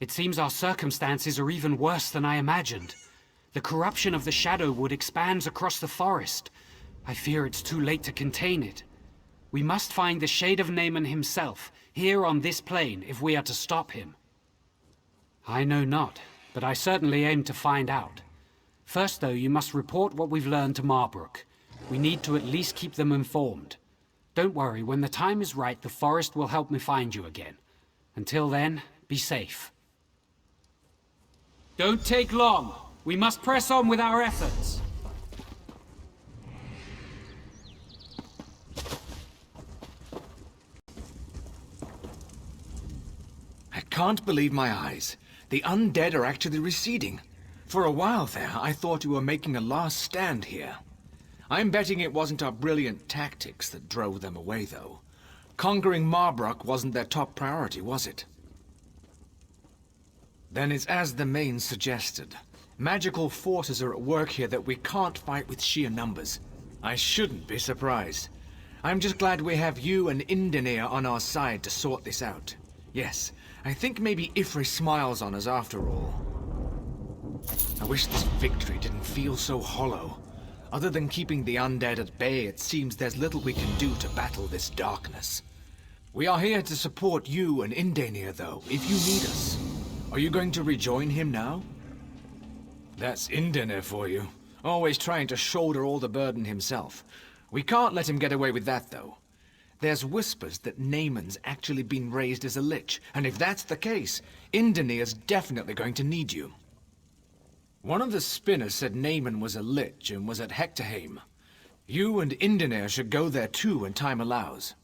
Speaker 16: It seems our circumstances are even worse than I imagined. The corruption of the Shadowwood expands across the forest. I fear it's too late to contain it. We must find the Shade of Naaman himself, here on this plane, if we are to stop him. I know not, but I certainly aim to find out. First, though, you must report what we've learned to Marbrook. We need to at least keep them informed. Don't worry, when the time is right, the forest will help me find you again. Until then, be safe. Don't take long. We must press on with our efforts.
Speaker 15: I can't believe my eyes. The undead are actually receding. For a while there, I thought you were making a last stand here. I'm betting it wasn't our brilliant tactics that drove them away, though. Conquering Marbrook wasn't their top priority, was it? Then it's as the main suggested. Magical forces are at work here that we can't fight with sheer numbers. I shouldn't be surprised. I'm just glad we have you and Indenir on our side to sort this out. Yes, I think maybe Ifri smiles on us after all. I wish this victory didn't feel so hollow. Other than keeping the undead at bay, it seems there's little we can do to battle this darkness. We are here to support you and Indanir, though, if you need us. Are you going to rejoin him now? That's Indanir for you. Always trying to shoulder all the burden himself. We can't let him get away with that, though. There's whispers that Naaman's actually been raised as a lich, and if that's the case, Indanir's definitely going to need you. One of the spinners said Naaman was a lich and was at Hectorheim. You and Indanir should go there too when time allows.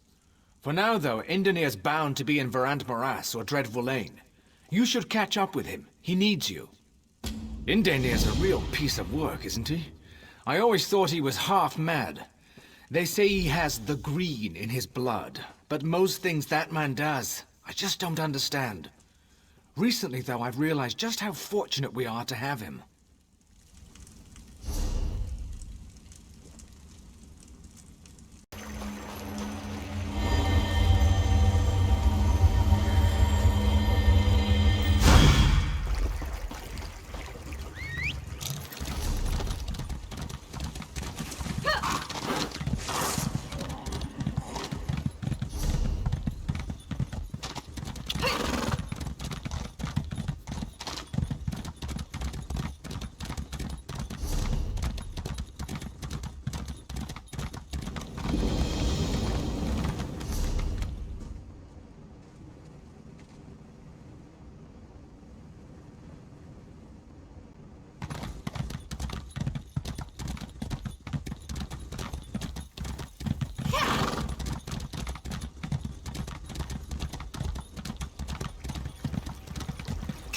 Speaker 15: For now, though, Indanir's bound to be in Verant Morass or Dreadful Lane. You should catch up with him. He needs you. Indanir's a real piece of work, isn't he? I always thought he was half mad. They say he has the green in his blood, but most things that man does, I just don't understand. Recently, though, I've realized just how fortunate we are to have him.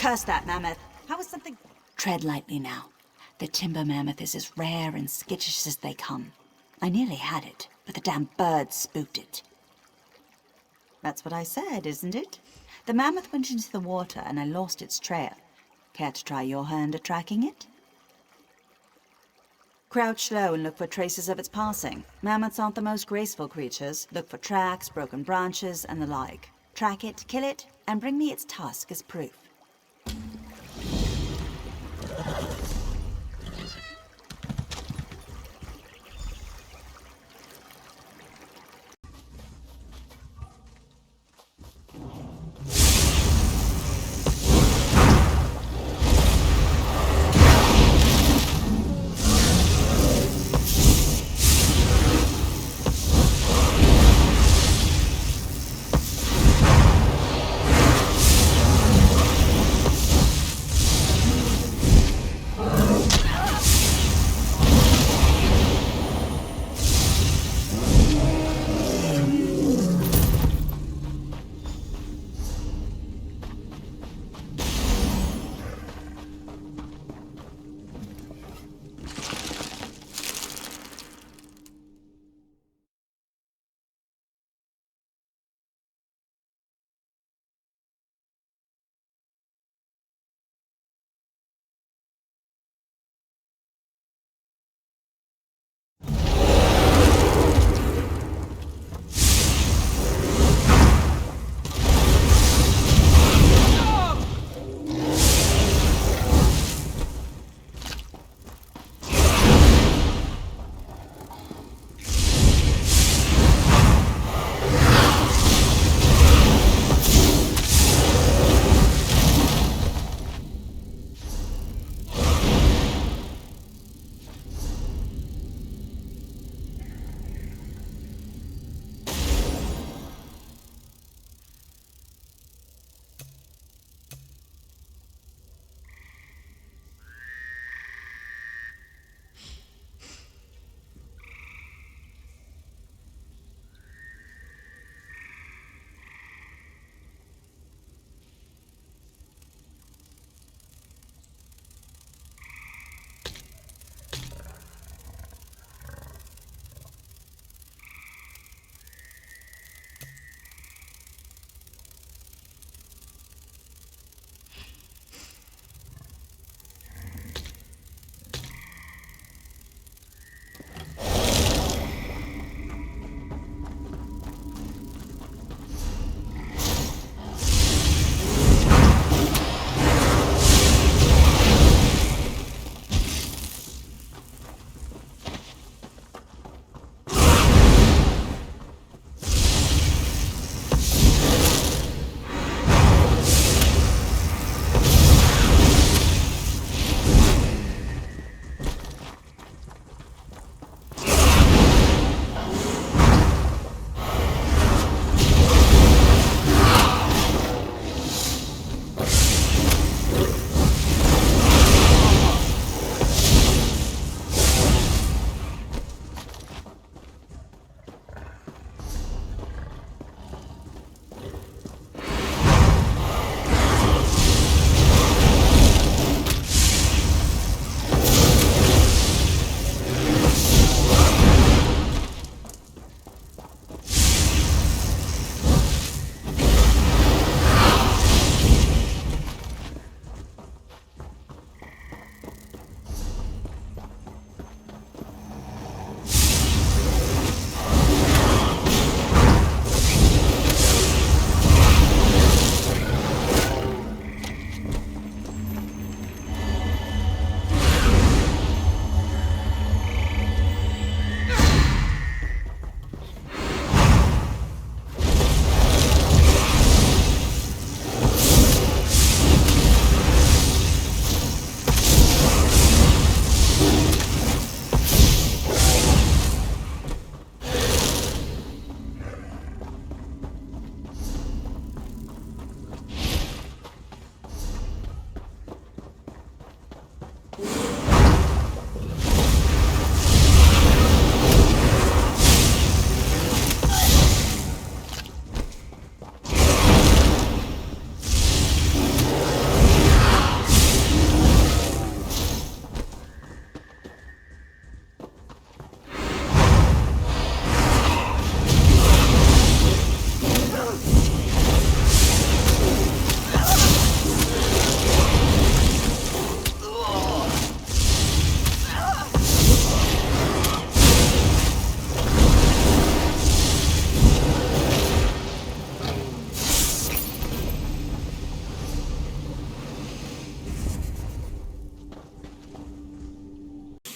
Speaker 1: Curse that mammoth. How is something... Tread lightly now. The timber mammoth is as rare and skittish as they come. I nearly had it, but the damn birds spooked it. That's what I said, isn't it? The mammoth went into the water and I lost its trail. Care to try your hand at tracking it? Crouch low and look for traces of its passing. Mammoths aren't the most graceful creatures. Look for tracks, broken branches, and the like. Track it, kill it, and bring me its tusk as proof.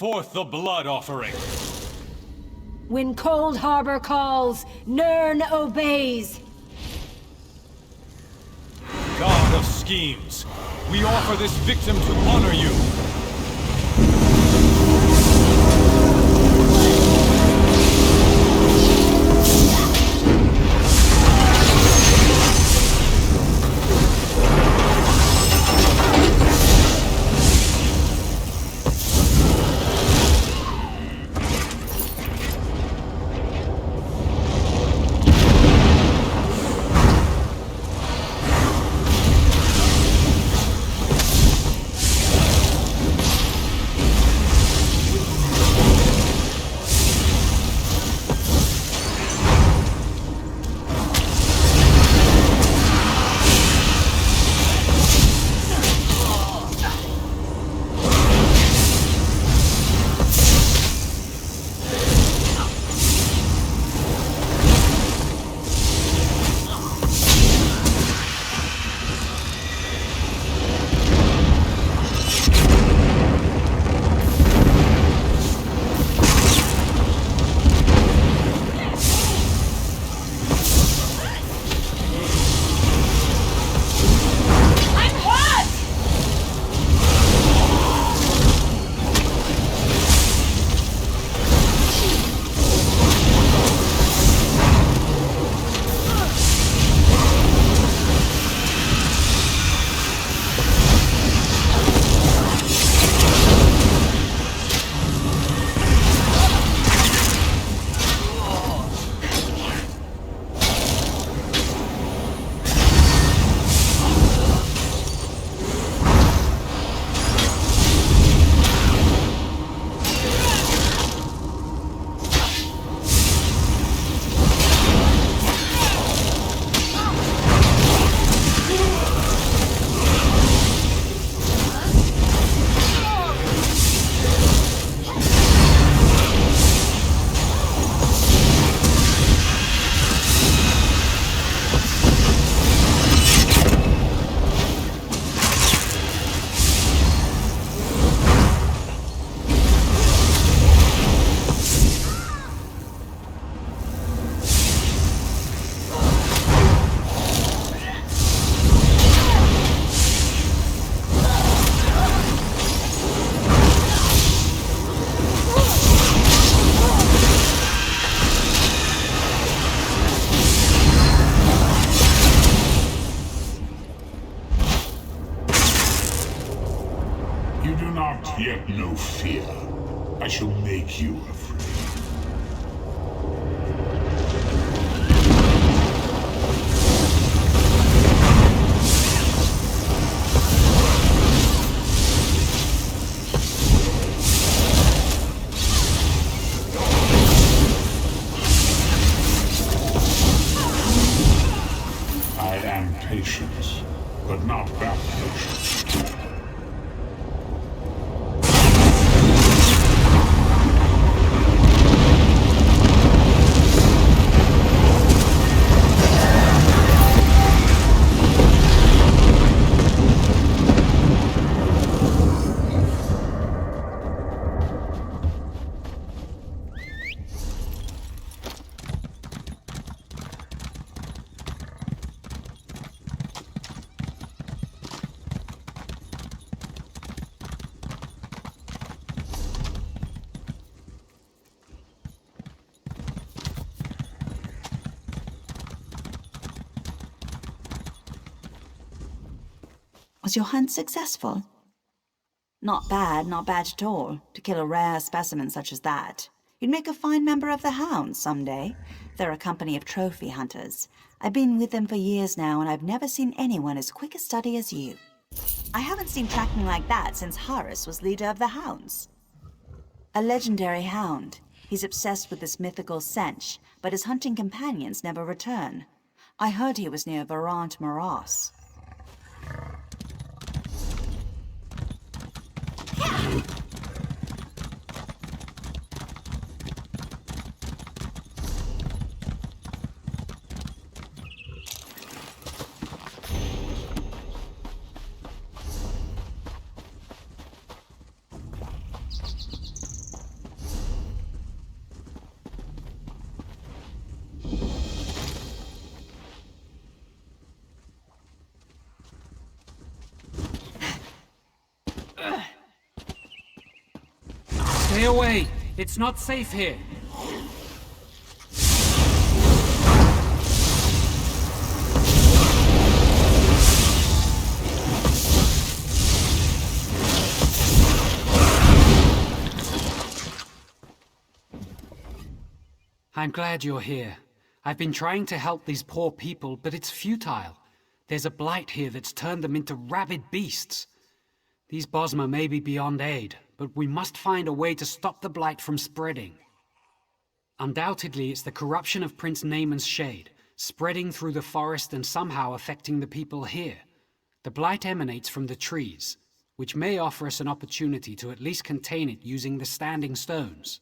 Speaker 4: forth the blood offering.
Speaker 19: When Cold Harbor calls, Nirn obeys.
Speaker 4: God of schemes, we offer this victim to honor you.
Speaker 9: Yet no fear. I shall make you afraid. I am patient, but not that patient.
Speaker 1: Was your hunt successful? Not bad at all, to kill a rare specimen such as that. You'd make a fine member of the Hounds someday. They're a company of trophy hunters. I've been with them for years now, and I've never seen anyone as quick a study as you. I haven't seen tracking like that since Harris was leader of the Hounds. A legendary hound. He's obsessed with this mythical Sench, but his hunting companions never return. I heard he was near Varant Morass.
Speaker 16: Stay away! It's not safe here! I'm glad you're here. I've been trying to help these poor people, but it's futile. There's a blight here that's turned them into rabid beasts. These Bosmer may be beyond aid, but we must find a way to stop the blight from spreading. Undoubtedly, it's the corruption of Prince Naaman's shade, spreading through the forest and somehow affecting the people here. The blight emanates from the trees, which may offer us an opportunity to at least contain it using the Standing Stones.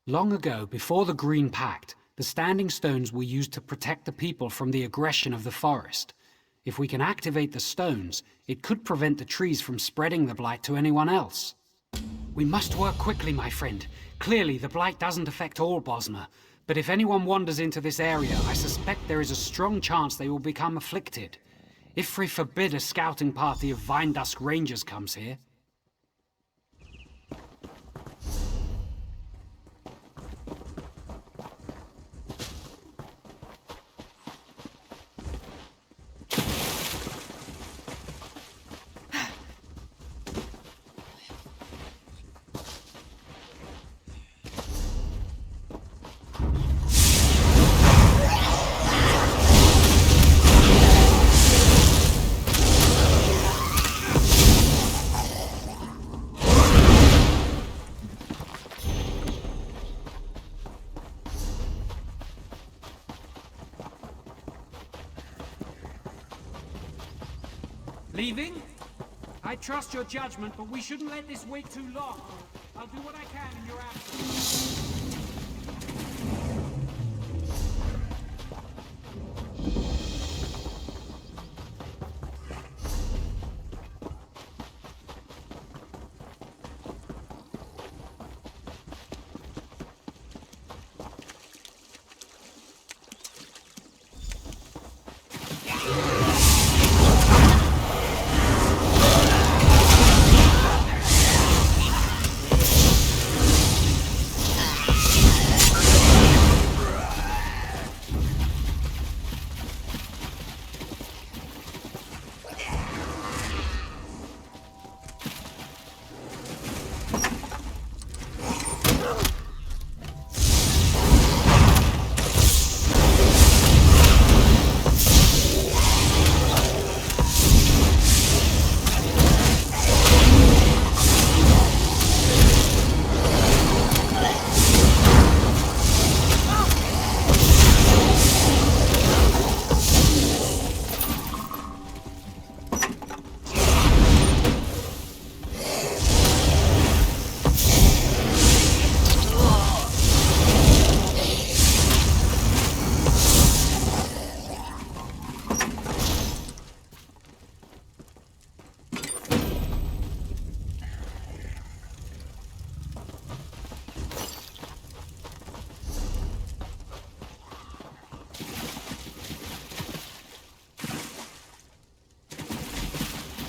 Speaker 16: Long ago, before the Green Pact, the Standing Stones were used to protect the people from the aggression of the forest. If we can activate the stones, it could prevent the trees from spreading the blight to anyone else. We must work quickly, my friend. Clearly, the blight doesn't affect all Bosmer, but if anyone wanders into this area, I suspect there is a strong chance they will become afflicted. Ifri forbid a scouting party of Vindusk Rangers comes here. Leaving? I trust your judgment, but we shouldn't let this wait too long. I'll do what I can in your absence.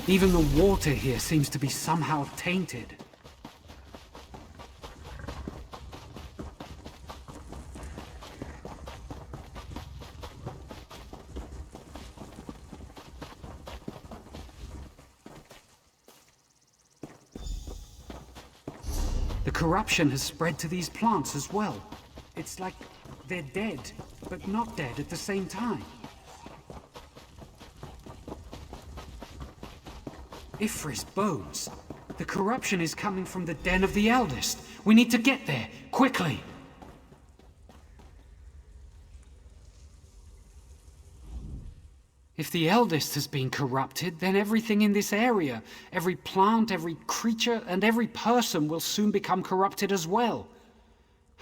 Speaker 16: Even the water here seems to be somehow tainted. The corruption has spread to these plants as well. It's like they're dead, but not dead at the same time. Ifri's bones. The corruption is coming from the den of the eldest. We need to get there, quickly. If the eldest has been corrupted, then everything in this area, every plant, every creature, and every person will soon become corrupted as well.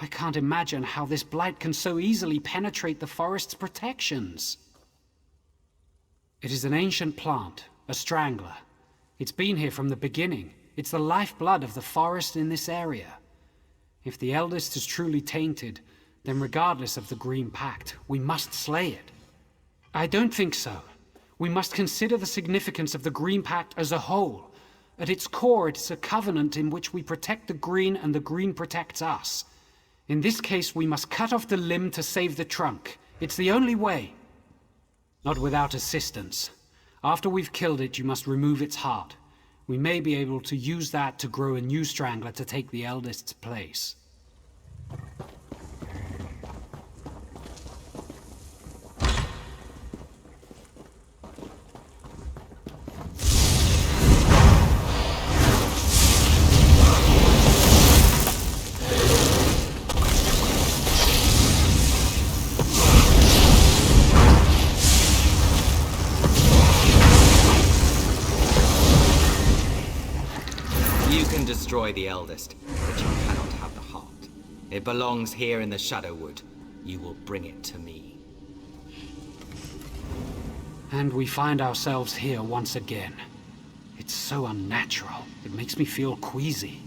Speaker 16: I can't imagine how this blight can so easily penetrate the forest's protections. It is an ancient plant, a strangler. It's been here from the beginning. It's the lifeblood of the forest in this area. If the eldest is truly tainted, then regardless of the Green Pact, we must slay it. I don't think so. We must consider the significance of the Green Pact as a whole. At its core, it's a covenant in which we protect the green and the green protects us. In this case, we must cut off the limb to save the trunk. It's the only way. Not without assistance. After we've killed it, you must remove its heart. We may be able to use that to grow a new strangler to take the eldest's place.
Speaker 2: Destroy the eldest, but you cannot have the heart. It belongs here in the Shadowwood. You will bring it to me.
Speaker 16: And we find ourselves here once again. It's so unnatural. It makes me feel queasy.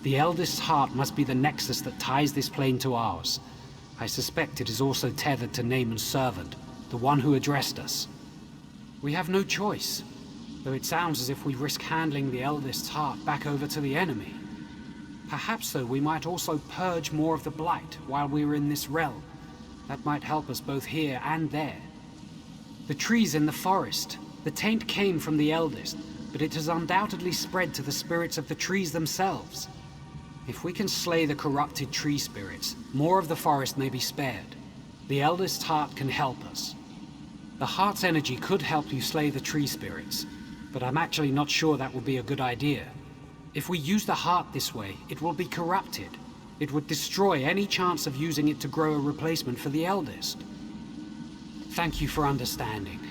Speaker 16: The eldest's heart must be the nexus that ties this plane to ours. I suspect it is also tethered to Naaman's servant, the one who addressed us. We have no choice. Though it sounds as if we risk handling the eldest's heart back over to the enemy. Perhaps, though, we might also purge more of the blight while we were in this realm. That might help us both here and there. The trees in the forest. The taint came from the eldest, but it has undoubtedly spread to the spirits of the trees themselves. If we can slay the corrupted tree spirits, more of the forest may be spared. The eldest's heart can help us. The heart's energy could help you slay the tree spirits, but I'm actually not sure that will be a good idea. If we use the heart this way, it will be corrupted. It would destroy any chance of using it to grow a replacement for the eldest. Thank you for understanding.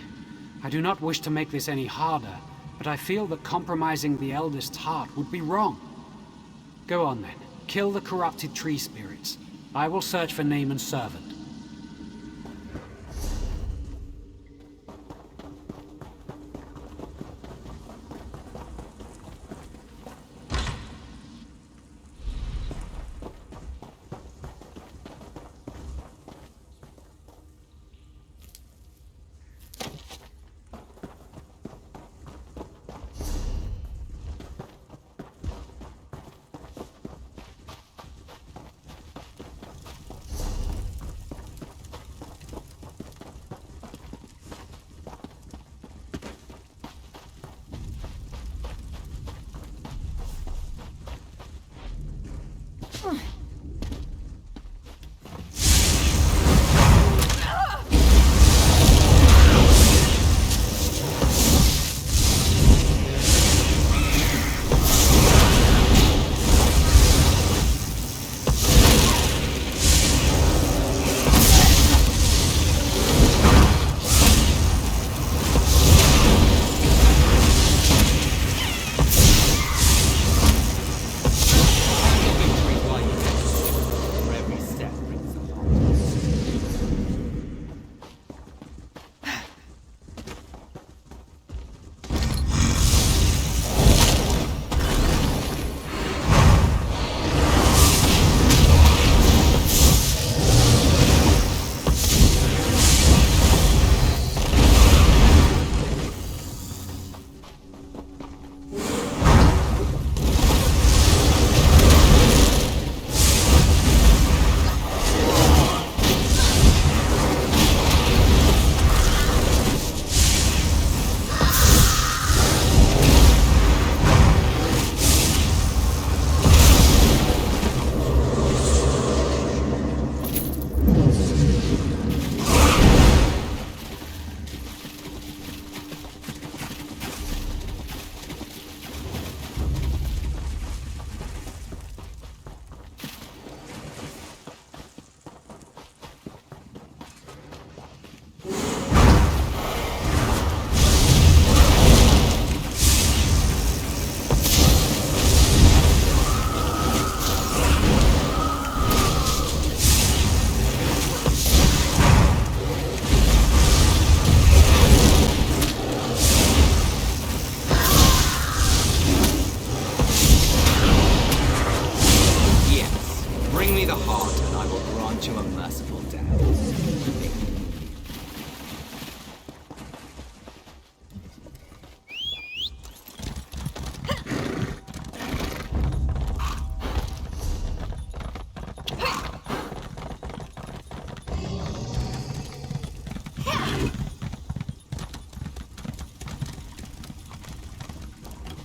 Speaker 16: I do not wish to make this any harder, but I feel that compromising the eldest's heart would be wrong. Go on then. Kill the corrupted tree spirits. I will search for Naaman's servant.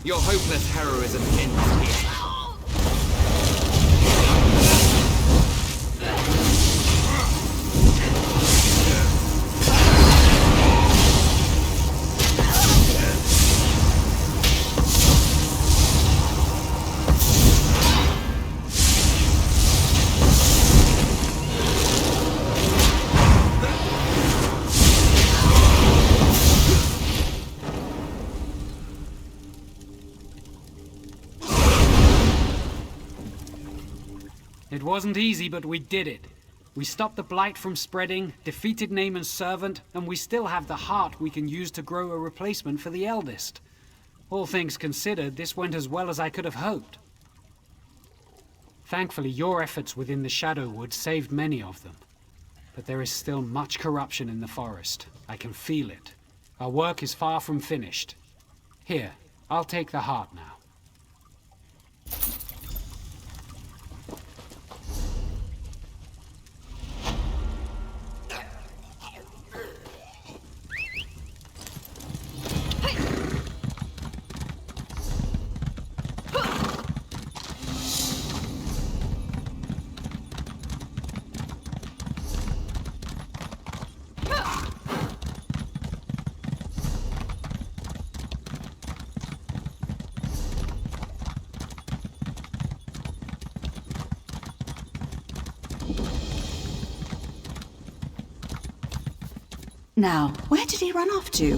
Speaker 2: Your hopeless heroism ends here.
Speaker 16: It wasn't easy, but we did it. We stopped the blight from spreading, defeated Naaman's servant, and we still have the heart we can use to grow a replacement for the eldest. All things considered, this went as well as I could have hoped. Thankfully, your efforts within the Shadowwood saved many of them. But there is still much corruption in the forest. I can feel it. Our work is far from finished. Here, I'll take the heart now.
Speaker 1: Now, where did he run off to?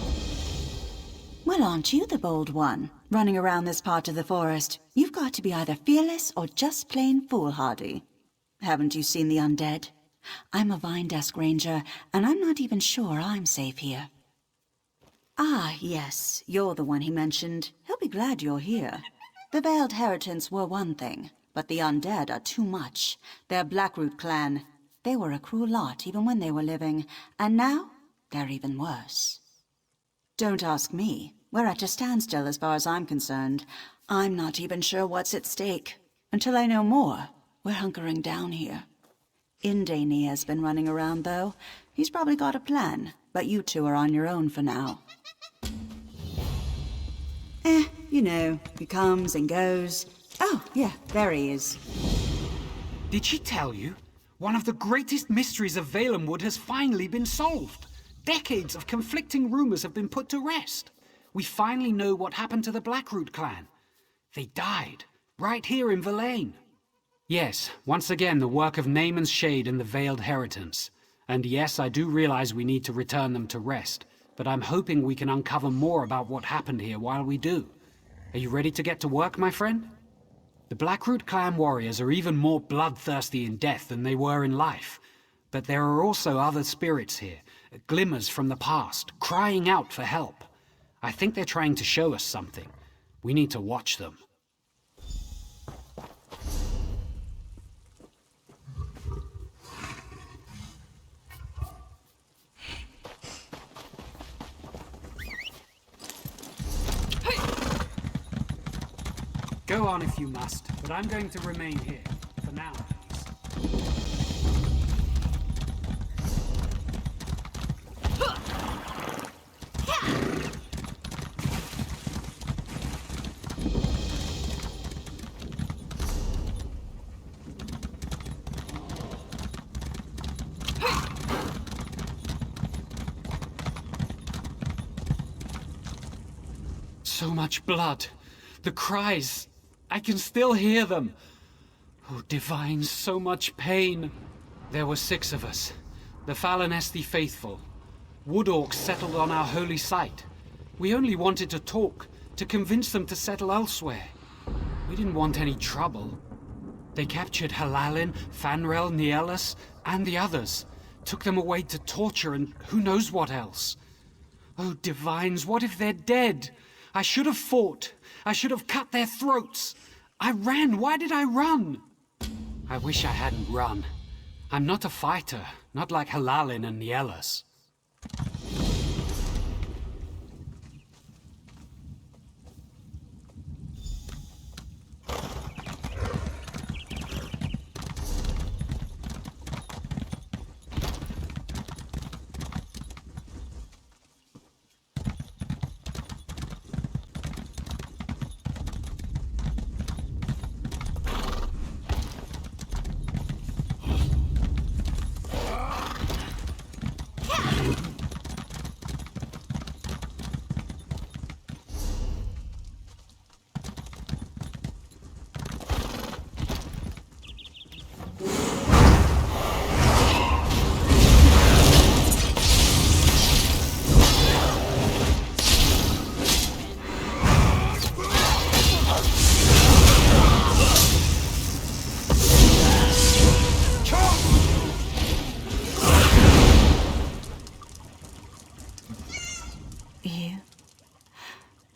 Speaker 1: Well, aren't you the bold one, running around this part of the forest? You've got to be either fearless or just plain foolhardy. Haven't you seen the undead? I'm a Vine Dusk Ranger, and I'm not even sure I'm safe here. Ah, yes, you're the one he mentioned. He'll be glad you're here. The Veiled Heritants were one thing, but the undead are too much. They're Blackroot clan. They were a cruel lot even when they were living, and now they're even worse. Don't ask me. We're at a standstill as far as I'm concerned. I'm not even sure what's at stake. Until I know more, we're hunkering down here. Indani has been running around, though. He's probably got a plan, but you two are on your own for now. You know, he comes and goes. Oh, yeah, there he is.
Speaker 16: Did she tell you? One of the greatest mysteries of Valenwood has finally been solved. Decades of conflicting rumors have been put to rest. We finally know what happened to the Blackroot clan. They died, right here in Verlaine. Yes, once again the work of Naaman's Shade and the Veiled Heritants. And yes, I do realize we need to return them to rest, but I'm hoping we can uncover more about what happened here while we do. Are you ready to get to work, my friend? The Blackroot clan warriors are even more bloodthirsty in death than they were in life. But there are also other spirits here, glimmers from the past, crying out for help. I think they're trying to show us something. We need to watch them. Go on if you must, but I'm going to remain here, for now at least. So much blood. The cries. I can still hear them. Oh, divine, so much pain. There were 6 of us. The Falanesti faithful. Wood Orcs settled on our holy site. We only wanted to talk, to convince them to settle elsewhere. We didn't want any trouble. They captured Halalin, Fanrel, Nielis, and the others. Took them away to torture and who knows what else. Oh, divines, what if they're dead? I should have fought. I should have cut their throats. I ran. Why did I run? I wish I hadn't run. I'm not a fighter, not like Halalin and Nielis.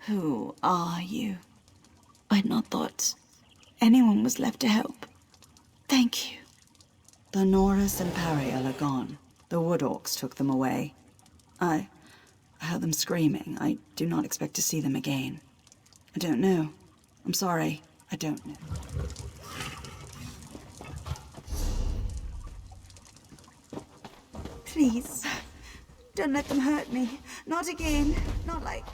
Speaker 21: Who are you? I'd not thought anyone was left to help. Thank you.
Speaker 1: The Norris and Tamriel are gone. The wood orcs took them away. I heard them screaming. I do not expect to see them again. I don't know. I'm sorry. I don't know.
Speaker 21: Please, don't let them hurt me. Not again. Not like...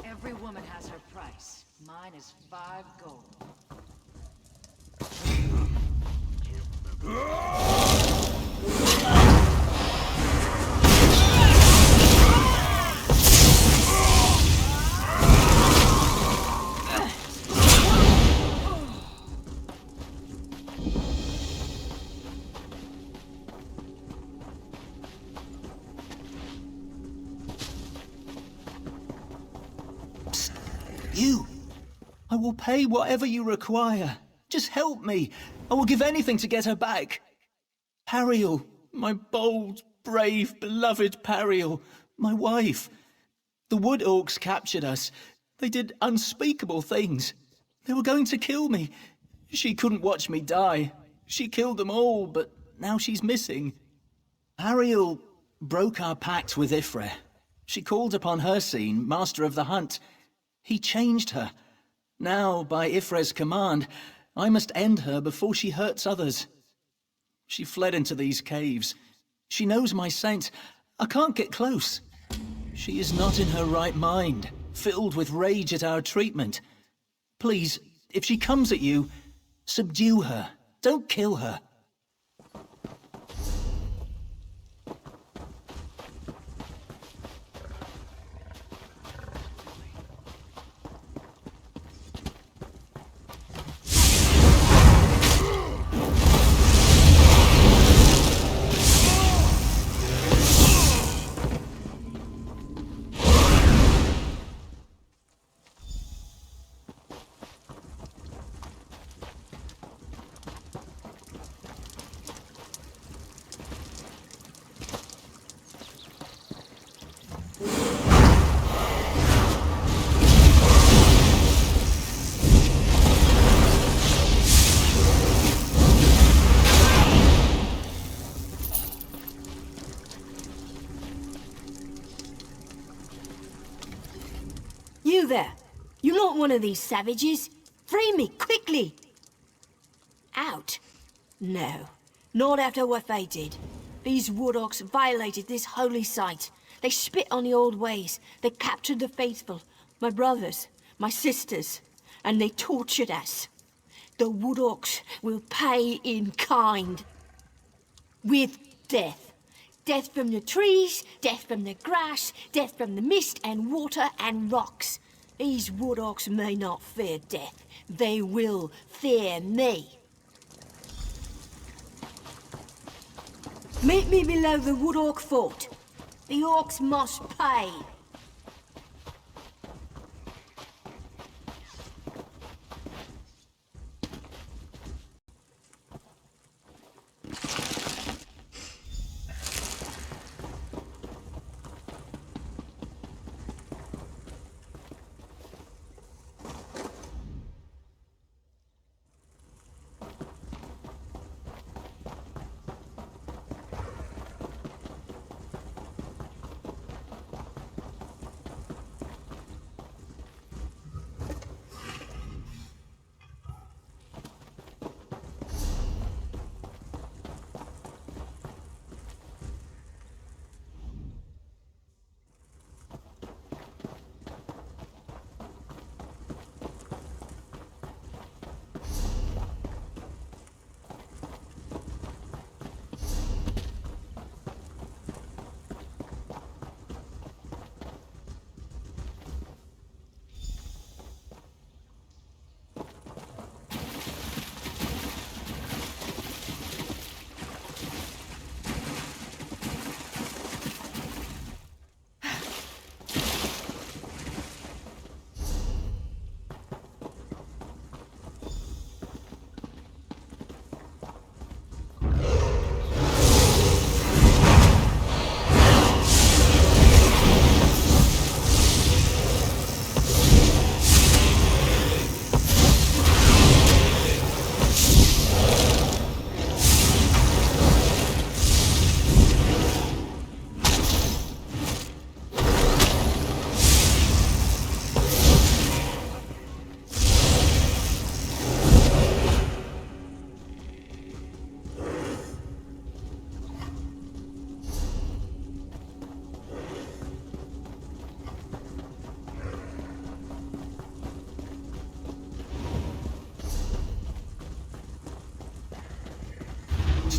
Speaker 11: Every woman has her price. Mine is 5 gold.
Speaker 12: You! I will pay whatever you require. Just help me. I will give anything to get her back. Tamriel, my bold, brave, beloved Tamriel, my wife. The wood orcs captured us. They did unspeakable things. They were going to kill me. She couldn't watch me die. She killed them all, but now she's missing. Tamriel broke our pact with Ifre. She called upon Hircine, master of the hunt. He changed her. Now, by Ifre's command, I must end her before she hurts others. She fled into these caves. She knows my scent. I can't get close. She is not in her right mind, filled with rage at our treatment. Please, if she comes at you, subdue her. Don't kill her.
Speaker 5: You there! You're not one of these savages! Free me, quickly! Out? No. Not after what they did. These wood orcs violated this holy site. They spit on the old ways. They captured the faithful, my brothers, my sisters, and they tortured us. The wood orcs will pay in kind. With death. Death from the trees, death from the grass, death from the mist and water and rocks. These wood orcs may not fear death. They will fear me. Meet me below the wood orc fort. The orcs must pay.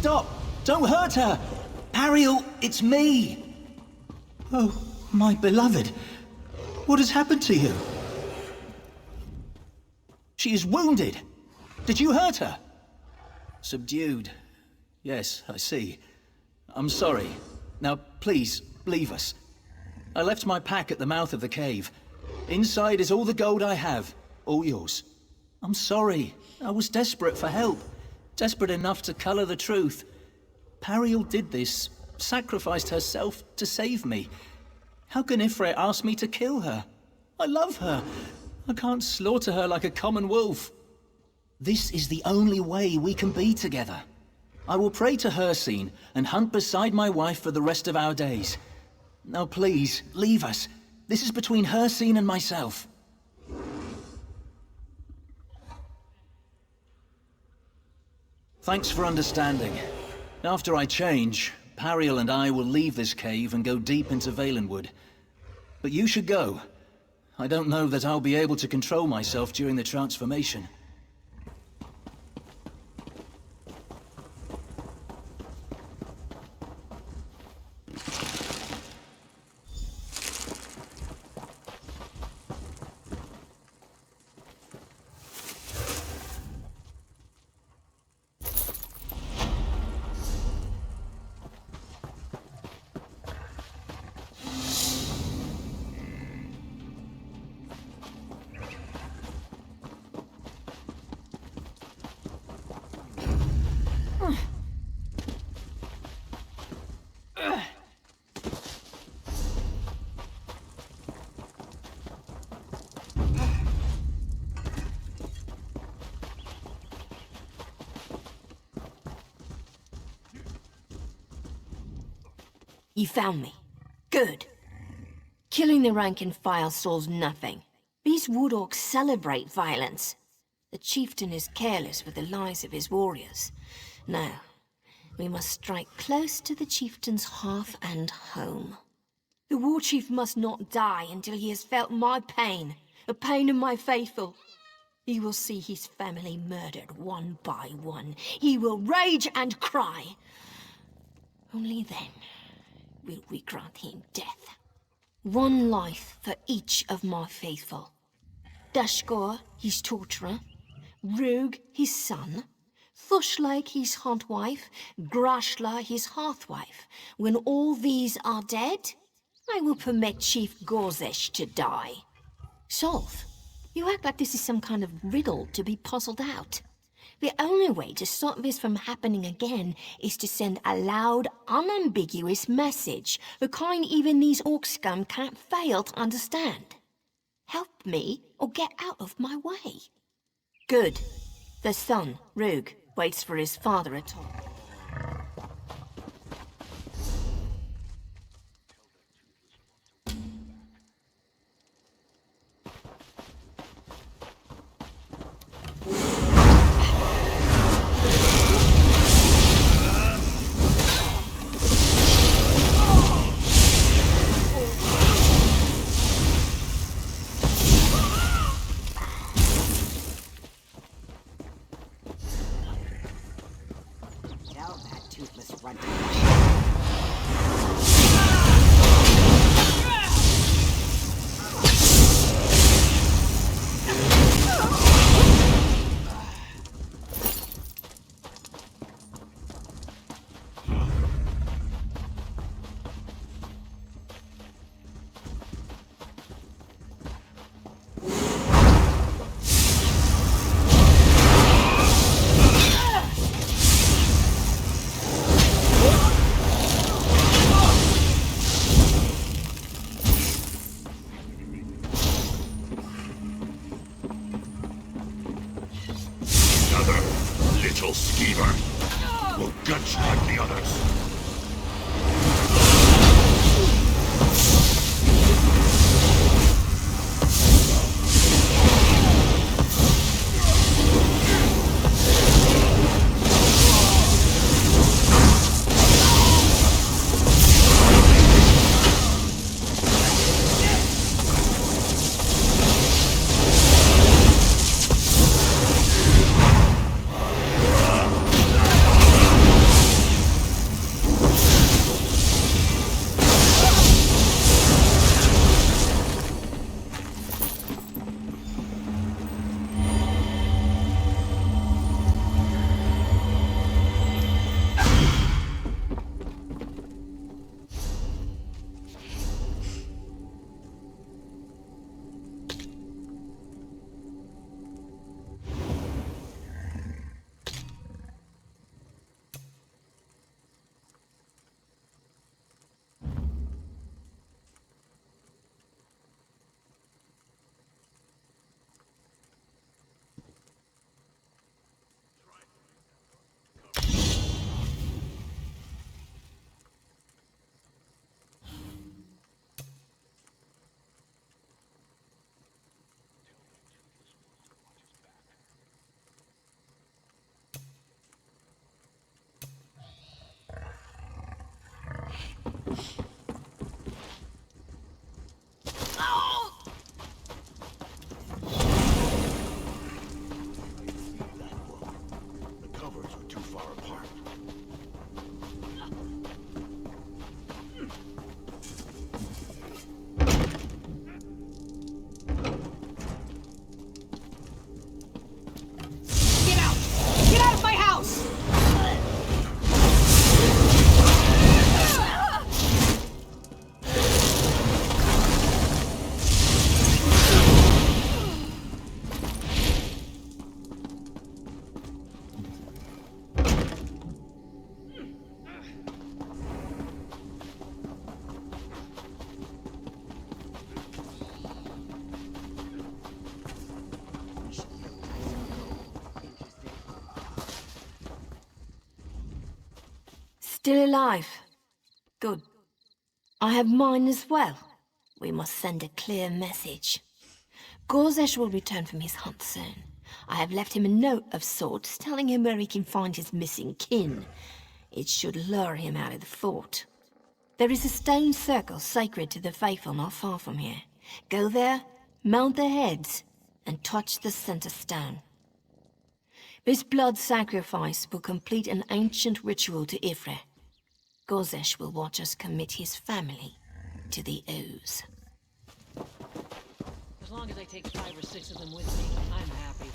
Speaker 12: stop! Don't hurt her! Ariel, it's me! Oh, my beloved. What has happened to you? She is wounded. Did you hurt her? Subdued. Yes, I see. I'm sorry. Now, please, leave us. I left my pack at the mouth of the cave. Inside is all the gold I have. All yours. I'm sorry. I was desperate for help. Desperate enough to color the truth. Ariel did this. Sacrificed herself to save me. How can Ifrit ask me to kill her? I love her. I can't slaughter her like a common wolf. This is the only way we can be together. I will pray to Hircine and hunt beside my wife for the rest of our days. Now please, leave us. This is between Hircine and myself. Thanks for understanding. After I change, Ariel and I will leave this cave and go deep into Valenwood. But you should go. I don't know that I'll be able to control myself during the transformation.
Speaker 5: You found me. Good. Killing the rank and file solves nothing. These wood orcs celebrate violence. The chieftain is careless with the lives of his warriors. Now, we must strike close to the chieftain's hearth and home. The war chief must not die until he has felt my pain, the pain of my faithful. He will see his family murdered one by one. He will rage and cry. Only then will we grant him death. One life for each of my faithful. Dashkor, his torturer. Rug, his son. Thushlag, his huntwife. Grashla, his hearthwife. When all these are dead, I will permit Chief Gorzesh to die. Solve. You act like this is some kind of riddle to be puzzled out. The only way to stop this from happening again is to send a loud, unambiguous message, the kind even these orc scum can't fail to understand. Help me, or get out of my way. Good. The son, Rug, waits for his father at home. Still alive. Good. I have mine as well. We must send a clear message. Gorzesh will return from his hunt soon. I have left him a note of sorts, telling him where he can find his missing kin. It should lure him out of the fort. There is a stone circle sacred to the faithful not far from here. Go there, mount their heads, and touch the center stone. This blood sacrifice will complete an ancient ritual to Ifre. Gorzesh will watch us commit his family to the ooze.
Speaker 11: As long as I take 5 or 6 of them with me, I'm happy.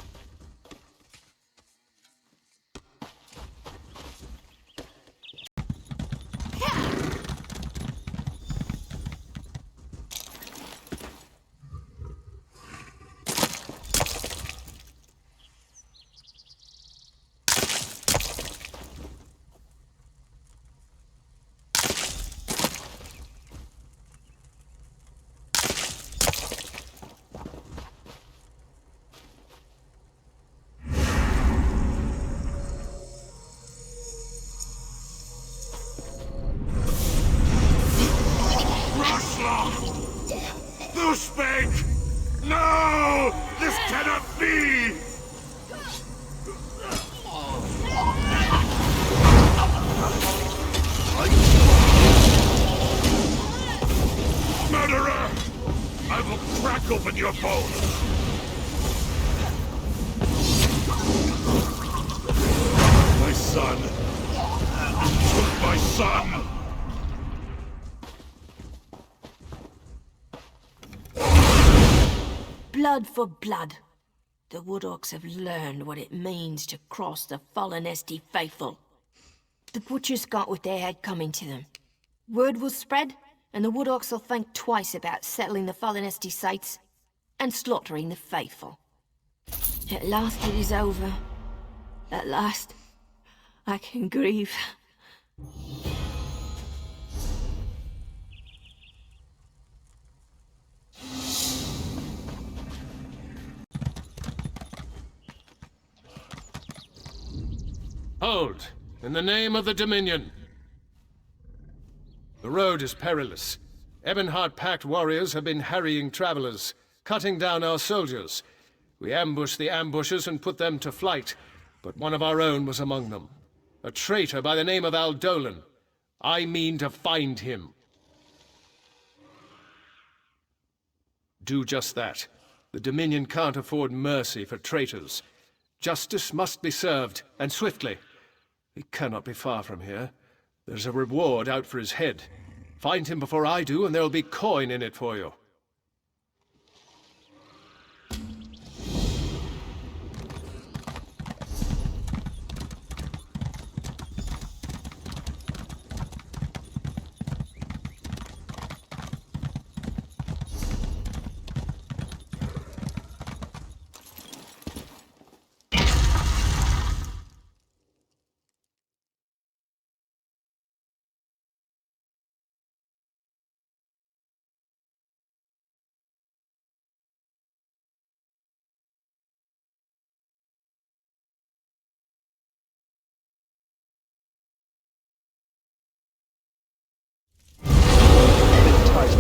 Speaker 18: No! This cannot be! Murderer! I will crack open your bones! My son! You took my son!
Speaker 5: Blood for blood. The Wood Orcs have learned what it means to cross the fallen Esti faithful. The butchers got with their head coming to them. Word will spread, and the Wood Orcs will think twice about settling the fallen Esti sites and slaughtering the faithful. At last it is over. At last, I can grieve.
Speaker 3: Hold! In the name of the Dominion! The road is perilous. Ebonheart-packed warriors have been harrying travelers, cutting down our soldiers. We ambushed the ambushers and put them to flight, but one of our own was among them. A traitor by the name of Aldolan. I mean to find him. Do just that. The Dominion can't afford mercy for traitors. Justice must be served, and swiftly. He cannot be far from here. There's a reward out for his head. Find him before I do, and there'll be coin in it for you.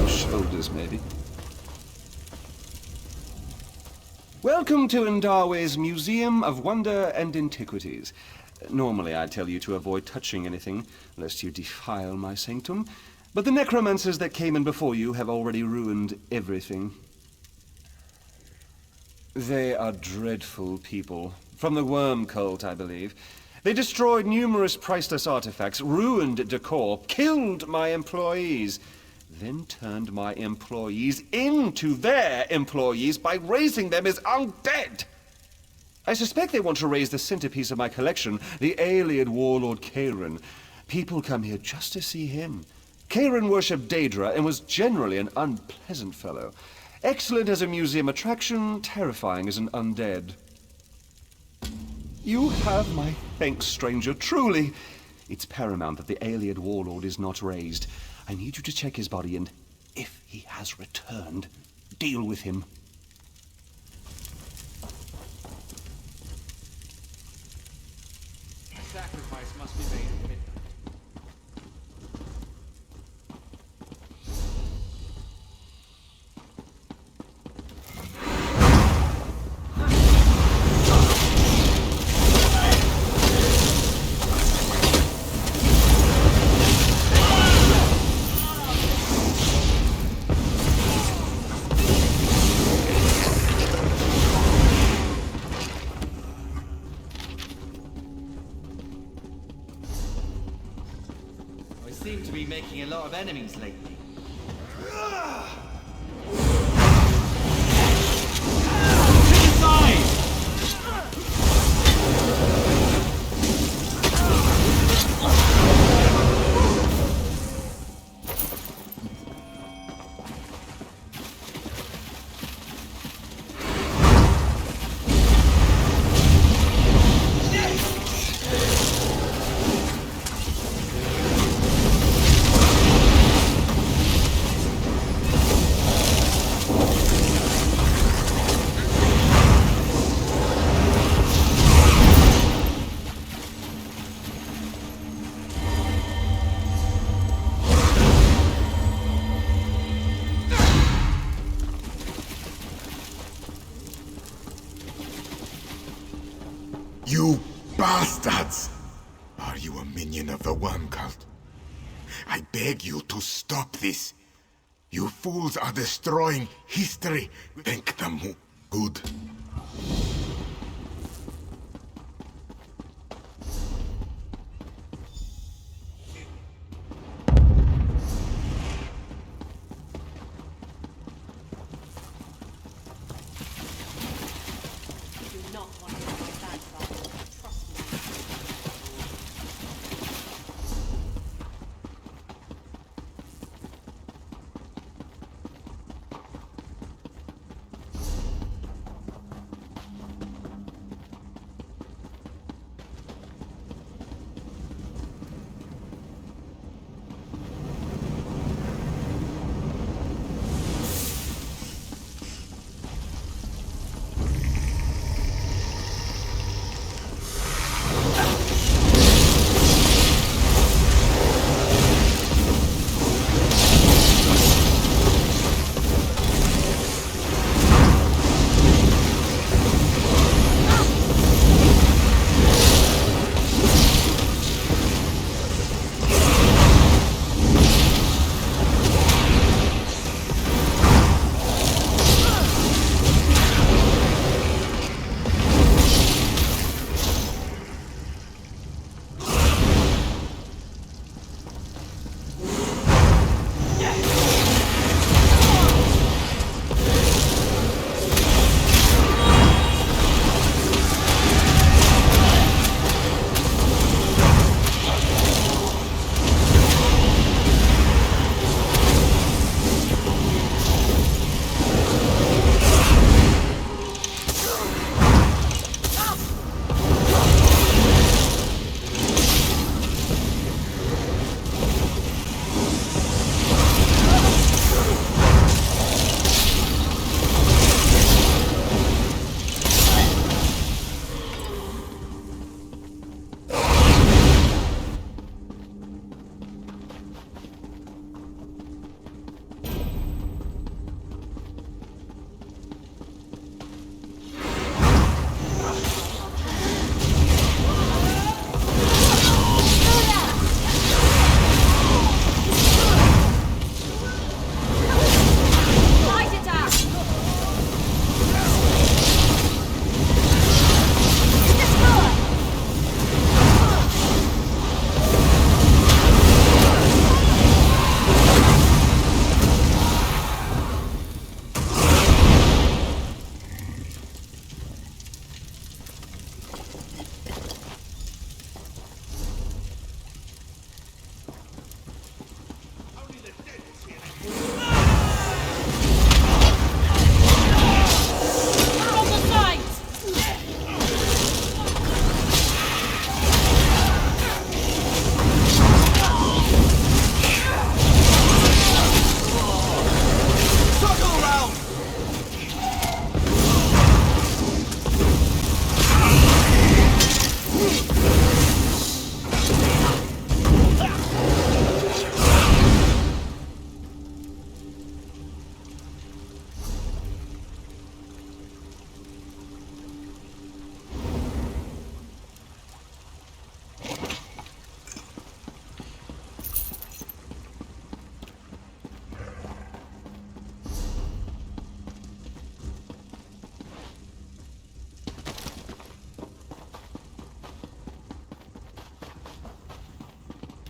Speaker 3: Shoulders, maybe. Welcome to Ndarwe's Museum of Wonder and Antiquities. Normally I'd tell you to avoid touching anything, lest you defile my sanctum, but the necromancers that came in before you have already ruined everything. They are dreadful people. From the worm cult, I believe. They destroyed numerous priceless artifacts, ruined decor, killed my employees, then turned my employees into their employees by raising them as undead. I suspect they want to raise the centerpiece of my collection, the Ayleid warlord Kairan. People come here just to see him. Kairan worshipped Daedra and was generally an unpleasant fellow. Excellent as a museum attraction, terrifying as an undead. You have my thanks, stranger, truly. It's paramount that the Ayleid warlord is not raised. I need you to check his body and, if he has returned, deal with him.
Speaker 6: A sacrifice must be made at midnight.
Speaker 2: a lot of enemies lately.
Speaker 14: You bastards! Are you a minion of the Worm Cult? I beg you to stop this. You fools are destroying history. Thank them. Good.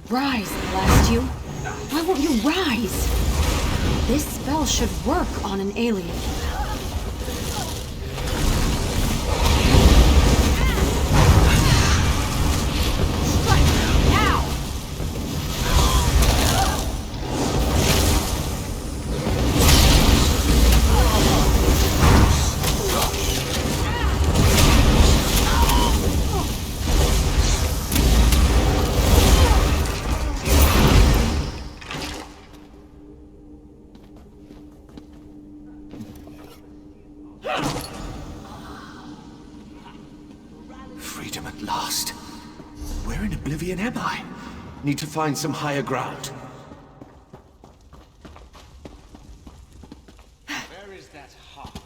Speaker 21: Rise, blast you!
Speaker 5: Why won't you rise? This spell should work on an alien.
Speaker 22: Freedom at last. Where in oblivion am I? Need to find some higher ground.
Speaker 6: Where is that heart?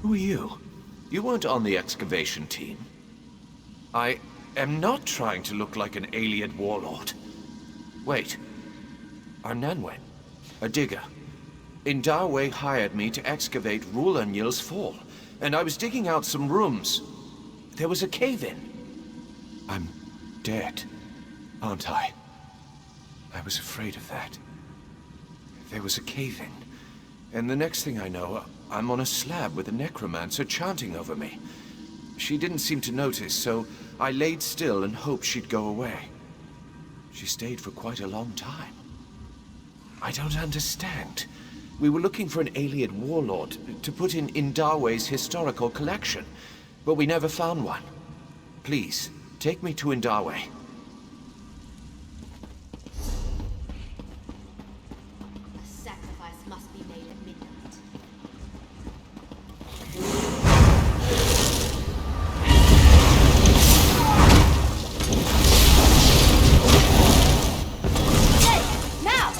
Speaker 22: Who are you? You weren't on the excavation team. I am not trying to look like an alien warlord. Wait. I'm Nanwen, a digger. Indarwe hired me to excavate Rulanyl's fall, and I was digging out some rooms. There was a cave-in. I'm dead, aren't I? I was afraid of that. There was a cave-in, and the next thing I know, I'm on a slab with a necromancer chanting over me. She didn't seem to notice, so I laid still and hoped she'd go away. She stayed for quite a long time. I don't understand. We were looking for an alien warlord to put in Indarwe's historical collection, but we never found one. Please, take me to Indarwe.
Speaker 5: A sacrifice must be made at midnight. Hey, now!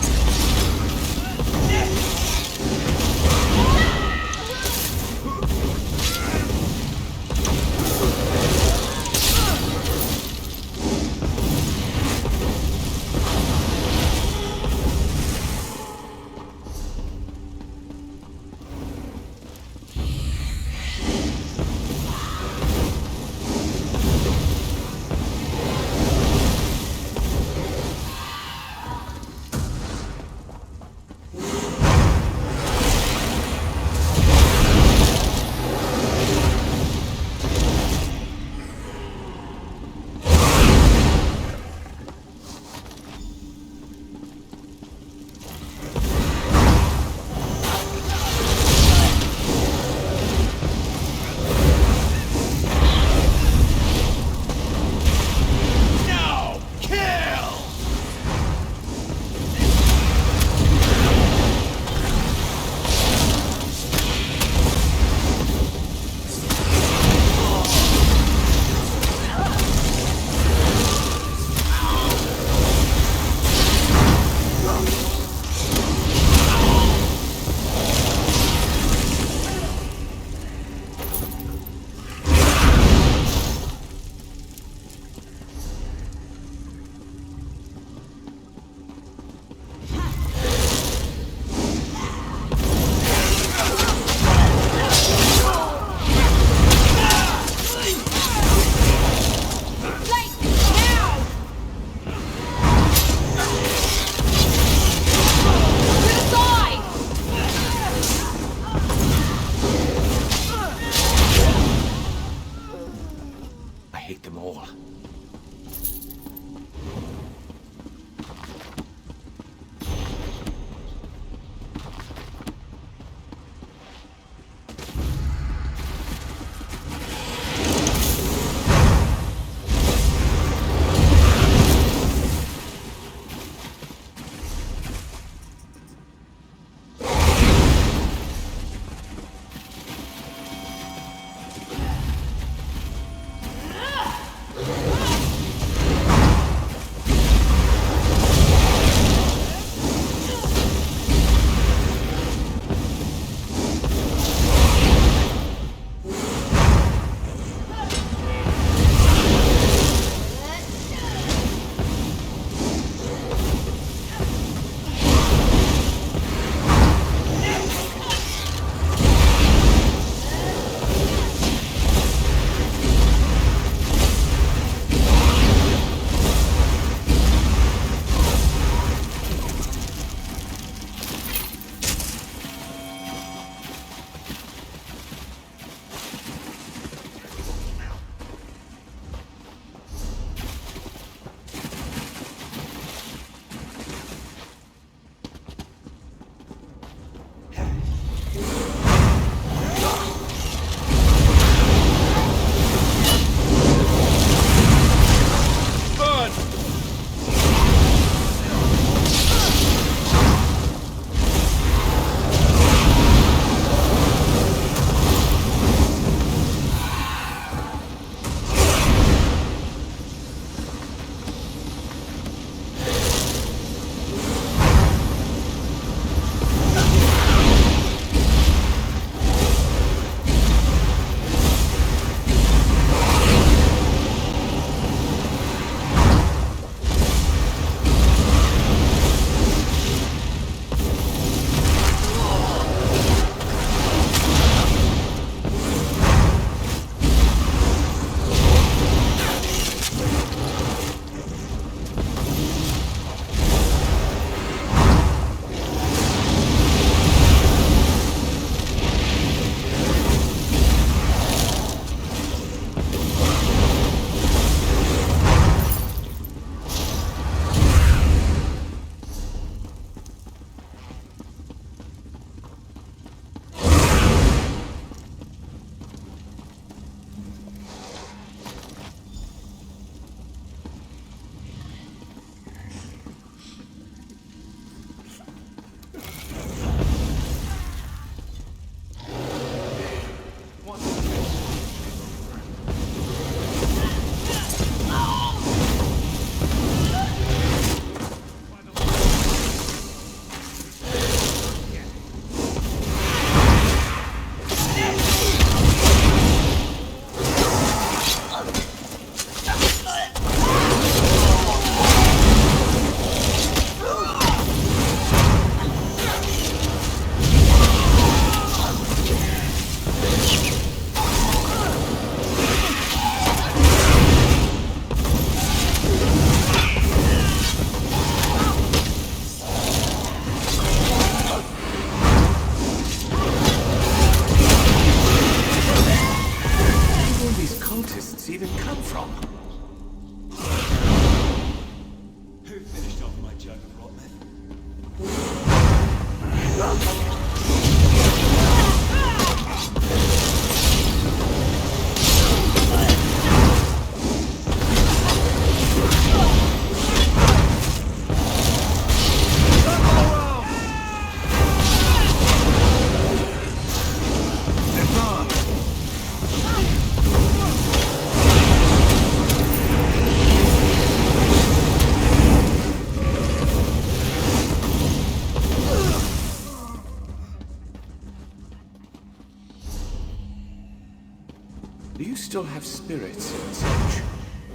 Speaker 7: Do you still have spirits in such?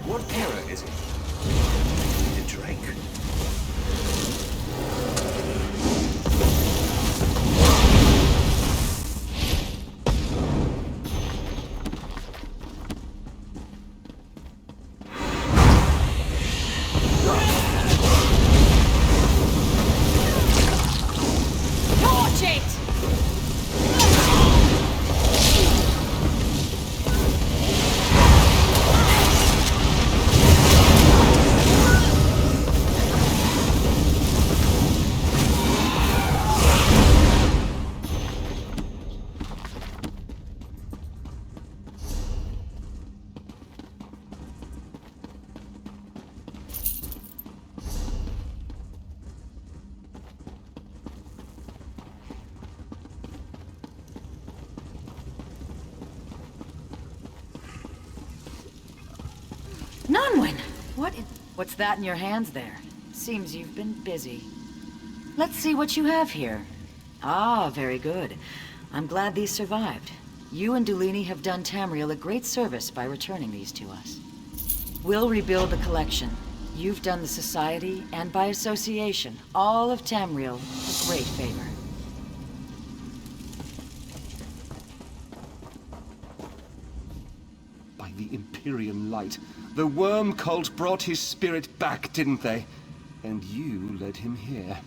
Speaker 7: What era is it? The Drake.
Speaker 11: Nonwyn! What's that in your hands there? Seems you've been busy. Let's see what you have here. Ah, very good. I'm glad these survived. You and Dulini have done Tamriel a great service by returning these to us. We'll rebuild the collection. You've done the Society, and by association, all of Tamriel a great favor.
Speaker 3: By the Imperium light, the worm cult brought his spirit back, didn't they? And you led him here.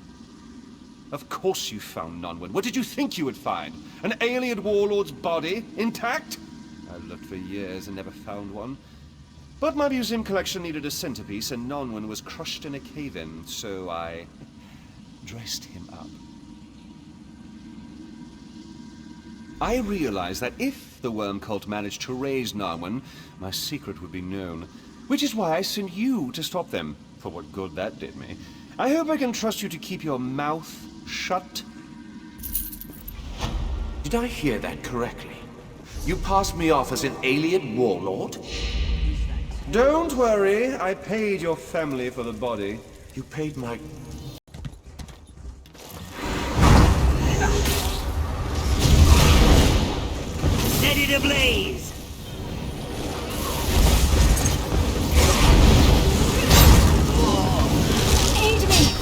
Speaker 3: Of course you found Nonwyn. What did you think you would find? An alien warlord's body, intact? I looked for years and never found one. But my museum collection needed a centerpiece, and Nonwyn was crushed in a cave-in, so I dressed him up. I realized that if the worm cult managed to raise Nonwyn, my secret would be known. Which is why I sent you to stop them, for what good that did me. I hope I can trust you to keep your mouth shut.
Speaker 7: Did I hear that correctly? You passed me off as an alien warlord?
Speaker 3: Don't worry, I paid your family for the body.
Speaker 7: You paid my...
Speaker 8: Set it ablaze!
Speaker 21: Aid me!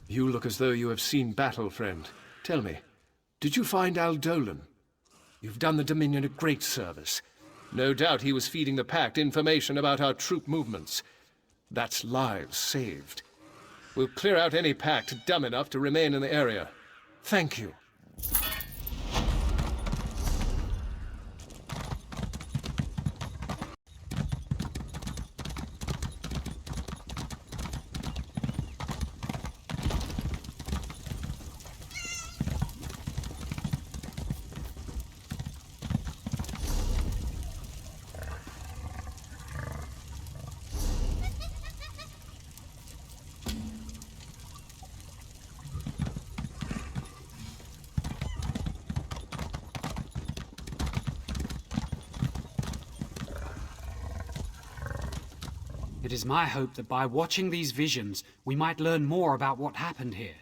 Speaker 17: You look as though you have seen battle, friend. Tell me, did you find Aldolan? You've done the Dominion a great service. No doubt he was feeding the Pact information about our troop movements. That's lives saved. We'll clear out any Pact dumb enough to remain in the area. Thank you.
Speaker 16: It is my hope that by watching these visions, we might learn more about what happened here.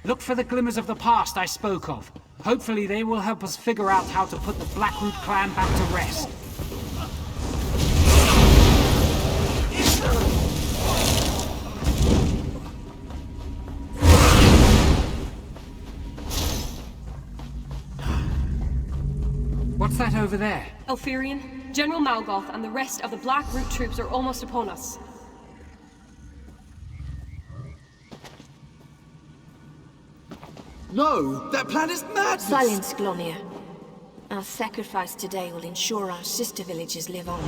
Speaker 16: Look for the glimmers of the past I spoke of. Hopefully they will help us figure out how to put the Blackroot clan back to rest. What's that over there?
Speaker 10: Elfirian, General Malgoth and the rest of the Black Root troops are almost upon us.
Speaker 22: No, that plan is madness!
Speaker 20: Silence, Glonia. Our sacrifice today will ensure our sister villages live on.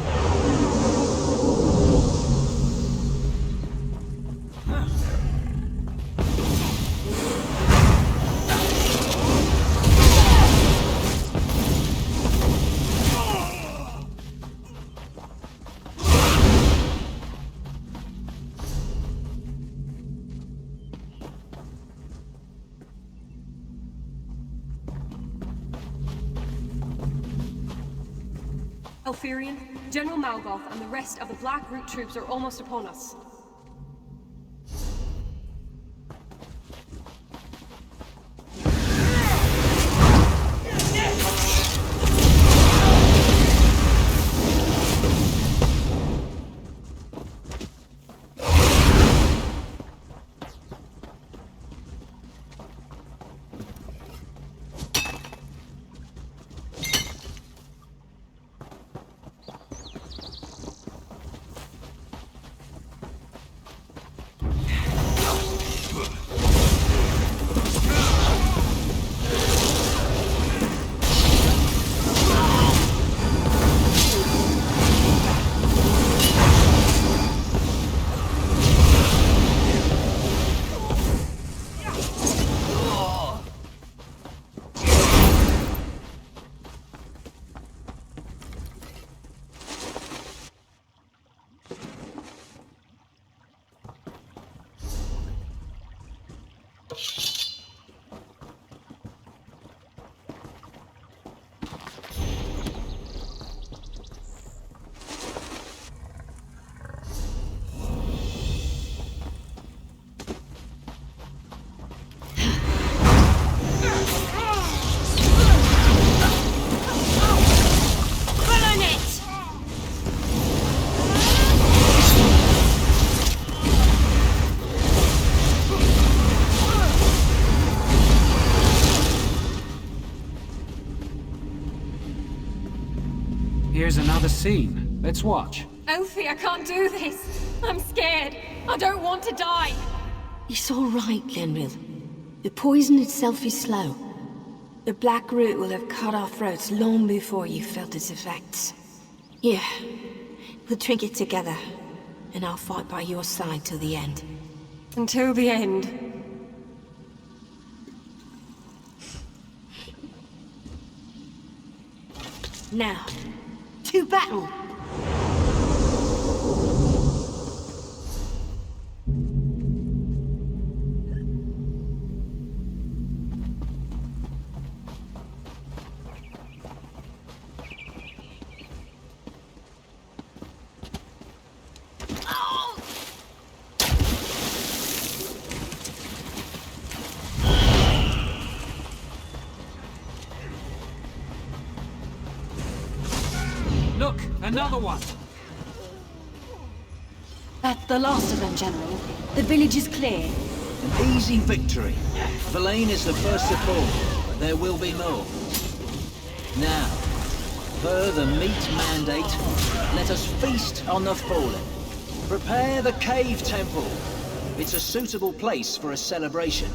Speaker 10: Elfirian, General Malgoth and the rest of the Black Root troops are almost upon us.
Speaker 16: Here's another scene. Let's watch.
Speaker 10: Elfie, I can't do this. I'm scared. I don't want to die.
Speaker 20: It's all right, Tamriel. The poison itself is slow. The Black Root will have cut our throats long before you felt its effects. Yeah, we'll drink it together, and I'll fight by your side till the end.
Speaker 10: Until the end.
Speaker 20: Now, to battle!
Speaker 16: Look, another one!
Speaker 5: That's the last of them, General. The village is clear.
Speaker 12: An easy victory. Verlaine is the first to fall, but there will be more. Now, per the meat mandate, let us feast on the fallen. Prepare the cave temple. It's a suitable place for a celebration.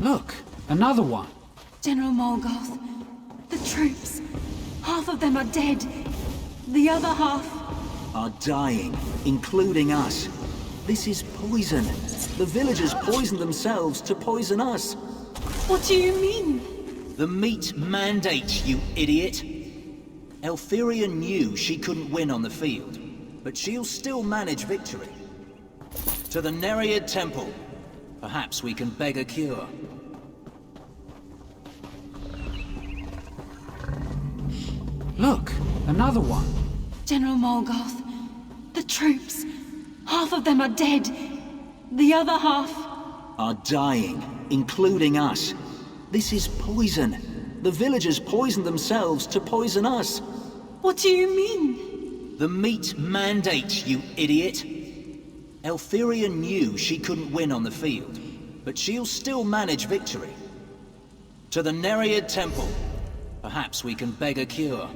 Speaker 16: Look, another one.
Speaker 5: General Morgoth,
Speaker 21: troops. Half of them are dead. The other half
Speaker 12: are dying, including us. This is poison. The villagers poison themselves to poison us.
Speaker 21: What do you mean?
Speaker 12: The meat mandate, you idiot. Elthyria knew she couldn't win on the field, but she'll still manage victory. To the Nereid Temple. Perhaps we can beg a cure.
Speaker 16: Look, another one.
Speaker 21: General Morgoth, the troops. Half of them are dead. The other half
Speaker 12: are dying, including us. This is poison. The villagers poison themselves to poison us.
Speaker 21: What do you mean?
Speaker 12: The meat mandate, you idiot. Elthyria knew she couldn't win on the field, but she'll still manage victory. To the Nereid Temple. Perhaps we can beg a cure.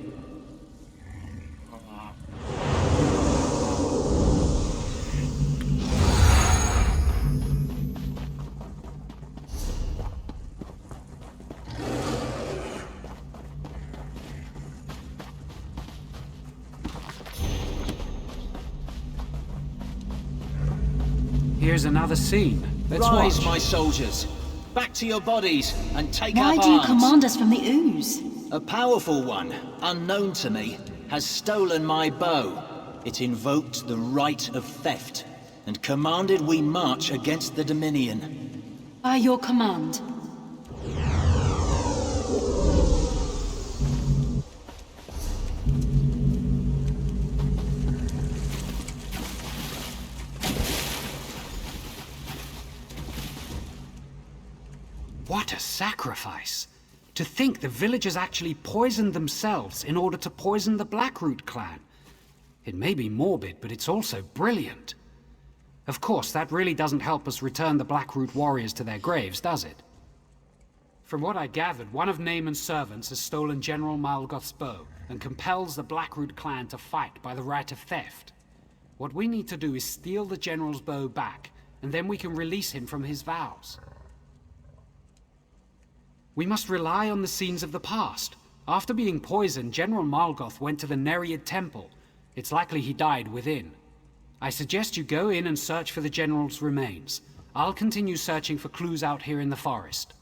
Speaker 16: Here's another scene. Let's
Speaker 12: Rise,
Speaker 16: watch.
Speaker 12: my soldiers. Back to your bodies and take
Speaker 5: Why
Speaker 12: up
Speaker 5: do you
Speaker 12: arms.
Speaker 5: command us from the ooze?
Speaker 12: A powerful one, unknown to me, has stolen my bow. It invoked the right of theft, and commanded we march against the Dominion.
Speaker 5: By your command.
Speaker 16: What a sacrifice! To think the villagers actually poisoned themselves in order to poison the Blackroot clan. It may be morbid, but it's also brilliant. Of course, that really doesn't help us return the Blackroot warriors to their graves, does it? From what I gathered, one of Naaman's servants has stolen General Malgoth's bow and compels the Blackroot clan to fight by the right of theft. What we need to do is steal the general's bow back, and then we can release him from his vows. We must rely on the scenes of the past. After being poisoned, General Malgoth went to the Nereid Temple. It's likely he died within. I suggest you go in and search for the general's remains. I'll continue searching for clues out here in the forest.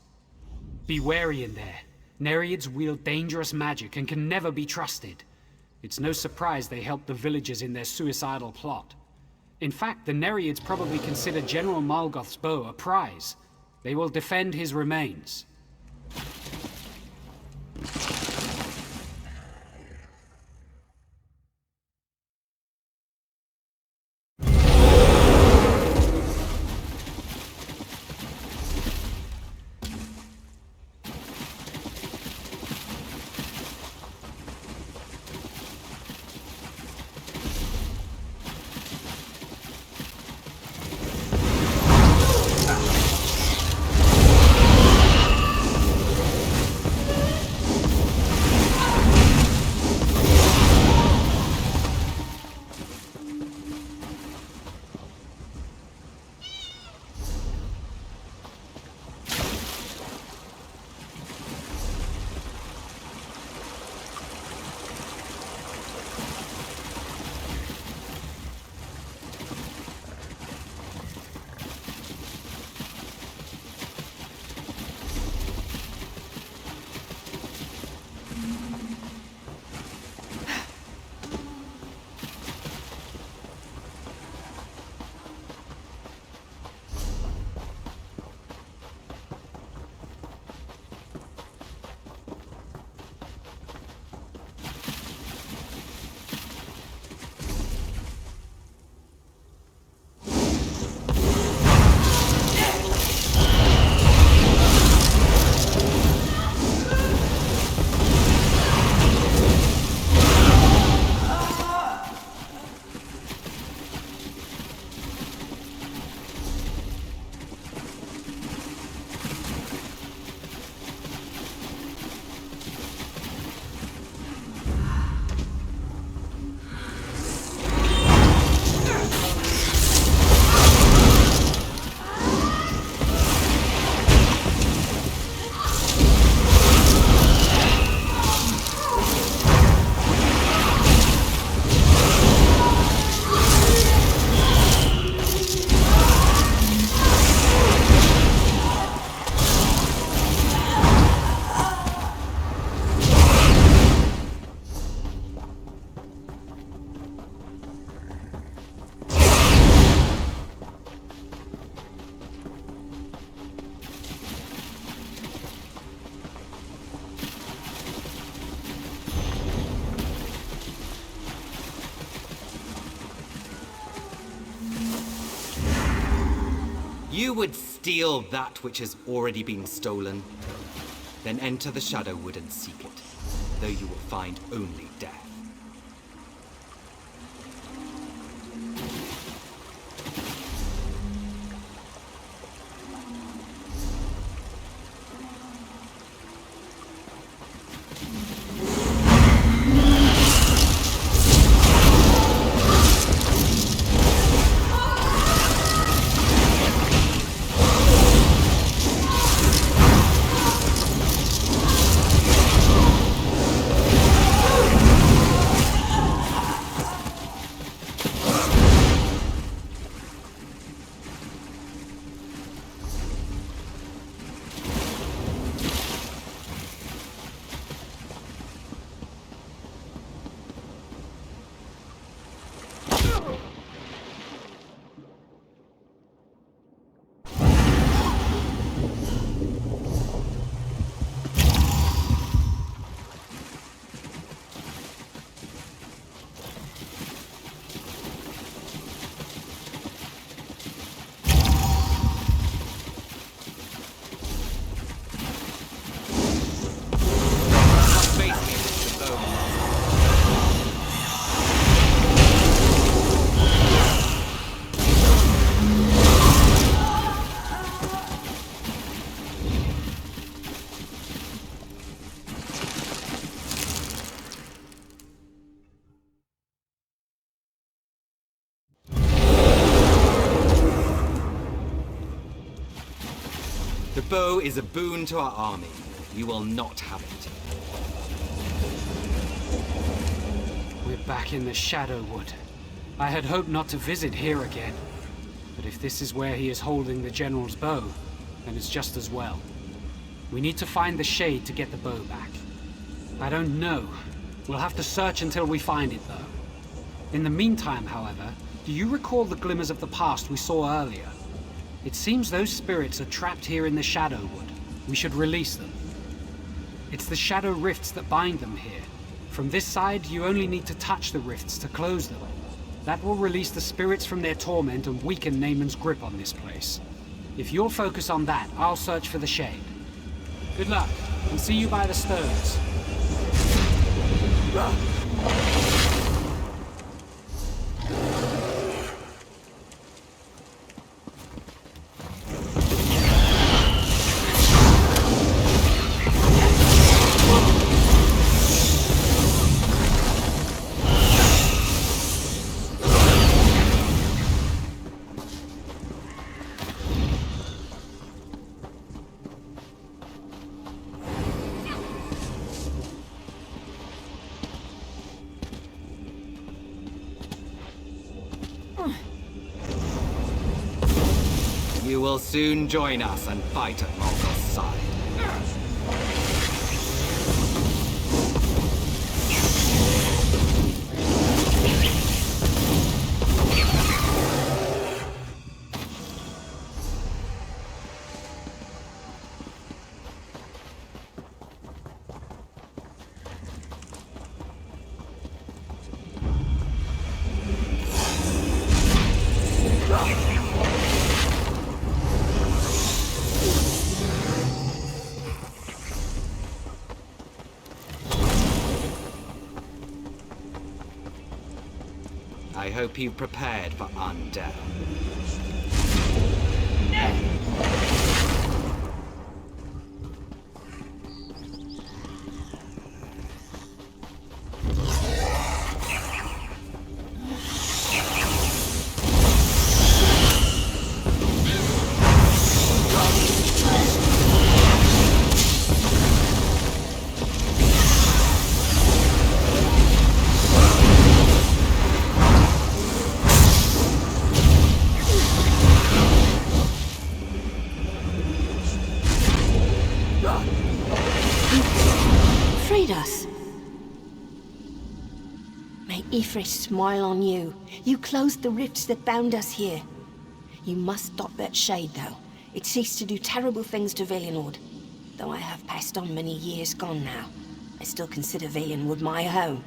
Speaker 16: Be wary in there. Nereids wield dangerous magic and can never be trusted. It's no surprise they helped the villagers in their suicidal plot. In fact, the Nereids probably consider General Malgoth's bow a prize. They will defend his remains.
Speaker 2: You would steal that which has already been stolen? Then enter the Shadowwood and seek it, though you will find only death. The bow is a boon to our army. You will not have it.
Speaker 16: We're back in the Shadowwood. I had hoped not to visit here again. But if this is where he is holding the General's bow, then it's just as well. We need to find the shade to get the bow back. I don't know. We'll have to search until we find it, though. In the meantime, however, do you recall the glimmers of the past we saw earlier? It seems those spirits are trapped here in the Shadowwood. We should release them. It's the shadow rifts that bind them here. From this side, you only need to touch the rifts to close them. That will release the spirits from their torment and weaken Naaman's grip on this place. If you'll focus on that, I'll search for the shade. Good luck, and see you by the stones.
Speaker 2: You will soon join us and fight at Morgoth's side. I hope you've prepared for undeath.
Speaker 20: Ifrit smile on you. You closed the rifts that bound us here. You must stop that shade, though. It ceased to do terrible things to Valenwood. Though I have passed on many years gone now, I still consider Valenwood my home.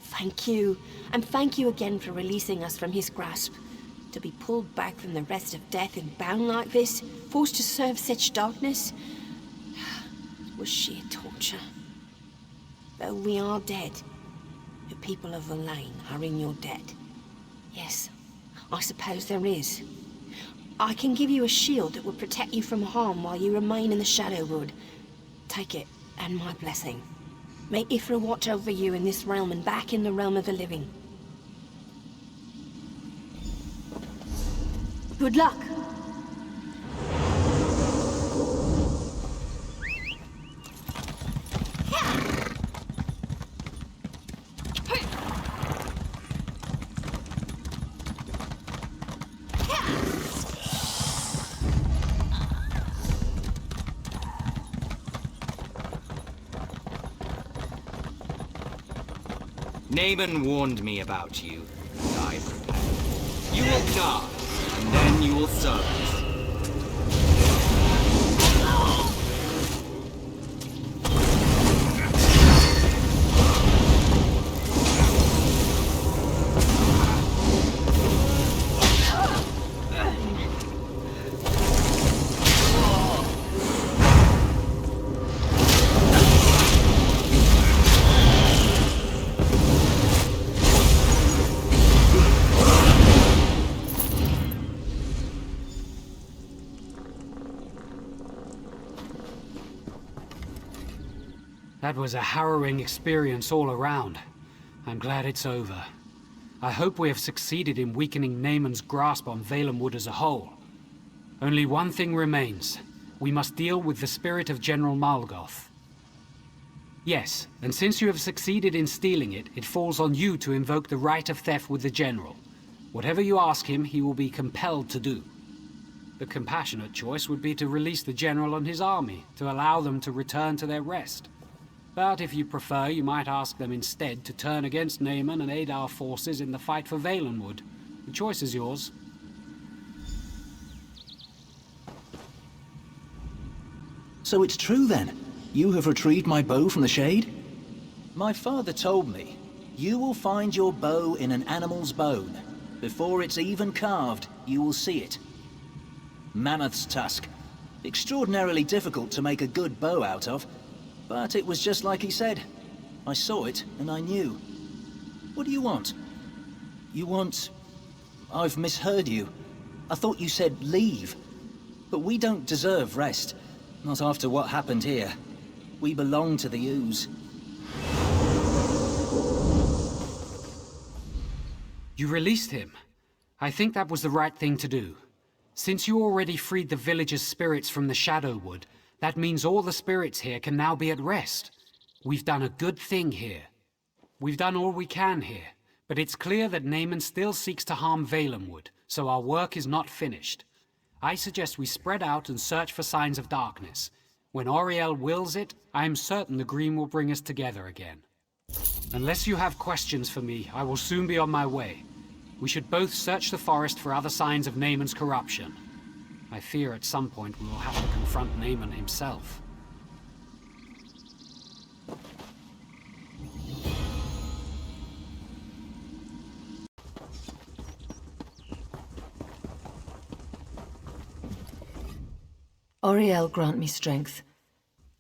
Speaker 20: Thank you, and thank you again for releasing us from his grasp. To be pulled back from the rest of death and bound like this, forced to serve such darkness, it was sheer torture. Though we are dead, the people of Verlaine are in your debt. Yes, I suppose there is. I can give you a shield that will protect you from harm while you remain in the Shadowwood. Take it, and my blessing. May Ifra watch over you in this realm and back in the realm of the living. Good luck!
Speaker 2: Naaman warned me about you, and I prepared. You will die, and then you will serve us.
Speaker 16: That was a harrowing experience all around. I'm glad it's over. I hope we have succeeded in weakening Naaman's grasp on Valenwood as a whole. Only one thing remains. We must deal with the spirit of General Malgoth. Yes, and since you have succeeded in stealing it, it falls on you to invoke the right of theft with the General. Whatever you ask him, he will be compelled to do. The compassionate choice would be to release the General and his army, to allow them to return to their rest. But if you prefer, you might ask them instead to turn against Naaman and aid our forces in the fight for Valenwood. The choice is yours.
Speaker 12: So it's true then? You have retrieved my bow from the shade? My father told me, you will find your bow in an animal's bone. Before it's even carved, you will see it. Mammoth's tusk. Extraordinarily difficult to make a good bow out of. But it was just like he said. I saw it, and I knew. What do you want? You want... I've misheard you. I thought you said leave. But we don't deserve rest. Not after what happened here. We belong to the ooze.
Speaker 16: You released him. I think that was the right thing to do. Since you already freed the villagers' spirits from the Shadowwood, that means all the spirits here can now be at rest. We've done a good thing here. We've done all we can here, but it's clear that Naaman still seeks to harm Valenwood, so our work is not finished. I suggest we spread out and search for signs of darkness. When Auriel wills it, I am certain the Green will bring us together again. Unless you have questions for me, I will soon be on my way. We should both search the forest for other signs of Naaman's corruption. I fear at some point we will have to confront Naaman himself.
Speaker 11: Auriel, grant me strength.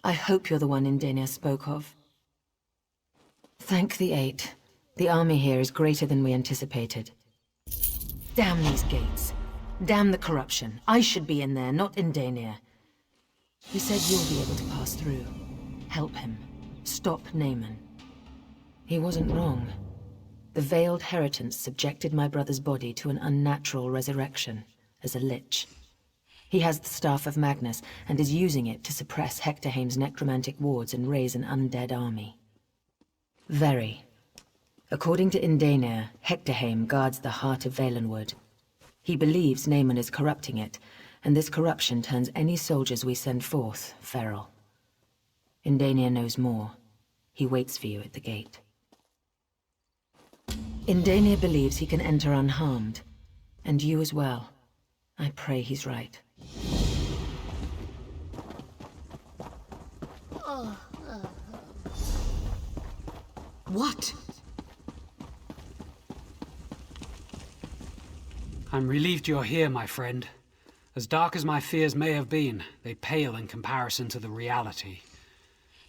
Speaker 11: I hope you're the one Indenia spoke of. Thank the Eight. The army here is greater than we anticipated. Damn these gates. Damn the corruption. I should be in there, not Indenia. He said you'll be able to pass through. Help him. Stop Naaman. He wasn't wrong. The veiled heritance subjected my brother's body to an unnatural resurrection, as a lich. He has the Staff of Magnus, and is using it to suppress Hectorhaim's necromantic wards and raise an undead army. Very. According to Indenia, Hectorhaim guards the heart of Valenwood. He believes Naaman is corrupting it, and this corruption turns any soldiers we send forth feral. Indenia knows more. He waits for you at the gate. Indenia believes he can enter unharmed, and you as well. I pray he's right.
Speaker 21: What?
Speaker 16: I'm relieved you're here, my friend. As dark as my fears may have been, they pale in comparison to the reality.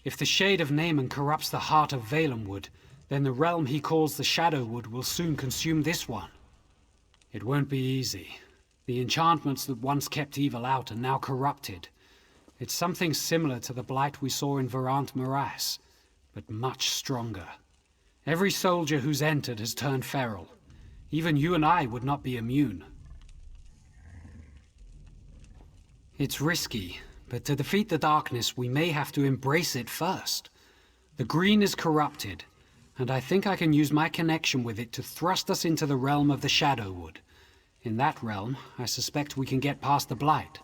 Speaker 16: If the shade of Naaman corrupts the heart of Valenwood, then the realm he calls the Shadowwood will soon consume this one. It won't be easy. The enchantments that once kept evil out are now corrupted. It's something similar to the blight we saw in Verant Morass, but much stronger. Every soldier who's entered has turned feral. Even you and I would not be immune. It's risky, but to defeat the darkness, we may have to embrace it first. The green is corrupted, and I think I can use my connection with it to thrust us into the realm of the Shadowwood. In that realm, I suspect we can get past the blight.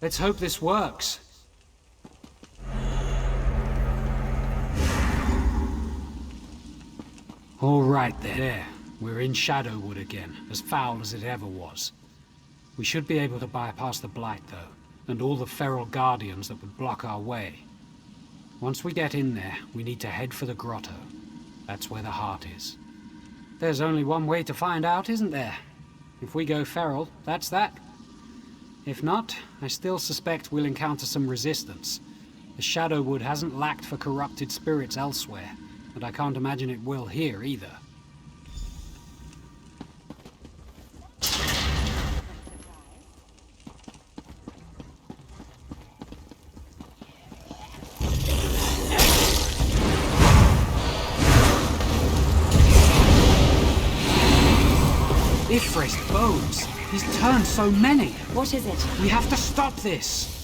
Speaker 16: Let's hope this works. All right there. We're in Shadowwood again, as foul as it ever was. We should be able to bypass the blight, though, and all the feral guardians that would block our way. Once we get in there, we need to head for the grotto. That's where the heart is. There's only one way to find out, isn't there? If we go feral, that's that. If not, I still suspect we'll encounter some resistance. The Shadowwood hasn't lacked for corrupted spirits elsewhere, and I can't imagine it will here either. Ifrist bones! He's turned so many!
Speaker 5: What is it?
Speaker 16: We have to stop this!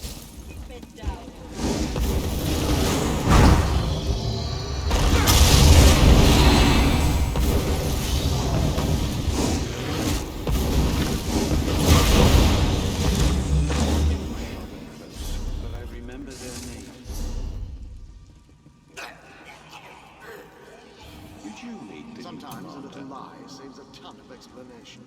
Speaker 6: But I remember their names. Did you meet the
Speaker 9: Sometimes a little lie saves a ton of explanation.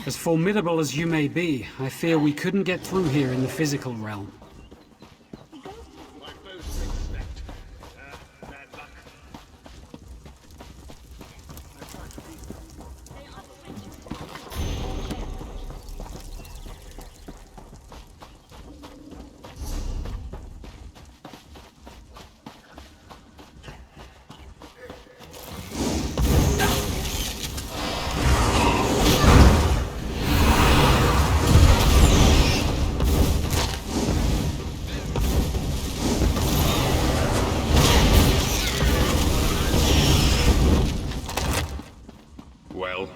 Speaker 16: As formidable as you may be, I fear we couldn't get through here in the physical realm.
Speaker 4: Well?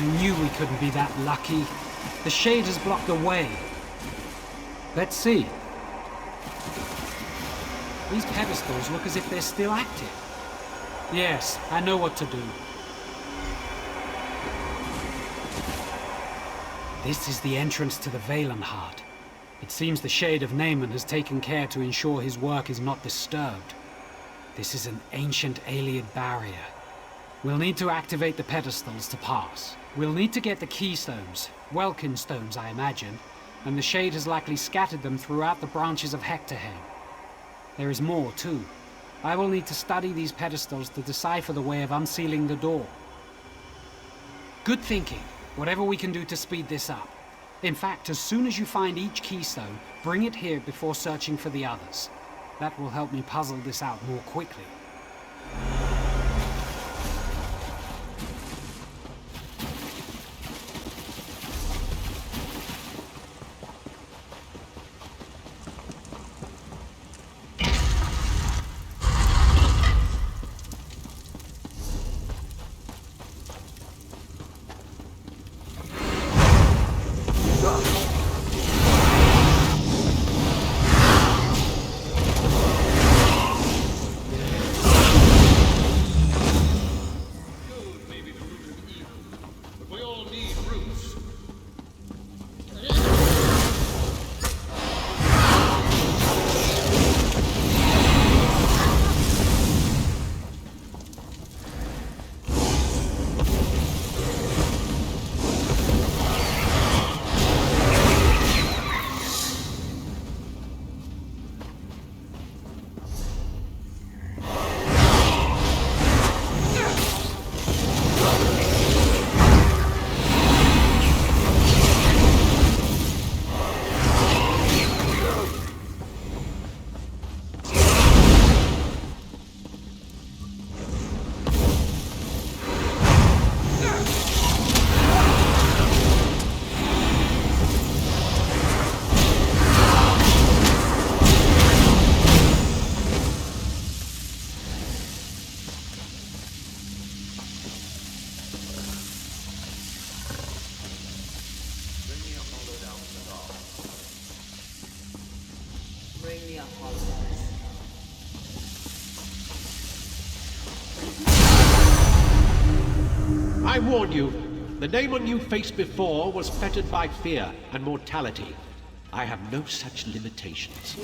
Speaker 16: I knew we couldn't be that lucky. The shade has blocked the way. Let's see. These pedestals look as if they're still active. Yes, I know what to do. This is the entrance to the Valen Heart. It seems the Shade of Naaman has taken care to ensure his work is not disturbed. This is an ancient alien barrier. We'll need to activate the pedestals to pass. We'll need to get the keystones, Welkin stones I imagine, and the Shade has likely scattered them throughout the branches of Hectorheim. There is more too. I will need to study these pedestals to decipher the way of unsealing the door. Good thinking. Whatever we can do to speed this up. In fact, as soon as you find each keystone, bring it here before searching for the others. That will help me puzzle this out more quickly.
Speaker 13: I warn you, the daemon you faced before was fettered by fear and mortality. I have no such limitations.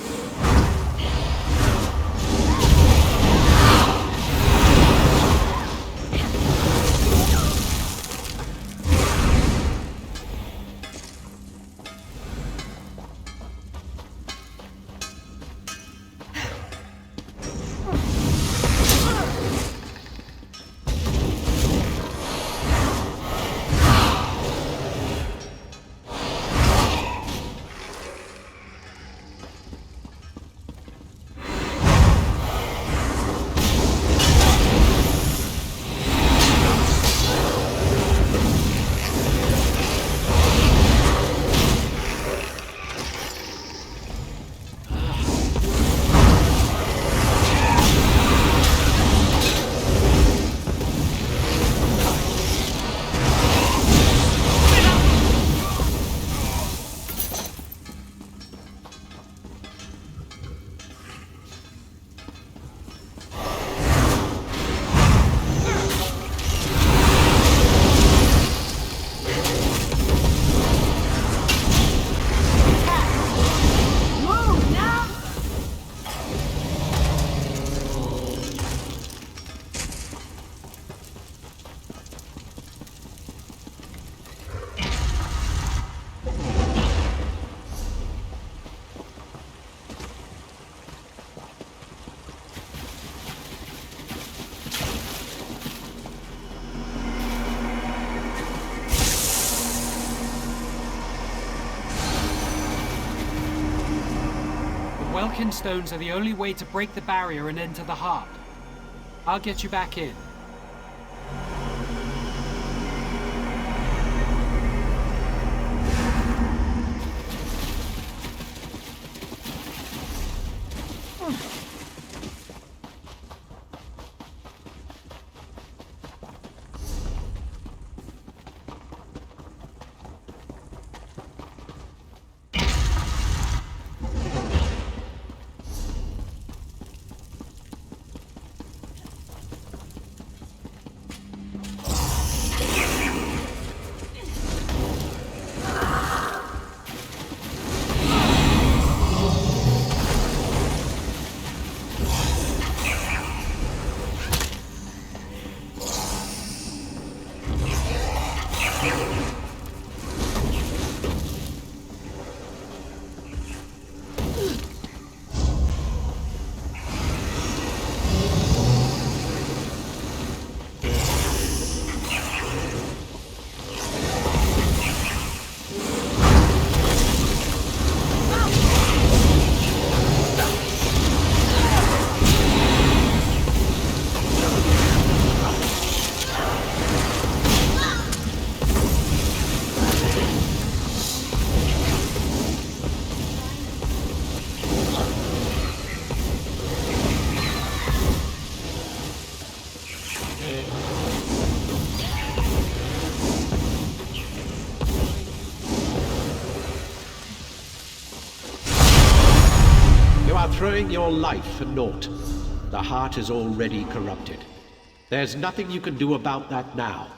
Speaker 16: Welkin stones are the only way to break the barrier and enter the heart. I'll get you back in.
Speaker 13: throwing your life for naught. The heart is already corrupted. There's nothing you can do about that now.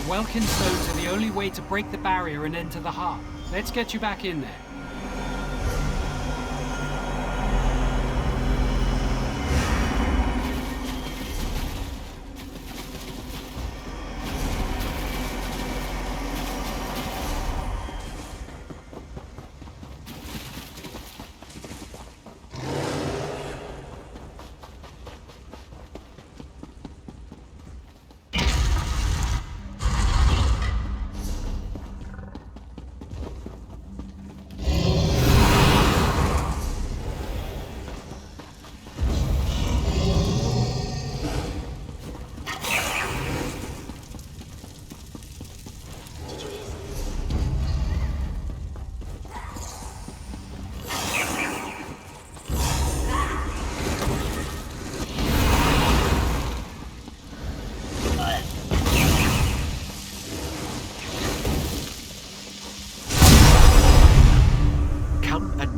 Speaker 16: Welkin stones are the only way to break the barrier and enter the heart. Let's get you back in there.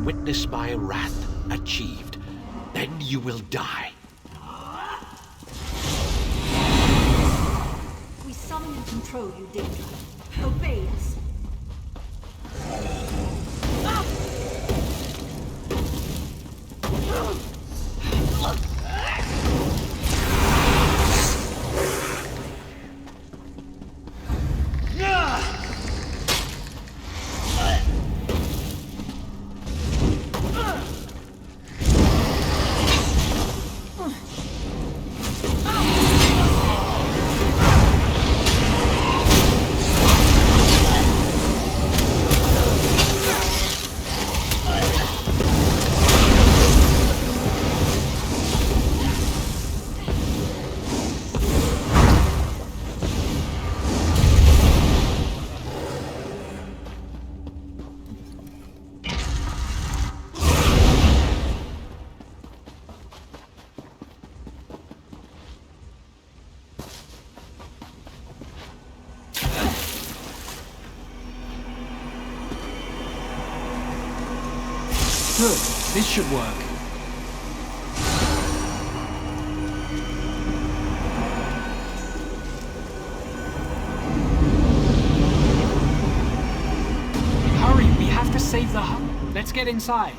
Speaker 16: Witness my wrath achieved. Then you will die.
Speaker 15: We summon and control you, Danger. Obey us.
Speaker 16: Good. This should work. Hurry, we have to save the hut. Let's get inside.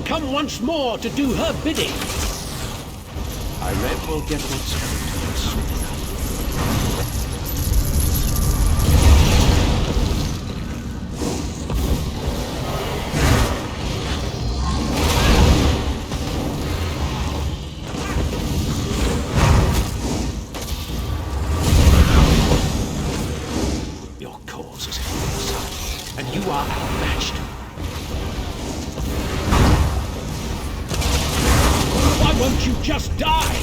Speaker 13: Come once more to do her bidding. I read we'll get what's coming to us soon enough. Your cause is don't you just die?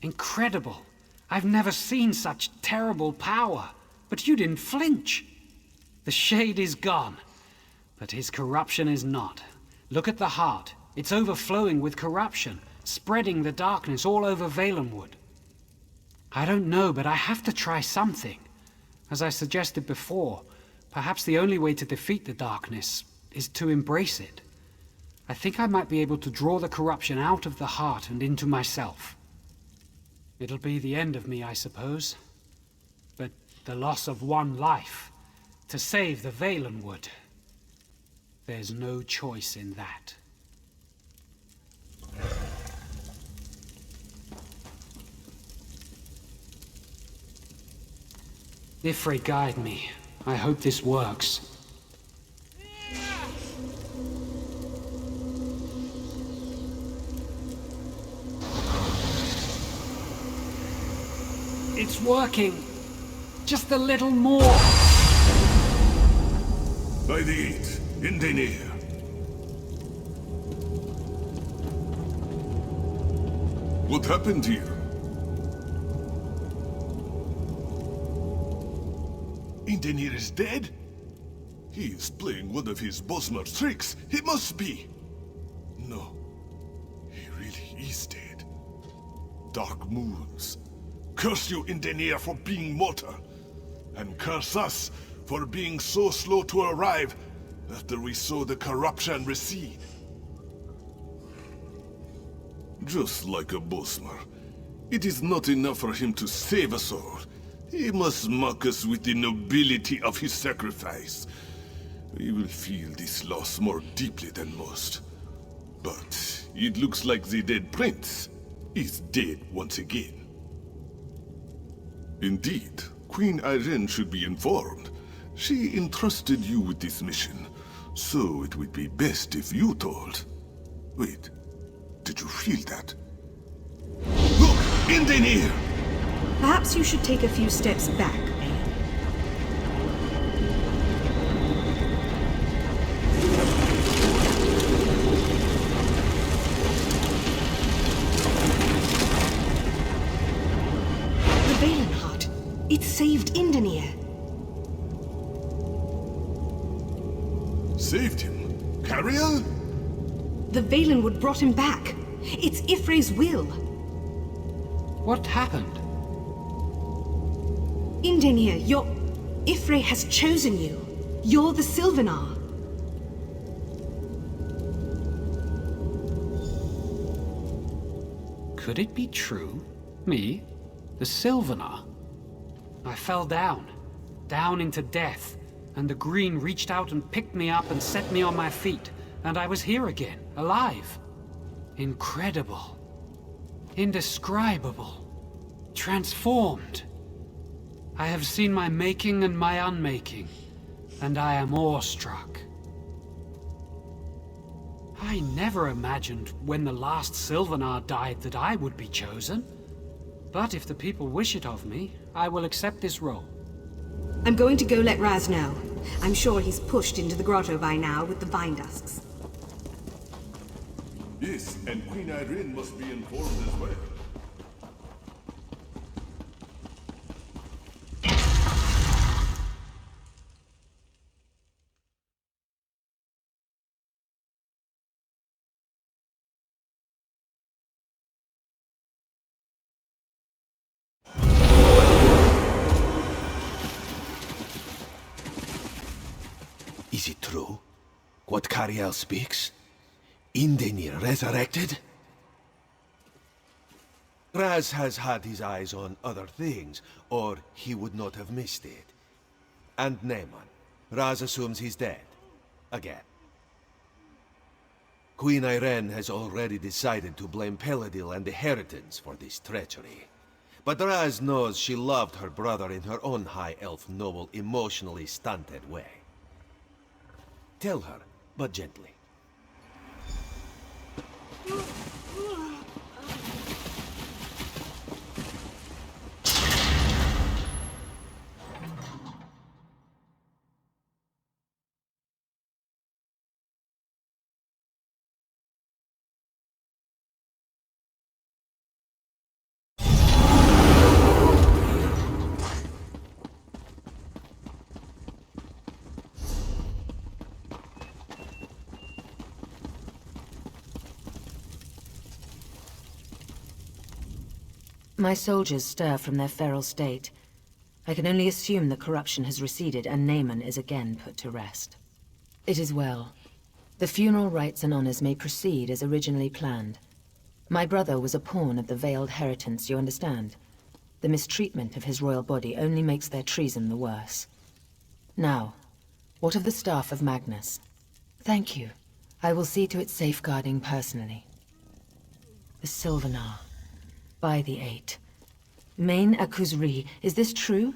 Speaker 16: Incredible. I've never seen such terrible power. But you didn't flinch. The shade is gone. But his corruption is not. Look at the heart. It's overflowing with corruption, spreading the darkness all over Valenwood. I don't know, but I have to try something. As I suggested before, perhaps the only way to defeat the darkness is to embrace it. I think I might be able to draw the corruption out of the heart and into myself. It'll be the end of me, I suppose. But the loss of one life, to save the Valenwood, there's no choice in that. Ifre, guide me. I hope this works. It's working. Just a little more.
Speaker 9: By the eight, in Denir. What happened here? Indenir is dead? He is playing one of his Bosmer's tricks. He must be. No. He really is dead. Dark moons. Curse you, Indenir, for being mortar. And curse us for being so slow to arrive after we saw the corruption recede. Just like a Bosmer, it is not enough for him to save us all. He must mock us with the nobility of his sacrifice. We will feel this loss more deeply than most. But it looks like the dead prince is dead once again. Indeed, Queen Irene should be informed. She entrusted you with this mission, so it would be best if you told. Wait, did you feel that? Look! Indenir!
Speaker 15: Perhaps you should take a few steps back. It saved Indenir.
Speaker 9: Saved him? Tamriel?
Speaker 15: The Valenwood brought him back. It's Ifre's will.
Speaker 16: What happened?
Speaker 15: Indenir, Ifre has chosen you. You're the Sylvanar.
Speaker 16: Could it be true? Me? The Sylvanar? I fell down into death, and the Green reached out and picked me up and set me on my feet, and I was here again, alive. Incredible. Indescribable. Transformed. I have seen my making and my unmaking, and I am awestruck. I never imagined when the last Sylvanar died that I would be chosen. But if the people wish it of me, I will accept this role.
Speaker 15: I'm going to go let Raz know. I'm sure he's pushed into the grotto by now with the vine dusks.
Speaker 9: Yes, and Queen Irene must be informed as well.
Speaker 1: Is it true? What Cariel speaks? Indenir resurrected? Raz has had his eyes on other things, or he would not have missed it. And Naaman. Raz assumes he's dead. Again. Queen Irene has already decided to blame Peladil and the Heritans for this treachery. But Raz knows she loved her brother in her own High Elf noble, emotionally stunted way. Tell her, but gently.
Speaker 11: My soldiers stir from their feral state. I can only assume the corruption has receded and Naaman is again put to rest. It is well. The funeral rites and honors may proceed as originally planned. My brother was a pawn of the veiled heritance, you understand? The mistreatment of his royal body only makes their treason the worse. Now, what of the staff of Magnus? Thank you. I will see to its safeguarding personally. The Sylvanar. By the Eight. Main Akuzri, is this true?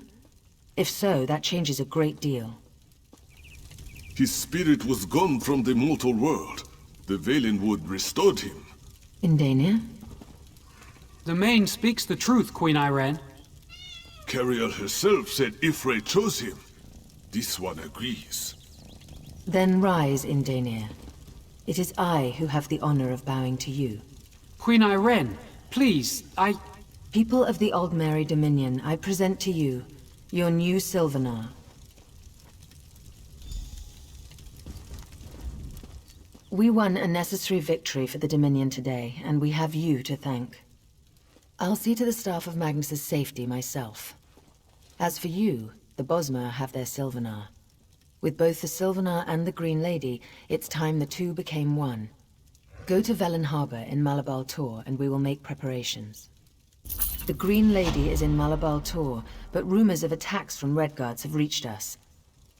Speaker 11: If so, that changes a great deal.
Speaker 18: His spirit was gone from the mortal world. The Valenwood restored him.
Speaker 11: Indania?
Speaker 16: The Main speaks the truth, Queen Irene.
Speaker 18: Cariel herself said Ifrei chose him. This one agrees.
Speaker 11: Then rise, Indania. It is I who have the honor of bowing to you.
Speaker 16: Queen Irene, please,
Speaker 11: People of the Aldmeri Dominion, I present to you your new Sylvanar. We won a necessary victory for the Dominion today, and we have you to thank. I'll see to the staff of Magnus's safety myself. As for you, the Bosmer have their Sylvanar. With both the Sylvanar and the Green Lady, it's time the two became one. Go to Velen Harbor in Malabal Tor, and we will make preparations. The Green Lady is in Malabal Tor, but rumors of attacks from Redguards have reached us.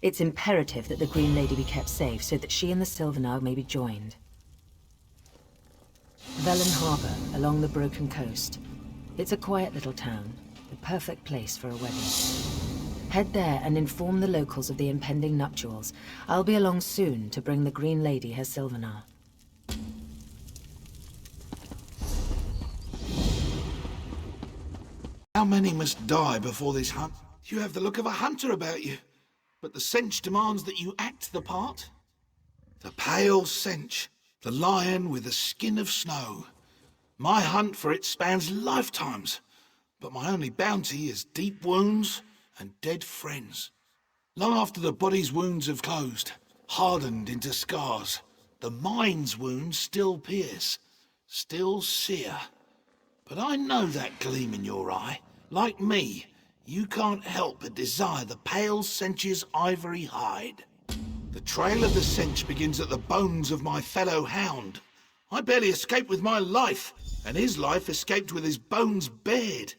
Speaker 11: It's imperative that the Green Lady be kept safe so that she and the Sylvanar may be joined. Velen Harbor, along the Broken Coast. It's a quiet little town, the perfect place for a wedding. Head there and inform the locals of the impending nuptials. I'll be along soon to bring the Green Lady her Sylvanar.
Speaker 9: How many must die before this hunt? You have the look of a hunter about you, but the Sench demands that you act the part. The pale Sench, the lion with the skin of snow. My hunt for it spans lifetimes, but my only bounty is deep wounds and dead friends. Long after the body's wounds have closed, hardened into scars, the mind's wounds still pierce, still sear. But I know that gleam in your eye. Like me, you can't help but desire the pale Sench's ivory hide. The trail of the Sench begins at the bones of my fellow hound. I barely escaped with my life, and his life escaped with his bones bared.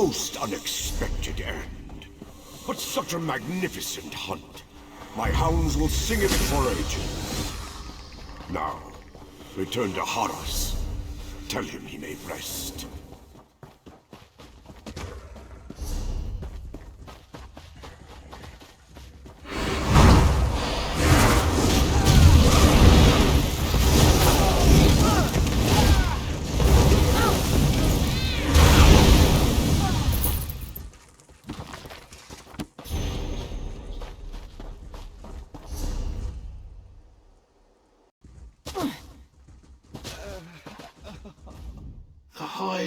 Speaker 9: most unexpected end. But such a magnificent hunt. My hounds will sing it for ages. Now, return to Horus. Tell him he may rest.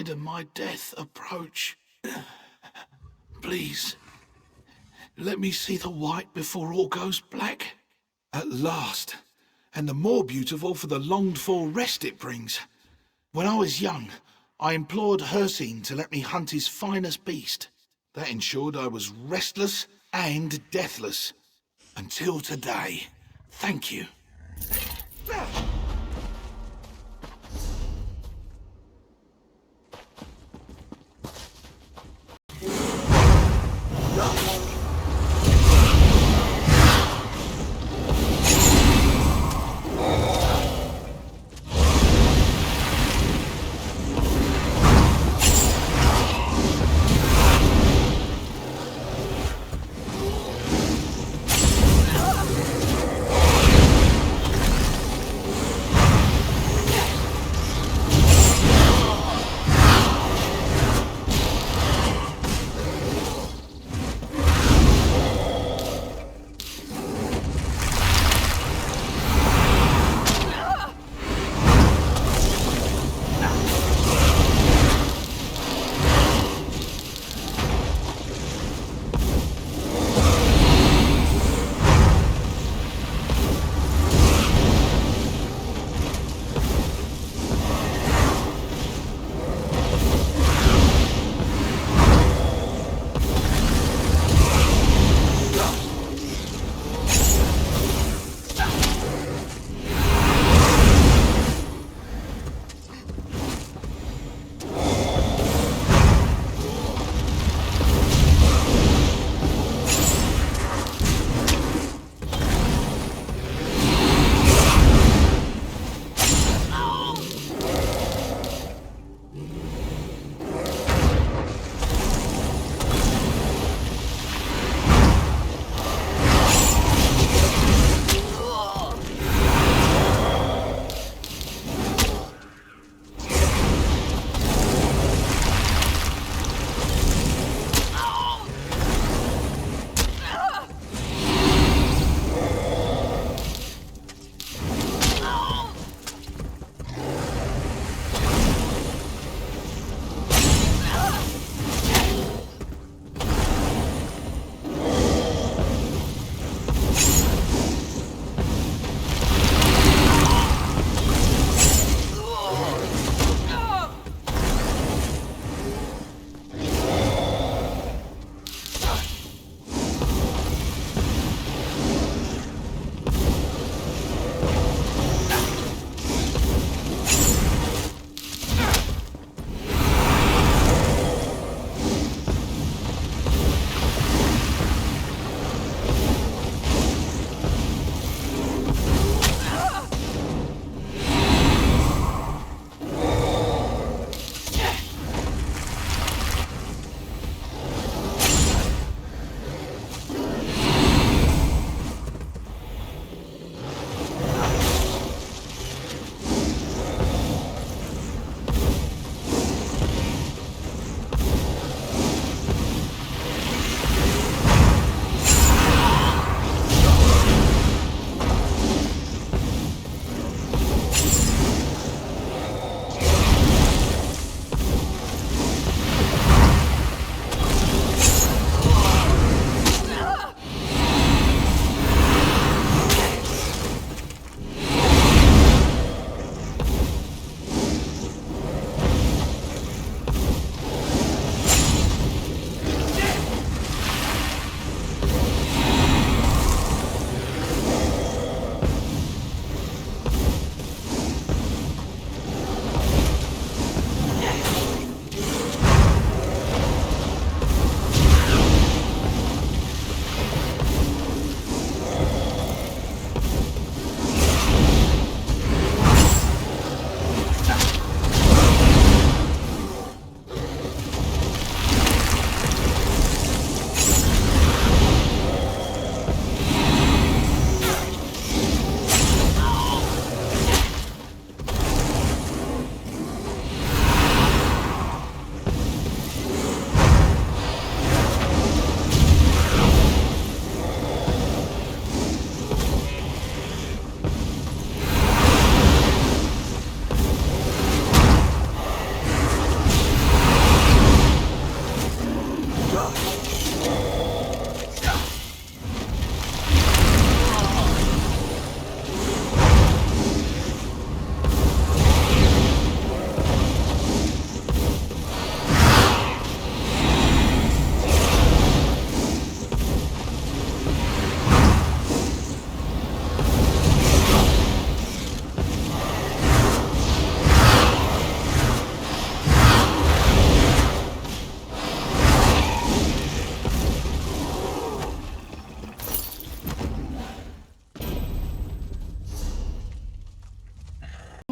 Speaker 14: And my death approach. Please, let me see the white before all goes black. At last, and the more beautiful for the longed-for rest it brings. When I was young, I implored Hircine to let me hunt his finest beast. That ensured I was restless and deathless. Until today. Thank you.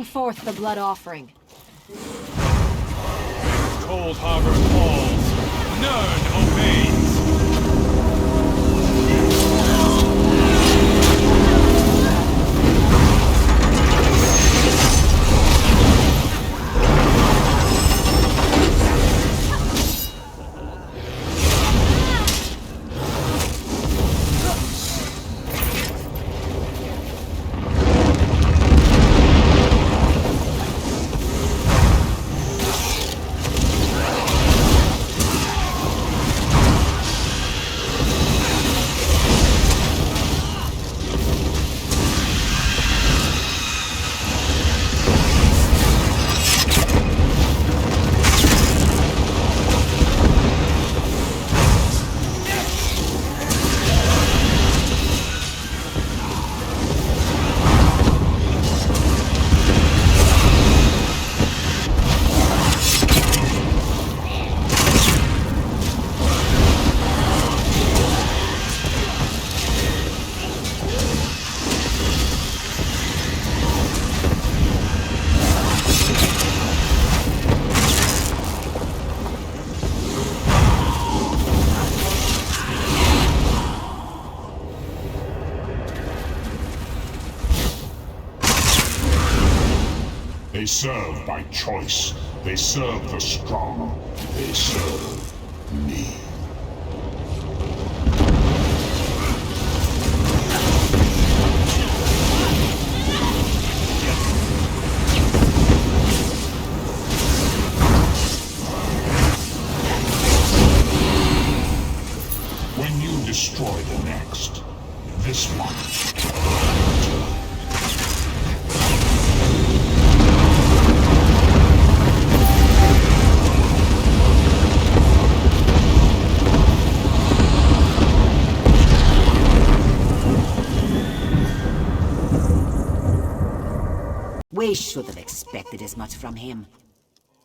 Speaker 3: Forth the blood offering.
Speaker 4: Cold Harbor falls. None obeys.
Speaker 9: They serve by choice. They serve the strong. They serve me. When you destroy the next, this one
Speaker 8: We should have expected as much from him.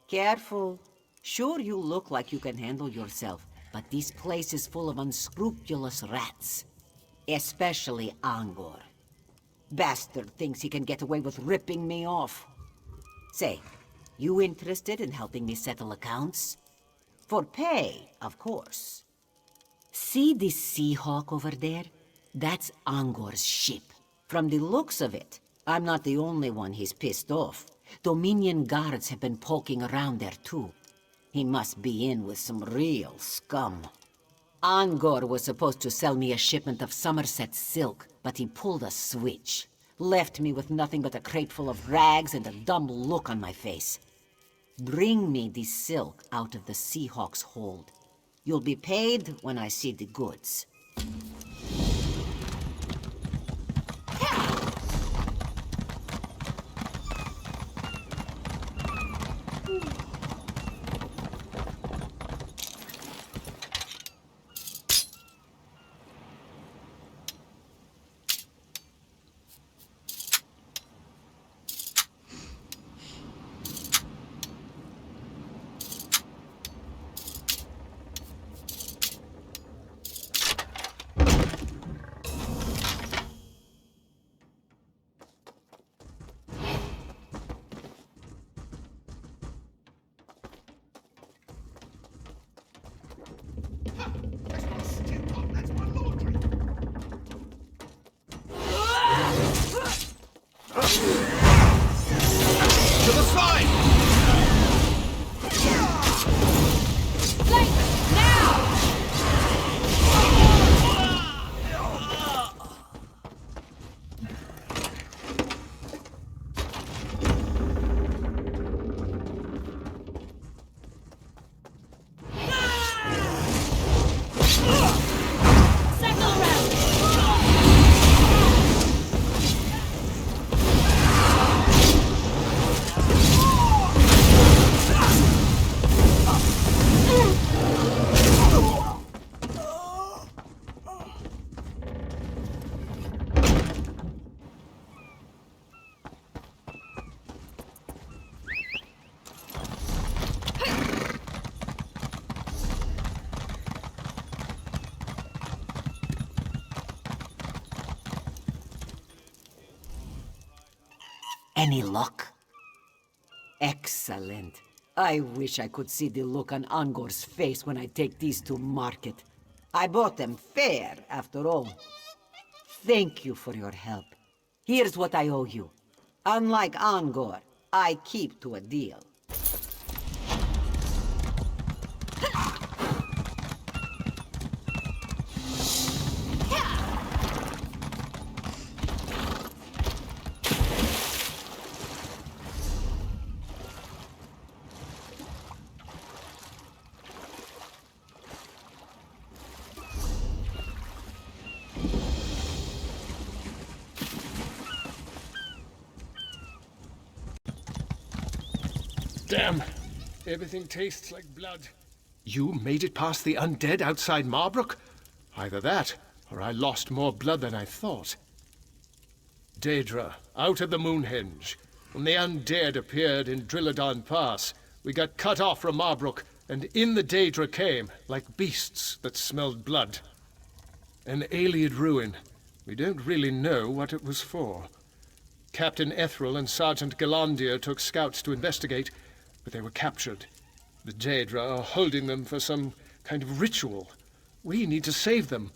Speaker 8: Careful. Sure, you look like you can handle yourself, but this place is full of unscrupulous rats. Especially Angor. Bastard thinks he can get away with ripping me off. Say, you interested in helping me settle accounts? For pay, of course. See this Seahawk over there? That's Angor's ship. From the looks of it, I'm not the only one he's pissed off. Dominion guards have been poking around there too. He must be in with some real scum. Angor was supposed to sell me a shipment of Somerset silk, but he pulled a switch. Left me with nothing but a crate full of rags and a dumb look on my face. Bring me the silk out of the Seahawk's hold. You'll be paid when I see the goods.
Speaker 4: To the side!
Speaker 8: Any luck?
Speaker 3: Excellent. I wish I could see the look on Angor's face when I take these to market. I bought them fair, after all. Thank you for your help. Here's what I owe you. Unlike Angor, I keep to a deal.
Speaker 17: Damn! Everything tastes like blood. You made it past the undead outside Marbrook? Either that, or I lost more blood than I thought. Daedra, out at the Moonhenge. When the undead appeared in Drilladon Pass, we got cut off from Marbrook, and in the Daedra came, like beasts that smelled blood. An Ayleid ruin. We don't really know what it was for. Captain Ethrel and Sergeant Galandir took scouts to investigate, but they were captured. The Daedra are holding them for some kind of ritual. We need to save them.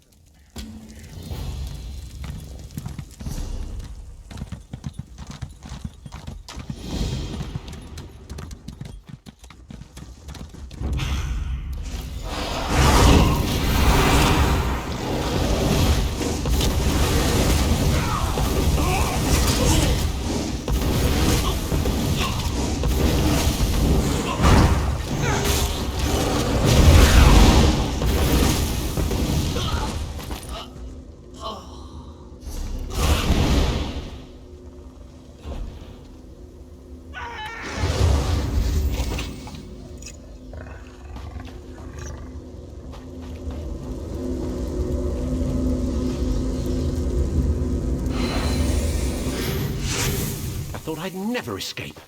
Speaker 13: Thought I'd never escape.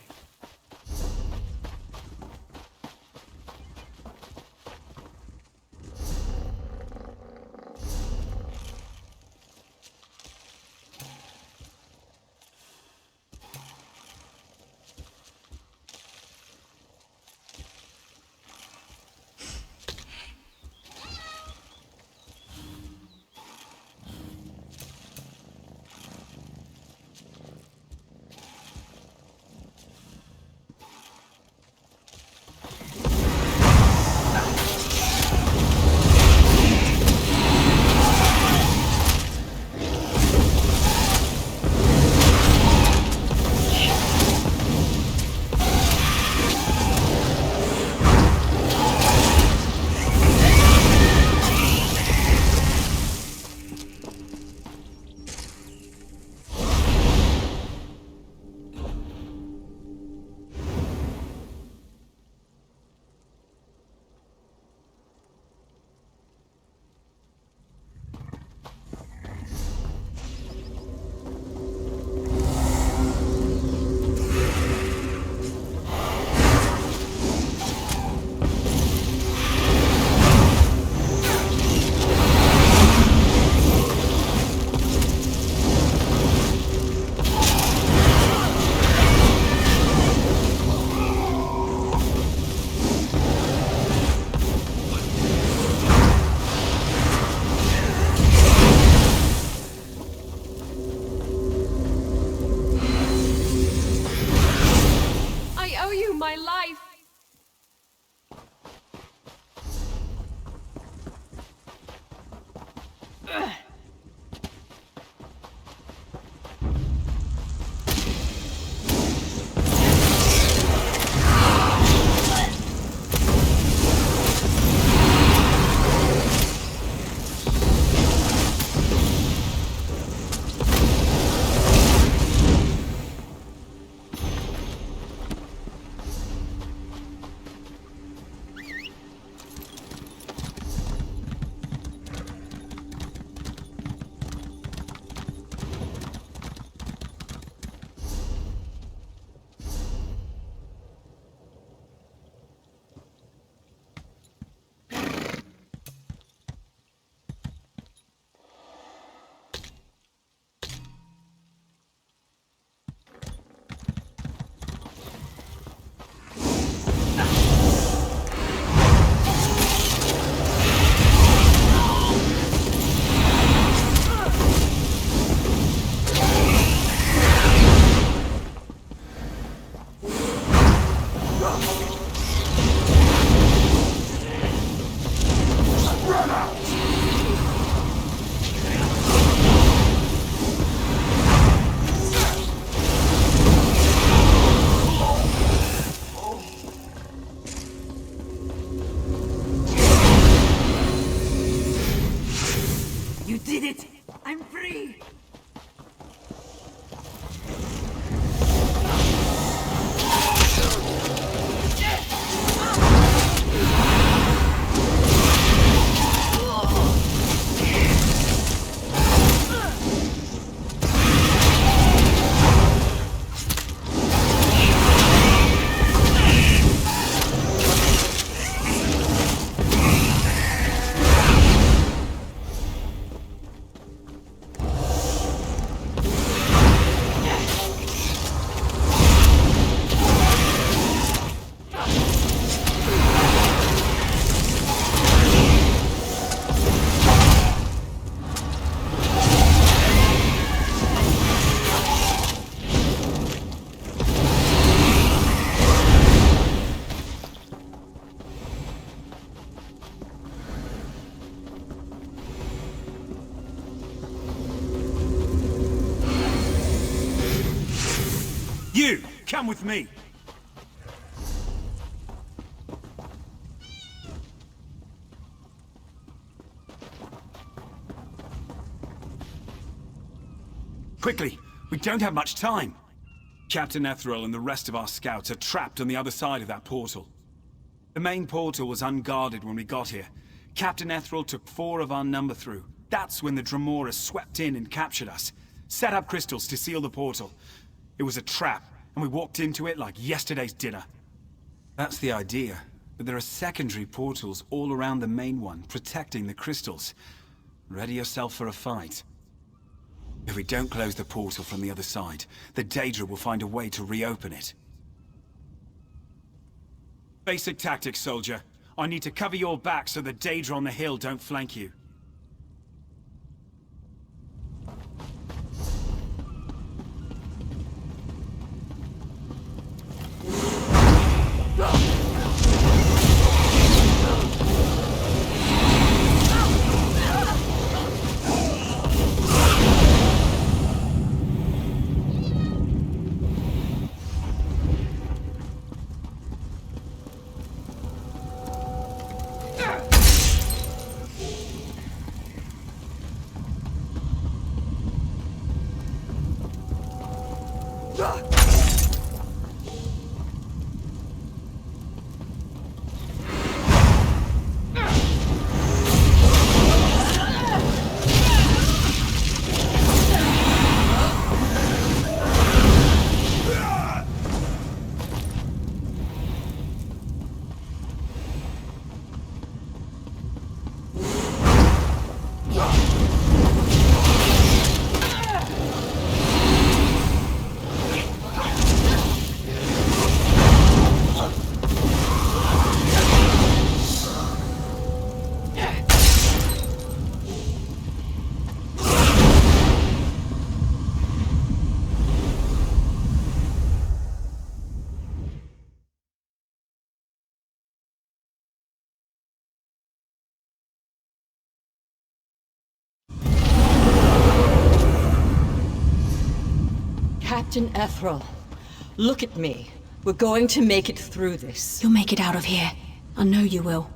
Speaker 7: You, come with me. Quickly, we don't have much time. Captain Ethrel and the rest of our scouts are trapped on the other side of that portal. The main portal was unguarded when we got here. Captain Ethrel took 4 of our number through. That's when the Dremora swept in and captured us. Set up crystals to seal the portal. It was a trap, and we walked into it like yesterday's dinner. That's the idea, but there are secondary portals all around the main one, protecting the crystals. Ready yourself for a fight. If we don't close the portal from the other side, the Daedra will find a way to reopen it. Basic tactics, soldier. I need to cover your back so the Daedra on the hill don't flank you.
Speaker 3: Captain Ethrel, look at me. We're going to make it through this.
Speaker 20: You'll make it out of here. I know you will.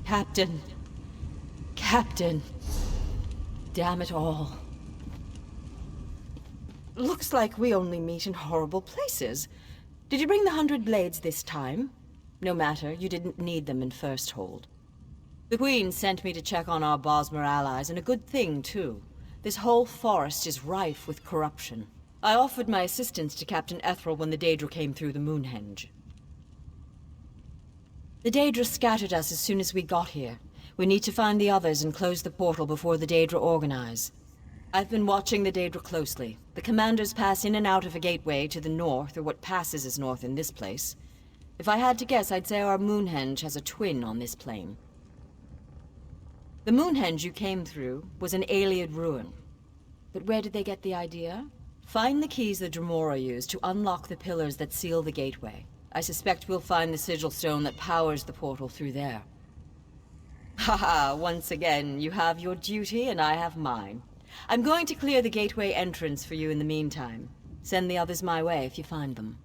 Speaker 3: Captain. Captain. Damn it all. Looks like we only meet in horrible places. Did you bring the 100 blades this time? No matter, you didn't need them in First Hold. The Queen sent me to check on our Bosmer allies, and a good thing, too. This whole forest is rife with corruption. I offered my assistance to Captain Ethrel when the Daedra came through the Moonhenge. The Daedra scattered us as soon as we got here. We need to find the others and close the portal before the Daedra organize. I've been watching the Daedra closely. The commanders pass in and out of a gateway to the north, or what passes as north in this place. If I had to guess, I'd say our Moonhenge has a twin on this plane. The Moonhenge you came through was an Ayleid ruin. But where did they get the idea? Find the keys the Dremora used to unlock the pillars that seal the gateway. I suspect we'll find the sigil stone that powers the portal through there. Haha, once again, you have your duty and I have mine. I'm going to clear the gateway entrance for you in the meantime. Send the others my way if you find them.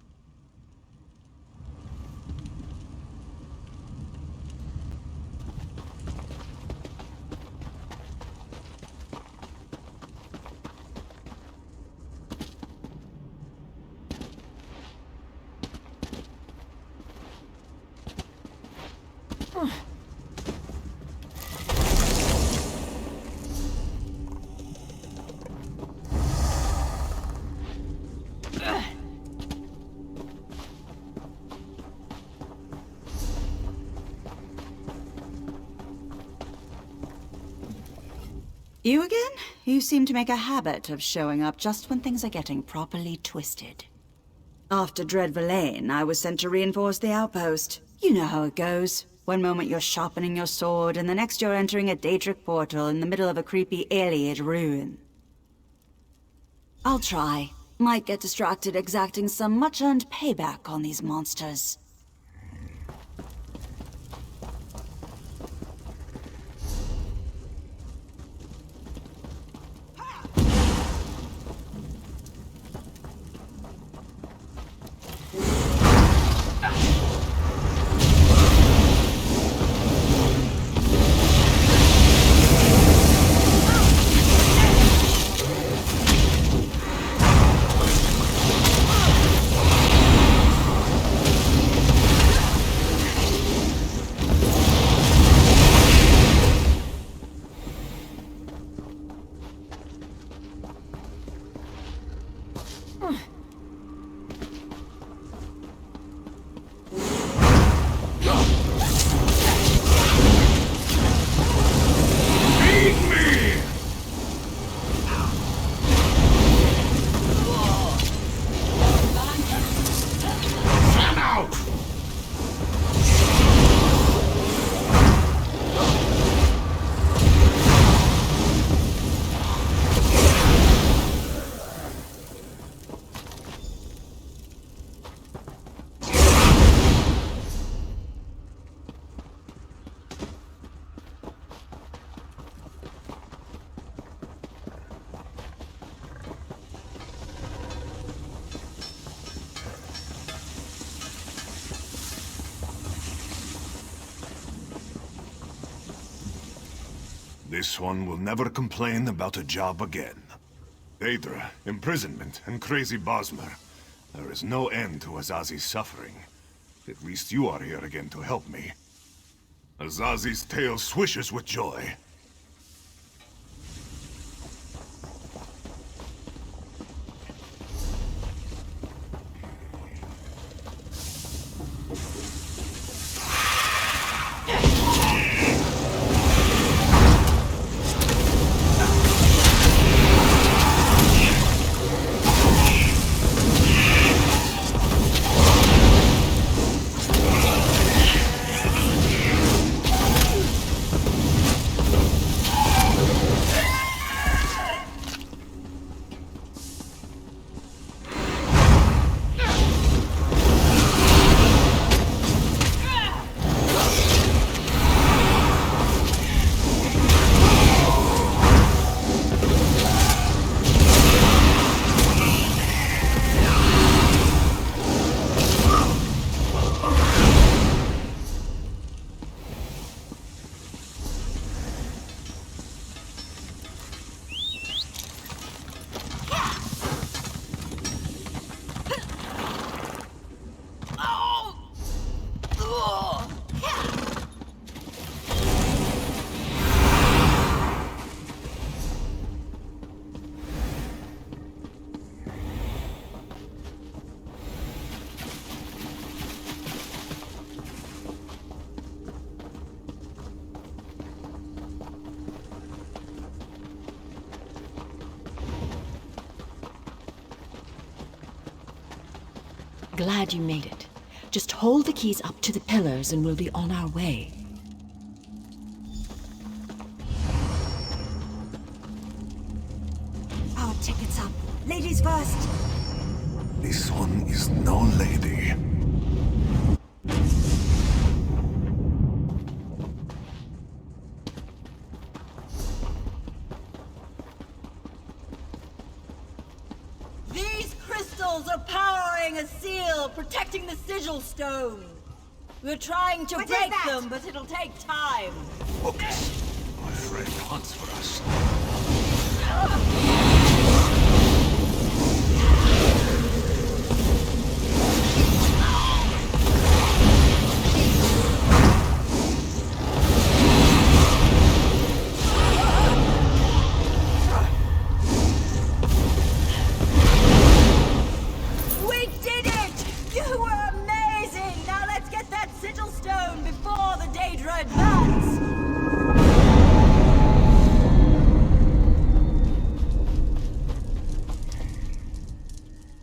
Speaker 19: You again? You seem to make a habit of showing up just when things are getting properly twisted. After Dreadvillane, I was sent to reinforce the outpost. You know how it goes. One moment you're sharpening your sword, and the next you're entering a Daedric portal in the middle of a creepy Ayleid ruin. I'll try. Might get distracted exacting some much-earned payback on these monsters.
Speaker 9: This one will never complain about a job again. Daedra, imprisonment, and crazy Bosmer. There is no end to Azazi's suffering. At least you are here again to help me. Azazi's tail swishes with joy.
Speaker 10: Glad you made it. Just hold the keys up to the pillars and we'll be on our way.
Speaker 3: Our tickets up. Ladies first.
Speaker 9: This one is no lady.
Speaker 22: These crystals are powering a seal, protecting the sigil stone. We're trying to break them, but it'll take time.
Speaker 9: Focus. My friend hunts for us.
Speaker 22: We did it! You were amazing! Now let's get that sigil stone before the Daedra advance!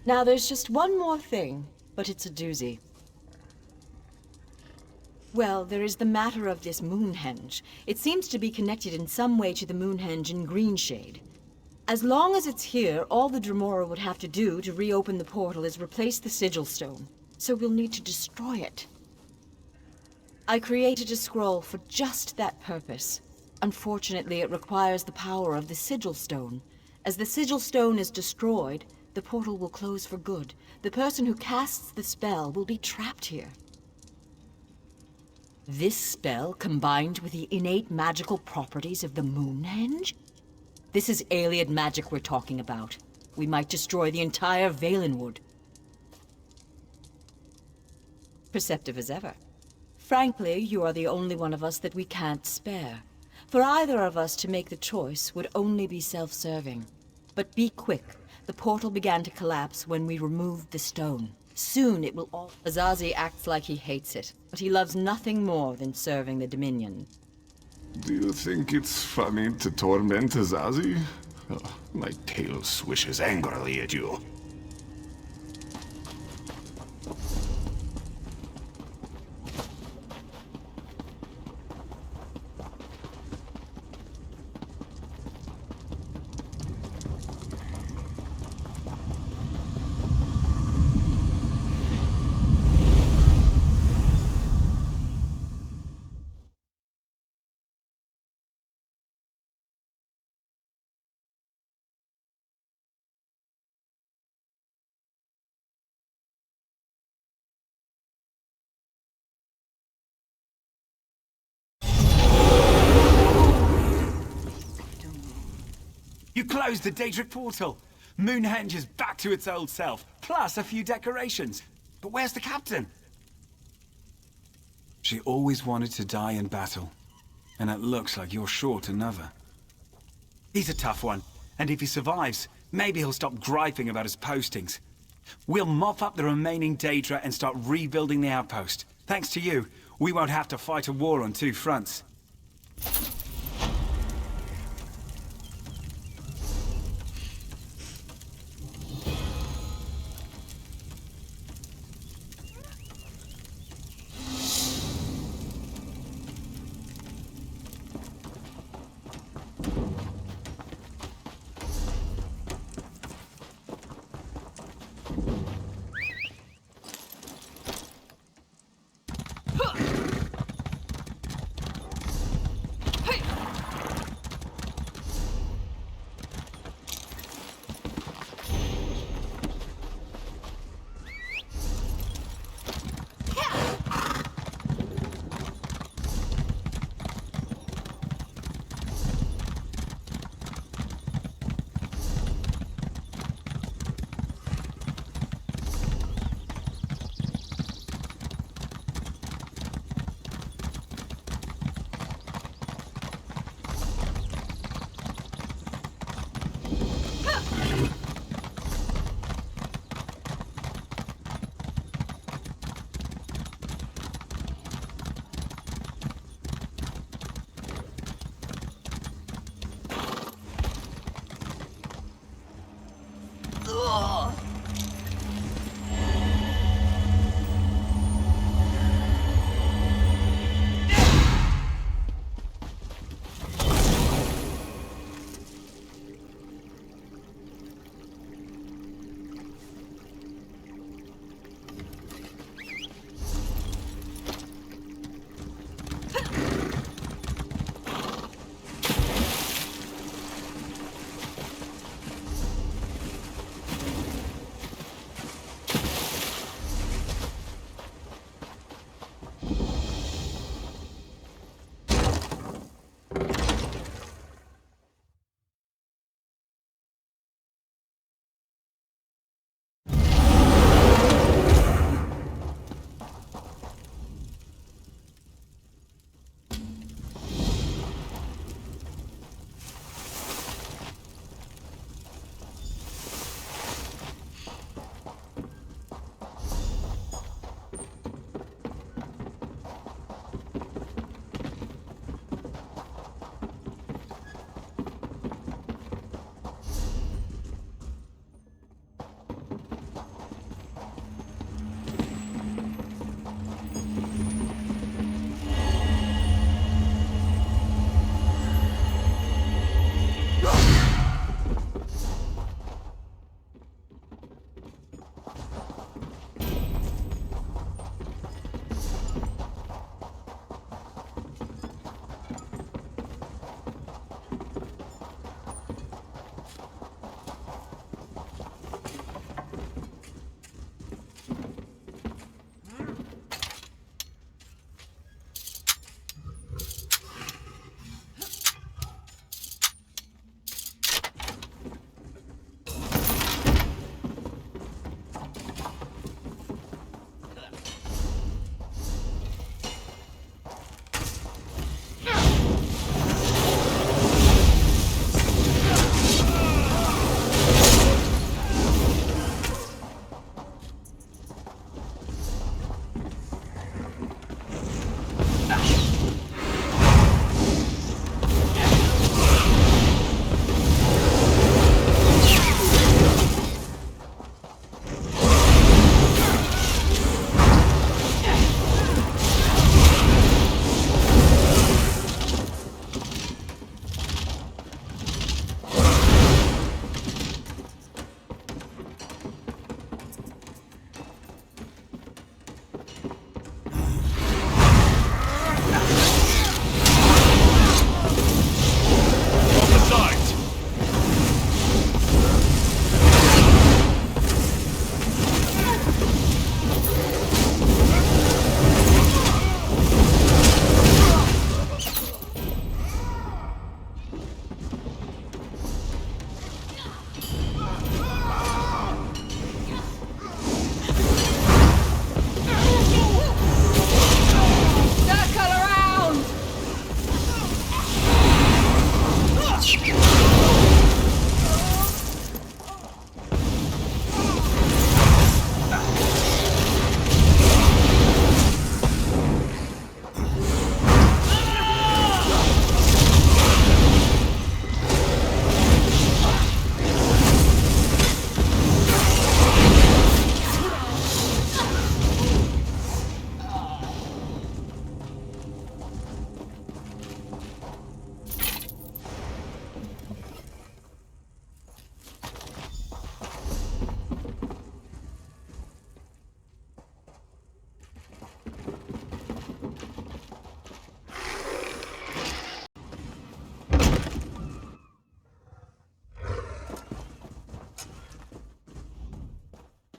Speaker 10: Now there's just one more thing, but it's a doozy. Well, there is the matter of this Moonhenge. It seems to be connected in some way to the Moonhenge in Greenshade. As long as it's here, all the Dremora would have to do to reopen the portal is replace the sigil stone. So we'll need to destroy it. I created a scroll for just that purpose. Unfortunately, it requires the power of the sigil stone. As the sigil stone is destroyed, the portal will close for good. The person who casts the spell will be trapped here. This spell combined with the innate magical properties of the Moonhenge? This is alien magic we're talking about. We might destroy the entire Valenwood. Perceptive as ever. Frankly, you are the only one of us that we can't spare. For either of us to make the choice would only be self-serving. But be quick. The portal began to collapse when we removed the stone. Soon it will all... Azazi acts like he hates it, but he loves nothing more than serving the Dominion.
Speaker 2: Do you think it's funny to torment Azazi? Oh, my tail swishes angrily at you.
Speaker 7: You closed the Daedric portal! Moonhenge is back to its old self, plus a few decorations. But where's the captain? She always wanted to die in battle. And it looks like you're short another. He's a tough one, and if he survives, maybe he'll stop griping about his postings. We'll mop up the remaining Daedra and start rebuilding the outpost. Thanks to you, we won't have to fight a war on two fronts.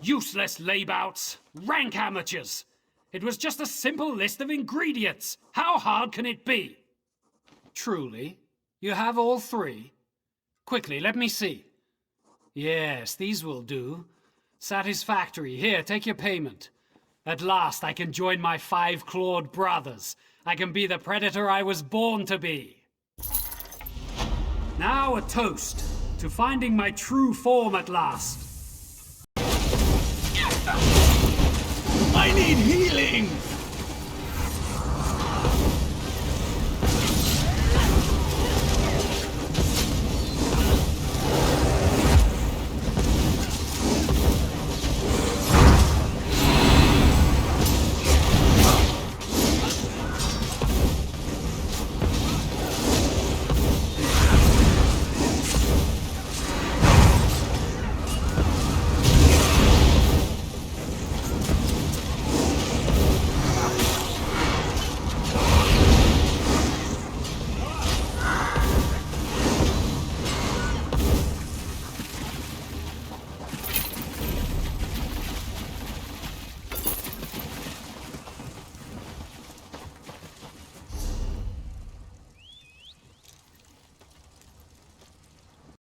Speaker 16: Useless laybouts! Rank amateurs! It was just a simple list of ingredients! How hard can it be? Truly? You have all three? Quickly, let me see. Yes, these will do. Satisfactory. Here, take your payment. At last I can join my 5-clawed brothers. I can be the predator I was born to be. Now a toast to finding my true form at last.
Speaker 14: I need healing!